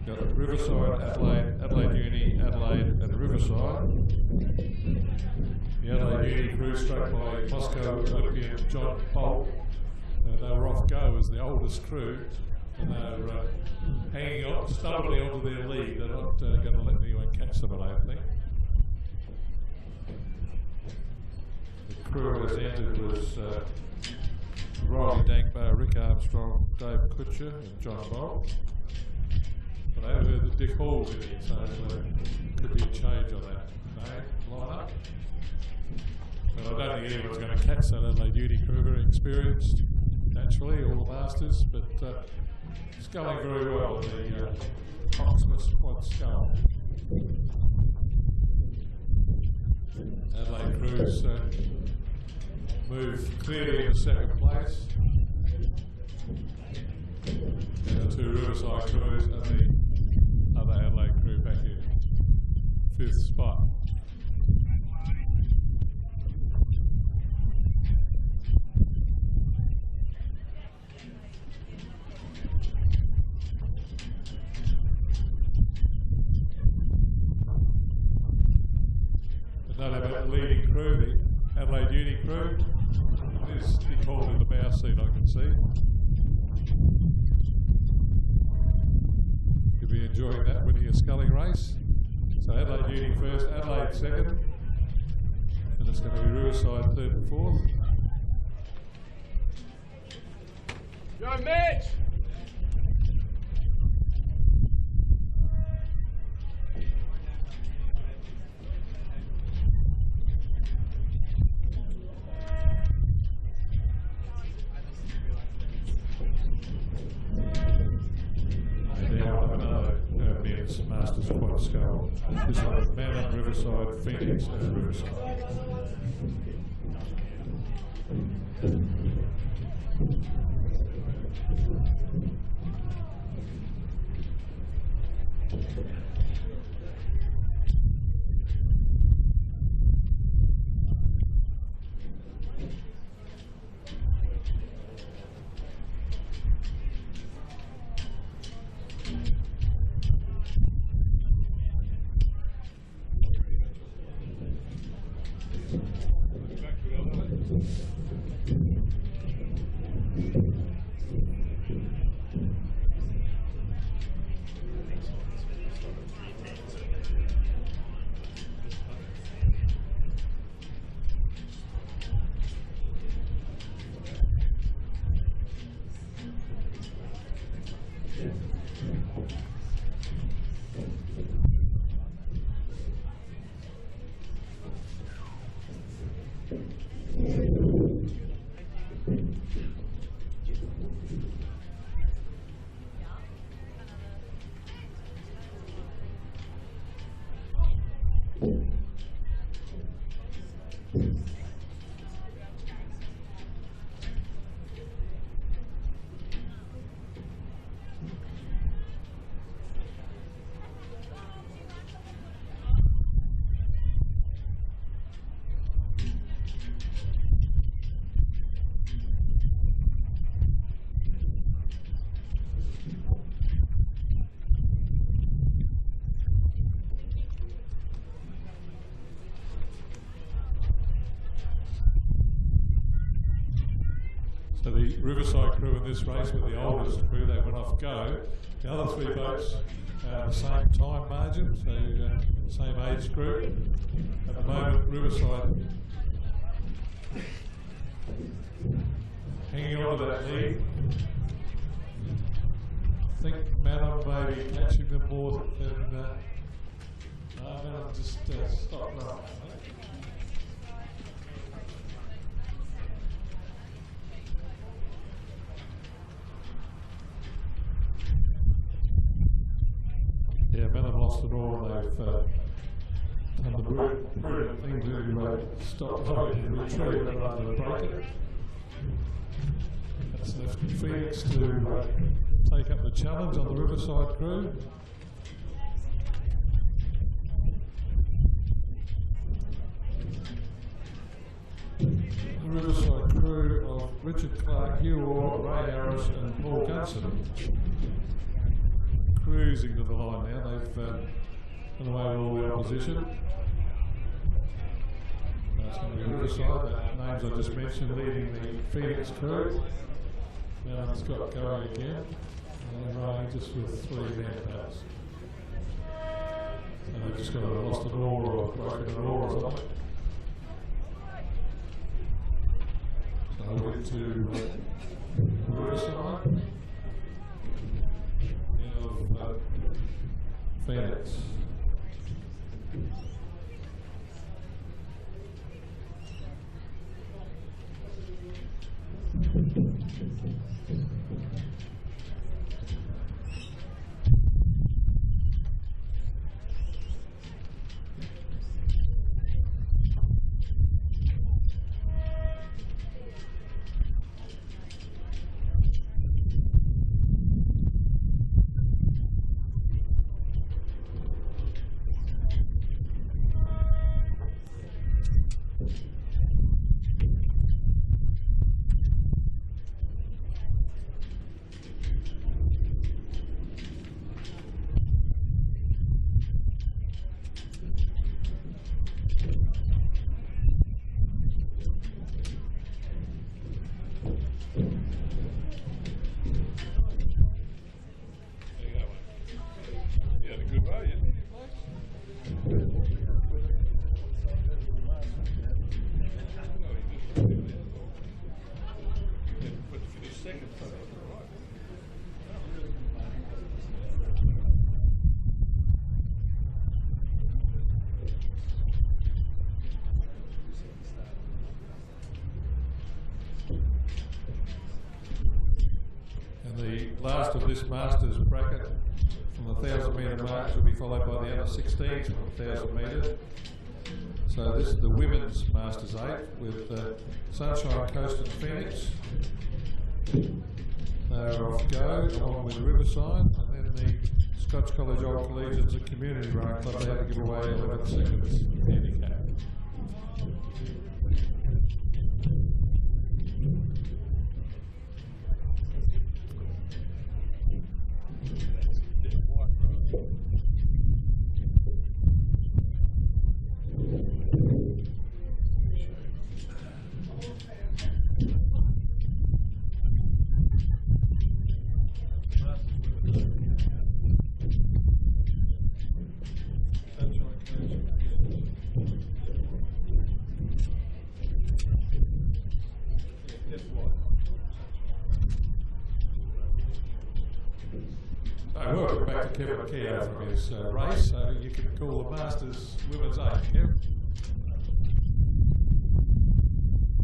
Got Riverside, Adelaide Uni, Adelaide and Riverside. The Adelaide Uni crew struck by Moscow Olympian John Bolt. They were off go as the oldest crew, and they're hanging on stubbornly onto their lead. They're not going to let anyone catch them, I don't think. The crew as entered was Riley Dankbar, Rick Armstrong, Dave Kutcher and John Bolt. But I heard that Dick Hall's in here, so could be a change on that line up. But I don't think anyone's going to catch that Adelaide Uni crew, very experienced, naturally, all the Masters, but sculling very well, the Proximus quad scull. Adelaide crews move clearly into second place. And the two Riverside crews and the other Adelaide crew back in 5th spot. Another about the leading crew, the Adelaide Uni crew. There's Dick Hall in the bow seat, I can see. You'll be enjoying that, winning a sculling race. So Adelaide Uni first, Adelaide second, and it's going to be Riverside 3rd and 4th. Go Mitch! Masters quad scull. This one is Manor, Riverside, Phoenix and Riverside. So the Riverside crew in this race were the oldest crew, they went off go. The other three boats the same time margin, so same age group. At the moment, Riverside hanging on to that lead. I think Manon may be catching them more than Manon just stopped running. Yeah, Manon lost it all and they've done the brilliant thing to stop rowing and retrieve it rather than break it. That's left Phoenix to take up the challenge on the Riverside crew. The Riverside crew of Richard Clark, Hugh Orr, Ray Harris and Paul Gunson. Cruising to the line now, they've done away with all the opposition. It's going to be Riverside, the names I just mentioned leading the Phoenix crew. Now it's got going again, and rowing just with 3 man-paddles. So they've just got lost an oar or broken an oar or something. So we'll get to Riverside of Phoenix. Last of this Masters bracket from the 1,000 metre marks will be followed by the under 16s from 1,000 metres. So this is the women's Masters 8 with Sunshine Coast and Phoenix. They're off go along with Riverside, and then the Scotch College Old Collegians and Community Rowing Club, they have to give away 11 seconds handicap. Welcome back to Kevin Keogh from his race, so you can call the Masters Women's 8, Kev.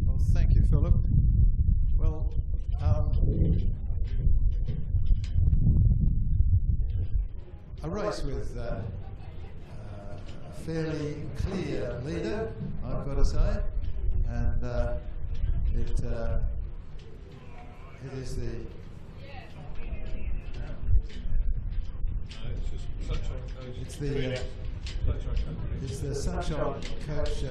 Well, thank you, Philip. Well, a race with a fairly clear leader, I've got to say, and it is the It's the Sunshine Coast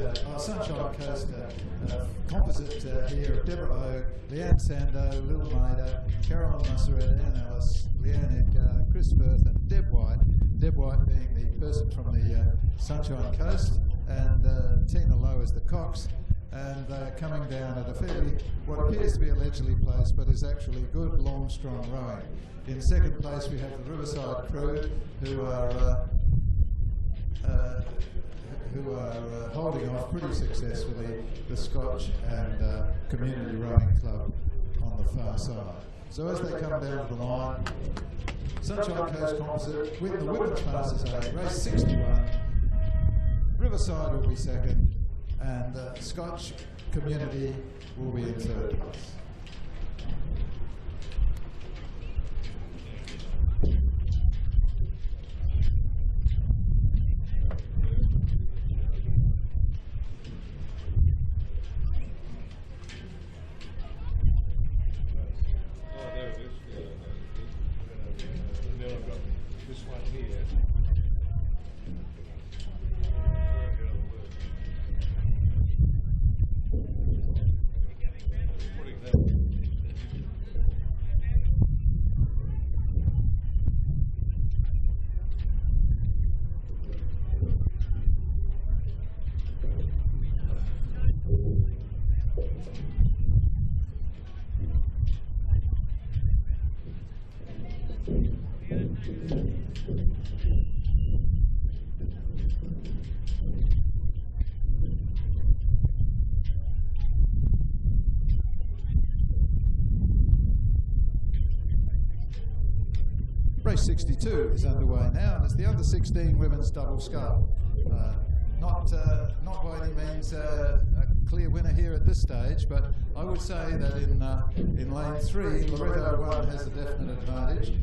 composite here of Deborah O, Leanne Sando, Lil Maida, Carolyn Musseret, Anne Ellis, Leanne Edgar, Chris Firth and Deb White. Deb White being the person from the Sunshine Coast, and Tina Lowe is the Cox. And they're coming down at a fairly, what appears to be allegedly placed, but is actually good, long, strong rowing. In second place we have the Riverside crew, who are holding off pretty successfully the Scotch and Community Rowing Club the far side. So as they come down to the line, Sunshine Coast Composite win the women's fastest 8, race 61. Riverside will be second, and Scotch Community will be in third place. Race 62 is underway now, and it's the under 16 women's double scull. Not by any means a clear winner here at this stage, but I would say that in lane 3, Loretto 1 has a definite advantage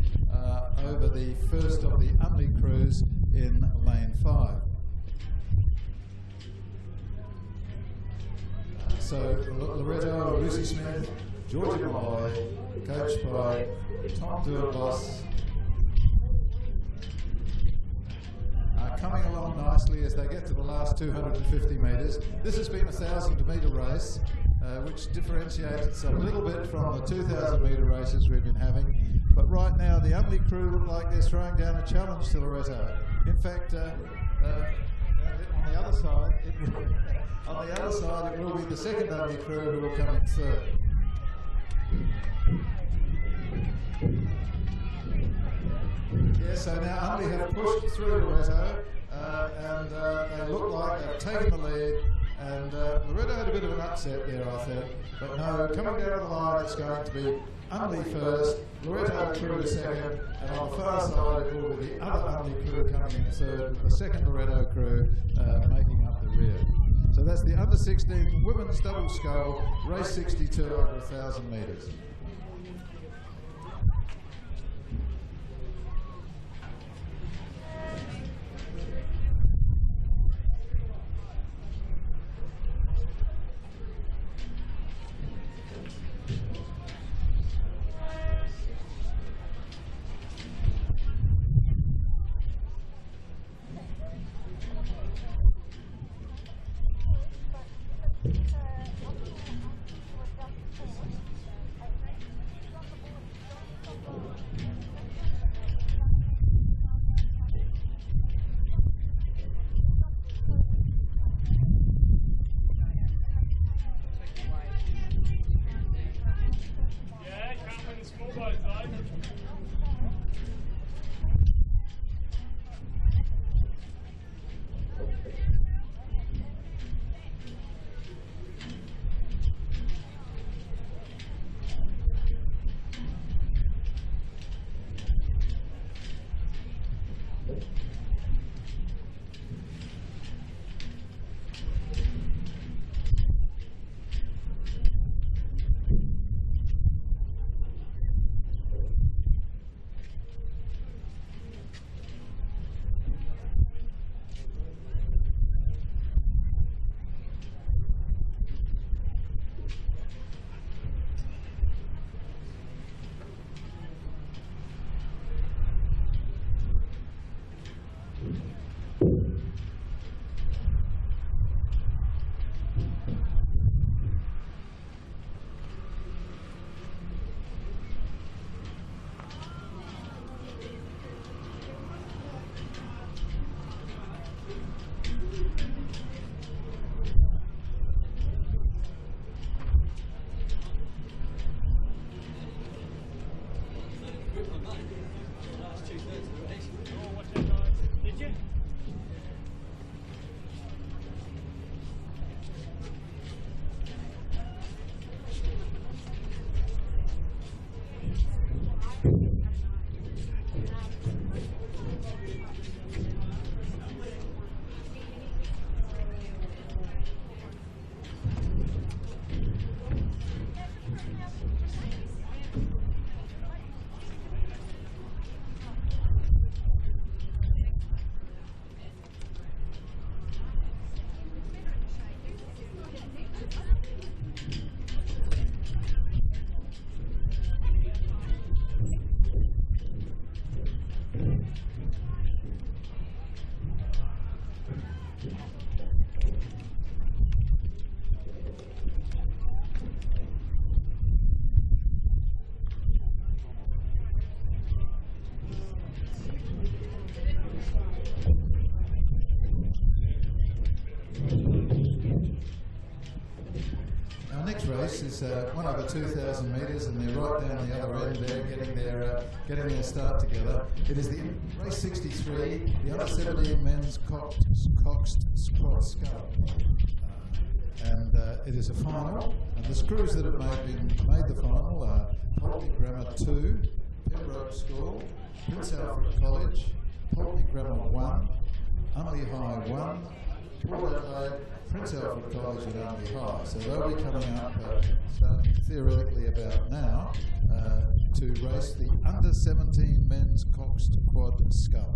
over the first of the Unley crews in lane 5. So Loretto, Lucy Smith, Georgia Malloy, coached by Tom Durboss, coming along nicely as they get to the last 250 metres. This has been a 1,000-metre race, which differentiates itself a little bit from the 2,000-metre races we've been having. But right now, the Unley crew look like they're throwing down a challenge to Loretto. In fact, on the other side, it will be the second Unley crew who will come in third. Yeah, so now Unley have pushed through Loretto, and they look like they've taken the lead, and Loretto had a bit of an upset there, I think, but no, coming down the line it's going to be Unley first, Loretto crew second, and on the far side it will be the other Unley crew coming in third, with the second Loretto crew making up the rear. So that's the under 16 women's double scull, race 62 over 1,000 metres. race is 1 over 2,000 metres, and they're right down the other end there, getting their start together. It is the race 63, the under 17 men's coxed squat scull. And it is a final, and the screws that have made the final are Pulteney Grammar 2, Pembroke School, Prince Alfred College, Pulteney Grammar 1, Unley High 1, Port Adelaide, Prince Alfred College and Unley High. So they'll be coming up, starting theoretically about now, to race the under 17 men's coxed quad scull.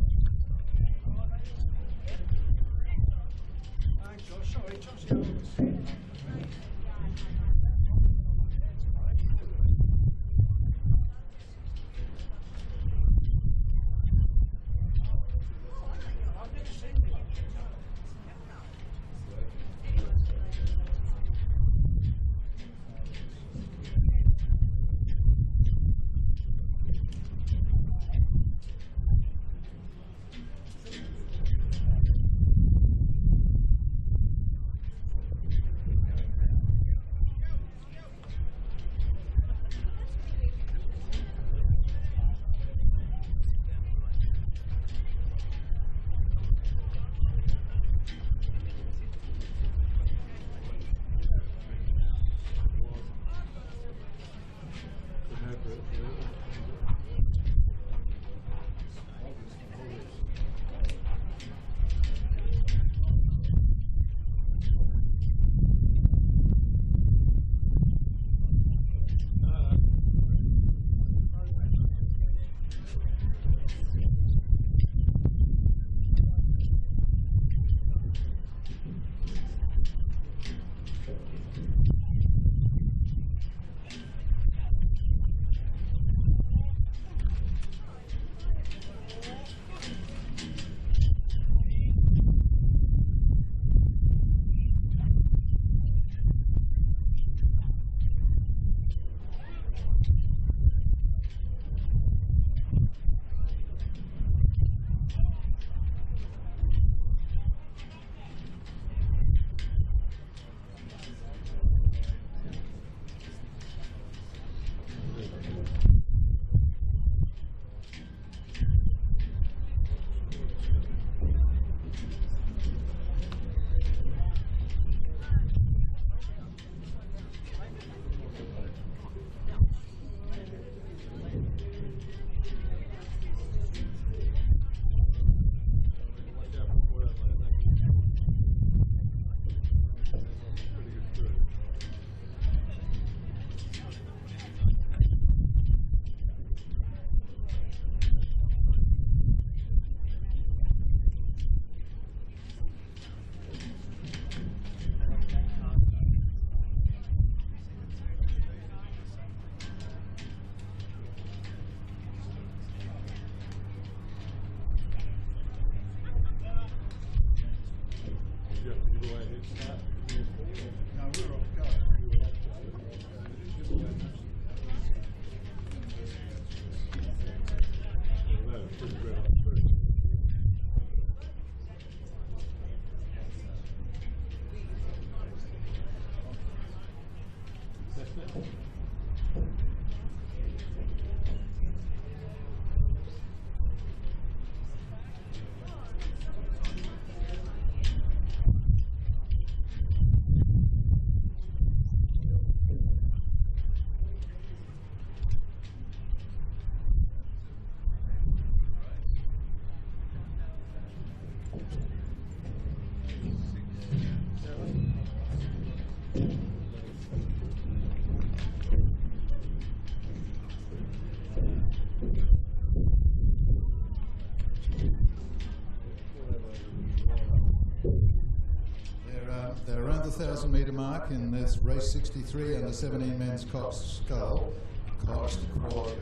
They're around the 1,000 metre mark in this race 63 under 17 men's coxed quad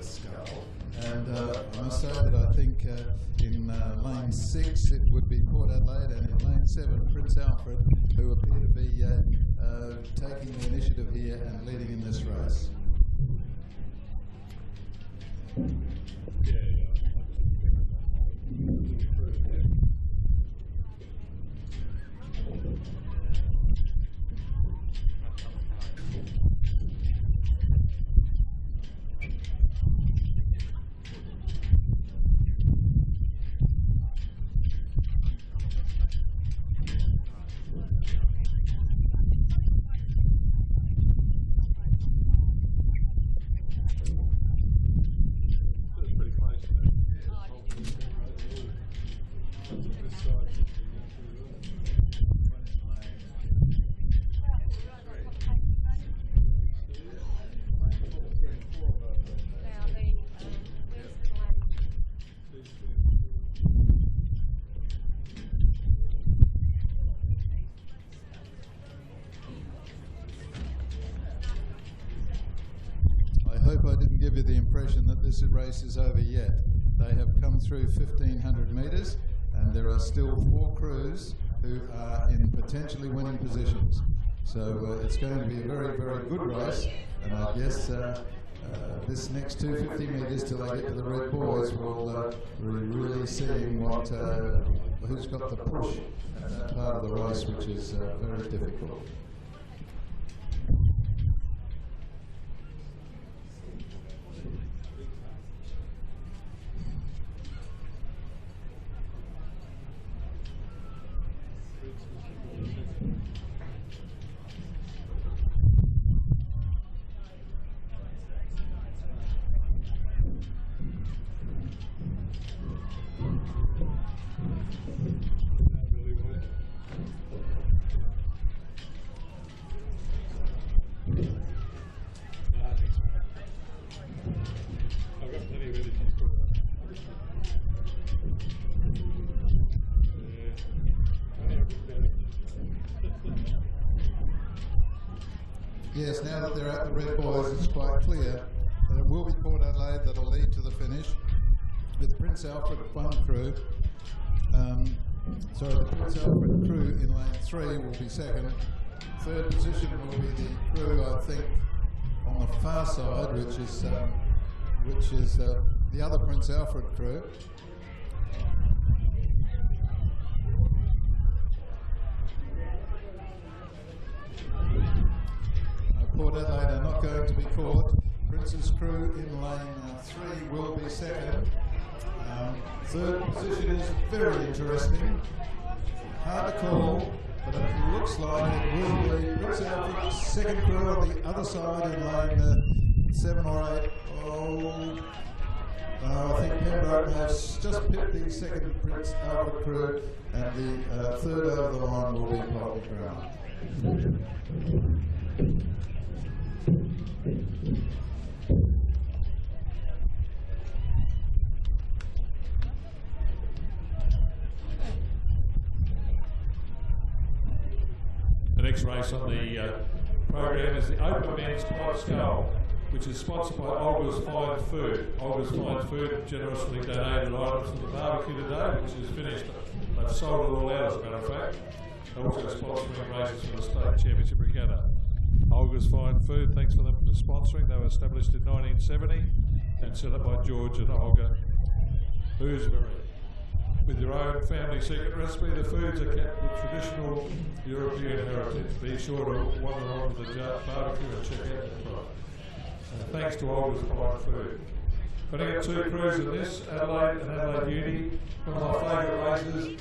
scull. And I must say that I think in lane 6 it would be Port Adelaide, and in lane 7 Prince Alfred, who appear to be taking the initiative here and leading in this race. this race is over yet. They have come through 1,500 metres, and there are still 4 crews who are in potentially winning positions. So it's going to be a very, very good race, and I guess this next 250 metres till they get to the red boys will really seeing what who's got the push at that part of the race, which is very difficult. Yes, now that they're at the red boys, it's quite clear that it will be Port Adelaide that will lead to the finish, with Prince Alfred Fun Crew. So the Prince Alfred crew in lane 3 will be second. Third position will be the crew, I think, on the far side, which is the other Prince Alfred crew. Port Adelaide are not going to be caught. Prince's crew in lane 3 will be second. Third position is very interesting. Hard to call, but it looks like it will be Prince Alfred's second crew on the other side in lane 7 or 8. I think Pembroke has just picked the second Prince Alfred crew, and the third over the line will be Polly Brown. The next race on the program is the Open Men's Pot Skull, which is sponsored by Olga's Fine Food. Olga's Fine Food generously donated items to the barbecue today, which is finished. They've sold it all out, as a matter of fact. They're also sponsoring races for the State Championship Regatta. Olga's Fine Food, thanks for them for sponsoring. They were established in 1970 and set up by George and Olga Boosbury. With your own family secret recipe, the foods are kept with traditional European heritage. Be sure to wander onto the barbecue and check out the product. Thanks to Olga's Fine Food. But I got 2 crews in this, Adelaide and Adelaide Uni. One of my favourite races,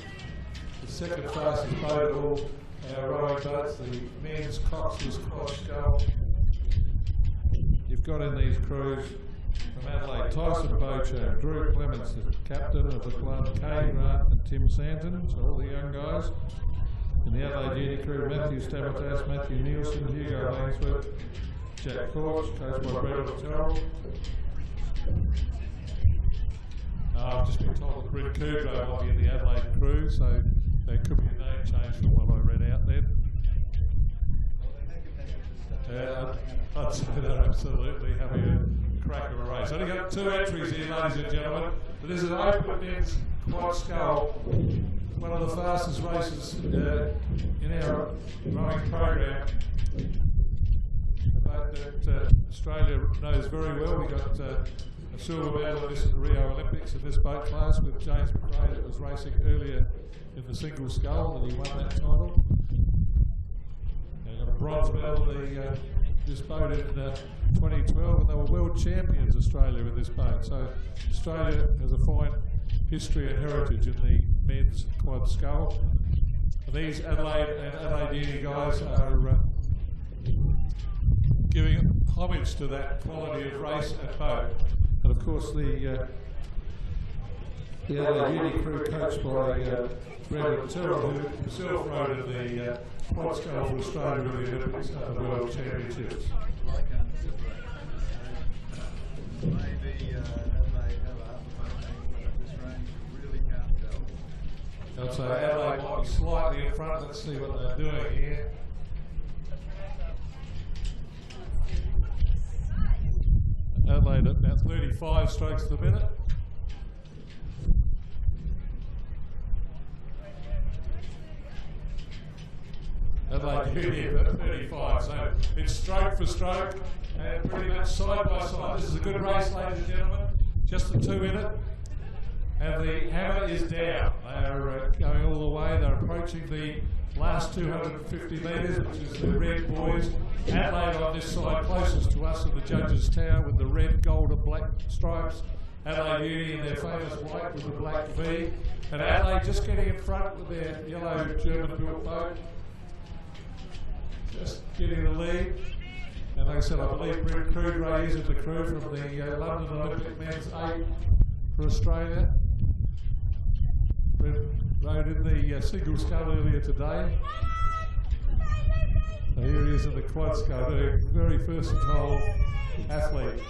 the second fastest boat of all our rowing boats, the men's Cox's Quad Skull. You've got in these crews from Adelaide, Tyson Beauchamp, Drew Clements, the captain of the club, Kay Grant and Tim Santon, so all the young guys. In the Adelaide Uni crew, Matthew Stamatas, Matthew Nielsen, Hugo Langsworth, Jack Courts, coached by Brendan Terrell. I've just been told that Brent Kudrow will be in the Adelaide crew, so there could be a name change from what I read out there. I'd say they're absolutely having a crack of a race. Only got 2 entries here, ladies and gentlemen. But this is an Open Men's Quad Skull, one of the fastest races in our rowing program. A boat that Australia knows very well. We got a silver medal in this at the Rio Olympics in this boat class with James McRae that was racing earlier in the single scull, and he won that title. They got a bronze medal in this boat in 2012, and they were world champions, Australia, in this boat. So Australia has a fine history and heritage in the men's quad scull. And these Adelaide and Adelaide Uni guys are giving homage to that quality of race and boat. And of course the Adelaide Uni crew, coached by Brendan Terrell, who himself rode in the quad scull for Australia in the Olympics and the World Championships. Maybe Adelaide have a half at this range, really can't tell. I'd say Adelaide might be slightly in front. Let's see what they're doing here. Adelaide at about 30 35 strokes to the minute. Adelaide Uni at 35, so it's stroke for stroke and pretty much side by side. This is a good race, ladies and gentlemen. Just a 2 minute. And the hammer is down. They are going all the way. They're approaching the last 250 metres, which is the red boys. Adelaide on this side, closest to us in the judges' tower with the red, gold and black stripes. Adelaide Uni in their famous white with the black V. And Adelaide just getting in front with their yellow German-built boat. Just getting the lead. And like I said, I believe Brent Crudray is in the crew from the London Olympic Men's 8 for Australia. Brent rode in the single scull earlier today. So here he is in the quad scull, doing very versatile athlete.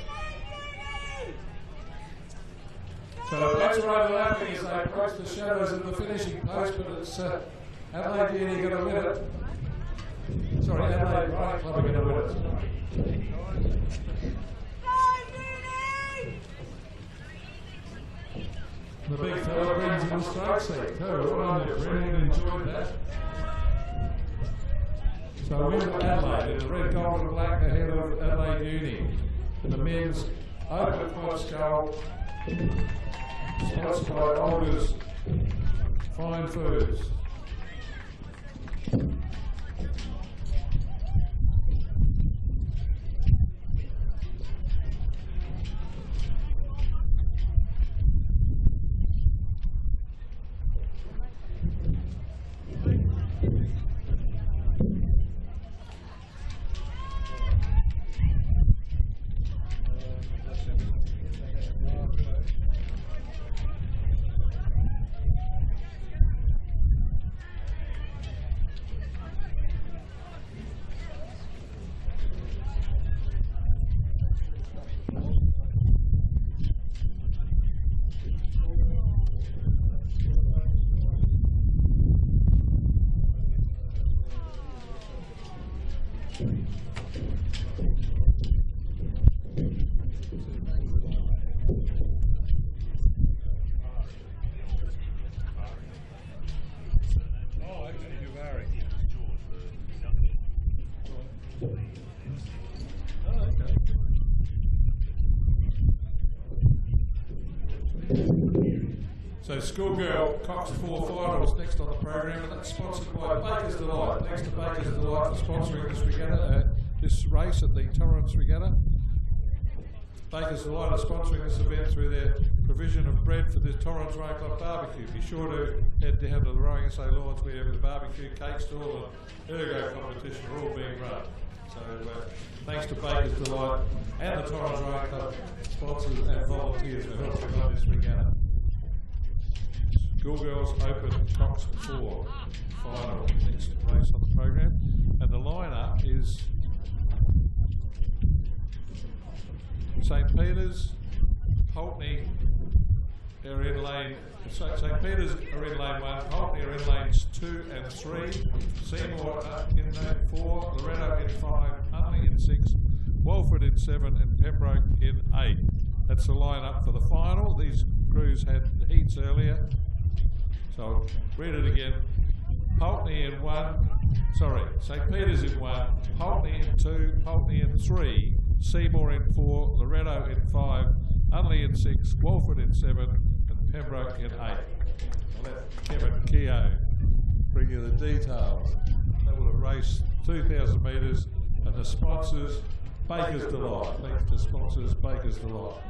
So the boats are overlapping as they approach the shadows of the finishing post, but it's Adelaide Uni going to win it. Sorry, Adelaide Rowing Club are going to win it. The big fella brings in the stroke seat too. Well on there, Brendan enjoyed that. So we're with Adelaide in the red, gold and black ahead of Adelaide Uni. And the men's open quad scull, sponsored by Olga's Fine Foods. So Schoolgirl Cox 4 Finals next on the program, and that's sponsored by Baker's Delight. Thanks to Baker's Delight for sponsoring this regatta, this race at the Torrens Regatta. Baker's Delight is sponsoring this event through their provision of bread for the Torrens Rowing Club barbecue. Be sure to head down to the Rowing SA Lawns where the barbecue, cake stall and ergo competition are all being run. So thanks to Baker's Delight and the Torrens Rowing Club sponsors and volunteers for helping run this regatta. Schoolgirls Open Cox 4 final next race on the program, and the lineup is St Peter's, Pulteney are in lane. St Peter's are in lane 1, Pulteney are in lanes 2 and 3, Seymour in lane 4, Loretto in 5, Unley in 6, Walford in 7, and Pembroke in 8. That's the lineup for the final. These crews had heats earlier. So I'll read it again. Pulteney in 1, St Peter's in 1, Pulteney in 2, Pulteney in 3, Seymour in 4, Loretto in 5, Unley in 6, Walford in 7, and Pembroke in 8. I'll let Kevin Keogh bring you the details. They will have raced 2,000 metres, and the sponsors, Baker's Delight. Thanks to sponsors, Baker's Delight.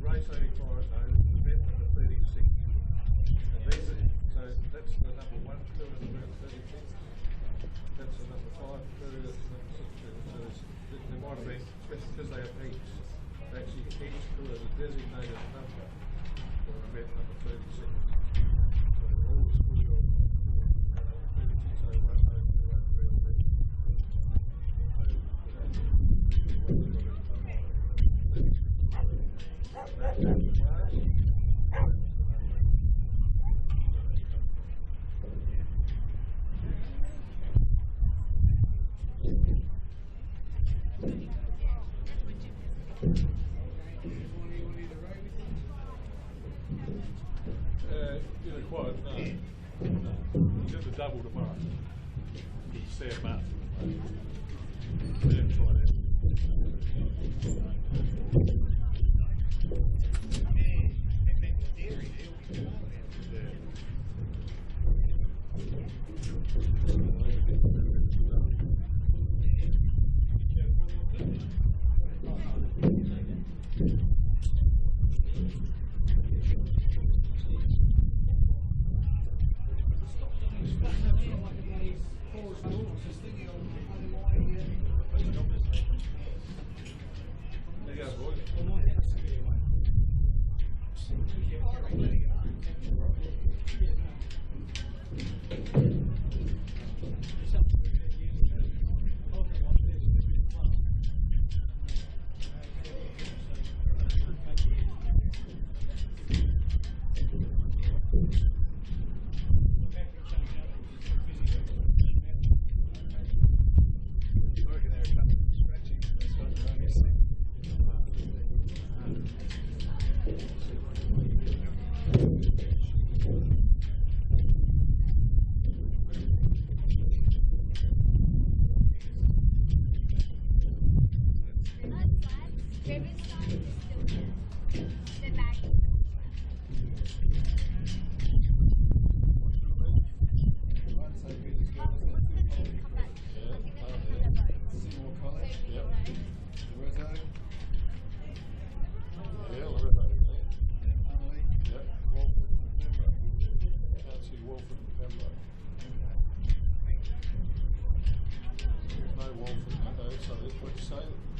Race 85, no, this is event number 36. And these are, so that's the number 1 crew in event 36. That's the number 5 crew, that's the number 6 crew. So there might have been, because they have heats, actually each crew has a designated number for event number 36. So all the school girls are 36010203. In a quiet, no. He's in the double tomorrow. It's Sam Martin. Sam tried out.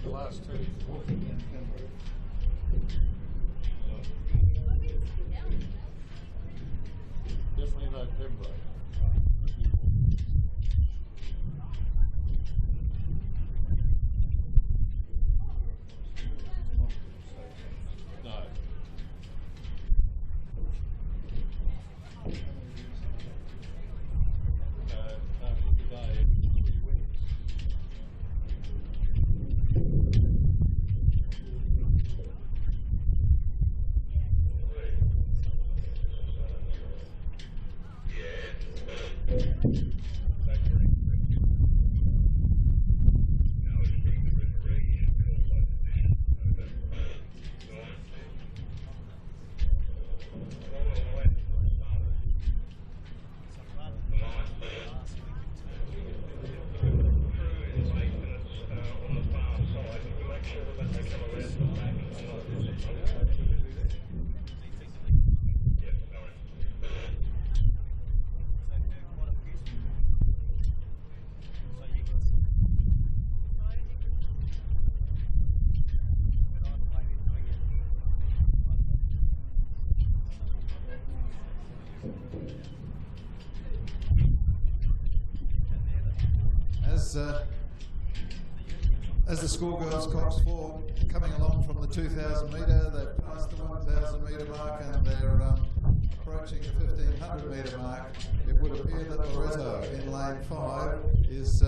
The last two, Walking and Pembroke. Definitely no Pembroke. No. After today, he wins. As the schoolgirls clocks form, coming along from the 2,000 metre, they've passed the 1,000 metre mark and they're approaching the 1,500 metre mark. It would appear that Loretto in lane 5 is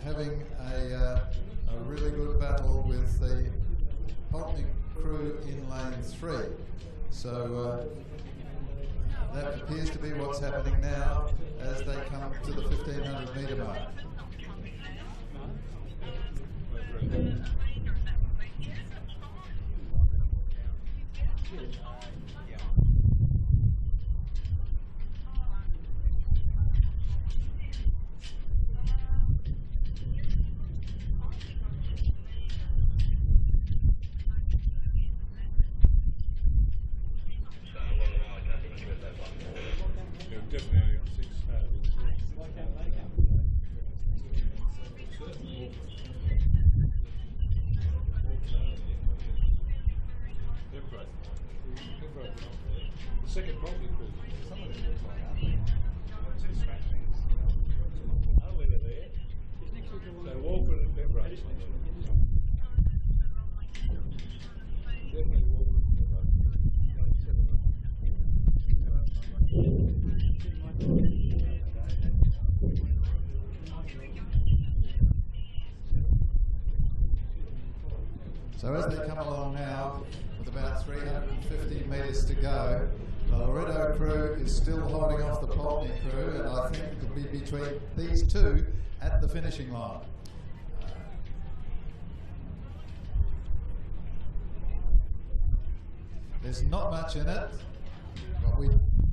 having a really good battle with the Hockney crew in lane 3. So that appears to be what's happening now as they come to the 1,500 metre mark. definitely only got 6 starters. Why can't they come? Certainly. They're great. They're great. The second probably cruise. Some of them look like that. Two scratchings. Oh, they're there. It's next week. So Walford and Pembroke. That is next week. Definitely Walford and Pembroke. So as they come along now, with about 350 metres to go, the Loretto crew is still holding off the Pulteney crew, and I think it'll be between these two at the finishing line. There's not much in it, but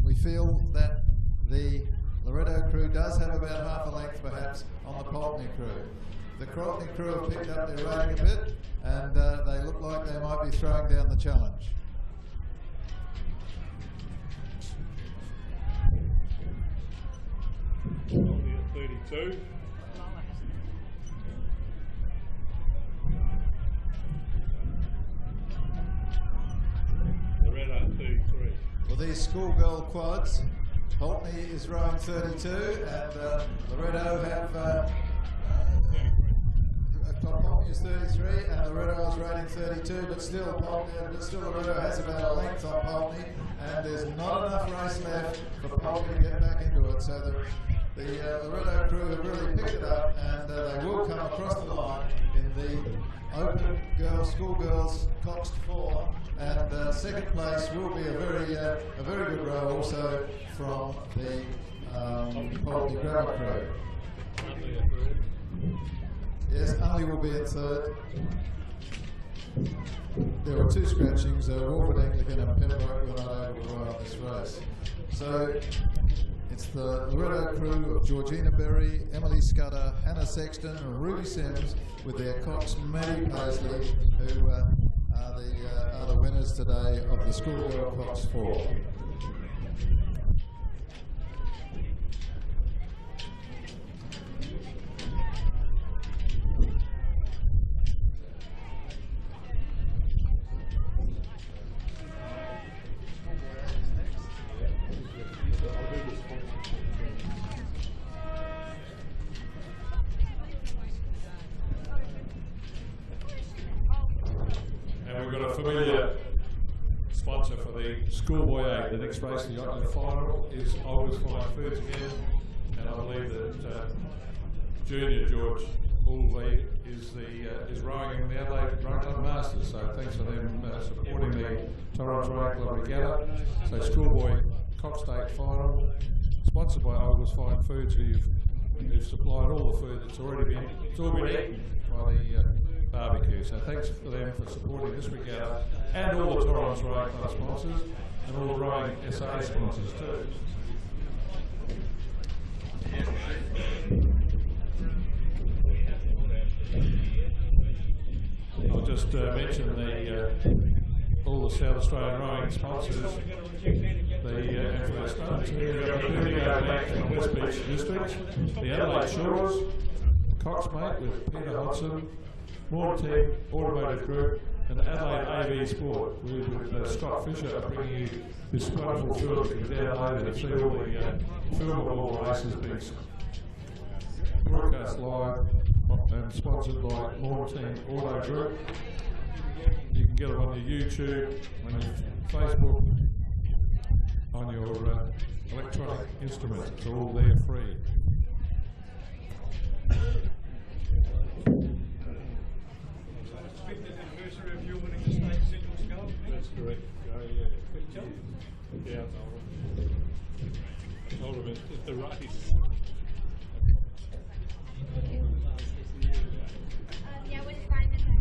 we feel that the Loretto crew does have about half a length perhaps on the Pulteney crew. The Pulteney crew have picked up their rating a bit, and they look like they might be throwing down the challenge. Only at 32. Loretto at 33. Well, these schoolgirl quads, Pulteney is rowing 32, and Loretto have Pulteney is 33, and Loretto is rating 32, but still Loretto has about a length on Pulteney, and there's not enough race left for Pulteney to get back into it. So the Loretto crew have really picked it up, and they will come across the line in the open schoolgirls Coxed 4, and second place will be a very good row also from the Pulteney Grammar crew. Yes, Unley will be in third. There were 2 scratchings, Walford Anglican and Pembroke were not able to row in this race. So it's the Loretto crew of Georgina Berry, Emily Scudder, Hannah Sexton and Ruby Sims with their Cox Maddie Paisley, who are the winners today of the Schoolgirl Cox 4. Familiar sponsor for the Schoolboy 8. The next race, the final, is Olga's Fine Foods again, and I believe that Junior George Ulvey is rowing in the Adelaide Rowing Club Masters. So thanks for them supporting the Torrens Rowing Club Regatta. So Schoolboy Cox State final, sponsored by Olga's Fine Foods, who've supplied all the food that's already been eaten by the barbecue. So thanks for them for supporting this regatta, and all the Torrens Rowing Club sponsors, and all the Rowing SA sponsors too. I'll just mention all the South Australian rowing sponsors. The first one, the West Beach District, the Adelaide Shores, Coxmate with Peter Hodson, Morton Automotive Group, and Adelaide AV Sport with Scott Fisher are bringing you this wonderful tour from down there to see all the film of all the races being broadcast live and sponsored by Morton Auto Group. You can get them on your YouTube, on your Facebook, on your electronic instruments. It's all there free. That's correct. Yeah, I told him at the race. Yeah, what is fine with that?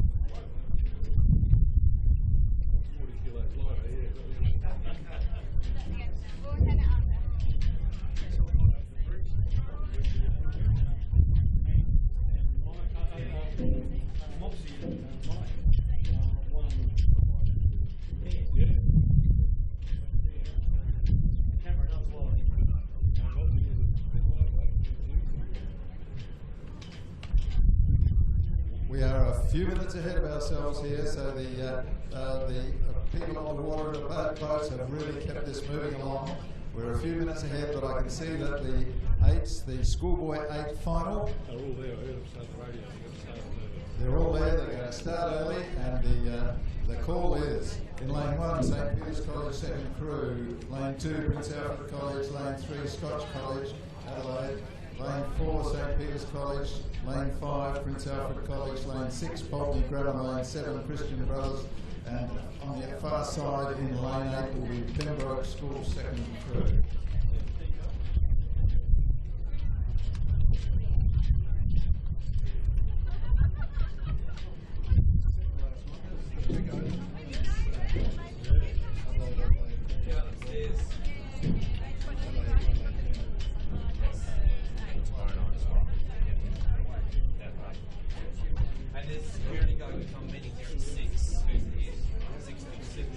40 kilos lighter, yeah. We'll have it after. few minutes ahead of ourselves here, so the people on the water and the boats have really kept this moving along. We're a few minutes ahead, but I can see that the schoolboy 8 final, They're all there. I heard them start the radio. they're all there. They're going to start early, and the call is in lane 1, St. Peter's College second crew, lane 2, Prince Alfred College, lane 3, Scotch College, Adelaide, lane 4, St. Peter's College, lane 5, Prince Alfred College, lane 6, Pulteney Grammar, lane 7, Christian Brothers, and on the far side in lane 8 will be Pembroke School second crew. And there's security going to come meeting here at 6. Who's here? 6 to 6.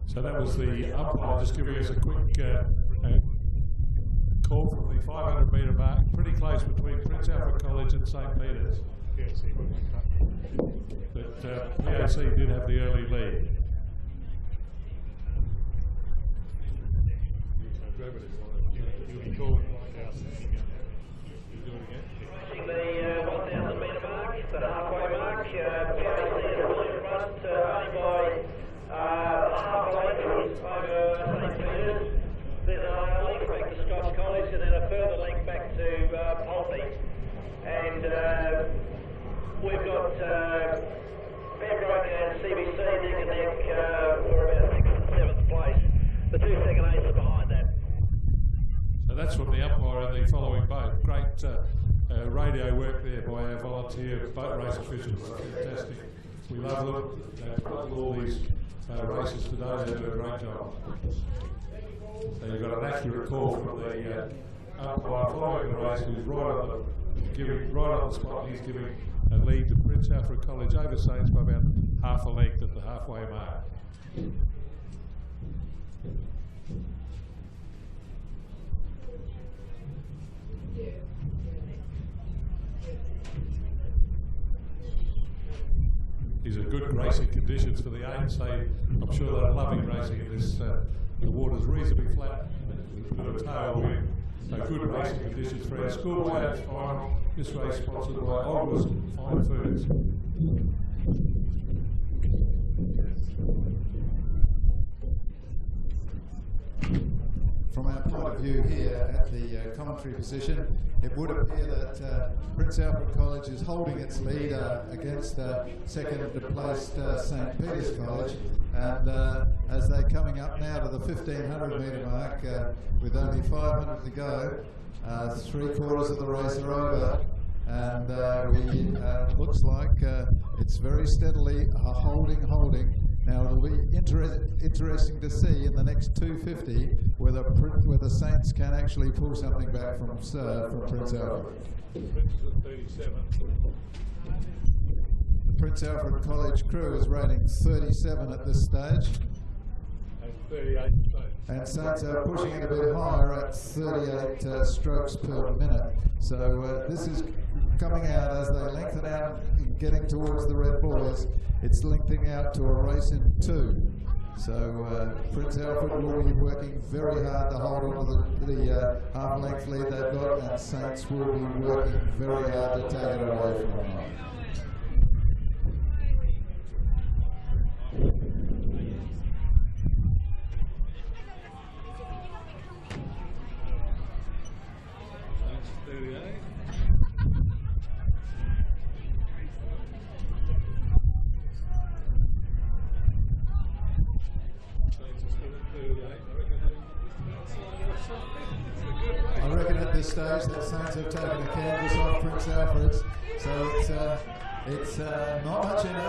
So that was the umpire just giving us a quick call from the 500 metre mark, pretty close between Prince Alfred College and St. Peter's. But PAC did have the early lead. You'll be calling like ours. You do it again? Reaching the 1,000 metre mark, the halfway mark. PAC is well in front, only by half a length over St. Peter's. There's a link back to Scotch College and then a further link back to Pulteney. And we've got Pembroke and CBC neck and neck for about 6th and 7th place. The 2 second eights are behind that. So that's from the umpire in the following boat. Great radio work there by our volunteer boat race officials. Fantastic. We love them. They've put all these races today. They do a great job. So you've got an accurate call from the umpire following the race, who's right on the spot. He's giving a lead to Prince Alfred College over Saints by about half a length at the halfway mark. These are good racing conditions for the Eights. I'm sure they're loving racing in this. The water's reasonably flat, with a bit of tailwind. So good racing conditions for our schoolboy Eights final. This race sponsored by Olga's Fine Foods. From our point of view here at the commentary position, it would appear that Prince Alfred College is holding its lead against second placed St. Peter's College, and as they're coming up now to the 1,500 metre mark with only 500 to go, 3/4 of the race are over, and looks like it's very steadily holding. Now it'll be interesting to see in the next 250 whether Saints can actually pull something back from Prince Alfred. Prince is at 37. The Prince Alfred College crew is rating 37 at this stage. And 38 strokes. And Saints are pushing it a bit higher at 38 strokes per minute. So this is coming out as they lengthen out, getting towards the red boys. It's lengthening out to a race in 2. So Prince Alfred will be working very hard to hold on to the half-length lead they've got, and Saints will be working very hard to take it away from them. I reckon at this stage that Saints have taken a canvas off Prince Alfred's, so it's not much in it.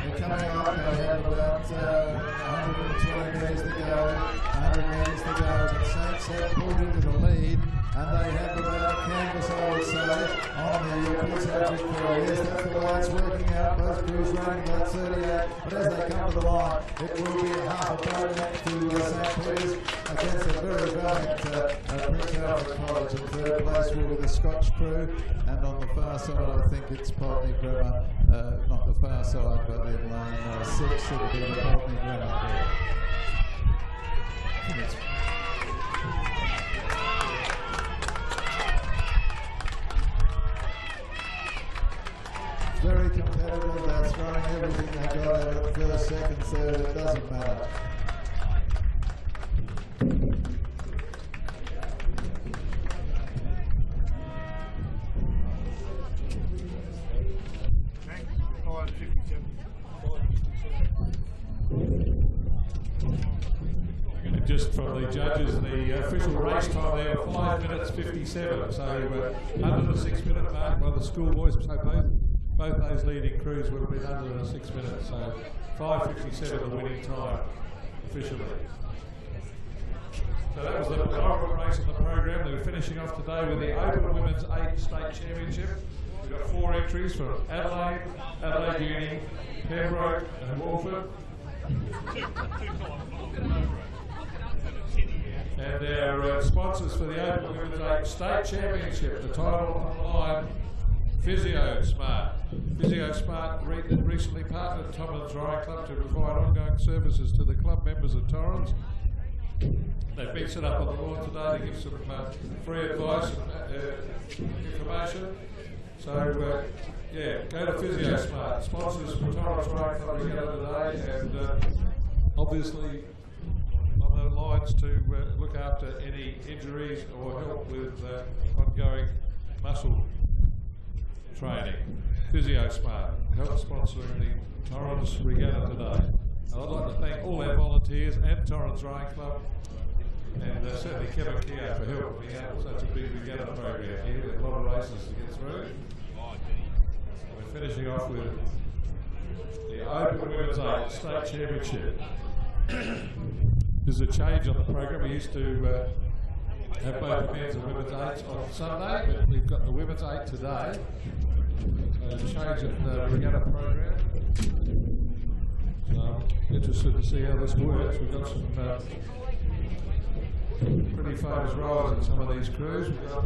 They're coming up, they have about 120 metres to go, 100 metres to go, and Saints have pulled into the lead, and they have about a canvas, I would say, on the Prince Alfred crew. Yes, that's the way it's working out. Both crews running about 38, but as they come to the line, it will be a half a boat next to St. Peter's against a very valiant Prince Alfred College. In third place will be the Scotch crew, and on the far side I think it's Pulteney Bremer, not the far side but in lane 6 it'll be the Pulteney Bremer crew. I think it's very competitive, they're throwing everything they got at it, first, second, third, it doesn't matter. Just from the judges, the official race time there, 5 minutes 57. So under the 6 minute mark by the schoolboys. So both those leading crews would have been under the 6 minutes. So 5:57 the winning time officially. So that was the inaugural race of the program. They were finishing off today with the Open Women's 8 State Championship. We've got 4 entries from Adelaide, Adelaide Uni, Pembroke and Wolford. And their sponsors for the Open Women's 8 State Championship, the title on the line, Physio Smart. Physio Smart recently partnered with Torrens Rowing Club to provide ongoing services to the club members of Torrens. They've been set up on the lawn today to give some free advice and information. So yeah, go to Physio Smart. Sponsors for Torrens Rowing Club together today, and obviously on the lines to look after any injuries or help with ongoing muscle training. Physio Smart, help sponsoring the Torrens Regatta today. And I'd like to thank all our volunteers and Torrens Rowing Club, and certainly Kevin Keogh for helping me out with such a big regatta program here. We've got a lot of races to get through. We're finishing off with the Open Women's 8 State Championship. There's a change on the program. We used to have both the men's and women's 8s on Sunday, but we've got the women's 8 today. So change in the regatta program. So interested to see how this works. We've got some pretty famous rowers in some of these crews. We've got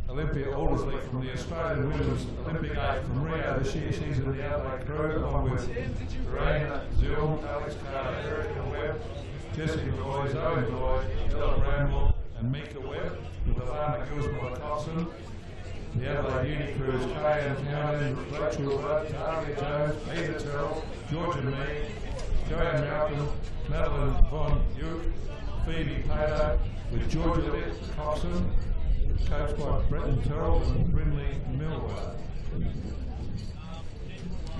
Olympia Aldersley from the Australian Women's Olympic 8 from Rio this year. She's in the Adelaide crew, along with Raina Zill, Alex Carter, Erica Webb, Jessica Malloy, Zoe Malloy, Ella Bramwell, and Mika Webb, with Alana Gilsmore Thompson. The Adelaide Uni crew is Kay Townend, Rachel Rudd, Taria Jones, Eva Terrell, Georgia Mee, Joanne Malcolm, Madeline Von Uke, Phoebe Pato, with Georgia Litt Coxon, coached by Bretton Terrell and Brindley Millward.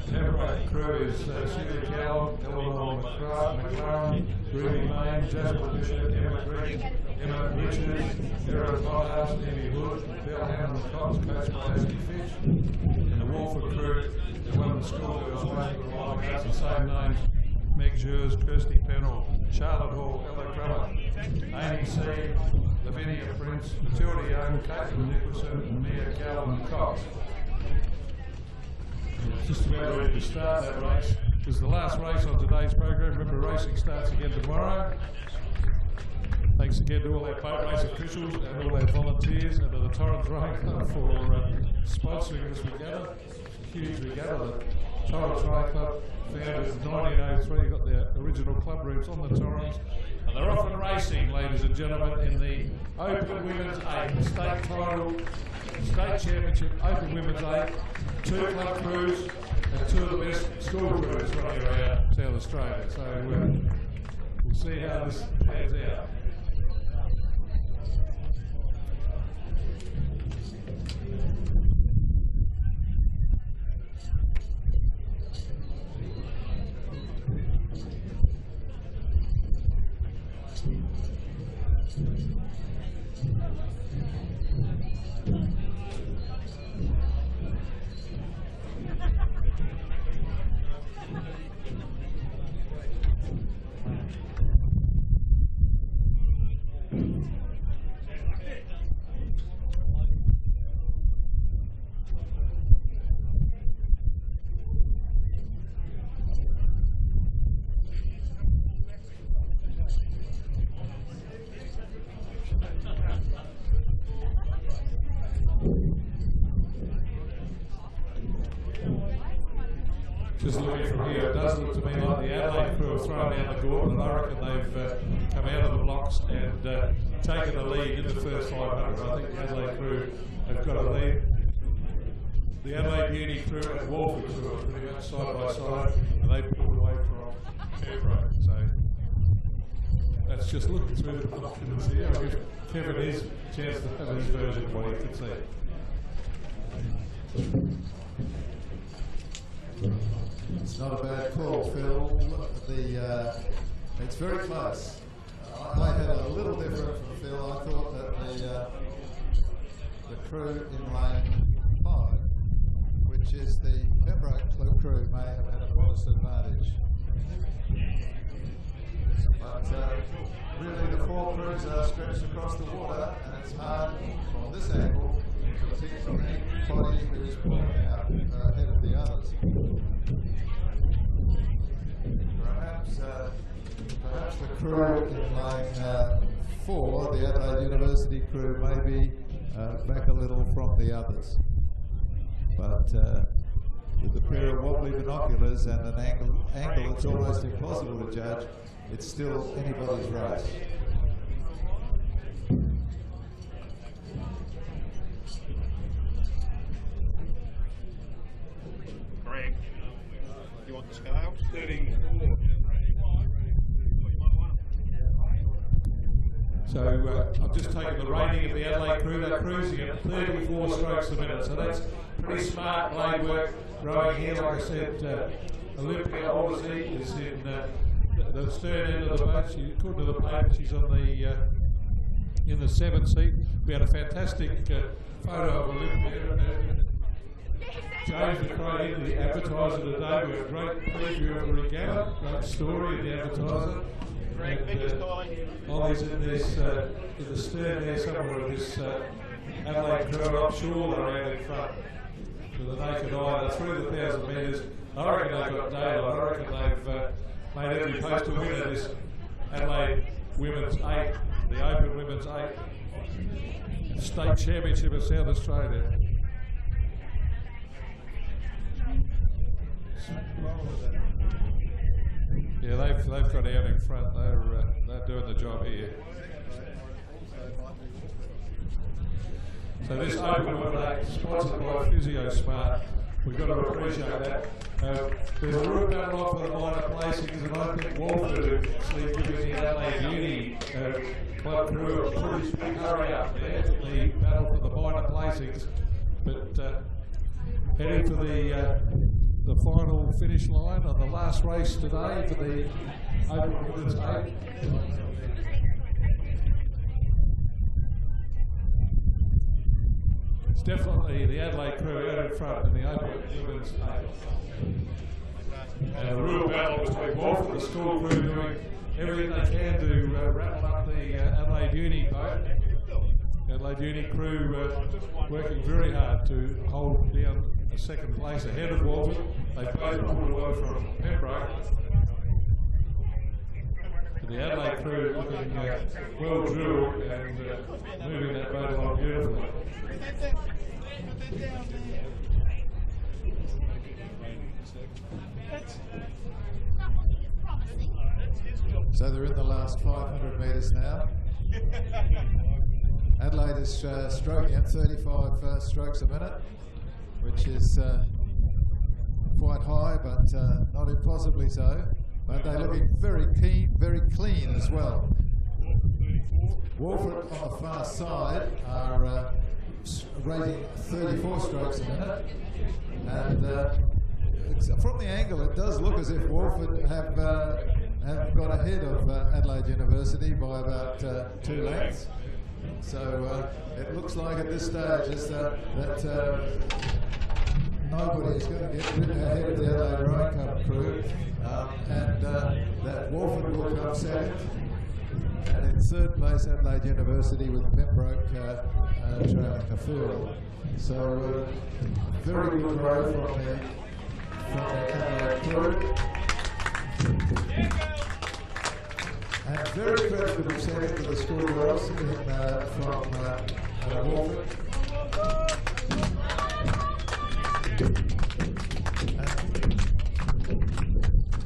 The Pembroke crew is Celia Callum, Eleanor McLaren, Ruby Lane, Jasper Bishop, Emma Green, Emma Richards, Vera Pothouse, Amy Hood, Bill Hammond Cox, coached by Ashley Fitch. And the Wolford crew, the women's schoolgirls running for the line against the same names: Meg Jures, Kirsty Pennell, Charlotte Hall, Ella Grummer, Amy C, Lavinia Prince, Matilda Young, Caitlin Nicholson, and Mia Callum Cox. Just about ready to start that race. This is the last race on today's program. Remember, racing starts again tomorrow. Thanks again to all our boat race officials and all our volunteers and to the Torrens Rowing Club for sponsoring this regatta. It's a huge regatta that Torrens Rowing Club, founded in 1903, got their original club rooms on the Torrens. And they're off and racing, ladies and gentlemen, in the Open Women's 8, state title, state championship, Open Women's 8, 2 club crews, and 2 of the best school crews running around South Australia. So we'll see how this pans out. Just looking from here, it does look to me like the Adelaide crew have thrown down the gauntlet. I reckon they've come out of the blocks and taken the lead in the first 500. I think the Adelaide crew have got a lead. The Adelaide Beauty crew and Walford crew are pretty much side by side, and they pulled away from Pembroke. So that's just looking through the documents here. I'll give Kevin his chance to have his version of what he can see. It's not a bad call, Phil. It's very close. I had a little different from Phil. I thought that the crew in lane 5, which is the Pembroke crew, may have had a modest advantage. But really the 4 crews are stretched across the water, and it's hard from this angle to pick anybody who's pulling out ahead of the others. Perhaps the crew in lane 4, the Adelaide University crew, may be back a little from the others. But with a pair of wobbly binoculars and an angle that's almost impossible to judge, it's still anybody's race. Greg, you want the scale? 34. So I've just taken the rating of the Adelaide crew. They're cruising at 34 strokes a minute. So that's pretty smart blade work rowing here. Like I said, Olympia Aussie is in the stern end of the boat. According to the paper, she's on the in the 7th seat. We had a fantastic photo of Olympia. James McRae in the Advertiser today. We had a great preview of the regatta, great story in the Advertiser. Ollie's in this in the stern there somewhere of this Adelaide crew offshore. They're out in front with the naked eye. They're through the 1,000 metres. I reckon they've got daylight. I reckon they've made every post a winner this Adelaide Women's 8, the Open Women's 8 State Championship of South Australia. Yeah, they've got out in front. They're doing the job here. So this Open Women's 8, sponsored by Physio Smart. We've got to appreciate that. There's a real battle off for the minor placings, and I think Walford are actually giving the Adelaide Uni club crew a pretty big hurry up there for the battle for the minor placings. But heading for the final finish line on the last race today for the Open Women's 8. It's definitely the Adelaide crew out in front in the Open Women's 8. And a real battle between Walford, the school crew, doing everything they can to rattle up the Adelaide Uni boat. Adelaide Uni crew working very hard to hold down a second place ahead of Walford. They both pulled away from Pembroke. But the Adelaide crew looking well drilled and moving that boat along beautifully. So they're in the last 500 metres now. Adelaide is stroking at 35 strokes a minute, which is quite high, but not impossibly so. But they're looking very keen, very clean as well. Walford on the far side are rating 34 strokes a minute, and from the angle it does look as if Walford have got ahead of Adelaide University by about 2 lengths. So it looks like at this stage that nobody is going to get rid ahead of the Adelaide Rowing Club crew, and that Walford will come second. And in third place, Adelaide University with Pembroke trailing a field. So very good row from the Adelaide crew. And very creditable second to the schoolgirls from Walford. And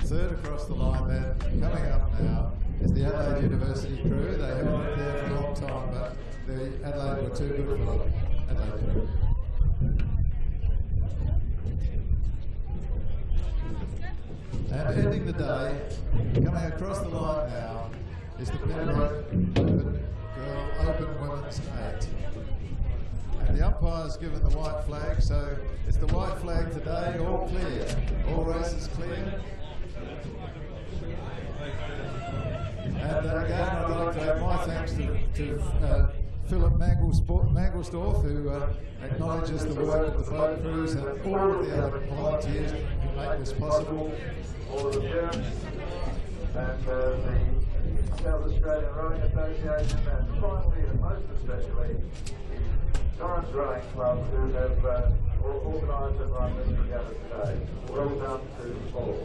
third across the line then, coming up now, is the Adelaide University crew. They held it there for a long time, but the Adelaide were too good for them. Adelaide crew. And ending the day, coming across the line now, is the Pembroke Open Women's 8. And the umpire's given the white flag, so it's the white flag today, all clear. All races clear. And again, I'd like to add my thanks to Philip Mangelsdorf, who acknowledges the work of the boat crews and all of the other volunteers who make this possible. All of the parents and the South Australian Rowing Association, and finally and most especially the Torrens Rowing Club, who have organised and run this regatta today. Well done to all.